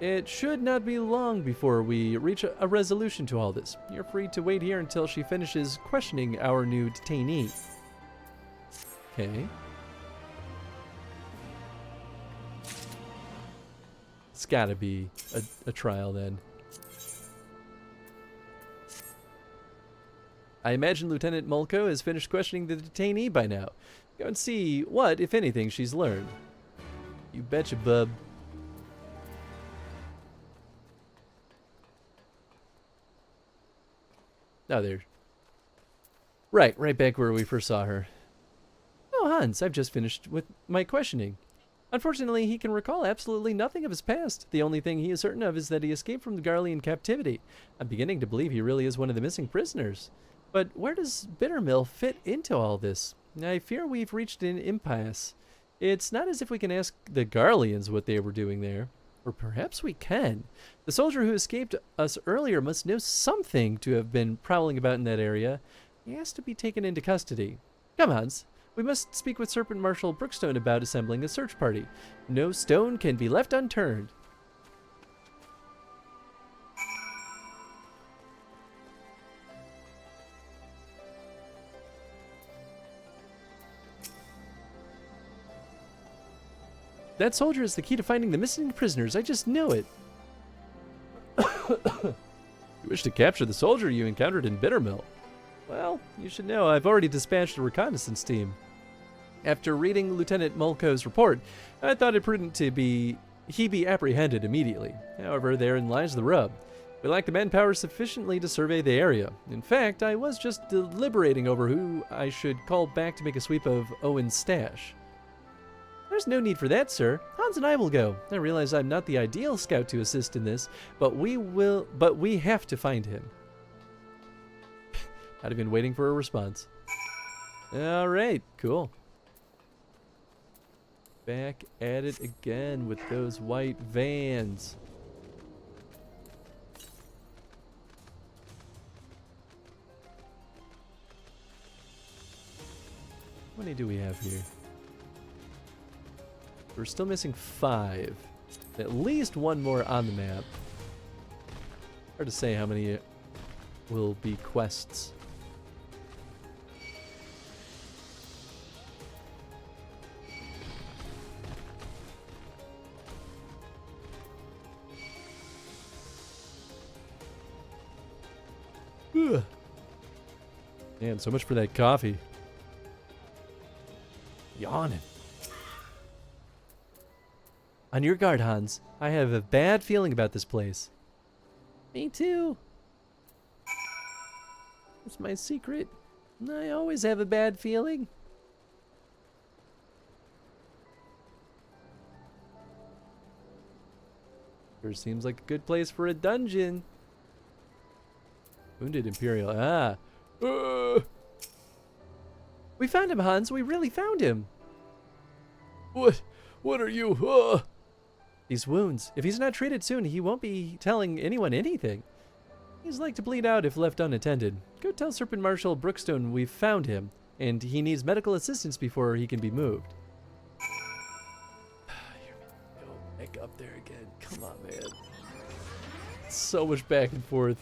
It should not be long before we reach a resolution to all this. You're free to wait here until she finishes questioning our new detainee. Okay. It's gotta be a trial then. I imagine Lieutenant Mulco has finished questioning the detainee by now. Go and see what, if anything, she's learned. You betcha, bub. Oh, there. Right back where we first saw her. Oh, Hans, I've just finished with my questioning. Unfortunately, he can recall absolutely nothing of his past. The only thing he is certain of is that he escaped from the Garlean captivity. I'm beginning to believe he really is one of the missing prisoners. But where does Bittermill fit into all this? I fear we've reached an impasse. It's not as if we can ask the Garleans what they were doing there. Or perhaps we can. The soldier who escaped us earlier must know something to have been prowling about in that area. He has to be taken into custody. Come, Hans. We must speak with Serpent Marshal Brookstone about assembling a search party. No stone can be left unturned. That soldier is the key to finding the missing prisoners. I just knew it. You wish to capture the soldier you encountered in Bittermill? Well, you should know I've already dispatched a reconnaissance team. After reading Lieutenant Mulco's report, I thought it prudent he be apprehended immediately. However, therein lies the rub. We lack the manpower sufficiently to survey the area. In fact, I was just deliberating over who I should call back to make a sweep of Owen's stash. There's no need for that, sir. Hans and I will go. I realize I'm not the ideal scout to assist in this, but we have to find him. Not even waiting for a response. All right, cool. Back at it again with those white vans. How many do we have here? We're still missing 5. At least one more on the map. Hard to say how many will be quests. Ugh. Man, so much for that coffee. Yawning. On your guard, Hans. I have a bad feeling about this place. Me too. It's my secret. I always have a bad feeling. Sure seems like a good place for a dungeon. Wounded Imperial. Ah. We found him, Hans. We really found him. What are you? These wounds. If he's not treated soon, he won't be telling anyone anything. He's like to bleed out if left unattended. Go tell Serpent Marshal Brookstone we've found him, and he needs medical assistance before he can be moved. Go back up there again. Come on, man. So much back and forth.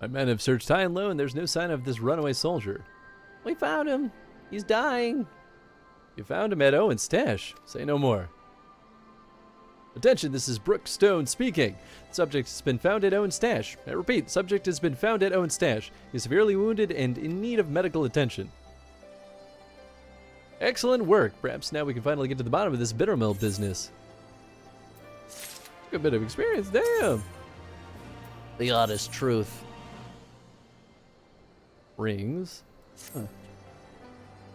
My men have searched high and low, and there's no sign of this runaway soldier. We found him. He's dying. You found him at Owen's stash. Say no more. Attention, this is Brookstone speaking. Subject has been found at Owen's stash. I repeat, subject has been found at Owen's stash. He's severely wounded and in need of medical attention. Excellent work. Perhaps now we can finally get to the bottom of this bittermill business. Good bit of experience, damn. The honest truth. Rings. Huh.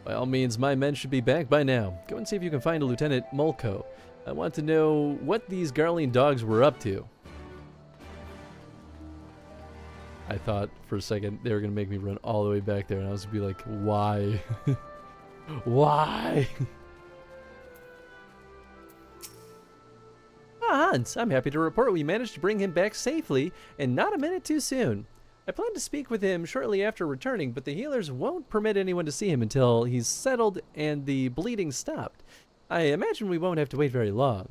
By all means, my men should be back by now. Go and see if you can find a Lieutenant Mulco. I want to know what these Garlean dogs were up to. I thought for a second they were going to make me run all the way back there, and I was going to be like, why? Why? Hans, I'm happy to report we managed to bring him back safely, and not a minute too soon. I plan to speak with him shortly after returning, but the healers won't permit anyone to see him until he's settled and the bleeding stopped. I imagine we won't have to wait very long.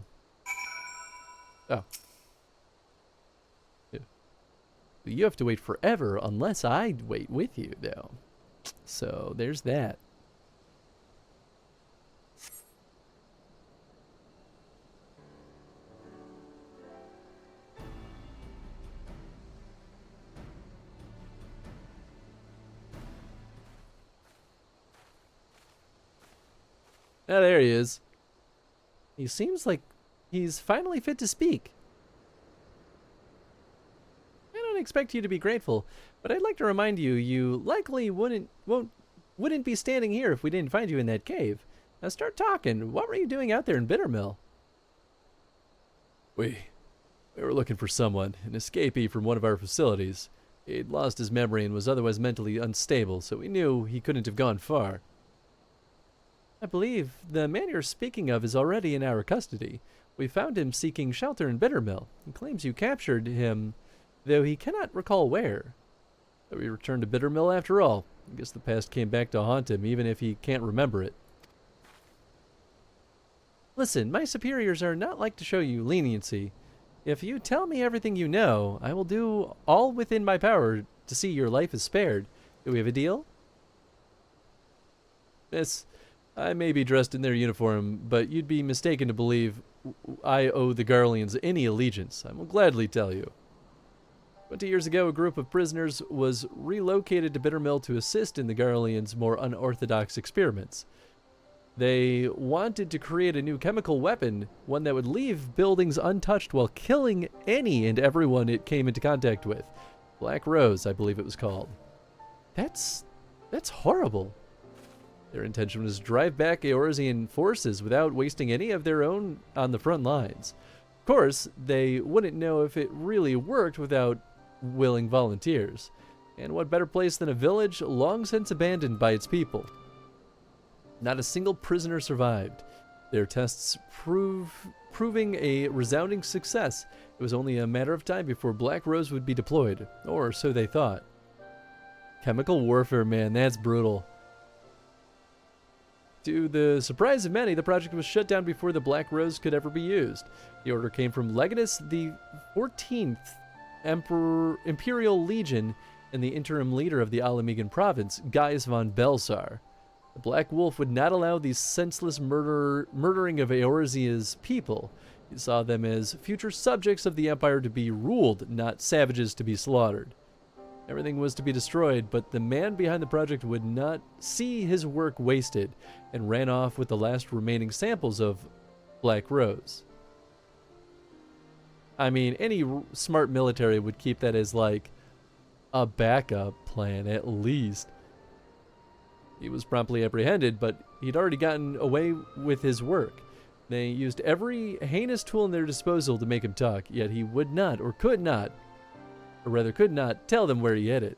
Oh. Yeah. You have to wait forever unless I wait with you, though. So there's that. Ah, there he is. He seems like he's finally fit to speak. I don't expect you to be grateful, but I'd like to remind you, you likely wouldn't be standing here if we didn't find you in that cave. Now start talking. What were you doing out there in Bittermill? We were looking for someone, an escapee from one of our facilities. He'd lost his memory and was otherwise mentally unstable, so we knew he couldn't have gone far. I believe the man you're speaking of is already in our custody. We found him seeking shelter in Bittermill. He claims you captured him though he cannot recall where. So we returned to Bittermill after all. I guess the past came back to haunt him, even if he can't remember it. Listen, my superiors are not like to show you leniency. If you tell me everything you know, I will do all within my power to see your life is spared. Do we have a deal? Yes, I may be dressed in their uniform, but you'd be mistaken to believe I owe the Garleans any allegiance. I will gladly tell you. 20 years ago, a group of prisoners was relocated to Bittermill to assist in the Garleans' more unorthodox experiments. They wanted to create a new chemical weapon, one that would leave buildings untouched while killing any and everyone it came into contact with. Black Rose, I believe it was called. That's horrible. Their intention was to drive back Eorzean forces without wasting any of their own on the front lines. Of course, they wouldn't know if it really worked without willing volunteers. And what better place than a village long since abandoned by its people? Not a single prisoner survived. Their tests proving a resounding success. It was only a matter of time before Black Rose would be deployed, or so they thought. Chemical warfare, man, that's brutal. To the surprise of many, the project was shut down before the Black Rose could ever be used. The order came from Legatus the 14th Imperial Legion and the interim leader of the Alamegan province, Gaius von Belsar. The Black Wolf would not allow the senseless murdering of Eorzea's people. He saw them as future subjects of the Empire to be ruled, not savages to be slaughtered. Everything was to be destroyed, but the man behind the project would not see his work wasted and ran off with the last remaining samples of Black Rose. I mean, any smart military would keep that as like a backup plan, at least. He was promptly apprehended, but he'd already gotten away with his work. They used every heinous tool in their disposal to make him talk, yet he would not, or could not, or rather could not, tell them where he hid it.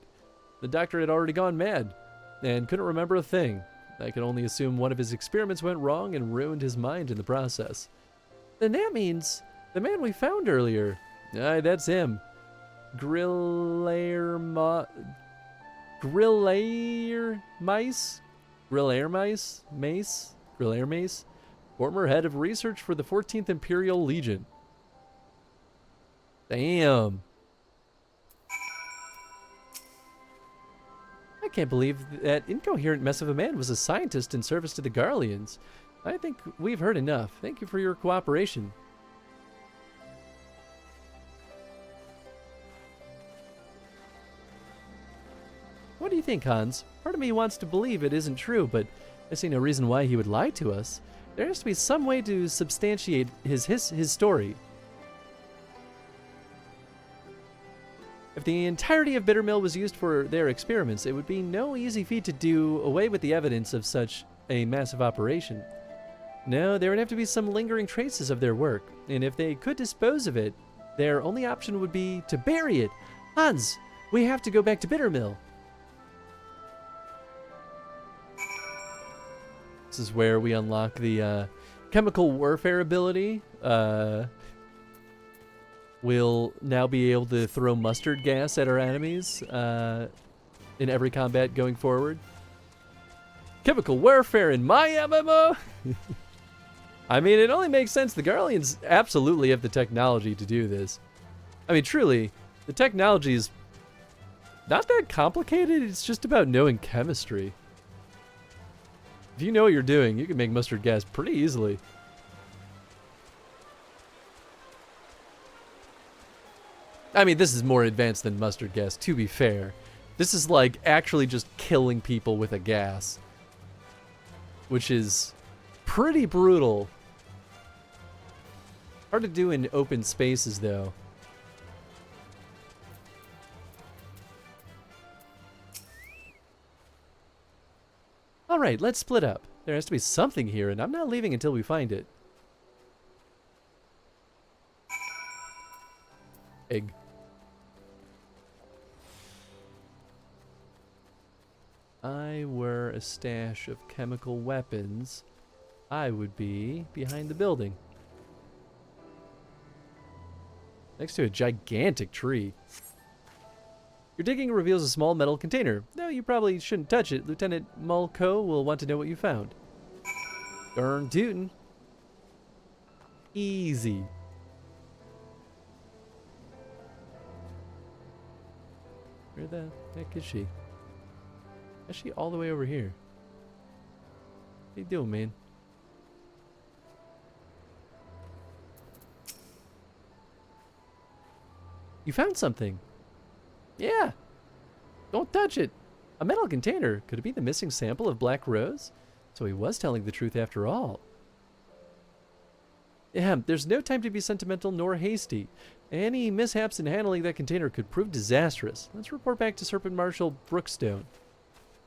The doctor had already gone mad, and couldn't remember a thing. I could only assume one of his experiments went wrong and ruined his mind in the process. Then that means the man we found earlier. Aye, that's him. Griller Mace, former head of research for the 14th Imperial Legion. Damn. I can't believe that incoherent mess of a man was a scientist in service to the Garleans. I think we've heard enough. Thank you for your cooperation. What do you think, Hans? Part of me wants to believe it isn't true, but I see no reason why he would lie to us. There has to be some way to substantiate his story. If the entirety of Bittermill was used for their experiments, it would be no easy feat to do away with the evidence of such a massive operation. No, there would have to be some lingering traces of their work, and if they could dispose of it, their only option would be to bury it. Hans, we have to go back to Bittermill. This is where we unlock the chemical warfare ability. We'll now be able to throw mustard gas at our enemies in every combat going forward. Chemical warfare in my MMO? I mean, it only makes sense. The Garleans absolutely have the technology to do this. I mean, truly, the technology is not that complicated. It's just about knowing chemistry. If you know what you're doing, you can make mustard gas pretty easily. I mean, this is more advanced than mustard gas, to be fair. This is like actually just killing people with a gas, which is pretty brutal. Hard to do in open spaces, though. Alright, let's split up. There has to be something here, and I'm not leaving until we find it. Egg. I were a stash of chemical weapons, I would be behind the building. Next to a gigantic tree. Your digging reveals a small metal container. No, you probably shouldn't touch it. Lieutenant Mulco will want to know what you found. Darn tootin'. Easy. Where the heck is she? Is she all the way over here? What you doing, man? You found something. Yeah. Don't touch it. A metal container. Could it be the missing sample of Black Rose? So he was telling the truth after all. Yeah, there's no time to be sentimental nor hasty. Any mishaps in handling that container could prove disastrous. Let's report back to Serpent Marshal Brookstone.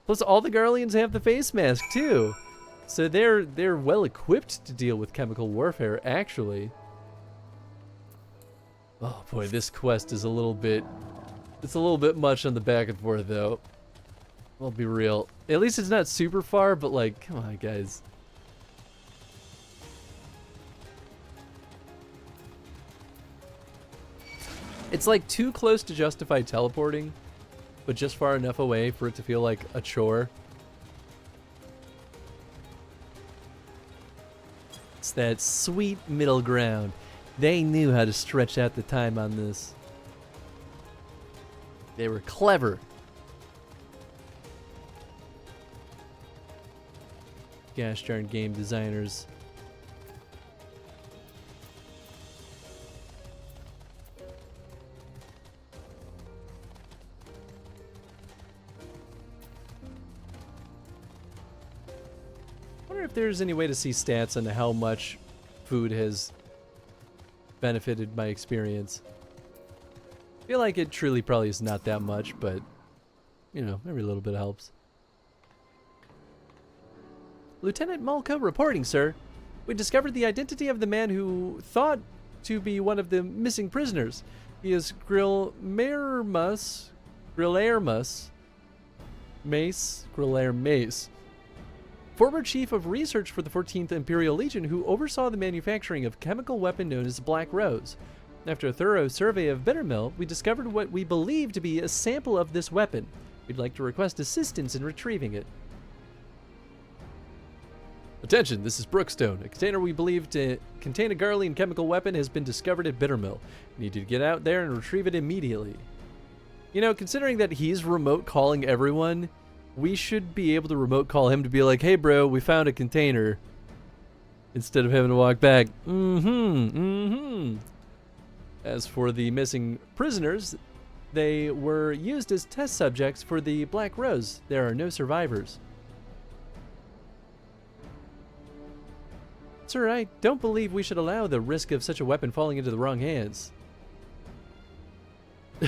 Plus, all the Garleans have the face mask, too. So they're well equipped to deal with chemical warfare, actually. Oh boy, this quest is a little bit much on the back and forth, though. I'll be real. At least it's not super far, but like, come on, guys. It's like too close to justify teleporting, but just far enough away for it to feel like a chore. It's that sweet middle ground. They knew how to stretch out the time on this. They were clever. Gosh darn game designers. I wonder if there's any way to see stats on how much food has benefited my experience. I feel like it truly probably is not that much, but you know, every little bit helps. Lieutenant Mulco reporting, sir. We discovered the identity of the man who thought to be one of the missing prisoners. He is Grillaermus Mace, former chief of research for the 14th Imperial Legion who oversaw the manufacturing of a chemical weapon known as Black Rose. After a thorough survey of Bittermill, we discovered what we believe to be a sample of this weapon. We'd like to request assistance in retrieving it. Attention, this is Brookstone. A container we believe to contain a Garlean chemical weapon has been discovered at Bittermill. We need to get out there and retrieve it immediately. You know, considering that he's remote calling everyone, we should be able to remote call him to be like, hey bro, we found a container. Instead of having to walk back. As for the missing prisoners, they were used as test subjects for the Black Rose. There are no survivors. Sir, I don't believe we should allow the risk of such a weapon falling into the wrong hands.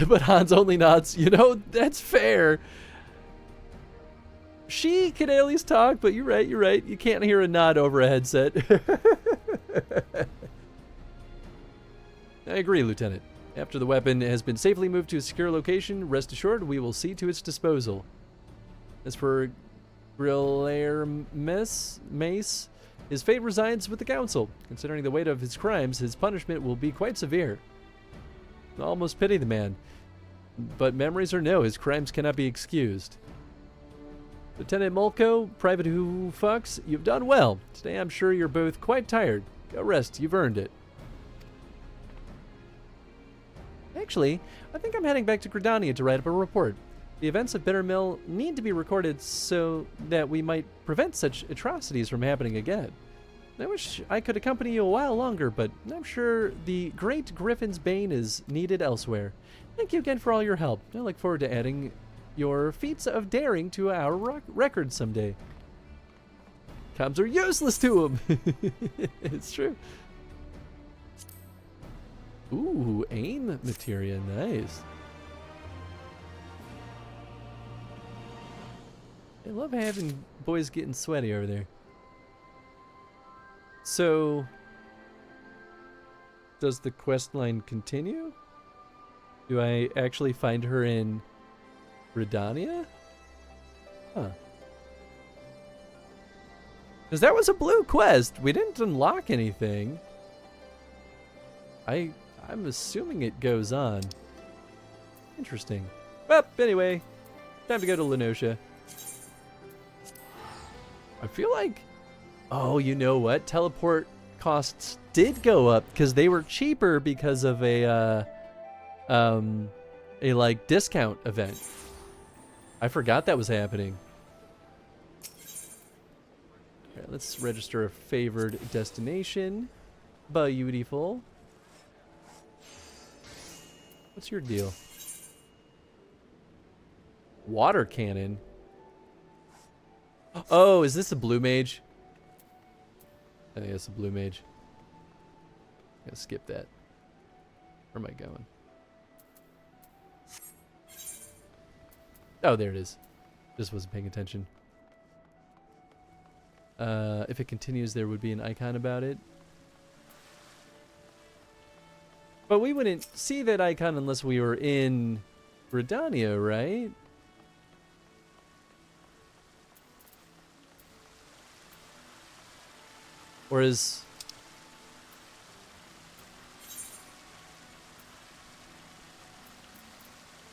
But Hans only nods. You know, that's fair. She can at least talk, but you're right. You can't hear a nod over a headset. I agree, Lieutenant. After the weapon has been safely moved to a secure location, rest assured we will see to its disposal. As for Grillaermus Mace, his fate resides with the Council. Considering the weight of his crimes, his punishment will be quite severe. I almost pity the man. But memories or no, his crimes cannot be excused. Lieutenant Mulco, Private Who Fucks, you've done well. Today I'm sure you're both quite tired. Go rest, you've earned it. Actually, I think I'm heading back to Gridania to write up a report. The events of Bittermill need to be recorded so that we might prevent such atrocities from happening again. I wish I could accompany you a while longer, but I'm sure the Great Griffin's Bane is needed elsewhere. Thank you again for all your help. I look forward to adding your feats of daring to our record someday. Comms are useless to him. It's true. Ooh, aim materia, nice. I love having boys getting sweaty over there. So, does the quest line continue? Do I actually find her in Gridania? Huh. Because that was a blue quest. We didn't unlock anything. I'm assuming it goes on. Interesting. Well, anyway, time to go to Lenosha. I feel like, oh, you know what? Teleport costs did go up because they were cheaper because of a like discount event. I forgot that was happening. All right, let's register a favored destination. Beautiful. What's your deal? Water cannon. Oh, is this a blue mage? I think it's a blue mage. I'm gonna skip that. Where am I going? Oh, there it is. Just wasn't paying attention. If it continues, there would be an icon about it. But we wouldn't see that icon unless we were in Gridania, right? Or is...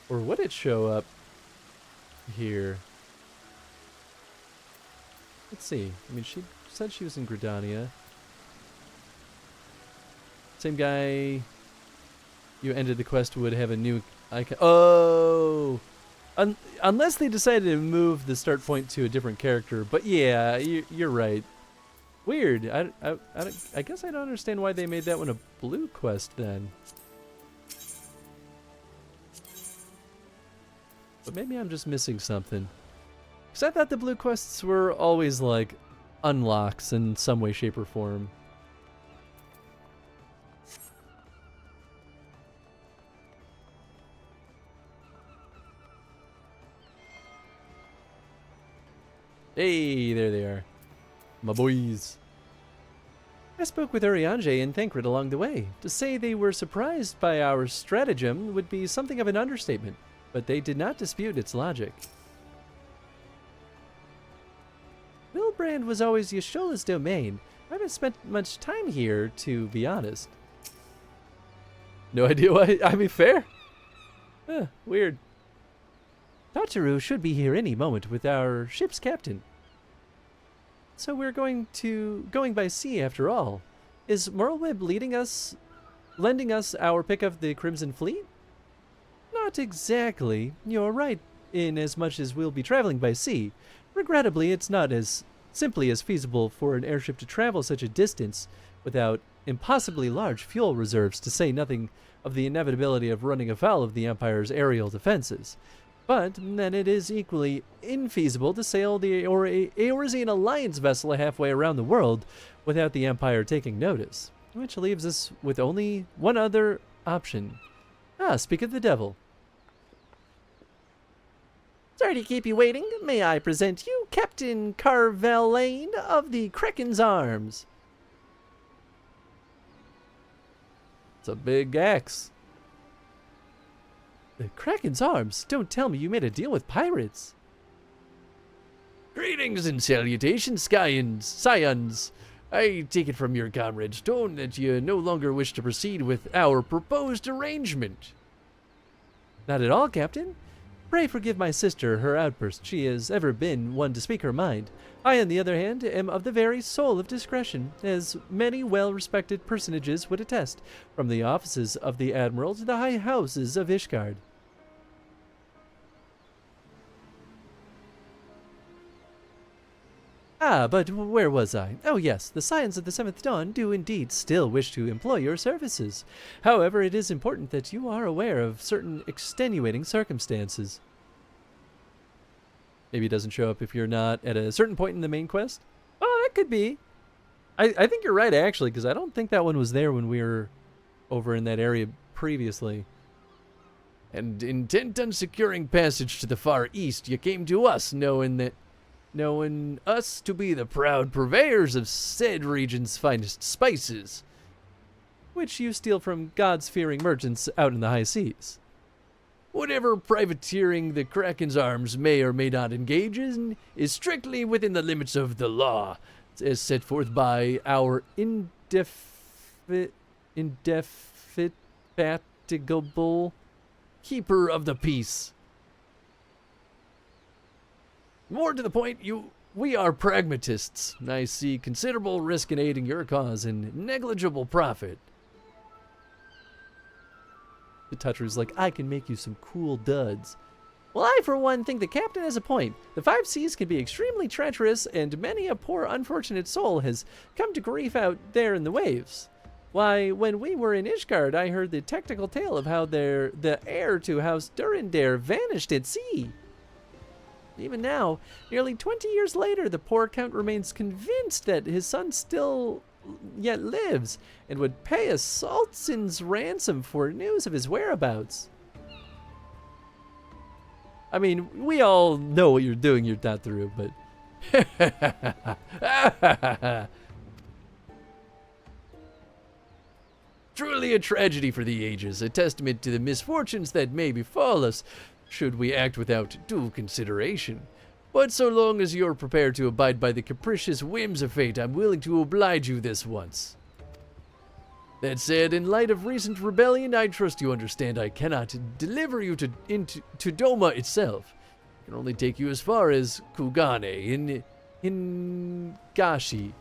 Or would it show up here? Let's see. I mean, she said she was in Gridania. Same guy you ended the quest would have a new icon. Oh! Unless they decided to move the start point to a different character. But yeah, you're right. Weird. I guess I don't understand why they made that one a blue quest then. But maybe I'm just missing something. Because I thought the blue quests were always like unlocks in some way, shape, or form. Hey, there they are. My boys. I spoke with Urianger and Thancred along the way. To say they were surprised by our stratagem would be something of an understatement, but they did not dispute its logic. Wilbrand was always Yashola's domain. I haven't spent much time here, to be honest. No idea why. I mean, fair. Weird. Tataru should be here any moment with our ship's captain. So we're going by sea after all. Is Merlweb lending us our pick of the Crimson Fleet? Not exactly. You're right, in as much as we'll be traveling by sea. Regrettably, it's not as simply as feasible for an airship to travel such a distance without impossibly large fuel reserves, to say nothing of the inevitability of running afoul of the Empire's aerial defenses. But then it is equally infeasible to sail the Eorzean Alliance vessel halfway around the world without the Empire taking notice, which leaves us with only one other option. Speak of the devil. Sorry to keep you waiting. May I present you Captain Garlean of the Kraken's Arms? It's a big axe. The Kraken's Arms? Don't tell me you made a deal with pirates. Greetings and salutations, Scions. I take it from your comrade's tone that you no longer wish to proceed with our proposed arrangement. Not at all, Captain. Pray forgive my sister her outburst. She has ever been one to speak her mind. I, on the other hand, am of the very soul of discretion, as many well-respected personages would attest, from the offices of the Admiral to the high houses of Ishgard. But where was I? Oh yes, the Scions of the Seventh Dawn do indeed still wish to employ your services. However, it is important that you are aware of certain extenuating circumstances. Maybe it doesn't show up if you're not at a certain point in the main quest? Oh, that could be. I think you're right, actually, because I don't think that one was there when we were over in that area previously. And intent on securing passage to the far east, you came to us knowing us to be the proud purveyors of said region's finest spices, which you steal from gods-fearing merchants out in the high seas. Whatever privateering the Kraken's Arms may or may not engage in is strictly within the limits of the law, as set forth by our indefatigable keeper of the peace, More to the point, we are pragmatists. I see considerable risk in aiding your cause and negligible profit. The Toucher's like, I can make you some cool duds. Well, I, for one, think the captain has a point. The 5 seas can be extremely treacherous, and many a poor, unfortunate soul has come to grief out there in the waves. Why, when we were in Ishgard, I heard the technical tale of how the heir to House Durandare vanished at sea. Even now, nearly 20 years later, the poor count remains convinced that his son still yet lives, and would pay a Sultan's ransom for news of his whereabouts. I mean, we all know what you're doing here, Tataru, but... Truly a tragedy for the ages, a testament to the misfortunes that may befall us, should we act without due consideration. But so long as you're prepared to abide by the capricious whims of fate, I'm willing to oblige you this once. That said, in light of recent rebellion, I trust you understand I cannot deliver you to Doma itself. I can only take you as far as Kugane in Gashi.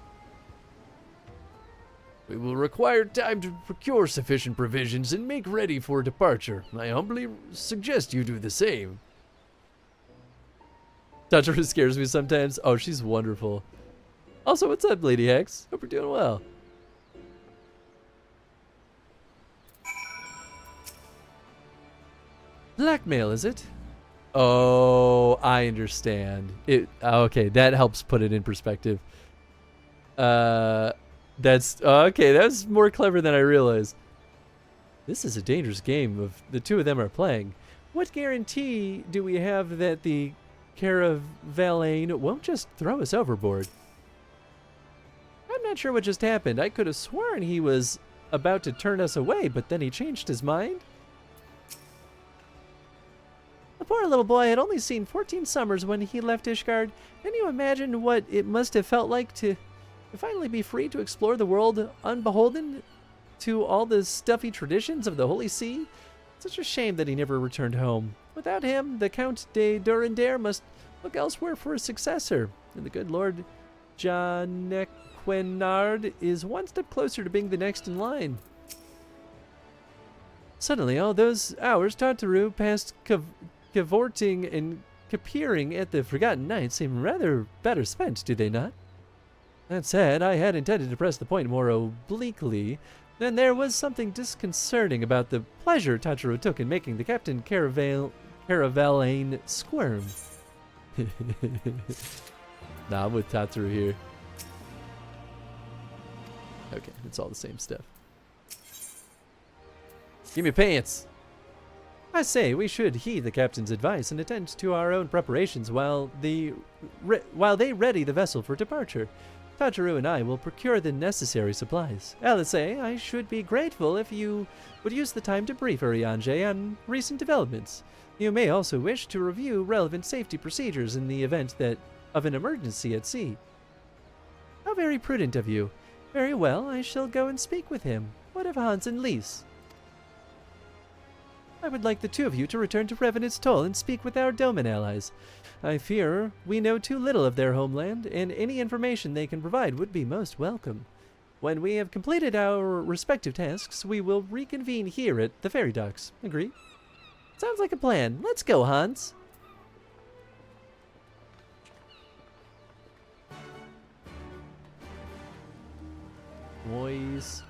We will require time to procure sufficient provisions and make ready for departure. I humbly suggest you do the same. Tataru scares me sometimes. Oh, she's wonderful. Also, what's up, Lady Hex? Hope you're doing well. Blackmail, is it? Oh, I understand. Okay, that helps put it in perspective. That's okay. That's more clever than I realized. This is a dangerous game if the two of them are playing. What guarantee do we have that the Caravalain won't just throw us overboard? I'm not sure what just happened. I could have sworn he was about to turn us away, but then he changed his mind. The poor little boy had only seen 14 summers when he left Ishgard. Can you imagine what it must have felt like to finally be free to explore the world unbeholden to all the stuffy traditions of the Holy See? Such a shame that he never returned home. Without him, the Count de Durandare must look elsewhere for a successor, and the good Lord Janequinard is one step closer to being the next in line. Suddenly, all those hours Tataru passed cavorting and capeering at the Forgotten Night seem rather better spent, do they not? That said, I had intended to press the point more obliquely. Then there was something disconcerting about the pleasure Tataru took in making the Captain Caravalain squirm. Nah, I'm with Tataru here. Okay, it's all the same stuff. Give me pants! I say, we should heed the captain's advice and attend to our own preparations while they ready the vessel for departure. Tataru and I will procure the necessary supplies. Alice, I should be grateful if you would use the time to brief Urianger on recent developments. You may also wish to review relevant safety procedures in the event of an emergency at sea. How very prudent of you. Very well, I shall go and speak with him. What of Hans and Lise? I would like the two of you to return to Revenant's Toll and speak with our Doman allies. I fear we know too little of their homeland, and any information they can provide would be most welcome. When we have completed our respective tasks, we will reconvene here at the ferry docks. Agree? Sounds like a plan. Let's go, Hans. Boys.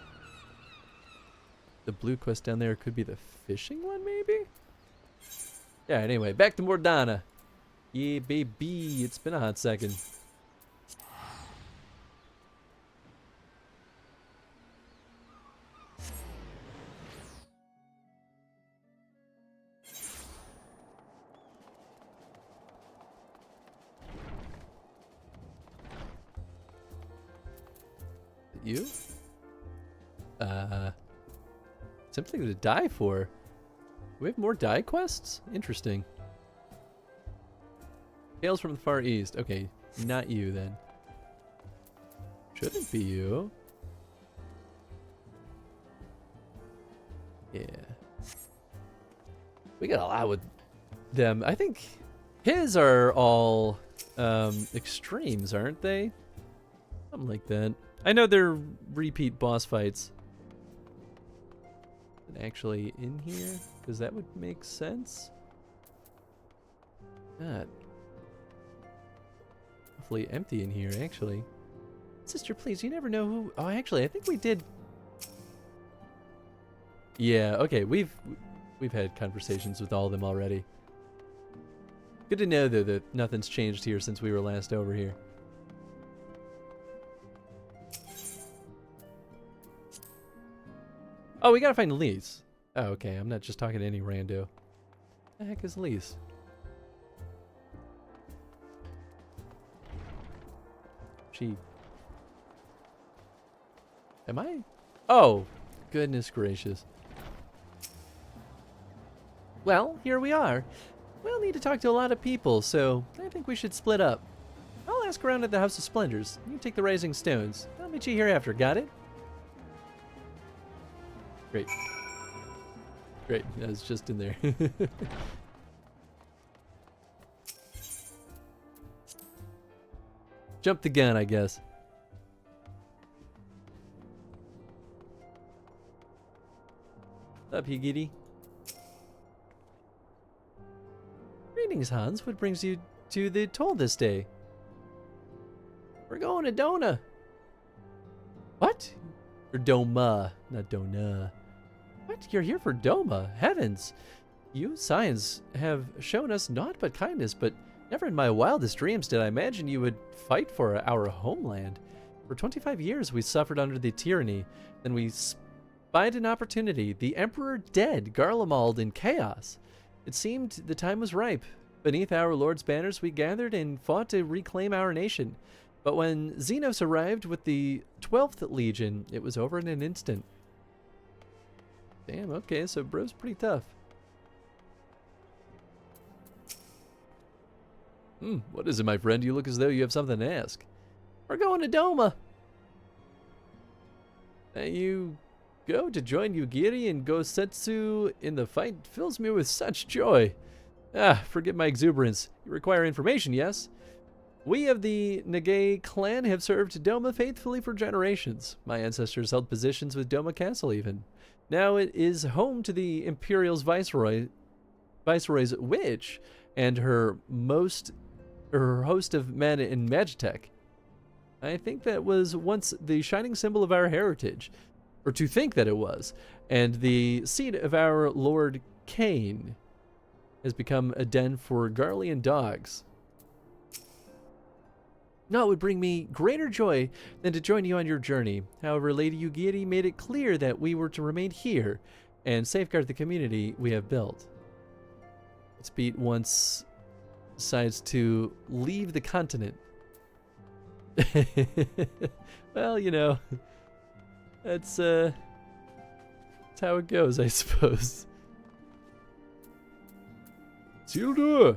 The blue quest down there could be the fishing one, maybe? Yeah, anyway, back to Mordana. Yeah, baby, it's been a hot second. You? Something to die for. We have more die quests? Interesting. Tales from the Far East. Okay, not you then. Shouldn't be you. Yeah. We got a lot with them. I think his are all extremes, aren't they? Something like that. I know they're repeat boss fights. And actually in here, because that would make sense. God. Hopefully empty in here, actually. Sister, please, you never know who... Oh, actually, I think we did... Yeah, okay, we've had conversations with all of them already. Good to know, though, that nothing's changed here since we were last over here. Oh, we gotta find Lise. Oh, okay, I'm not just talking to any rando. The heck is Lise? She... Am I? Oh, goodness gracious. Well, here we are. We'll need to talk to a lot of people, so I think we should split up. I'll ask around at the House of Splendors. You take the Rising Stones. I'll meet you here after, got it? Great. Great, I was just in there. Jump the gun, I guess. Up, you giddy. Greetings, Hans. What brings you to the toll this day? We're going to Dona. What? Or Doma, not Dona. What? You're here for Doma? Heavens! You, Scions, have shown us naught but kindness, but never in my wildest dreams did I imagine you would fight for our homeland. For 25 years we suffered under the tyranny, then we spied an opportunity. The Emperor dead, Garlemald in chaos. It seemed the time was ripe. Beneath our Lord's banners we gathered and fought to reclaim our nation. But when Xenos arrived with the 12th Legion, it was over in an instant. Damn, okay, so bro's pretty tough. What is it, my friend? You look as though you have something to ask. We're going to Doma. You go to join Yugiri and Gosetsu in the fight fills me with such joy. Forget my exuberance. You require information, yes? We of the Nage clan have served Doma faithfully for generations. My ancestors held positions with Doma Castle even. Now it is home to the Imperial's Viceroy's witch and her host of men in Magitech. I think that was once the shining symbol of our heritage, or to think that it was, and the seat of our Lord Cain has become a den for Garlean dogs. Now it would bring me greater joy than to join you on your journey. However, Lady Yugiri made it clear that we were to remain here and safeguard the community we have built. It's beat once decides to leave the continent. Well, you know, that's how it goes, I suppose. Sildur!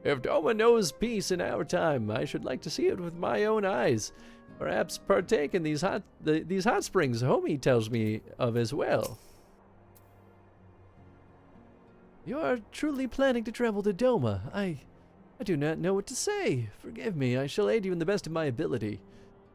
If Doma knows peace in our time, I should like to see it with my own eyes. Perhaps partake in these hot springs Homie tells me of as well. You are truly planning to travel to Doma. I do not know what to say. Forgive me, I shall aid you in the best of my ability.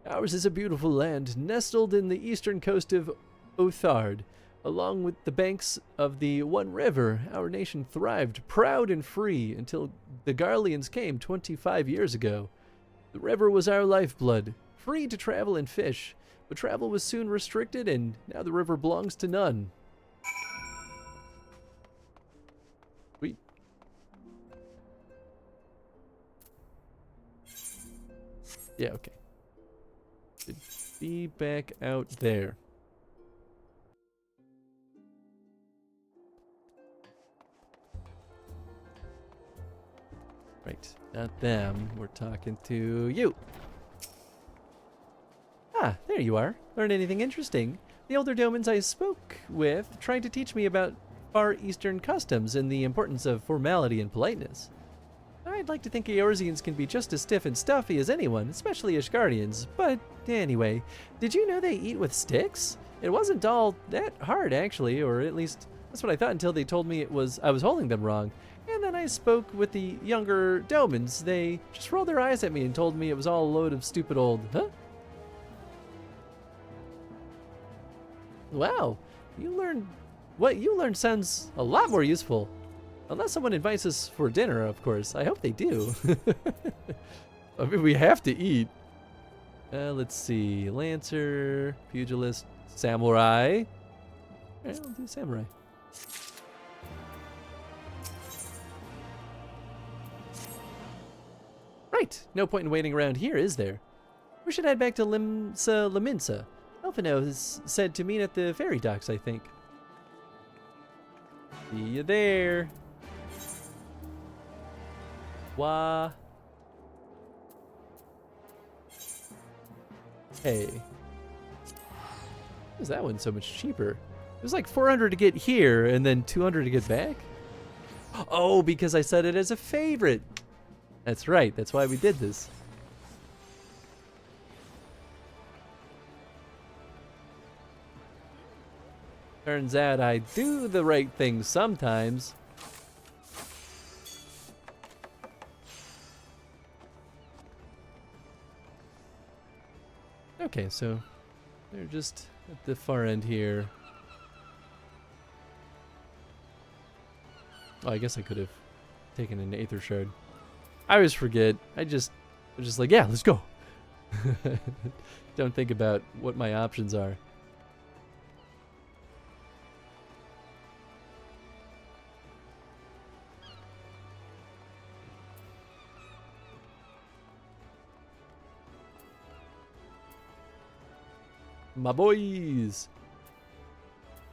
Ours is a beautiful land, nestled in the eastern coast of Othard. Along with the banks of the One River, our nation thrived, proud and free, until the Garleans came 25 years ago. The river was our lifeblood, free to travel and fish, but travel was soon restricted, and now the river belongs to none. Sweet. Yeah, okay. Should be back out there. Right, not them. We're talking to you. Ah, there you are. Learn anything interesting? The older Domans I spoke with tried to teach me about Far Eastern customs and the importance of formality and politeness. I'd like to think Eorzeans can be just as stiff and stuffy as anyone, especially Ishgardians, but anyway, did you know they eat with sticks? It wasn't all that hard, actually, or at least that's what I thought until they told me I was holding them wrong. And then I spoke with the younger Domans. They just rolled their eyes at me and told me it was all a load of stupid old, huh? Wow, what you learned sounds a lot more useful. Unless someone invites us for dinner, of course. I hope they do. I mean, we have to eat. Let's see, Lancer, Pugilist, Samurai. Alright, we'll do Samurai. Right, no point in waiting around here, is there? We should head back to Laminsa. Elfino has said to meet at the ferry docks, I think. See you there. Wah. Hey. Why is that one so much cheaper? It was like 400 to get here and then 200 to get back? Oh, because I set it as a favorite. That's right, that's why we did this. Turns out I do the right thing sometimes. Okay, so they're just at the far end here. Oh, I guess I could have taken an Aether Shard. I always forget. I'm just like, yeah, let's go. Don't think about what my options are. My boys!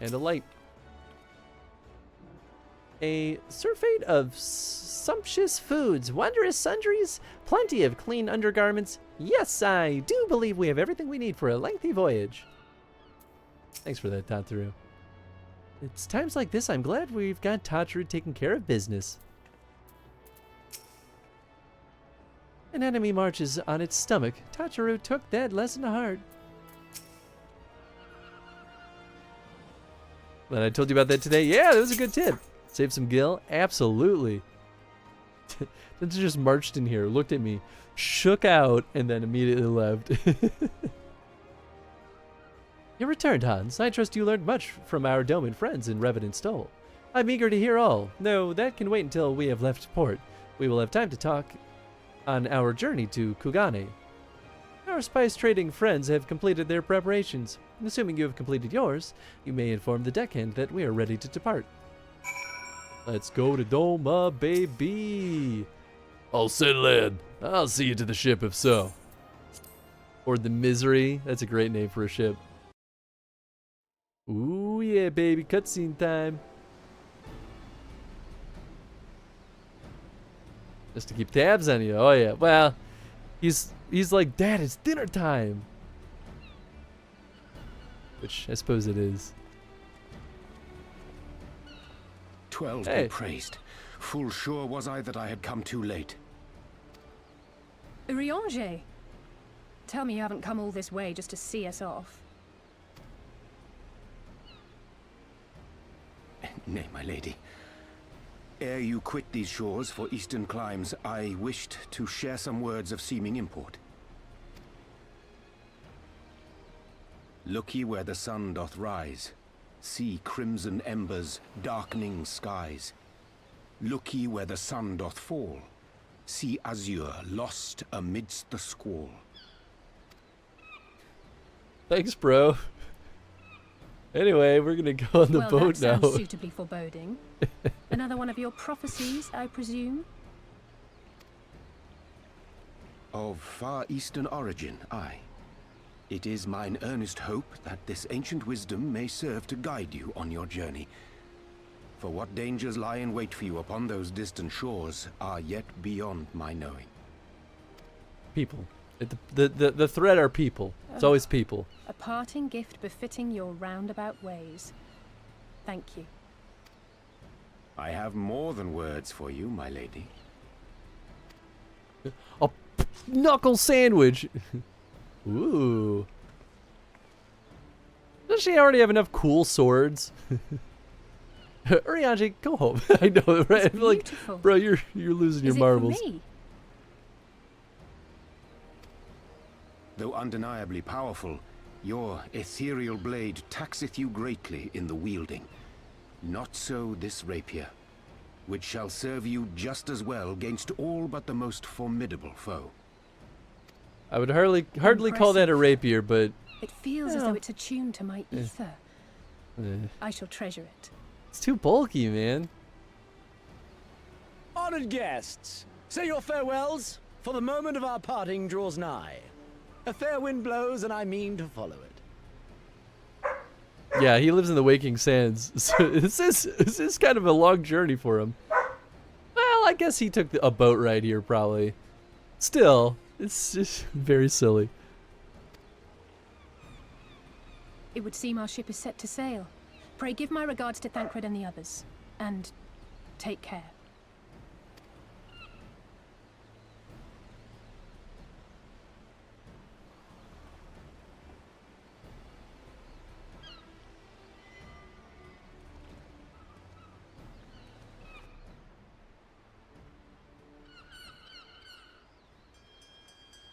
And a light. A surfeit of sumptuous foods, wondrous sundries, plenty of clean undergarments. Yes, I do believe we have everything we need for a lengthy voyage. Thanks for that, Tataru. It's times like this I'm glad we've got Tataru taking care of business. An enemy marches on its stomach. Tataru took that lesson to heart. But I told you about that today. Yeah, that was a good tip. Save some gil? Absolutely. Then just marched in here, looked at me, shook out, and then immediately left. You returned, Hans. I trust you learned much from our Doman friends in Revenant Stoll. I'm eager to hear all. No, that can wait until we have left port. We will have time to talk on our journey to Kugane. Our spice trading friends have completed their preparations. Assuming you have completed yours, you may inform the deckhand that we are ready to depart. Let's go to Doma, baby. All set, lad. I'll see you to the ship if so. Or the Misery. That's a great name for a ship. Ooh, yeah, baby. Cutscene time. Just to keep tabs on you. Oh, yeah. Well, he's like, Dad, it's dinner time. Which I suppose it is. 12 be praised. Full sure was I that I had come too late. Urianger, tell me you haven't come all this way just to see us off. Nay, my lady. Ere you quit these shores for eastern climes, I wished to share some words of seeming import. Look ye where the sun doth rise. See crimson embers, darkening skies. Look ye where the sun doth fall. See azure lost amidst the squall. Thanks, bro. Anyway, we're gonna go on the boat that now. Sounds suitably foreboding. Another one of your prophecies, I presume? Of far eastern origin, aye. It is mine earnest hope that this ancient wisdom may serve to guide you on your journey. For what dangers lie in wait for you upon those distant shores are yet beyond my knowing. People. The threat are people. It's always people. A parting gift befitting your roundabout ways. Thank you. I have more than words for you, my lady. A knuckle sandwich. Ooh. Does she already have enough cool swords? Urianger, go home. I know, right? It's Like, beautiful. bro, you're losing your Is it marbles. for me? Though undeniably powerful, your ethereal blade taxeth you greatly in the wielding. Not so this rapier, which shall serve you just as well against all but the most formidable foe. I would hardly call that a rapier, but It feels as though it's attuned to my ether. eh, I shall treasure it. it's too bulky, man. Honored guests, say your farewells, for the moment of our parting draws nigh. A fair wind blows, and I mean to follow it. Yeah, he lives in the Waking Sands. So this is kind of a long journey for him. Well, I guess he took a boat ride here, probably. Still, it's just very silly. It would seem our ship is set to sail. Pray give my regards to Thancred and the others. And take care.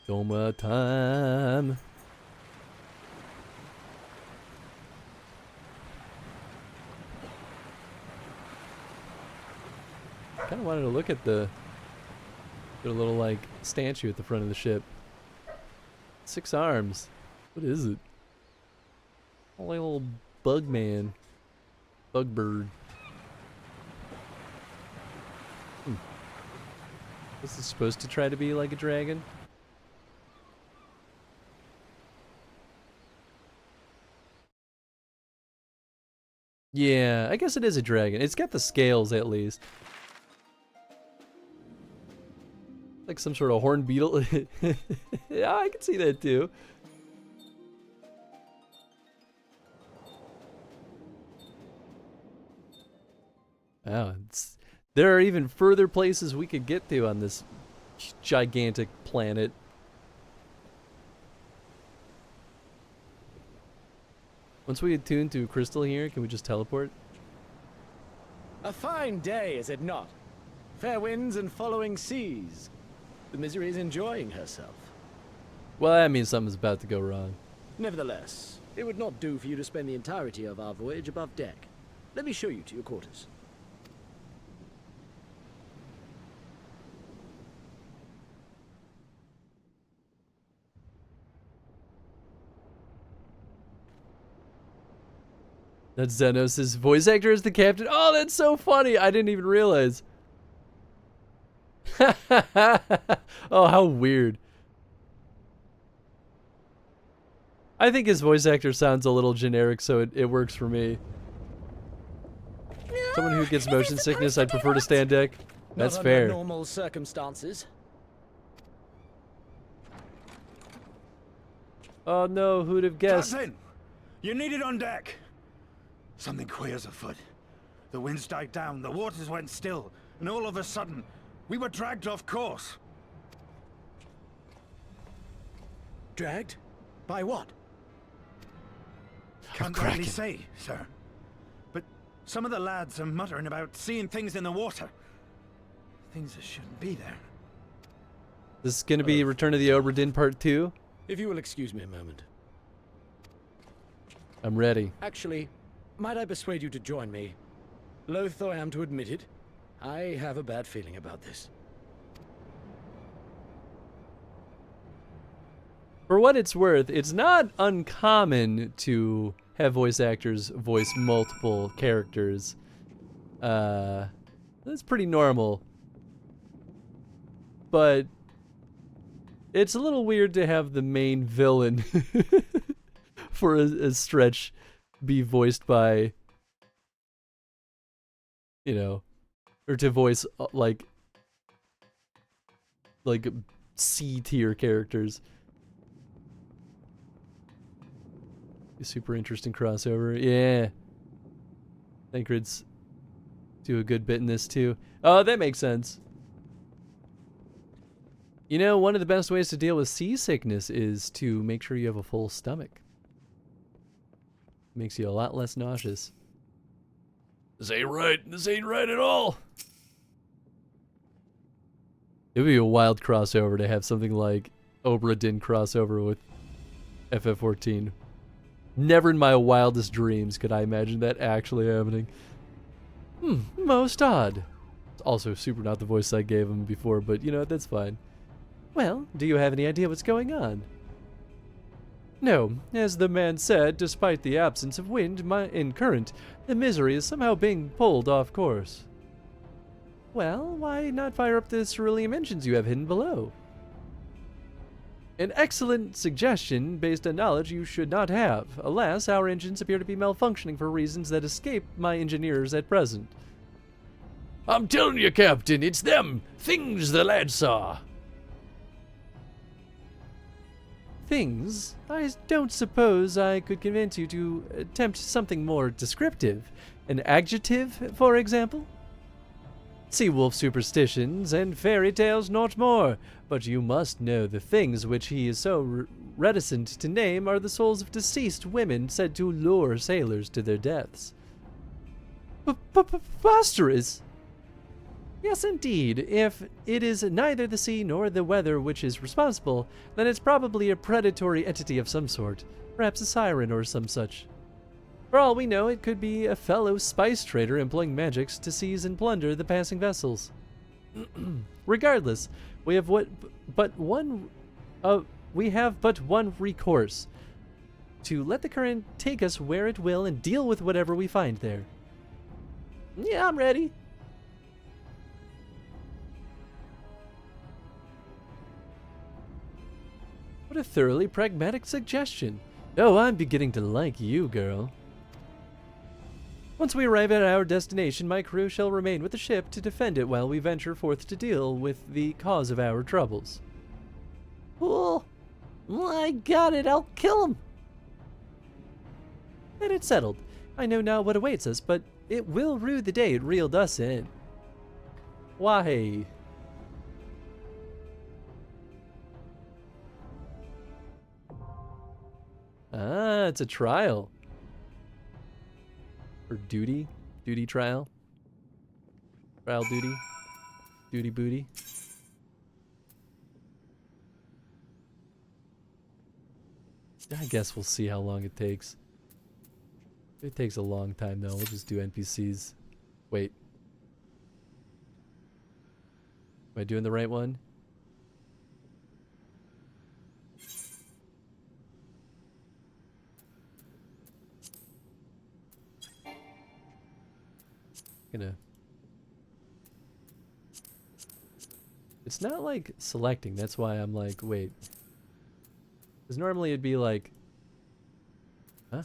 Doma time. Kind of wanted to look at the little like statue at the front of the ship. 6 arms. What is it? Oh, like a little bug man. Bug bird. This is supposed to try to be like a dragon. Yeah, I guess it is a dragon. It's got the scales at least. Like some sort of horn beetle. Yeah, I can see that too. Wow, there are even further places we could get to on this gigantic planet. Once we attune to crystal here, can we just teleport? A fine day, is it not? Fair winds and following seas. The Misery is enjoying herself. Well, that means something's about to go wrong. Nevertheless, it would not do for you to spend the entirety of our voyage above deck. Let me show you to your quarters. That's Xenos' voice actor as the captain. Oh, that's so funny. I didn't even realize. Oh, how weird. I think his voice actor sounds a little generic, so it works for me. Someone who gets motion sickness, I'd prefer to stay on deck. That's Not fair. under normal circumstances. Oh no, who'd have guessed? Captain, you needed on deck. Something queer's afoot. The winds died down, the waters went still, and all of a sudden, we were dragged off course. Dragged? By what? Can't rightly say, sir. But some of the lads are muttering about seeing things in the water. Things that shouldn't be there. This is gonna be Return of the Obra Dinn Part 2. If you will excuse me a moment. I'm ready. Actually, might I persuade you to join me? Loath though I am to admit it, I have a bad feeling about this. For what it's worth, it's not uncommon to have voice actors voice multiple characters. That's pretty normal. But it's a little weird to have the main villain for a stretch be voiced by, you know, or to voice like C tier characters. A super interesting crossover. Yeah. Thancred's do a good bit in this too. Oh, that makes sense. You know, one of the best ways to deal with seasickness is to make sure you have a full stomach. Makes you a lot less nauseous. This ain't right. This ain't right at all. It would be a wild crossover to have something like Obra Dinn crossover with FF14. Never in my wildest dreams could I imagine that actually happening. Most odd. It's also super not the voice I gave him before, but you know what, that's fine. Well, do you have any idea what's going on? No, as the man said, despite the absence of wind in current, the misery is somehow being pulled off course. Well, why not fire up the cerulean engines you have hidden below? An excellent suggestion based on knowledge you should not have. Alas, our engines appear to be malfunctioning for reasons that escape my engineers at present. I'm telling you, Captain, it's them things the lad saw. Things? I don't suppose I could convince you to attempt something more descriptive. An adjective, for example? Sea-wolf superstitions and fairy tales, not more. But you must know the things which he is so reticent to name are the souls of deceased women said to lure sailors to their deaths. Preposterous! Yes, indeed. If it is neither the sea nor the weather which is responsible, then it's probably a predatory entity of some sort. Perhaps a siren or some such. For all we know, it could be a fellow spice trader employing magics to seize and plunder the passing vessels. Regardless, we have but one recourse: to let the current take us where it will and deal with whatever we find there. Yeah, I'm ready. What a thoroughly pragmatic suggestion. Oh, I'm beginning to like you, girl. Once we arrive at our destination, my crew shall remain with the ship to defend it while we venture forth to deal with the cause of our troubles. Cool. I got it. I'll kill him. Then it's settled. I know now what awaits us, but it will rue the day it reeled us in. Why? Ah, it's a trial. Or duty? Duty trial? Trial duty? Duty booty? I guess we'll see how long it takes. If it takes a long time though, we'll just do NPCs. Wait. Am I doing the right one? It's not like selecting, that's why I'm like, wait. Because normally it'd be like, huh?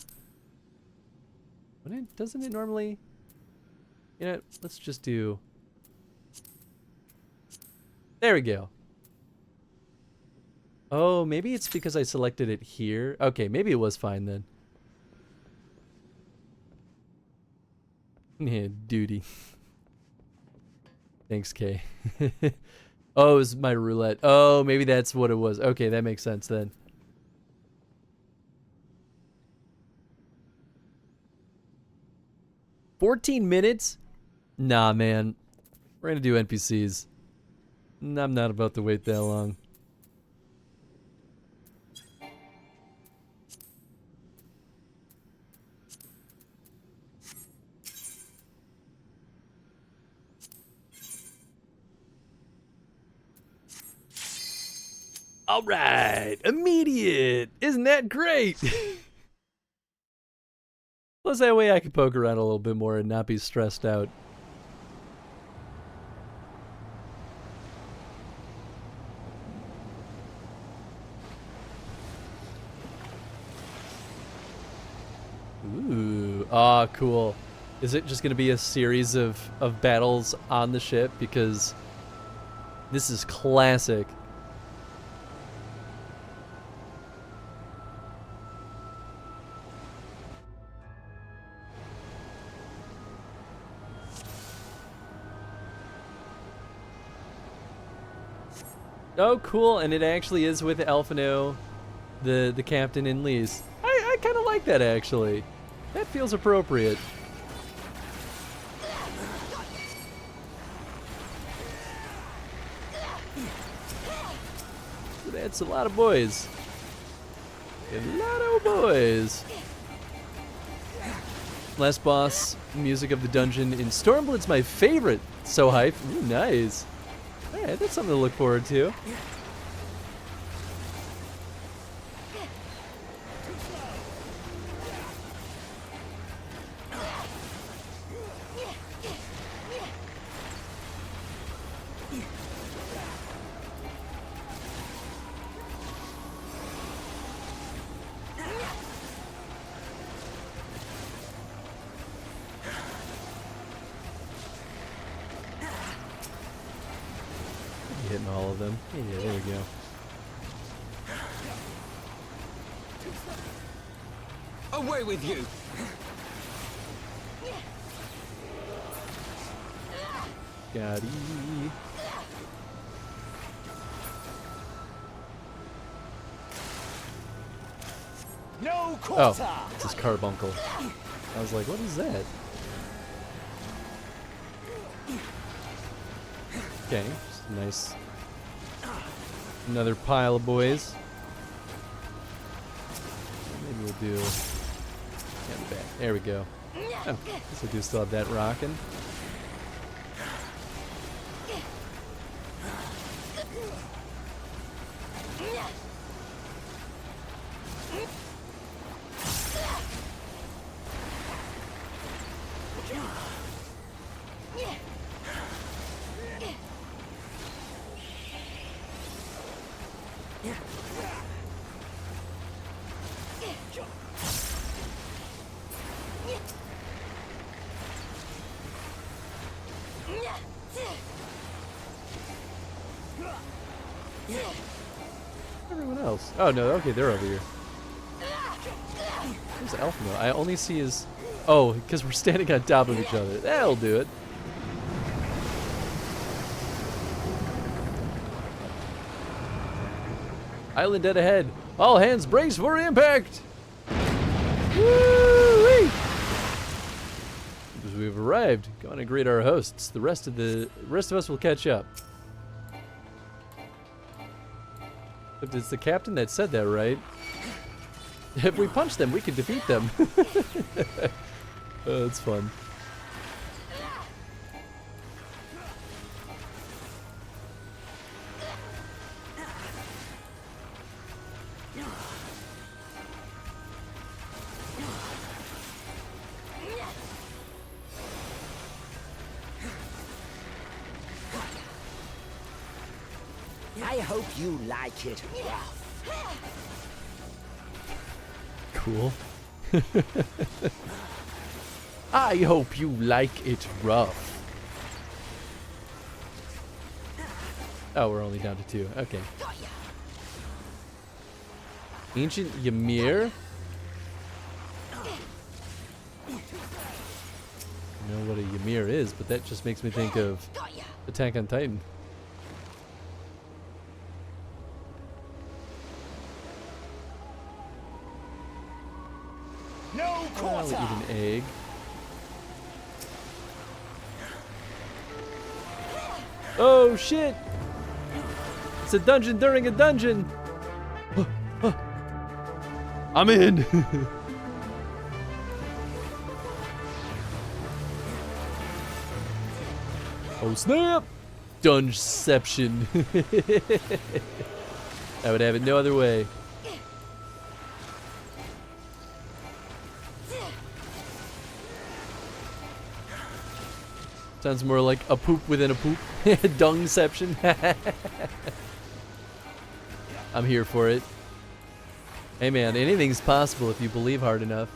Doesn't it normally, you know, let's just do, there we go. Oh, maybe it's because I selected it here. Okay, maybe it was fine then. Yeah, duty. Thanks, Kay. Oh, it was my roulette. Oh, maybe that's what it was. Okay, that makes sense then. $14 minutes? Nah, man. We're gonna do NPCs. I'm not about to wait that long. All right, immediate. Isn't that great? Plus that way I can poke around a little bit more and not be stressed out. Ooh, ah, cool. Is it just gonna be a series of battles on the ship? Because this is classic. Oh, cool, and it actually is with Alphino, the captain in Lys. I kind of like that, actually. That feels appropriate. That's a lot of boys. A lot of boys. Last boss, music of the dungeon in Stormblood's my favorite. So hype. Ooh, nice. Alright, that's something to look forward to. Hitting all of them. Yeah, there we go. Away with you! Got No quarter. Oh, it's his carbuncle. I was like, what is that? Okay, just a nice. Another pile of boys. Maybe we'll do. Get back. There we go. Oh, guess we do still have that rocking. Everyone else. Oh no, okay, they're over here. Where's Elfmo? I only see his. Oh, because we're standing on top of each other. That'll do it. Island dead ahead. All hands brace for impact. Woo-wee! We've arrived. Go on and greet our hosts. The rest of us will catch up. If it's the captain that said that, right? If we punch them, we can defeat them. Oh, that's fun. I hope you like it rough. Cool. I hope you like it rough. Oh, we're only down to 2. Okay. Ancient Ymir? I don't know what a Ymir is, but that just makes me think of Attack on Titan. I'll eat an egg. Oh shit! It's a dungeon during a dungeon! I'm in! Oh snap! Dungeception. I would have it no other way. Sounds more like a poop within a poop. Dungception. I'm here for it. Hey man, anything's possible if you believe hard enough.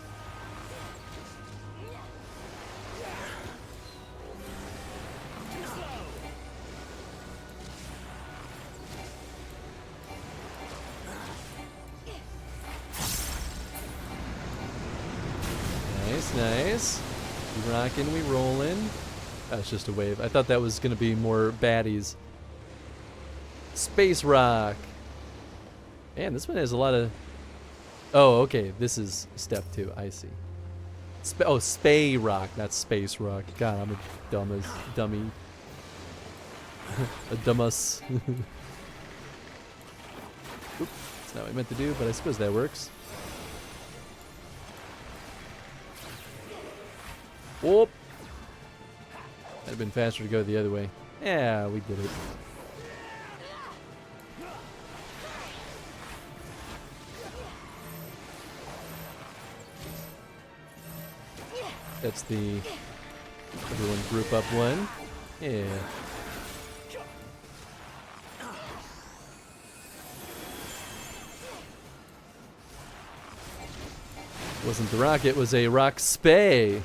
Nice, nice. We rockin', we rollin'. That's just a wave. I thought that was gonna be more baddies. Space Rock. Man, this one has a lot of. Oh, okay. This is step 2. I see. Oh, Spay Rock, not Space Rock. God, I'm a dummy. A dumbass. Not what I meant to do, but I suppose that works. Whoop! That'd have been faster to go the other way. Yeah, we did it. That's the everyone group up one. Yeah. Wasn't the rocket, it was a rock spay.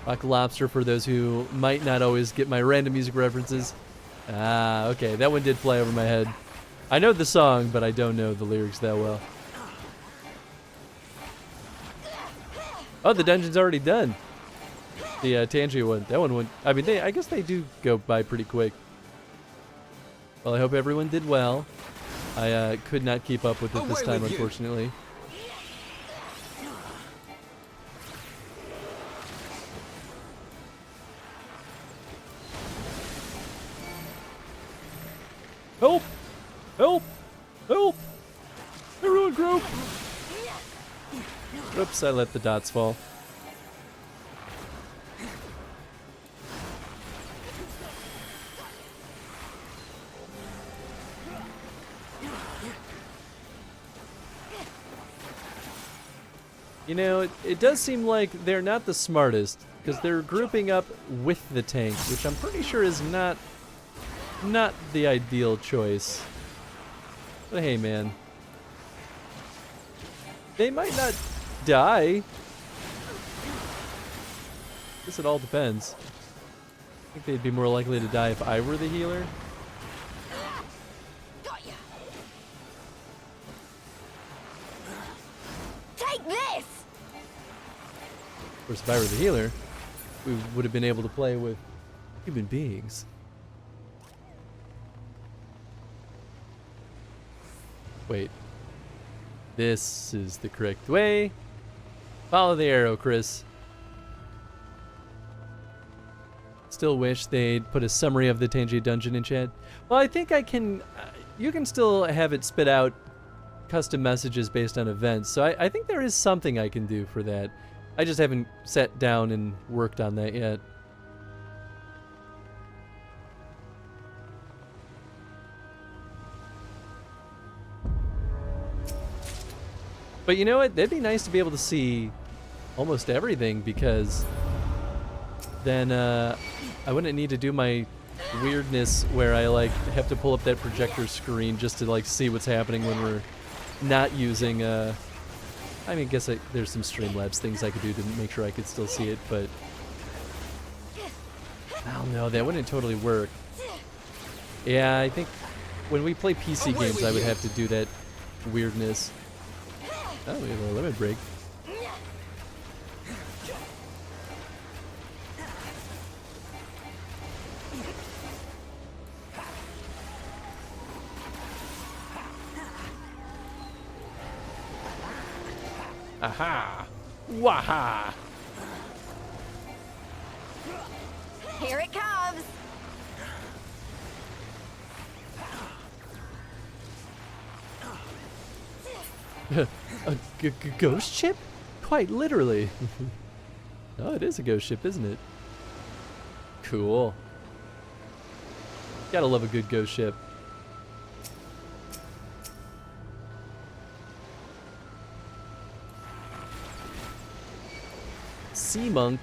Rock lobster for those who might not always get my random music references. Ah, okay, that one did fly over my head. I know the song, but I don't know the lyrics that well. Oh, the dungeon's already done. The Tangia one. That one went... I mean, I guess they do go by pretty quick. Well, I hope everyone did well. I could not keep up with it this time, unfortunately. Help! Help! Help! Everyone group! Oops, I let the dots fall. You know, it does seem like they're not the smartest, because they're grouping up with the tank, which I'm pretty sure is not the ideal choice. But hey, man. They might not die. I guess it all depends. I think they'd be more likely to die if I were the healer. Take this! Of course, if I were the healer, we would have been able to play with human beings. Wait. This is the correct way. Follow the arrow, Chris. Still wish they'd put a summary of the Tangia dungeon in chat. Well, I think I can... you can still have it spit out custom messages based on events, so I think there is something I can do for that. I just haven't sat down and worked on that yet. But you know what? That'd be nice to be able to see almost everything, because then I wouldn't need to do my weirdness where I like have to pull up that projector screen just to like see what's happening when we're not using I mean, I guess there's some Streamlabs things I could do to make sure I could still see it, but I don't know, that wouldn't totally work. Yeah, I think when we play PC games I would have to do that weirdness. Oh, we have a limit break. Aha! Waha! Here it comes! A ghost ship? Quite literally. Oh, it is a ghost ship, isn't it? Cool. Gotta love a good ghost ship. Sea monk.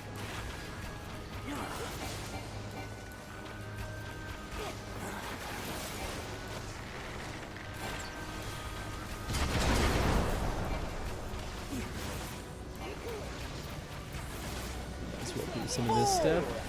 Let's well do some of this stuff.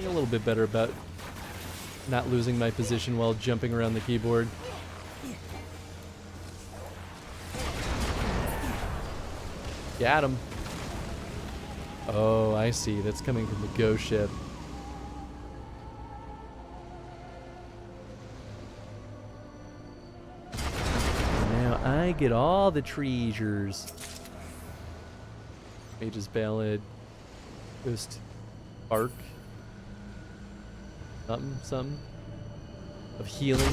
A little bit better about not losing my position while jumping around the keyboard. Got him. Oh, I see. That's coming from the ghost ship. Now I get all the treasures. Mage's Ballad. Ghost Bark. Something. Of healing.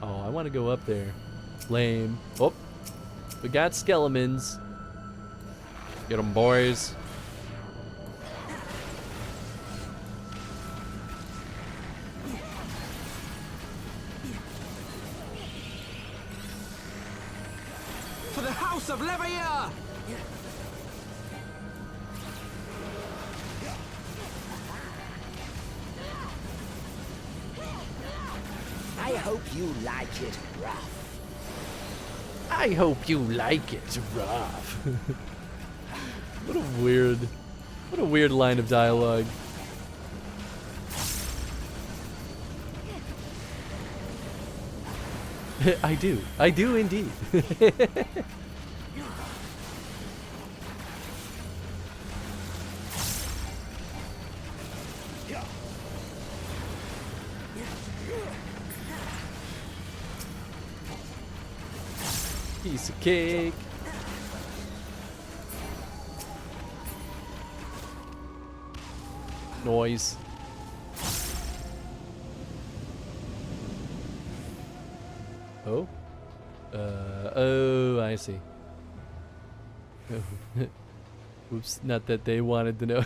Oh, I want to go up there. Lame. Oh, we got skeletons. Get them, boys. For the House of Leveilleur! I hope you like it rough. I hope you like it rough. What a weird line of dialogue. I do indeed. Piece of cake. Noise. Oh? Oh, I see. Oops, not that they wanted to know.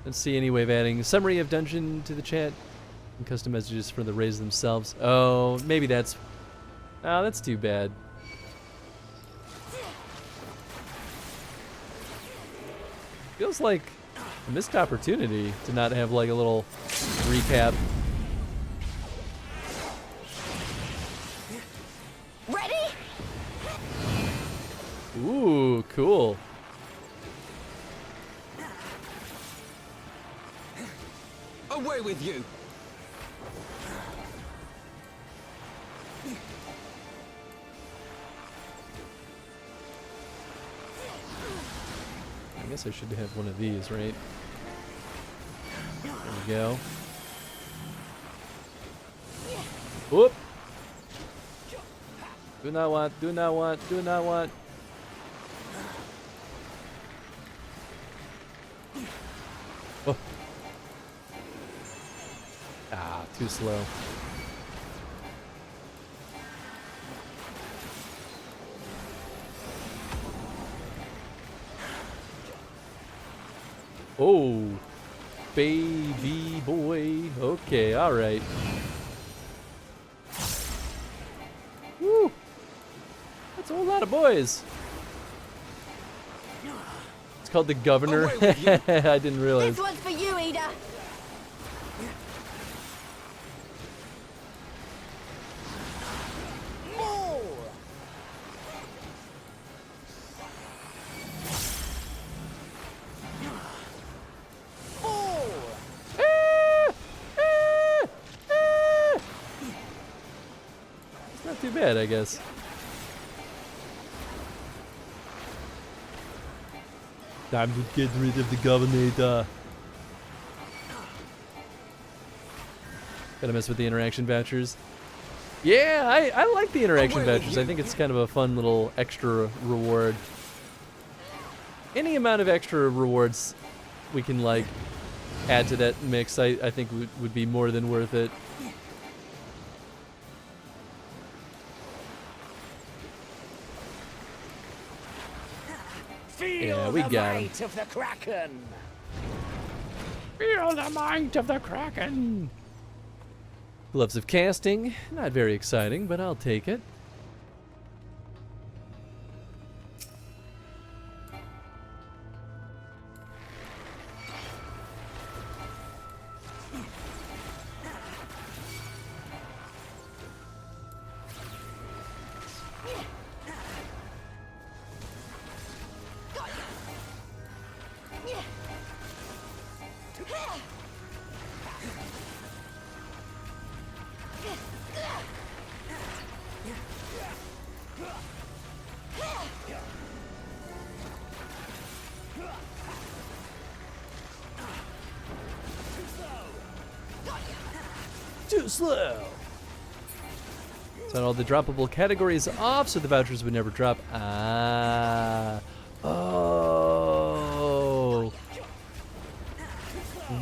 Let's see any way of adding summary of dungeon to the chat and custom messages for the raids themselves. Oh, maybe that's... Oh, that's too bad. Feels like a missed opportunity to not have like a little recap. Ready? Ooh, cool. Away with you! I guess I should have one of these, right? There we go. Whoop! Do not want, do not want, do not want. Oh. Ah, too slow. Oh, baby boy. Okay, all right. Woo! That's a whole lot of boys. It's called the Governor. I didn't realize. This one's for you, Ida. Not too bad, I guess. Time to get rid of the Governor. Gotta mess with the interaction vouchers. Yeah, I like the interaction vouchers. I think it's kind of a fun little extra reward. Any amount of extra rewards we can like add to that mix, I think would be more than worth it. Yeah, we got him. Of the Kraken. Feel the might of the Kraken. Gloves of casting, not very exciting, but I'll take it. slow. So all the droppable categories off so the vouchers would never drop. Ah. Oh.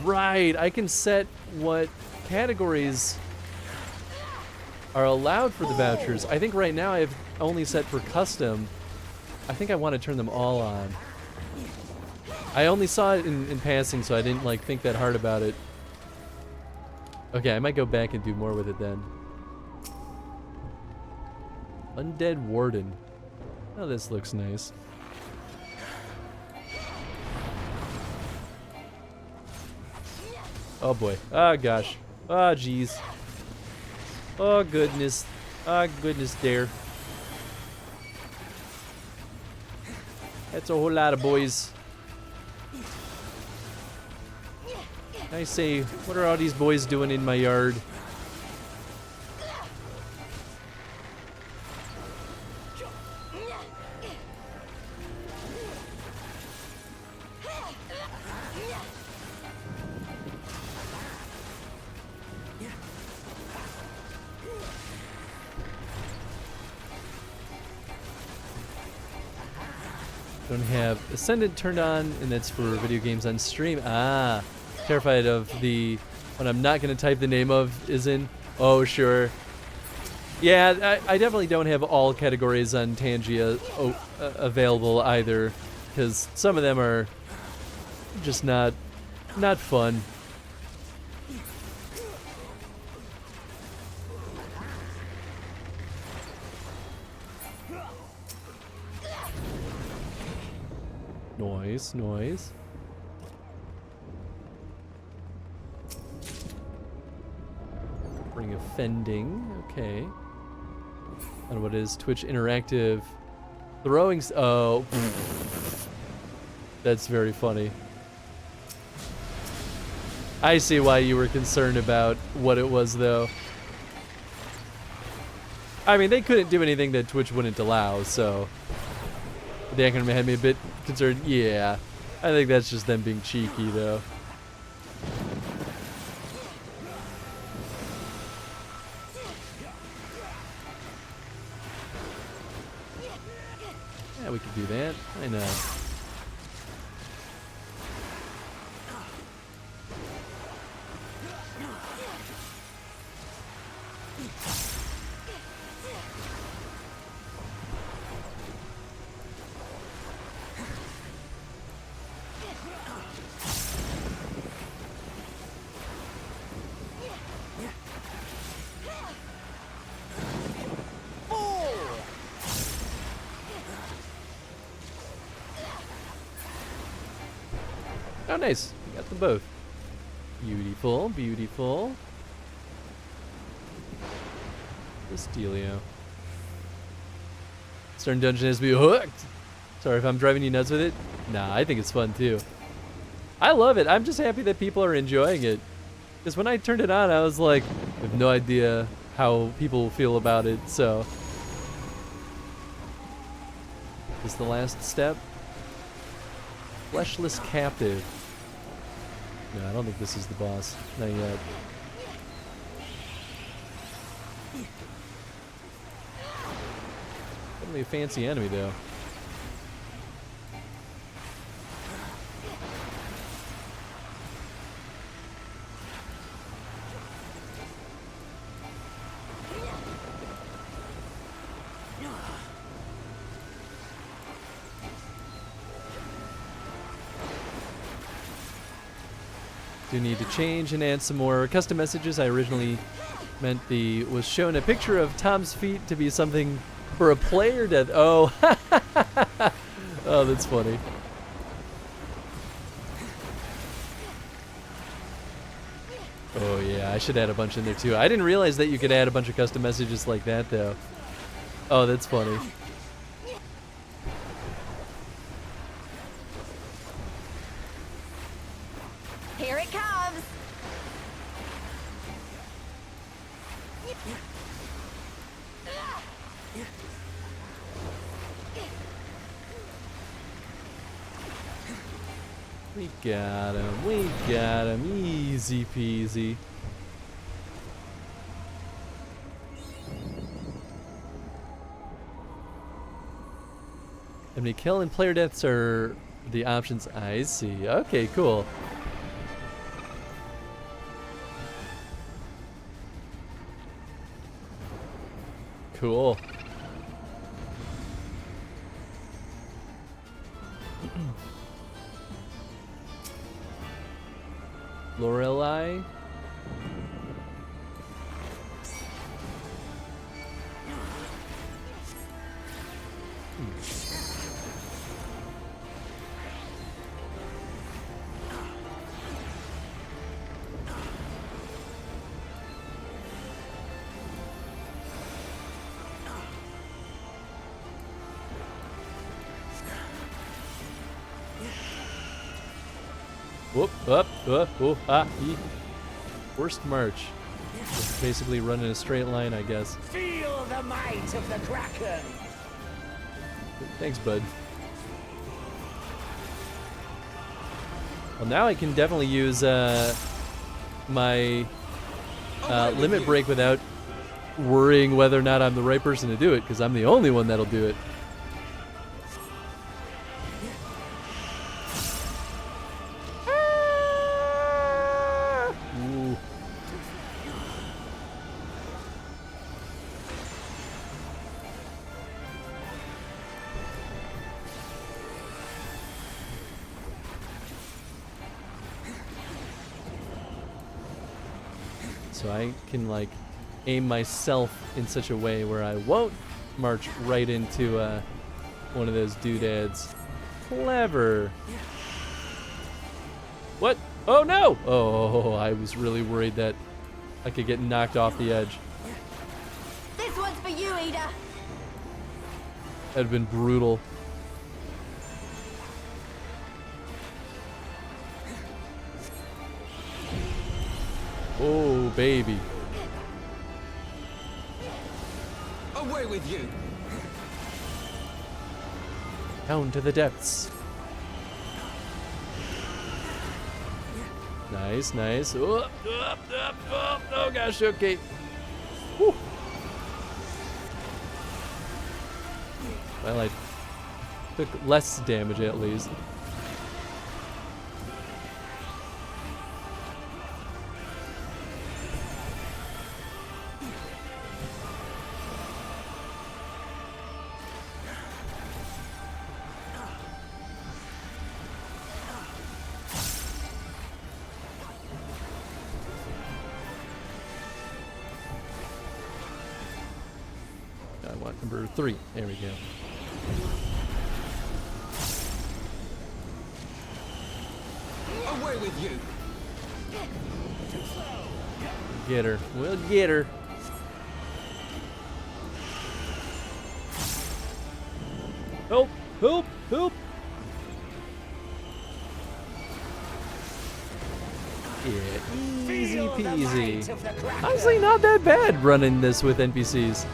Right. I can set what categories are allowed for the vouchers. I think right now I've only set for custom. I think I want to turn them all on. I only saw it in passing, so I didn't like think that hard about it. Okay, I might go back and do more with it then. Undead Warden. Oh, this looks nice. Oh boy. Oh gosh. Oh jeez. Oh goodness. Oh goodness there. That's a whole lot of boys. I say, what are all these boys doing in my yard? Don't have Ascendant turned on, and that's for video games on stream. Ah, terrified of the when I'm not going to type the name of is in. Oh, sure. Yeah, I definitely don't have all categories on Tangia available either, because some of them are just not fun. Noise, noise. Bring offending, okay. And what is Twitch Interactive? Throwing, oh. That's very funny. I see why you were concerned about what it was though. I mean, they couldn't do anything that Twitch wouldn't allow, so. The acronym had me a bit concerned. Yeah, I think that's just them being cheeky, though. Yeah, we could do that. I know. Oh, nice. We got them both. Beautiful, beautiful. This dealio. Certain dungeon has me hooked. Sorry if I'm driving you nuts with it. Nah, I think it's fun too. I love it. I'm just happy that people are enjoying it. Because when I turned it on, I was like, I have no idea how people feel about it, so. Is the last step? Fleshless Captive. No, I don't think this is the boss. Not yet. Definitely a fancy enemy, though. Do need to change and add some more custom messages. I originally meant was shown a picture of Tom's feet to be something for a player death. Oh, oh, that's funny. Oh yeah, I should add a bunch in there too. I didn't realize that you could add a bunch of custom messages like that though. Oh, that's funny. Here it comes! We got him. We got him. Easy peasy. How many kill and player deaths are the options? I see. Okay, cool. Cool. Lorelei. Whoop, up, oh, ah, ee. Worst march. Just basically run in a straight line, I guess. Feel the might of the Kraken! Thanks, bud. Well, now I can definitely use my limit break without worrying whether or not I'm the right person to do it, because I'm the only one that'll do it. So I can like aim myself in such a way where I won't march right into one of those doodads. Clever. What? Oh no! Oh, I was really worried that I could get knocked off the edge. This one's for you, Ida. That'd have been brutal. Oh, baby. Away with you! Down to the depths. Nice, nice. Oh, oh gosh, okay. Whew. Well, I took less damage at least. I want number 3. There we go. Away with you! Get her. We'll get her. Help! Help! Help! Yeah, easy peasy. Honestly, not that bad running this with NPCs.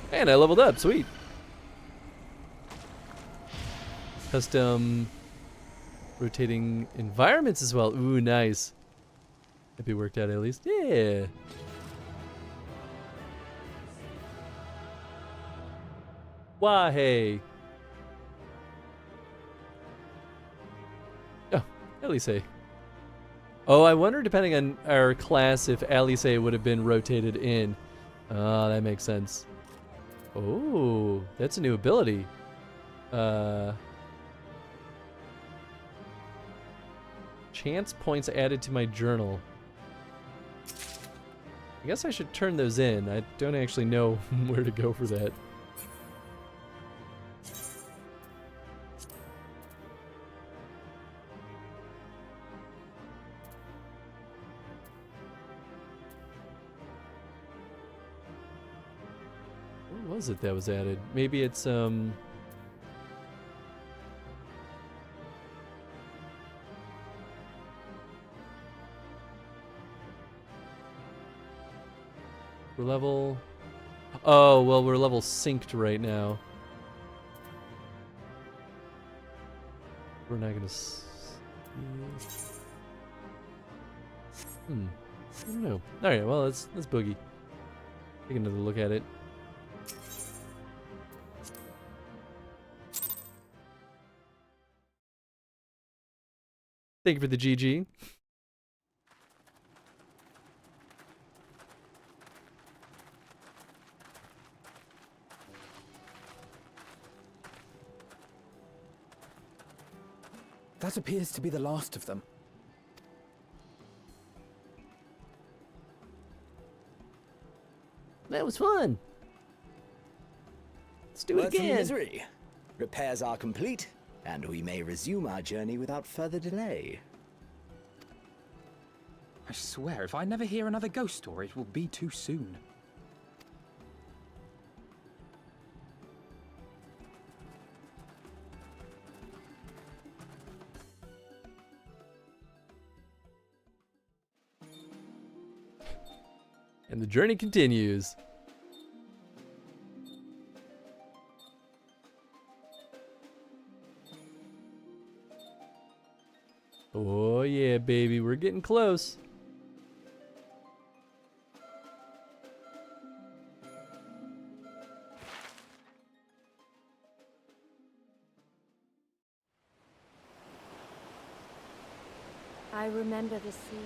And I leveled up, sweet. Custom rotating environments as well. Ooh, nice. Hope it worked out at least. Yeah. Why, hey. Oh, Alice. Oh, I wonder, depending on our class, if Alice would have been rotated in. Oh, that makes sense. Oh, that's a new ability. Chance points added to my journal. I guess I should turn those in. I don't actually know where to go for that. What was it that was added? Maybe it's we're level... Oh, well, we're level synced right now. We're not gonna... I don't know. Alright, well, let's boogie. Take another look at it. Thank you for the GG. That appears to be the last of them. That was fun. Let's do it Worth the again. misery. Repairs are complete, and we may resume our journey without further delay. I swear, if I never hear another ghost story, it will be too soon. And the journey continues. Oh yeah, baby, we're getting close. I remember the sea,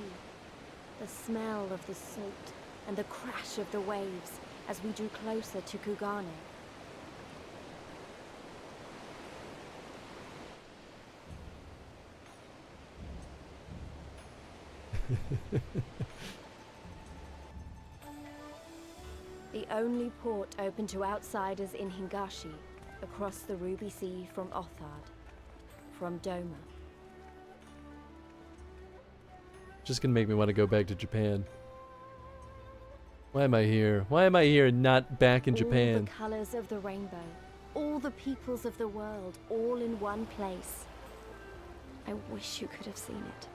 the smell of the salt, and the crash of the waves as we drew closer to Kugane. The only port open to outsiders in Hingashi, across the Ruby Sea from Othard, from Doma. Just gonna make me want to go back to Japan. Why am I here? Why am I here and not back in Japan? All the colors of the rainbow, all the peoples of the world, all in one place. I wish you could have seen it.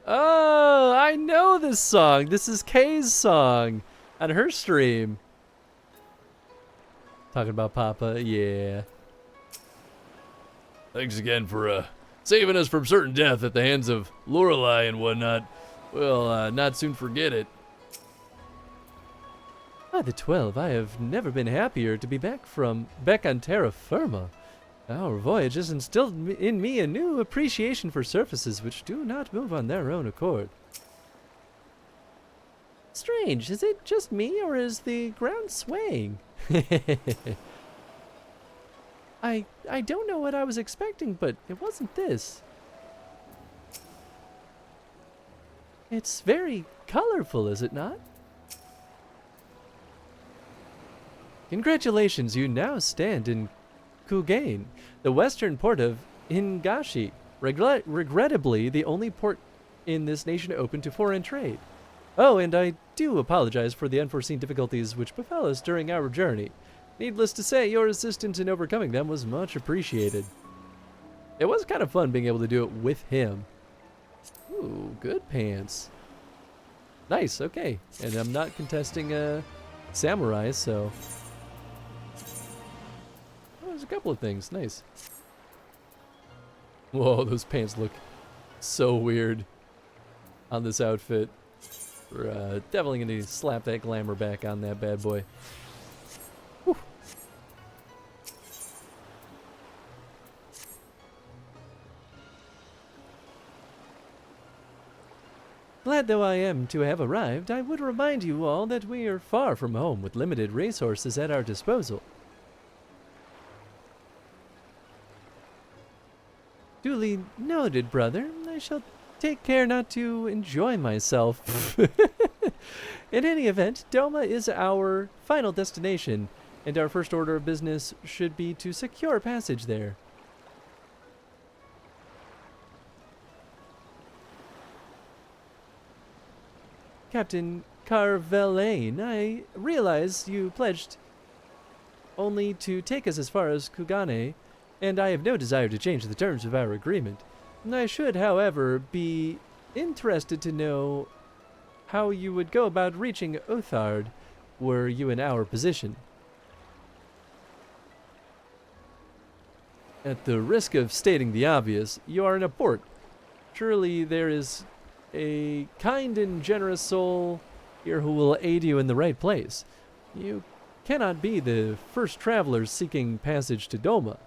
Oh, I know this song. This is Kay's song on her stream. Talking about Papa, yeah. Thanks again for saving us from certain death at the hands of Lorelei and whatnot. We'll not soon forget it. By the 12, I have never been happier to be back on terra firma. Our voyage has instilled in me a new appreciation for surfaces which do not move on their own accord. Strange, is it just me or is the ground swaying? I don't know what I was expecting, but it wasn't this. It's very colorful, is it not? Congratulations, you now stand in Kugane, the western port of Hingashi. Regrettably, the only port in this nation open to foreign trade. Oh, and I do apologize for the unforeseen difficulties which befell us during our journey. Needless to say, your assistance in overcoming them was much appreciated. It was kind of fun being able to do it with him. Ooh, good pants. Nice, okay. And I'm not contesting samurai, so... Oh, there's a couple of things. Nice. Whoa, those pants look so weird on this outfit. We're definitely going to slap that glamour back on that bad boy. Whew. Glad though I am to have arrived, I would remind you all that we are far from home with limited resources at our disposal. Duly noted, brother. I shall take care not to enjoy myself. In any event, Doma is our final destination, and our first order of business should be to secure passage there. Captain Garlean, I realize you pledged only to take us as far as Kugane, and I have no desire to change the terms of our agreement. I should, however, be interested to know how you would go about reaching Othard were you in our position. At the risk of stating the obvious, you are in a port. Surely there is a kind and generous soul here who will aid you in the right place. You cannot be the first travelers seeking passage to Doma.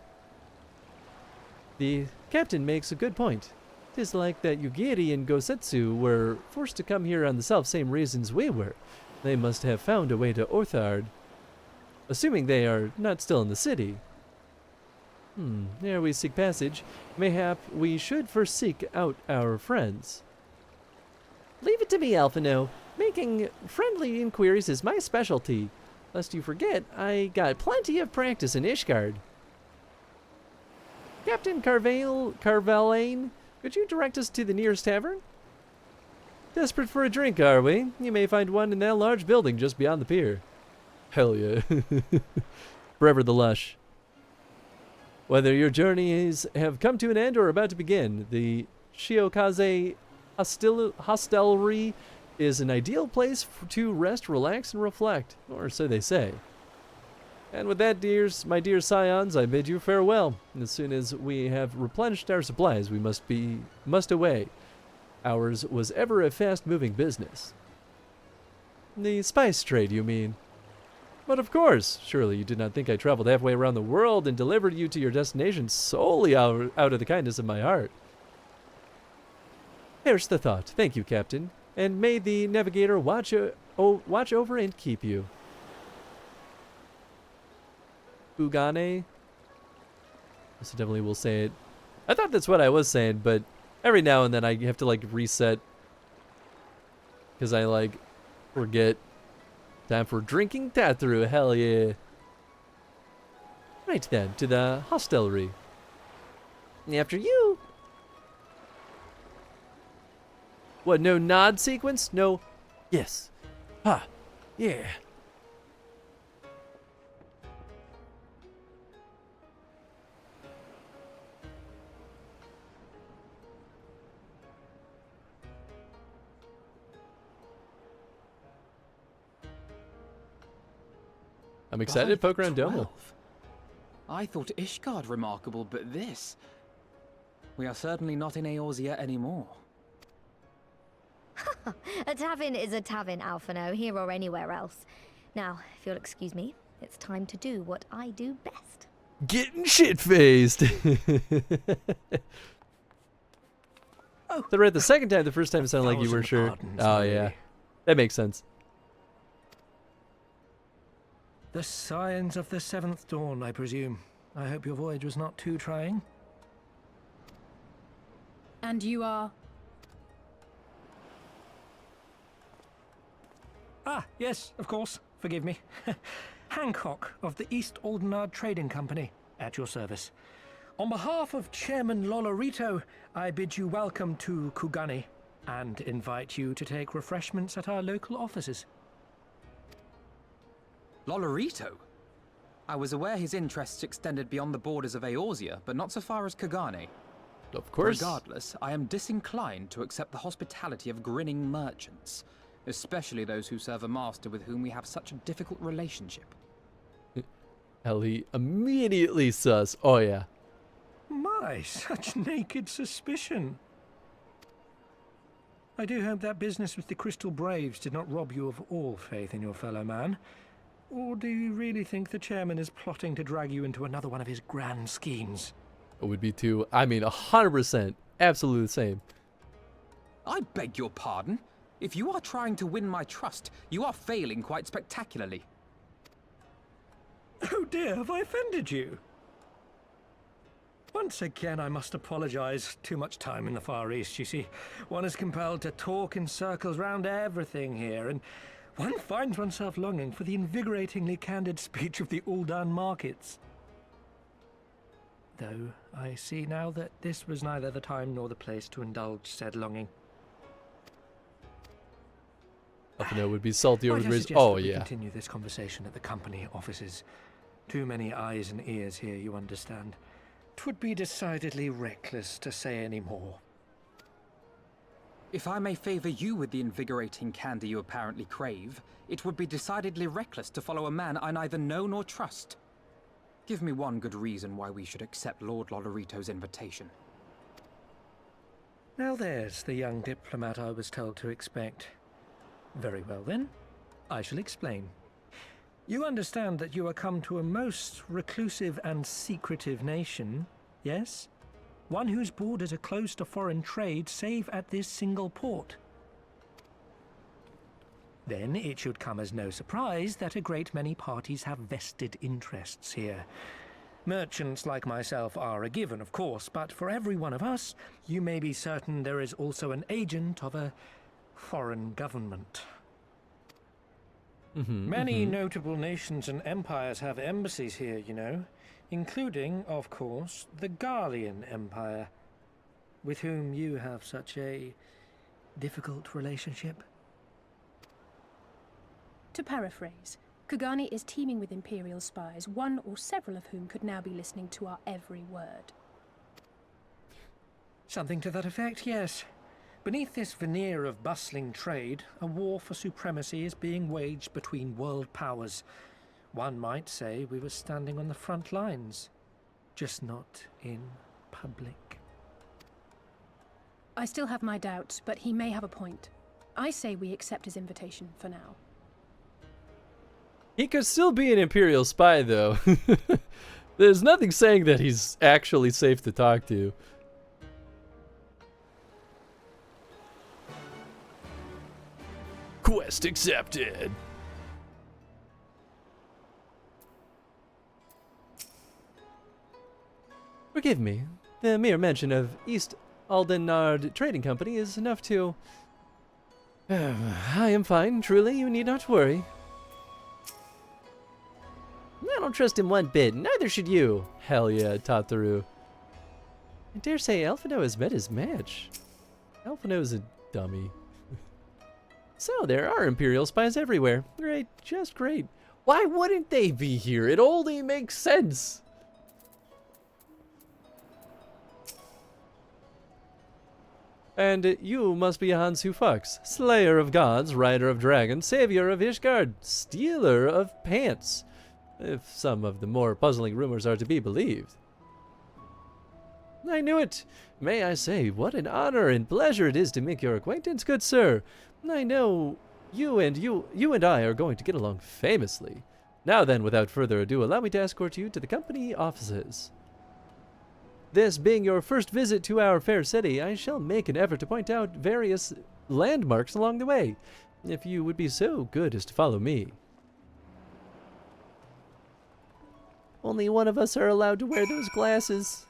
The captain makes a good point. 'Tis like that Yugiri and Gosetsu were forced to come here on the self-same reasons we were. They must have found a way to Orthard, assuming they are not still in the city. Ere we seek passage, mayhap we should first seek out our friends. Leave it to me, Alphino. Making friendly inquiries is my specialty. Lest you forget, I got plenty of practice in Ishgard. Captain Carvalane, could you direct us to the nearest tavern? Desperate for a drink, are we? You may find one in that large building just beyond the pier. Hell yeah. Forever the lush. Whether your journeys have come to an end or are about to begin, the Shiokaze Hostelry is an ideal place to rest, relax, and reflect, or so they say. And with that, my dear scions, I bid you farewell. As soon as we have replenished our supplies, we must away. Ours was ever a fast-moving business. The spice trade, you mean? But of course, surely you did not think I traveled halfway around the world and delivered you to your destination solely out of the kindness of my heart. Perish the thought. Thank you, Captain. And may the navigator watch over and keep you. Ugane? So definitely will say it. I thought that's what I was saying, but every now and then I have to like reset. Because I like forget. Time for drinking Tathru, hell yeah. Right then, to the hostelry. After you. What, no nod sequence? No, yes. Ha, yeah. I'm excited to poke around Doma. I thought Ishgard remarkable, but this... We are certainly not in Eorzea anymore. A tavern is a tavern, Alphino, here or anywhere else. Now, if you'll excuse me, it's time to do what I do best. Getting shit-faced! So right the second time, the first time it sounded like you were sure. Oh yeah, that makes sense. The Scions of the Seventh Dawn, I presume. I hope your voyage was not too trying. And you are? Ah, yes, of course. Forgive me. Hancock of the East Aldenard Trading Company, at your service. On behalf of Chairman Lolorito, I bid you welcome to Kugane and invite you to take refreshments at our local offices. Lolorito? I was aware his interests extended beyond the borders of Eorzea, but not so far as Kugane. Of course. Regardless, I am disinclined to accept the hospitality of grinning merchants, especially those who serve a master with whom we have such a difficult relationship. Ellie immediately sus. Oh yeah. My, such naked suspicion. I do hope that business with the Crystal Braves did not rob you of all faith in your fellow man. Or do you really think the chairman is plotting to drag you into another one of his grand schemes? It would be too, I mean, 100%. Absolutely the same. I beg your pardon? If you are trying to win my trust, you are failing quite spectacularly. Oh dear, have I offended you? Once again, I must apologize. Too much time in the Far East, you see. One is compelled to talk in circles round everything here, and one finds oneself longing for the invigoratingly candid speech of the Uldan markets. Though I see now that this was neither the time nor the place to indulge said longing. Alphino would be salty over the bridge. suggest Oh that we yeah. continue this conversation at the company offices. Too many eyes and ears here, you understand. 'Twould be decidedly reckless to say any more. If I may favor you with the invigorating candy you apparently crave, it would be decidedly reckless to follow a man I neither know nor trust. Give me one good reason why we should accept Lord Lodorito's invitation. Now there's the young diplomat I was told to expect. Very well then, I shall explain. You understand that you are come to a most reclusive and secretive nation, yes? One whose borders are closed to foreign trade save at this single port. Then it should come as no surprise that a great many parties have vested interests here. Merchants like myself are a given, of course, but for every one of us, you may be certain there is also an agent of a foreign government. Many notable nations and empires have embassies here, you know, including, of course, the Garlean Empire, with whom you have such a difficult relationship. To paraphrase, Kugani is teeming with Imperial spies, one or several of whom could now be listening to our every word. Something to that effect, yes. Beneath this veneer of bustling trade, a war for supremacy is being waged between world powers. One might say we were standing on the front lines, just not in public. I still have my doubts, but he may have a point. I say we accept his invitation for now. He could still be an Imperial spy, though. There's nothing saying that he's actually safe to talk to. Quest accepted. Forgive me. The mere mention of East Aldenard Trading Company is enough to... I am fine, truly, you need not worry. I don't trust him one bit, neither should you. Hell yeah, Tataru. I dare say Alphino has met his match. Alphino's a dummy. So, there are Imperial spies everywhere. Great, just great. Why wouldn't they be here? It only makes sense. And you must be Hansu Fux, slayer of gods, rider of dragons, savior of Ishgard, stealer of pants, if some of the more puzzling rumors are to be believed. I knew it! May I say, what an honor and pleasure it is to make your acquaintance, good sir. I know you and I are going to get along famously. Now then, without further ado, allow me to escort you to the company offices. This being your first visit to our fair city, I shall make an effort to point out various landmarks along the way, if you would be so good as to follow me. Only one of us are allowed to wear those glasses.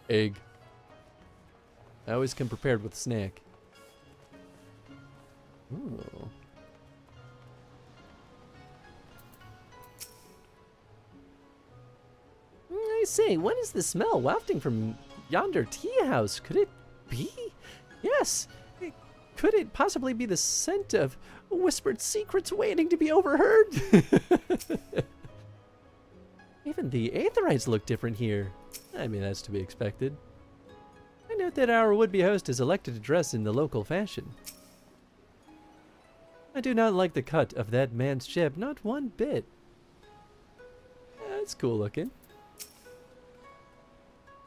Egg. I always come prepared with a snack. Ooh. I say, what is the smell wafting from yonder tea house? Could it be? Yes. Could it possibly be the scent of whispered secrets waiting to be overheard? Even the Aetherites look different here. I mean, that's to be expected. I note that our would-be host is elected to dress in the local fashion. I do not like the cut of that man's ship, not one bit. That's cool looking.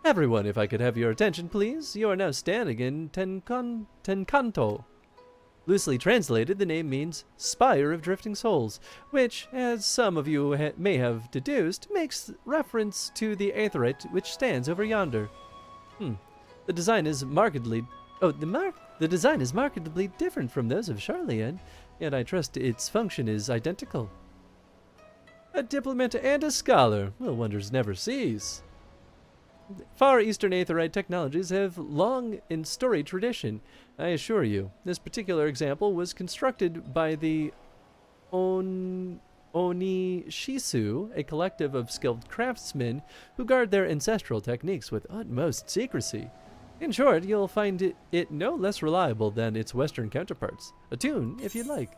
Everyone, if I could have your attention, please. You are now standing in Tenkanto. Loosely translated, the name means Spire of Drifting Souls, which, as some of you may have deduced, makes reference to the Aetherite which stands over yonder. The design is markedly... the design is markedly different from those of Garlean, yet I trust its function is identical. A diplomat and a scholar. Well, wonders never cease. Far Eastern Aetherite technologies have long and storied tradition, I assure you. This particular example was constructed by the Onishisu, a collective of skilled craftsmen who guard their ancestral techniques with utmost secrecy. In short, you'll find it no less reliable than its Western counterparts. Attune, if you'd like.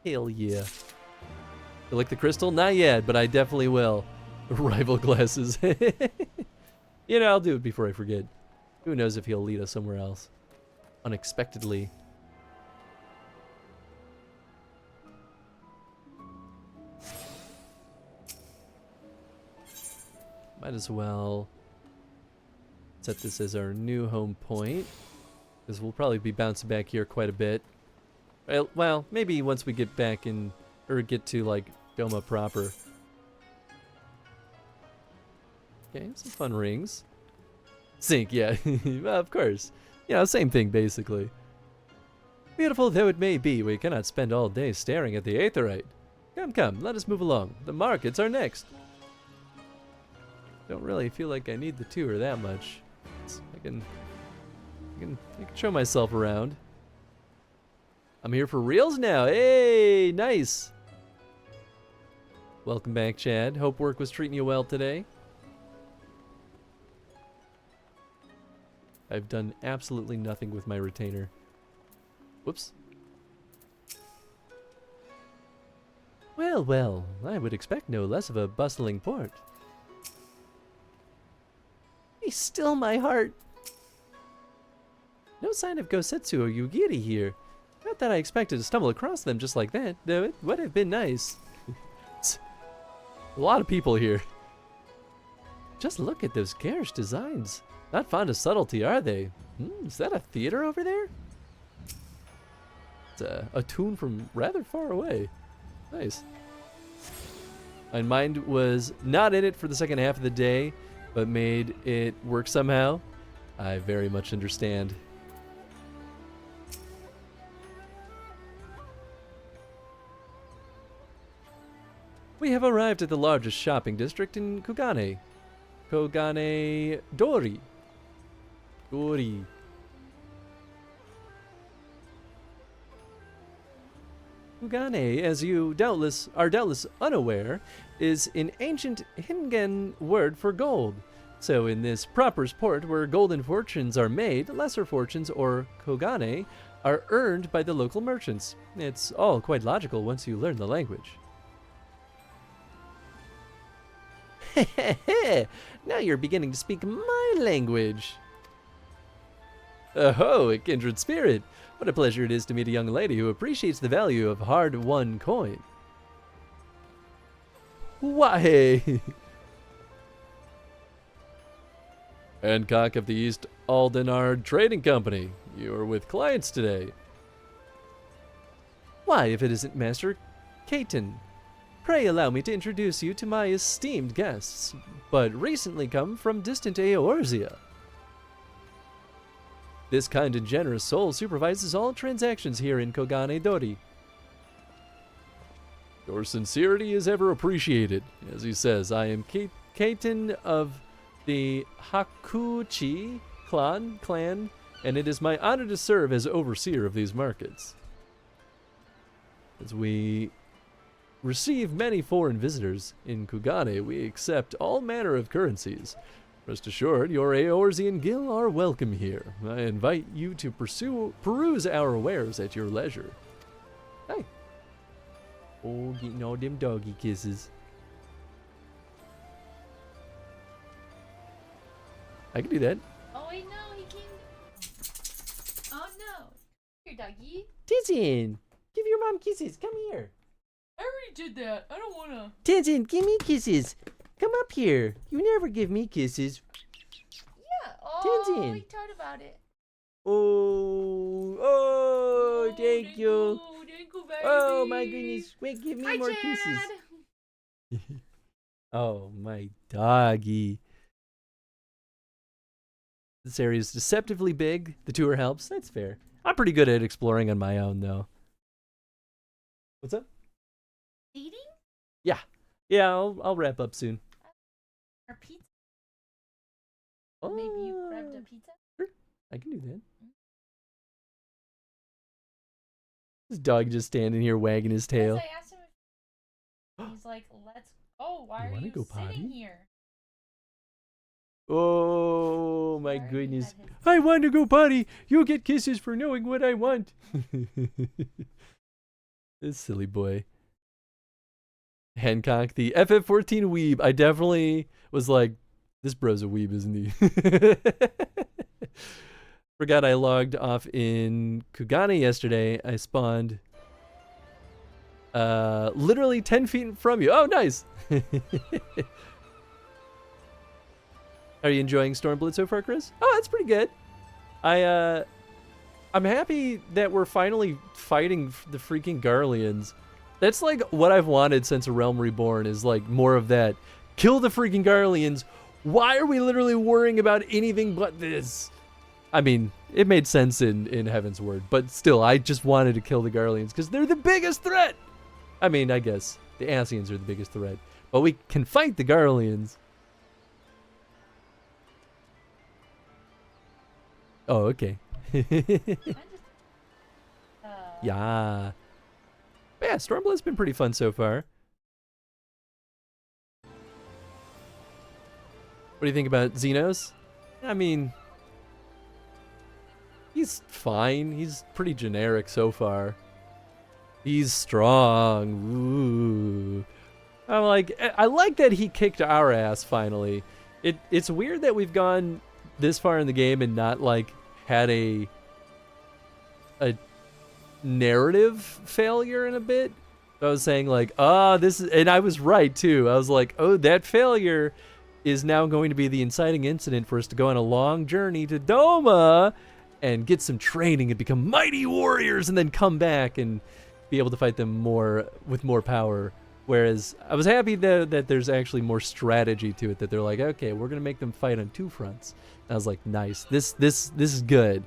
Hell yeah. You like the crystal? Not yet, but I definitely will. Rival glasses. You know, I'll do it before I forget. Who knows if he'll lead us somewhere else. Unexpectedly. might as well set this as our new home point, because we'll probably be bouncing back here quite a bit. Well, maybe once we get back in, or get to like Doma proper. Okay, some fun rings. Sync, yeah, well, of course. You know, same thing basically. Beautiful though it may be, we cannot spend all day staring at the aetheryte. Come, come, let us move along. The markets are next. Don't really feel like I need the tour that much. I can show myself around. I'm here for reals now. Hey, nice. Welcome back, Chad. Hope work was treating you well today. I've done absolutely nothing with my retainer. Whoops. Well, well, I would expect no less of a bustling port. Be still, my heart. No sign of Gosetsu or Yugiri here. Not that I expected to stumble across them just like that, though it would have been nice. A lot of people here. Just look at those garish designs. Not fond of subtlety, are they? Is that a theater over there? It's a tune from rather far away. Nice. My mind was not in it for the second half of the day, but made it work somehow. I very much understand. We have arrived at the largest shopping district in Kugane. Kugane Dori. Dori. Kugane, as you are doubtless unaware, is an ancient Hingen word for gold. So in this proper sport where golden fortunes are made, lesser fortunes, or kogane, are earned by the local merchants. It's all quite logical once you learn the language. Now you're beginning to speak my language. Oh, a kindred spirit. What a pleasure it is to meet a young lady who appreciates the value of hard-won coin. Why? Hancock of the East Aldenard Trading Company. You are with clients today. Why, if it isn't Master Caton. Pray allow me to introduce you to my esteemed guests, but recently come from distant Eorzea. This kind and generous soul supervises all transactions here in Kogane Dori. Your sincerity is ever appreciated. As he says, I am Caton of the Hakuchi clan, and it is my honor to serve as overseer of these markets. As we receive many foreign visitors in Kugane, we accept all manner of currencies. Rest assured, your Eorzean Gil are welcome here. I invite you to peruse our wares at your leisure. Hey. Oh, getting all them doggy kisses. I can do that. Oh wait, no, he can't. Oh no. Here, doggy. Tenzin, give your mom kisses. Come here. I already did that. I don't wanna. Tenzin, give me kisses. Come up here. You never give me kisses. Yeah. Oh, Tenzin. we talked about it. Oh, thank you. Thank you, baby. Oh my goodness. Wait, give me Hi, more Chad. kisses. Oh, my doggy. This area is deceptively big. The tour helps. That's fair. I'm pretty good at exploring on my own, though. What's up? Eating? Yeah. Yeah, I'll wrap up soon. Or pizza? Maybe you grabbed a pizza? Sure. I can do that. This dog just standing here wagging his tail. I asked him if he's like, let's go. Why are you go sitting potty? here? Oh my goodness. I want to go potty. You'll get kisses for knowing what I want. This silly boy. Hancock, the FF14 weeb. I definitely was like, this bro's a weeb, isn't he? Forgot I logged off in Kugane yesterday. I spawned literally 10 feet from you. Oh, nice. Are you enjoying Stormblood so far, Chris? Oh, that's pretty good. I'm happy that we're finally fighting the freaking Garleans. That's like what I've wanted since A Realm Reborn, is like more of that. Kill the freaking Garleans. Why are we literally worrying about anything but this? I mean, it made sense in Heaven's Word, but still, I just wanted to kill the Garleans because they're the biggest threat. I mean, I guess the Ascians are the biggest threat, but we can fight the Garleans. Oh, okay. Yeah. But yeah, Stormblood's been pretty fun so far. What do you think about Xenos? I mean, he's fine. He's pretty generic so far. He's strong. Ooh. I like that he kicked our ass finally. It's weird that we've gone this far in the game and not like had a narrative failure in a bit. I was saying like, this is, and I was right too. I was like, oh, that failure is now going to be the inciting incident for us to go on a long journey to Doma and get some training and become mighty warriors and then come back and be able to fight them more with more power. Whereas I was happy that there's actually more strategy to it, that they're like, okay, we're going to make them fight on two fronts. And I was like, nice. This is good.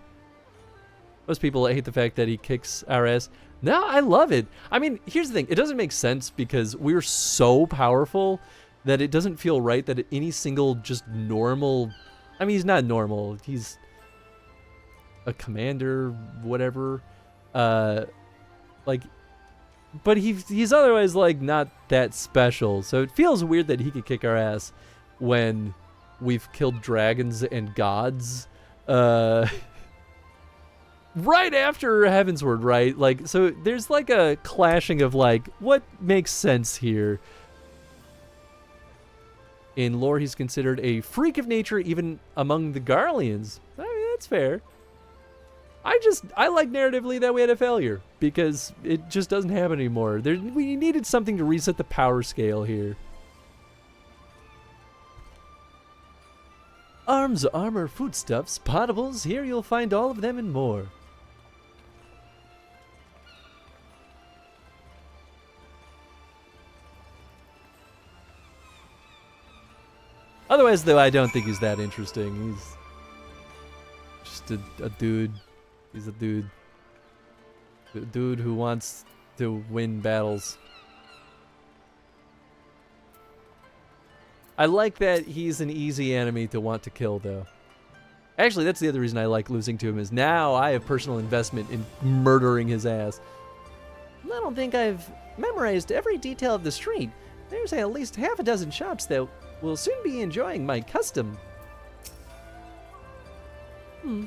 Most people hate the fact that he kicks our ass. No, I love it. I mean, here's the thing. It doesn't make sense because we're so powerful that it doesn't feel right that any single just normal... I mean, he's not normal. He's a commander, whatever. But he's otherwise, like, not that special. So it feels weird that he could kick our ass when we've killed dragons and gods. Right after Heavensward, right? Like, so there's like a clashing of like, what makes sense here? In lore, he's considered a freak of nature even among the Garleans. I mean, that's fair. I like narratively that we had a failure because it just doesn't happen anymore. We needed something to reset the power scale here. Arms, armor, foodstuffs, potables, here you'll find all of them and more. Otherwise, though, I don't think he's that interesting. He's just a dude. He's a dude. A dude who wants to win battles. I like that he's an easy enemy to want to kill, though. Actually, that's the other reason I like losing to him, is now I have personal investment in murdering his ass. I don't think I've memorized every detail of the street. There's at least half a dozen shops that will soon be enjoying my custom.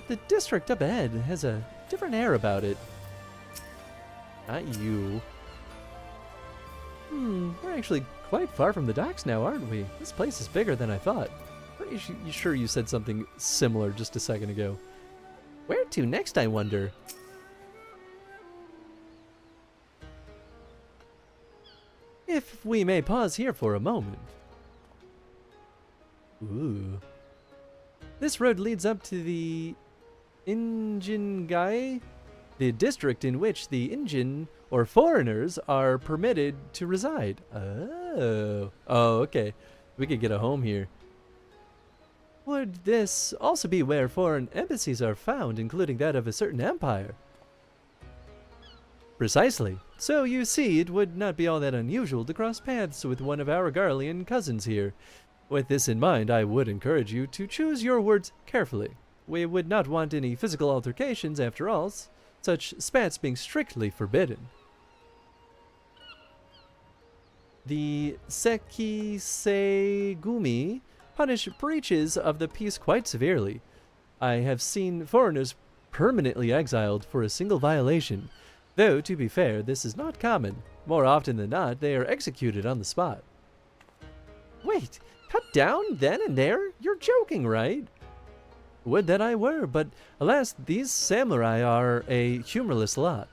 The district up ahead has a different air about it. Not you. We're actually quite far from the docks now, aren't we? This place is bigger than I thought. Pretty sure you said something similar just a second ago. Where to next, I wonder? If we may pause here for a moment. Ooh. This road leads up to the Injingai, the district in which the Injin, or foreigners, are permitted to reside. Oh, okay. We could get a home here. Would this also be where foreign embassies are found, including that of a certain empire? Precisely. So you see, it would not be all that unusual to cross paths with one of our Garlean cousins here. With this in mind, I would encourage you to choose your words carefully. We would not want any physical altercations after all, such spats being strictly forbidden. The Sekisegumi punish breaches of the peace quite severely. I have seen foreigners permanently exiled for a single violation, though, to be fair, this is not common. More often than not, they are executed on the spot. Wait! Cut down then and there? You're joking, right? Would that I were, but alas, these samurai are a humorless lot.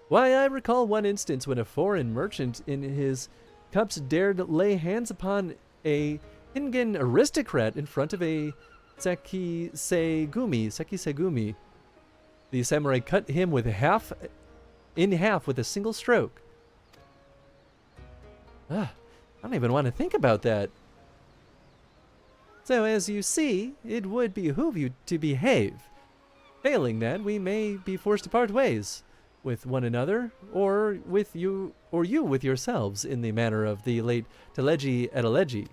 Why, I recall one instance when a foreign merchant in his cups dared lay hands upon a Hingen aristocrat in front of a Sekisegumi. The samurai cut him in half with a single stroke. I don't even want to think about that. So as you see, it would behoove you to behave. Failing that, we may be forced to part ways with one another, or you with yourselves, in the manner of the late Teleji Eteleji.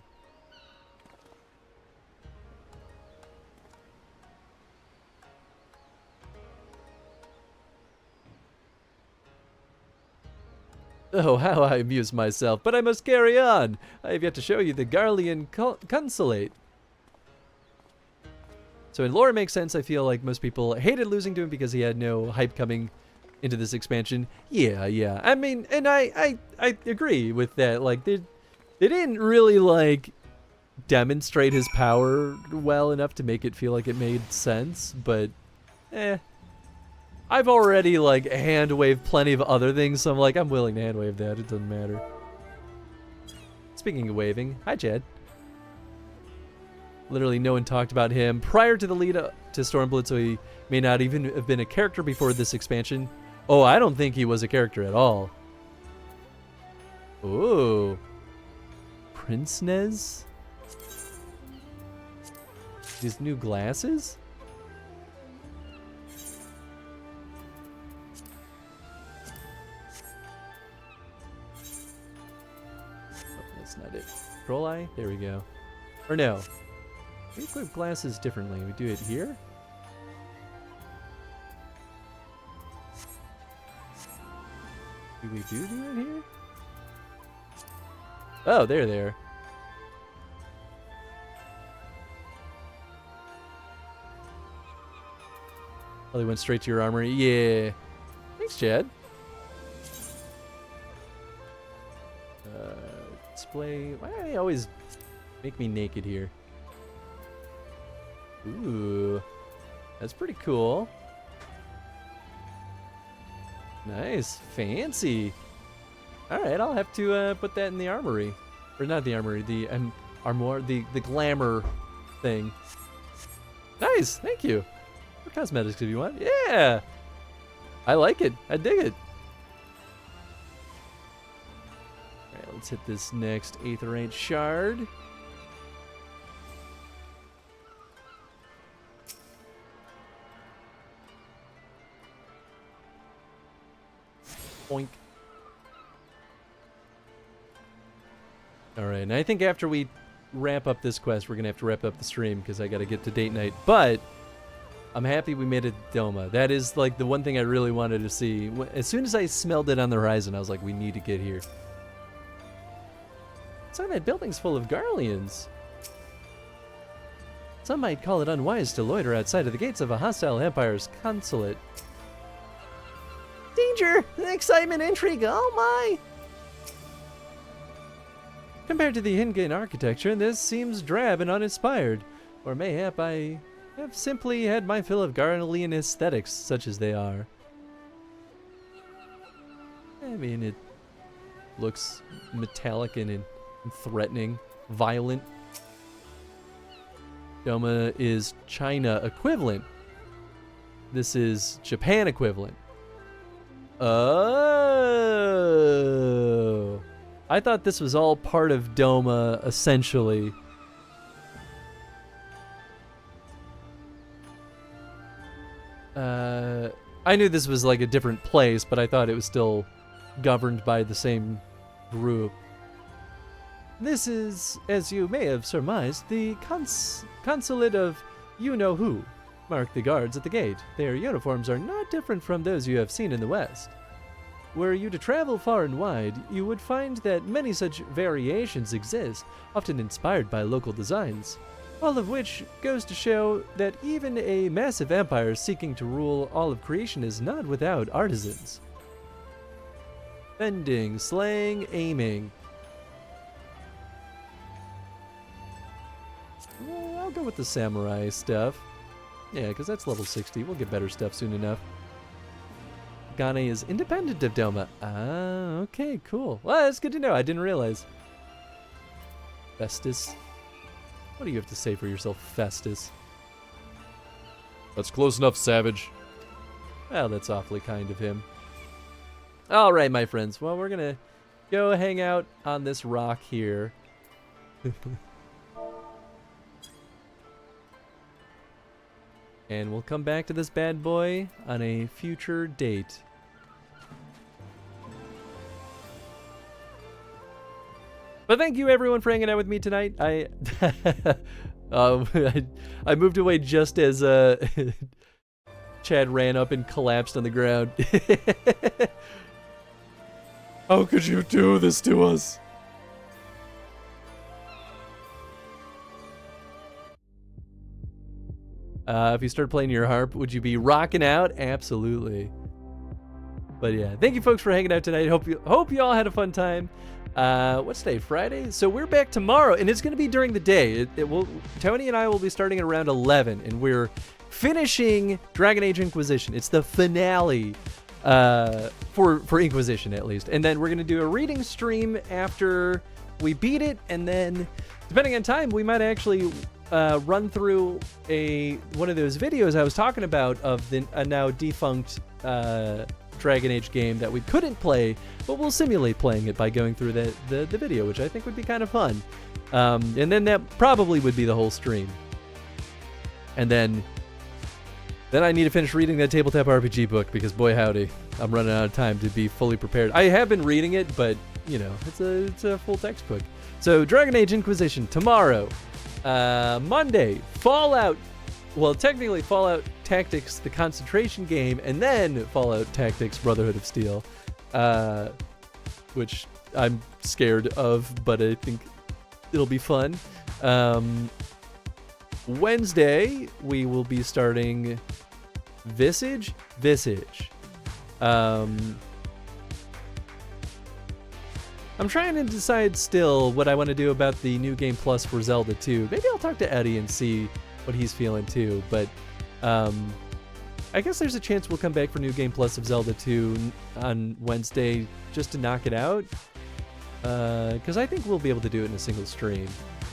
Oh, how I amuse myself, but I must carry on. I have yet to show you the Garlean consulate. So in lore it makes sense. I feel like most people hated losing to him because he had no hype coming into this expansion. Yeah. I mean, and I agree with that. Like, they didn't really, like, demonstrate his power well enough to make it feel like it made sense, but, I've already, like, hand-waved plenty of other things, so I'm like, I'm willing to hand-wave that. It doesn't matter. Speaking of waving, hi, Chad. Literally no one talked about him prior to the lead up to Stormblood, so he may not even have been a character before this expansion. Oh, I don't think he was a character at all. Ooh. Prince Nez? These new glasses? That's not it. Control eye? There we go. Or no. We equip glasses differently. We do it here? Do we do it here? Oh, there. Oh, they went straight to your armory? Yeah. Thanks, Chad. Display. Why do they always make me naked here? Ooh. That's pretty cool. Nice. Fancy. Alright, I'll have to put that in the armory. Or not the armory, the armor, the glamour thing. Nice, thank you. For cosmetics if you want. Yeah! I like it. I dig it. Alright, let's hit this next Aetherite shard. Boink. Alright, and I think after we wrap up this quest, we're going to have to wrap up the stream because I got to get to date night. But I'm happy we made it to Doma. That is like the one thing I really wanted to see. As soon as I smelled it on the horizon, I was like, we need to get here. So that building's full of Garleans. Some might call it unwise to loiter outside of the gates of a hostile empire's consulate. Danger! Excitement, intrigue, oh my! Compared to the Hingen architecture, this seems drab and uninspired. Or mayhap I have simply had my fill of Garlean aesthetics, such as they are. I mean, it looks metallic and threatening, violent. Doma is China equivalent. This is Japan equivalent. Oh. I thought this was all part of Doma, essentially. I knew this was like a different place, but I thought it was still governed by the same group. This is, as you may have surmised, the consulate of you-know-who. Mark the guards at the gate. Their uniforms are not different from those you have seen in the West. Were you to travel far and wide, you would find that many such variations exist, often inspired by local designs. All of which goes to show that even a massive empire seeking to rule all of creation is not without artisans. Bending, slaying, aiming. Well, I'll go with the samurai stuff. Yeah, because that's level 60. We'll get better stuff soon enough. Gane is independent of Doma. Ah, okay, cool. Well, that's good to know. I didn't realize. Festus. What do you have to say for yourself, Festus? That's close enough, Savage. Well, that's awfully kind of him. All right, my friends. Well, we're going to go hang out on this rock here. And we'll come back to this bad boy on a future date. But thank you everyone for hanging out with me tonight. I I moved away just as Chad ran up and collapsed on the ground. How could you do this to us? If you start playing your harp, would you be rocking out? Absolutely. But yeah, thank you folks for hanging out tonight. Hope you all had a fun time. What's today? Friday? So we're back tomorrow, and it's going to be during the day. Tony and I will be starting at around 11, and we're finishing Dragon Age Inquisition. It's the finale for Inquisition, at least. And then we're going to do a reading stream after we beat it, and then, depending on time, we might actually run through one of those videos I was talking about of a now defunct Dragon Age game that we couldn't play, but we'll simulate playing it by going through the video, which I think would be kind of fun. And then that probably would be the whole stream. And then I need to finish reading that tabletop RPG book, because boy howdy, I'm running out of time to be fully prepared. I have been reading it, but you know, it's a full textbook. So Dragon Age Inquisition tomorrow. Monday, Fallout. Well, technically Fallout Tactics, the concentration game, and then Fallout Tactics Brotherhood of Steel, which I'm scared of, but I think it'll be fun. Wednesday, we will be starting Visage. I'm trying to decide still what I want to do about the New Game Plus for Zelda 2. Maybe I'll talk to Eddie and see what he's feeling too, but I guess there's a chance we'll come back for New Game Plus of Zelda 2 on Wednesday just to knock it out, because I think we'll be able to do it in a single stream.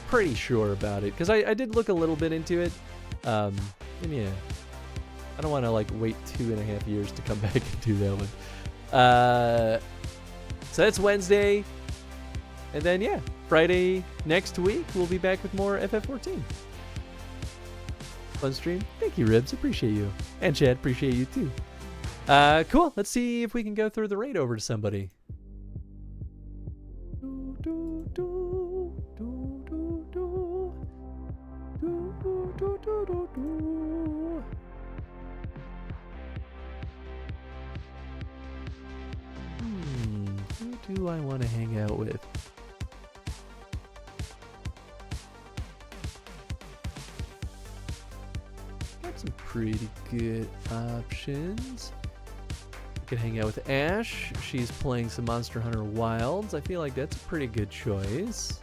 Pretty sure about it, because I did look a little bit into it, and yeah, I don't want to like wait 2.5 years to come back and do that one. So that's Wednesday, and then yeah, Friday next week we'll be back with more FF14. Fun stream. Thank you, Ribs. Appreciate you. And Chad, appreciate you too. Cool. Let's see if we can go through the raid over to somebody. Who do I want to hang out with? Got some pretty good options. We could hang out with Ash. She's playing some Monster Hunter Wilds. I feel like that's a pretty good choice.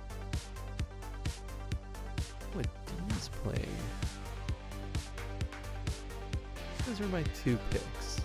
What Dean's playing? Those are my two picks.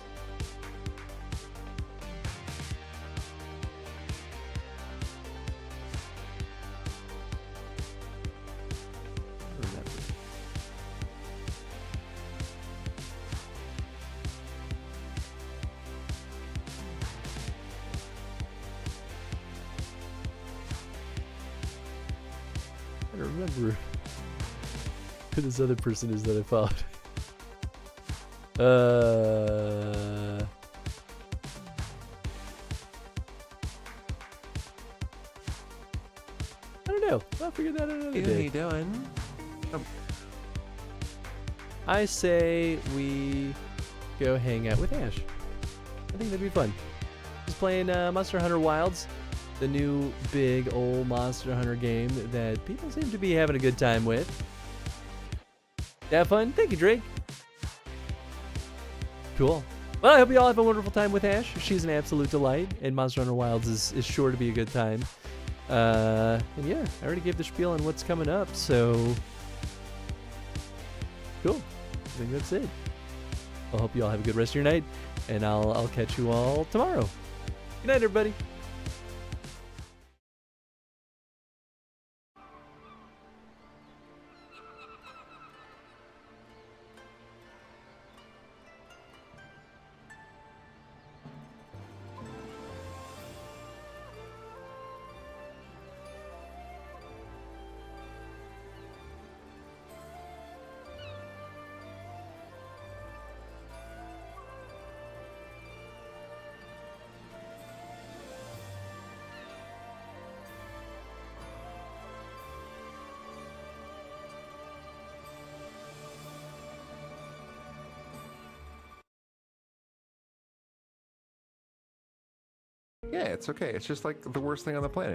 I don't remember who this other person is that I followed. I don't know. I'll figure that out another day. How you doing? I say we go hang out with Ash. I think that'd be fun. Just playing Monster Hunter Wilds, the new big old Monster Hunter game that people seem to be having a good time with. Have fun? Thank you, Drake. Cool. Well, I hope you all have a wonderful time with Ash. She's an absolute delight, and Monster Hunter Wilds is sure to be a good time. And yeah, I already gave the spiel on what's coming up, so cool. I think that's it. I hope you all have a good rest of your night, and I'll catch you all tomorrow. Good night, everybody. Yeah, it's okay. It's just like the worst thing on the planet.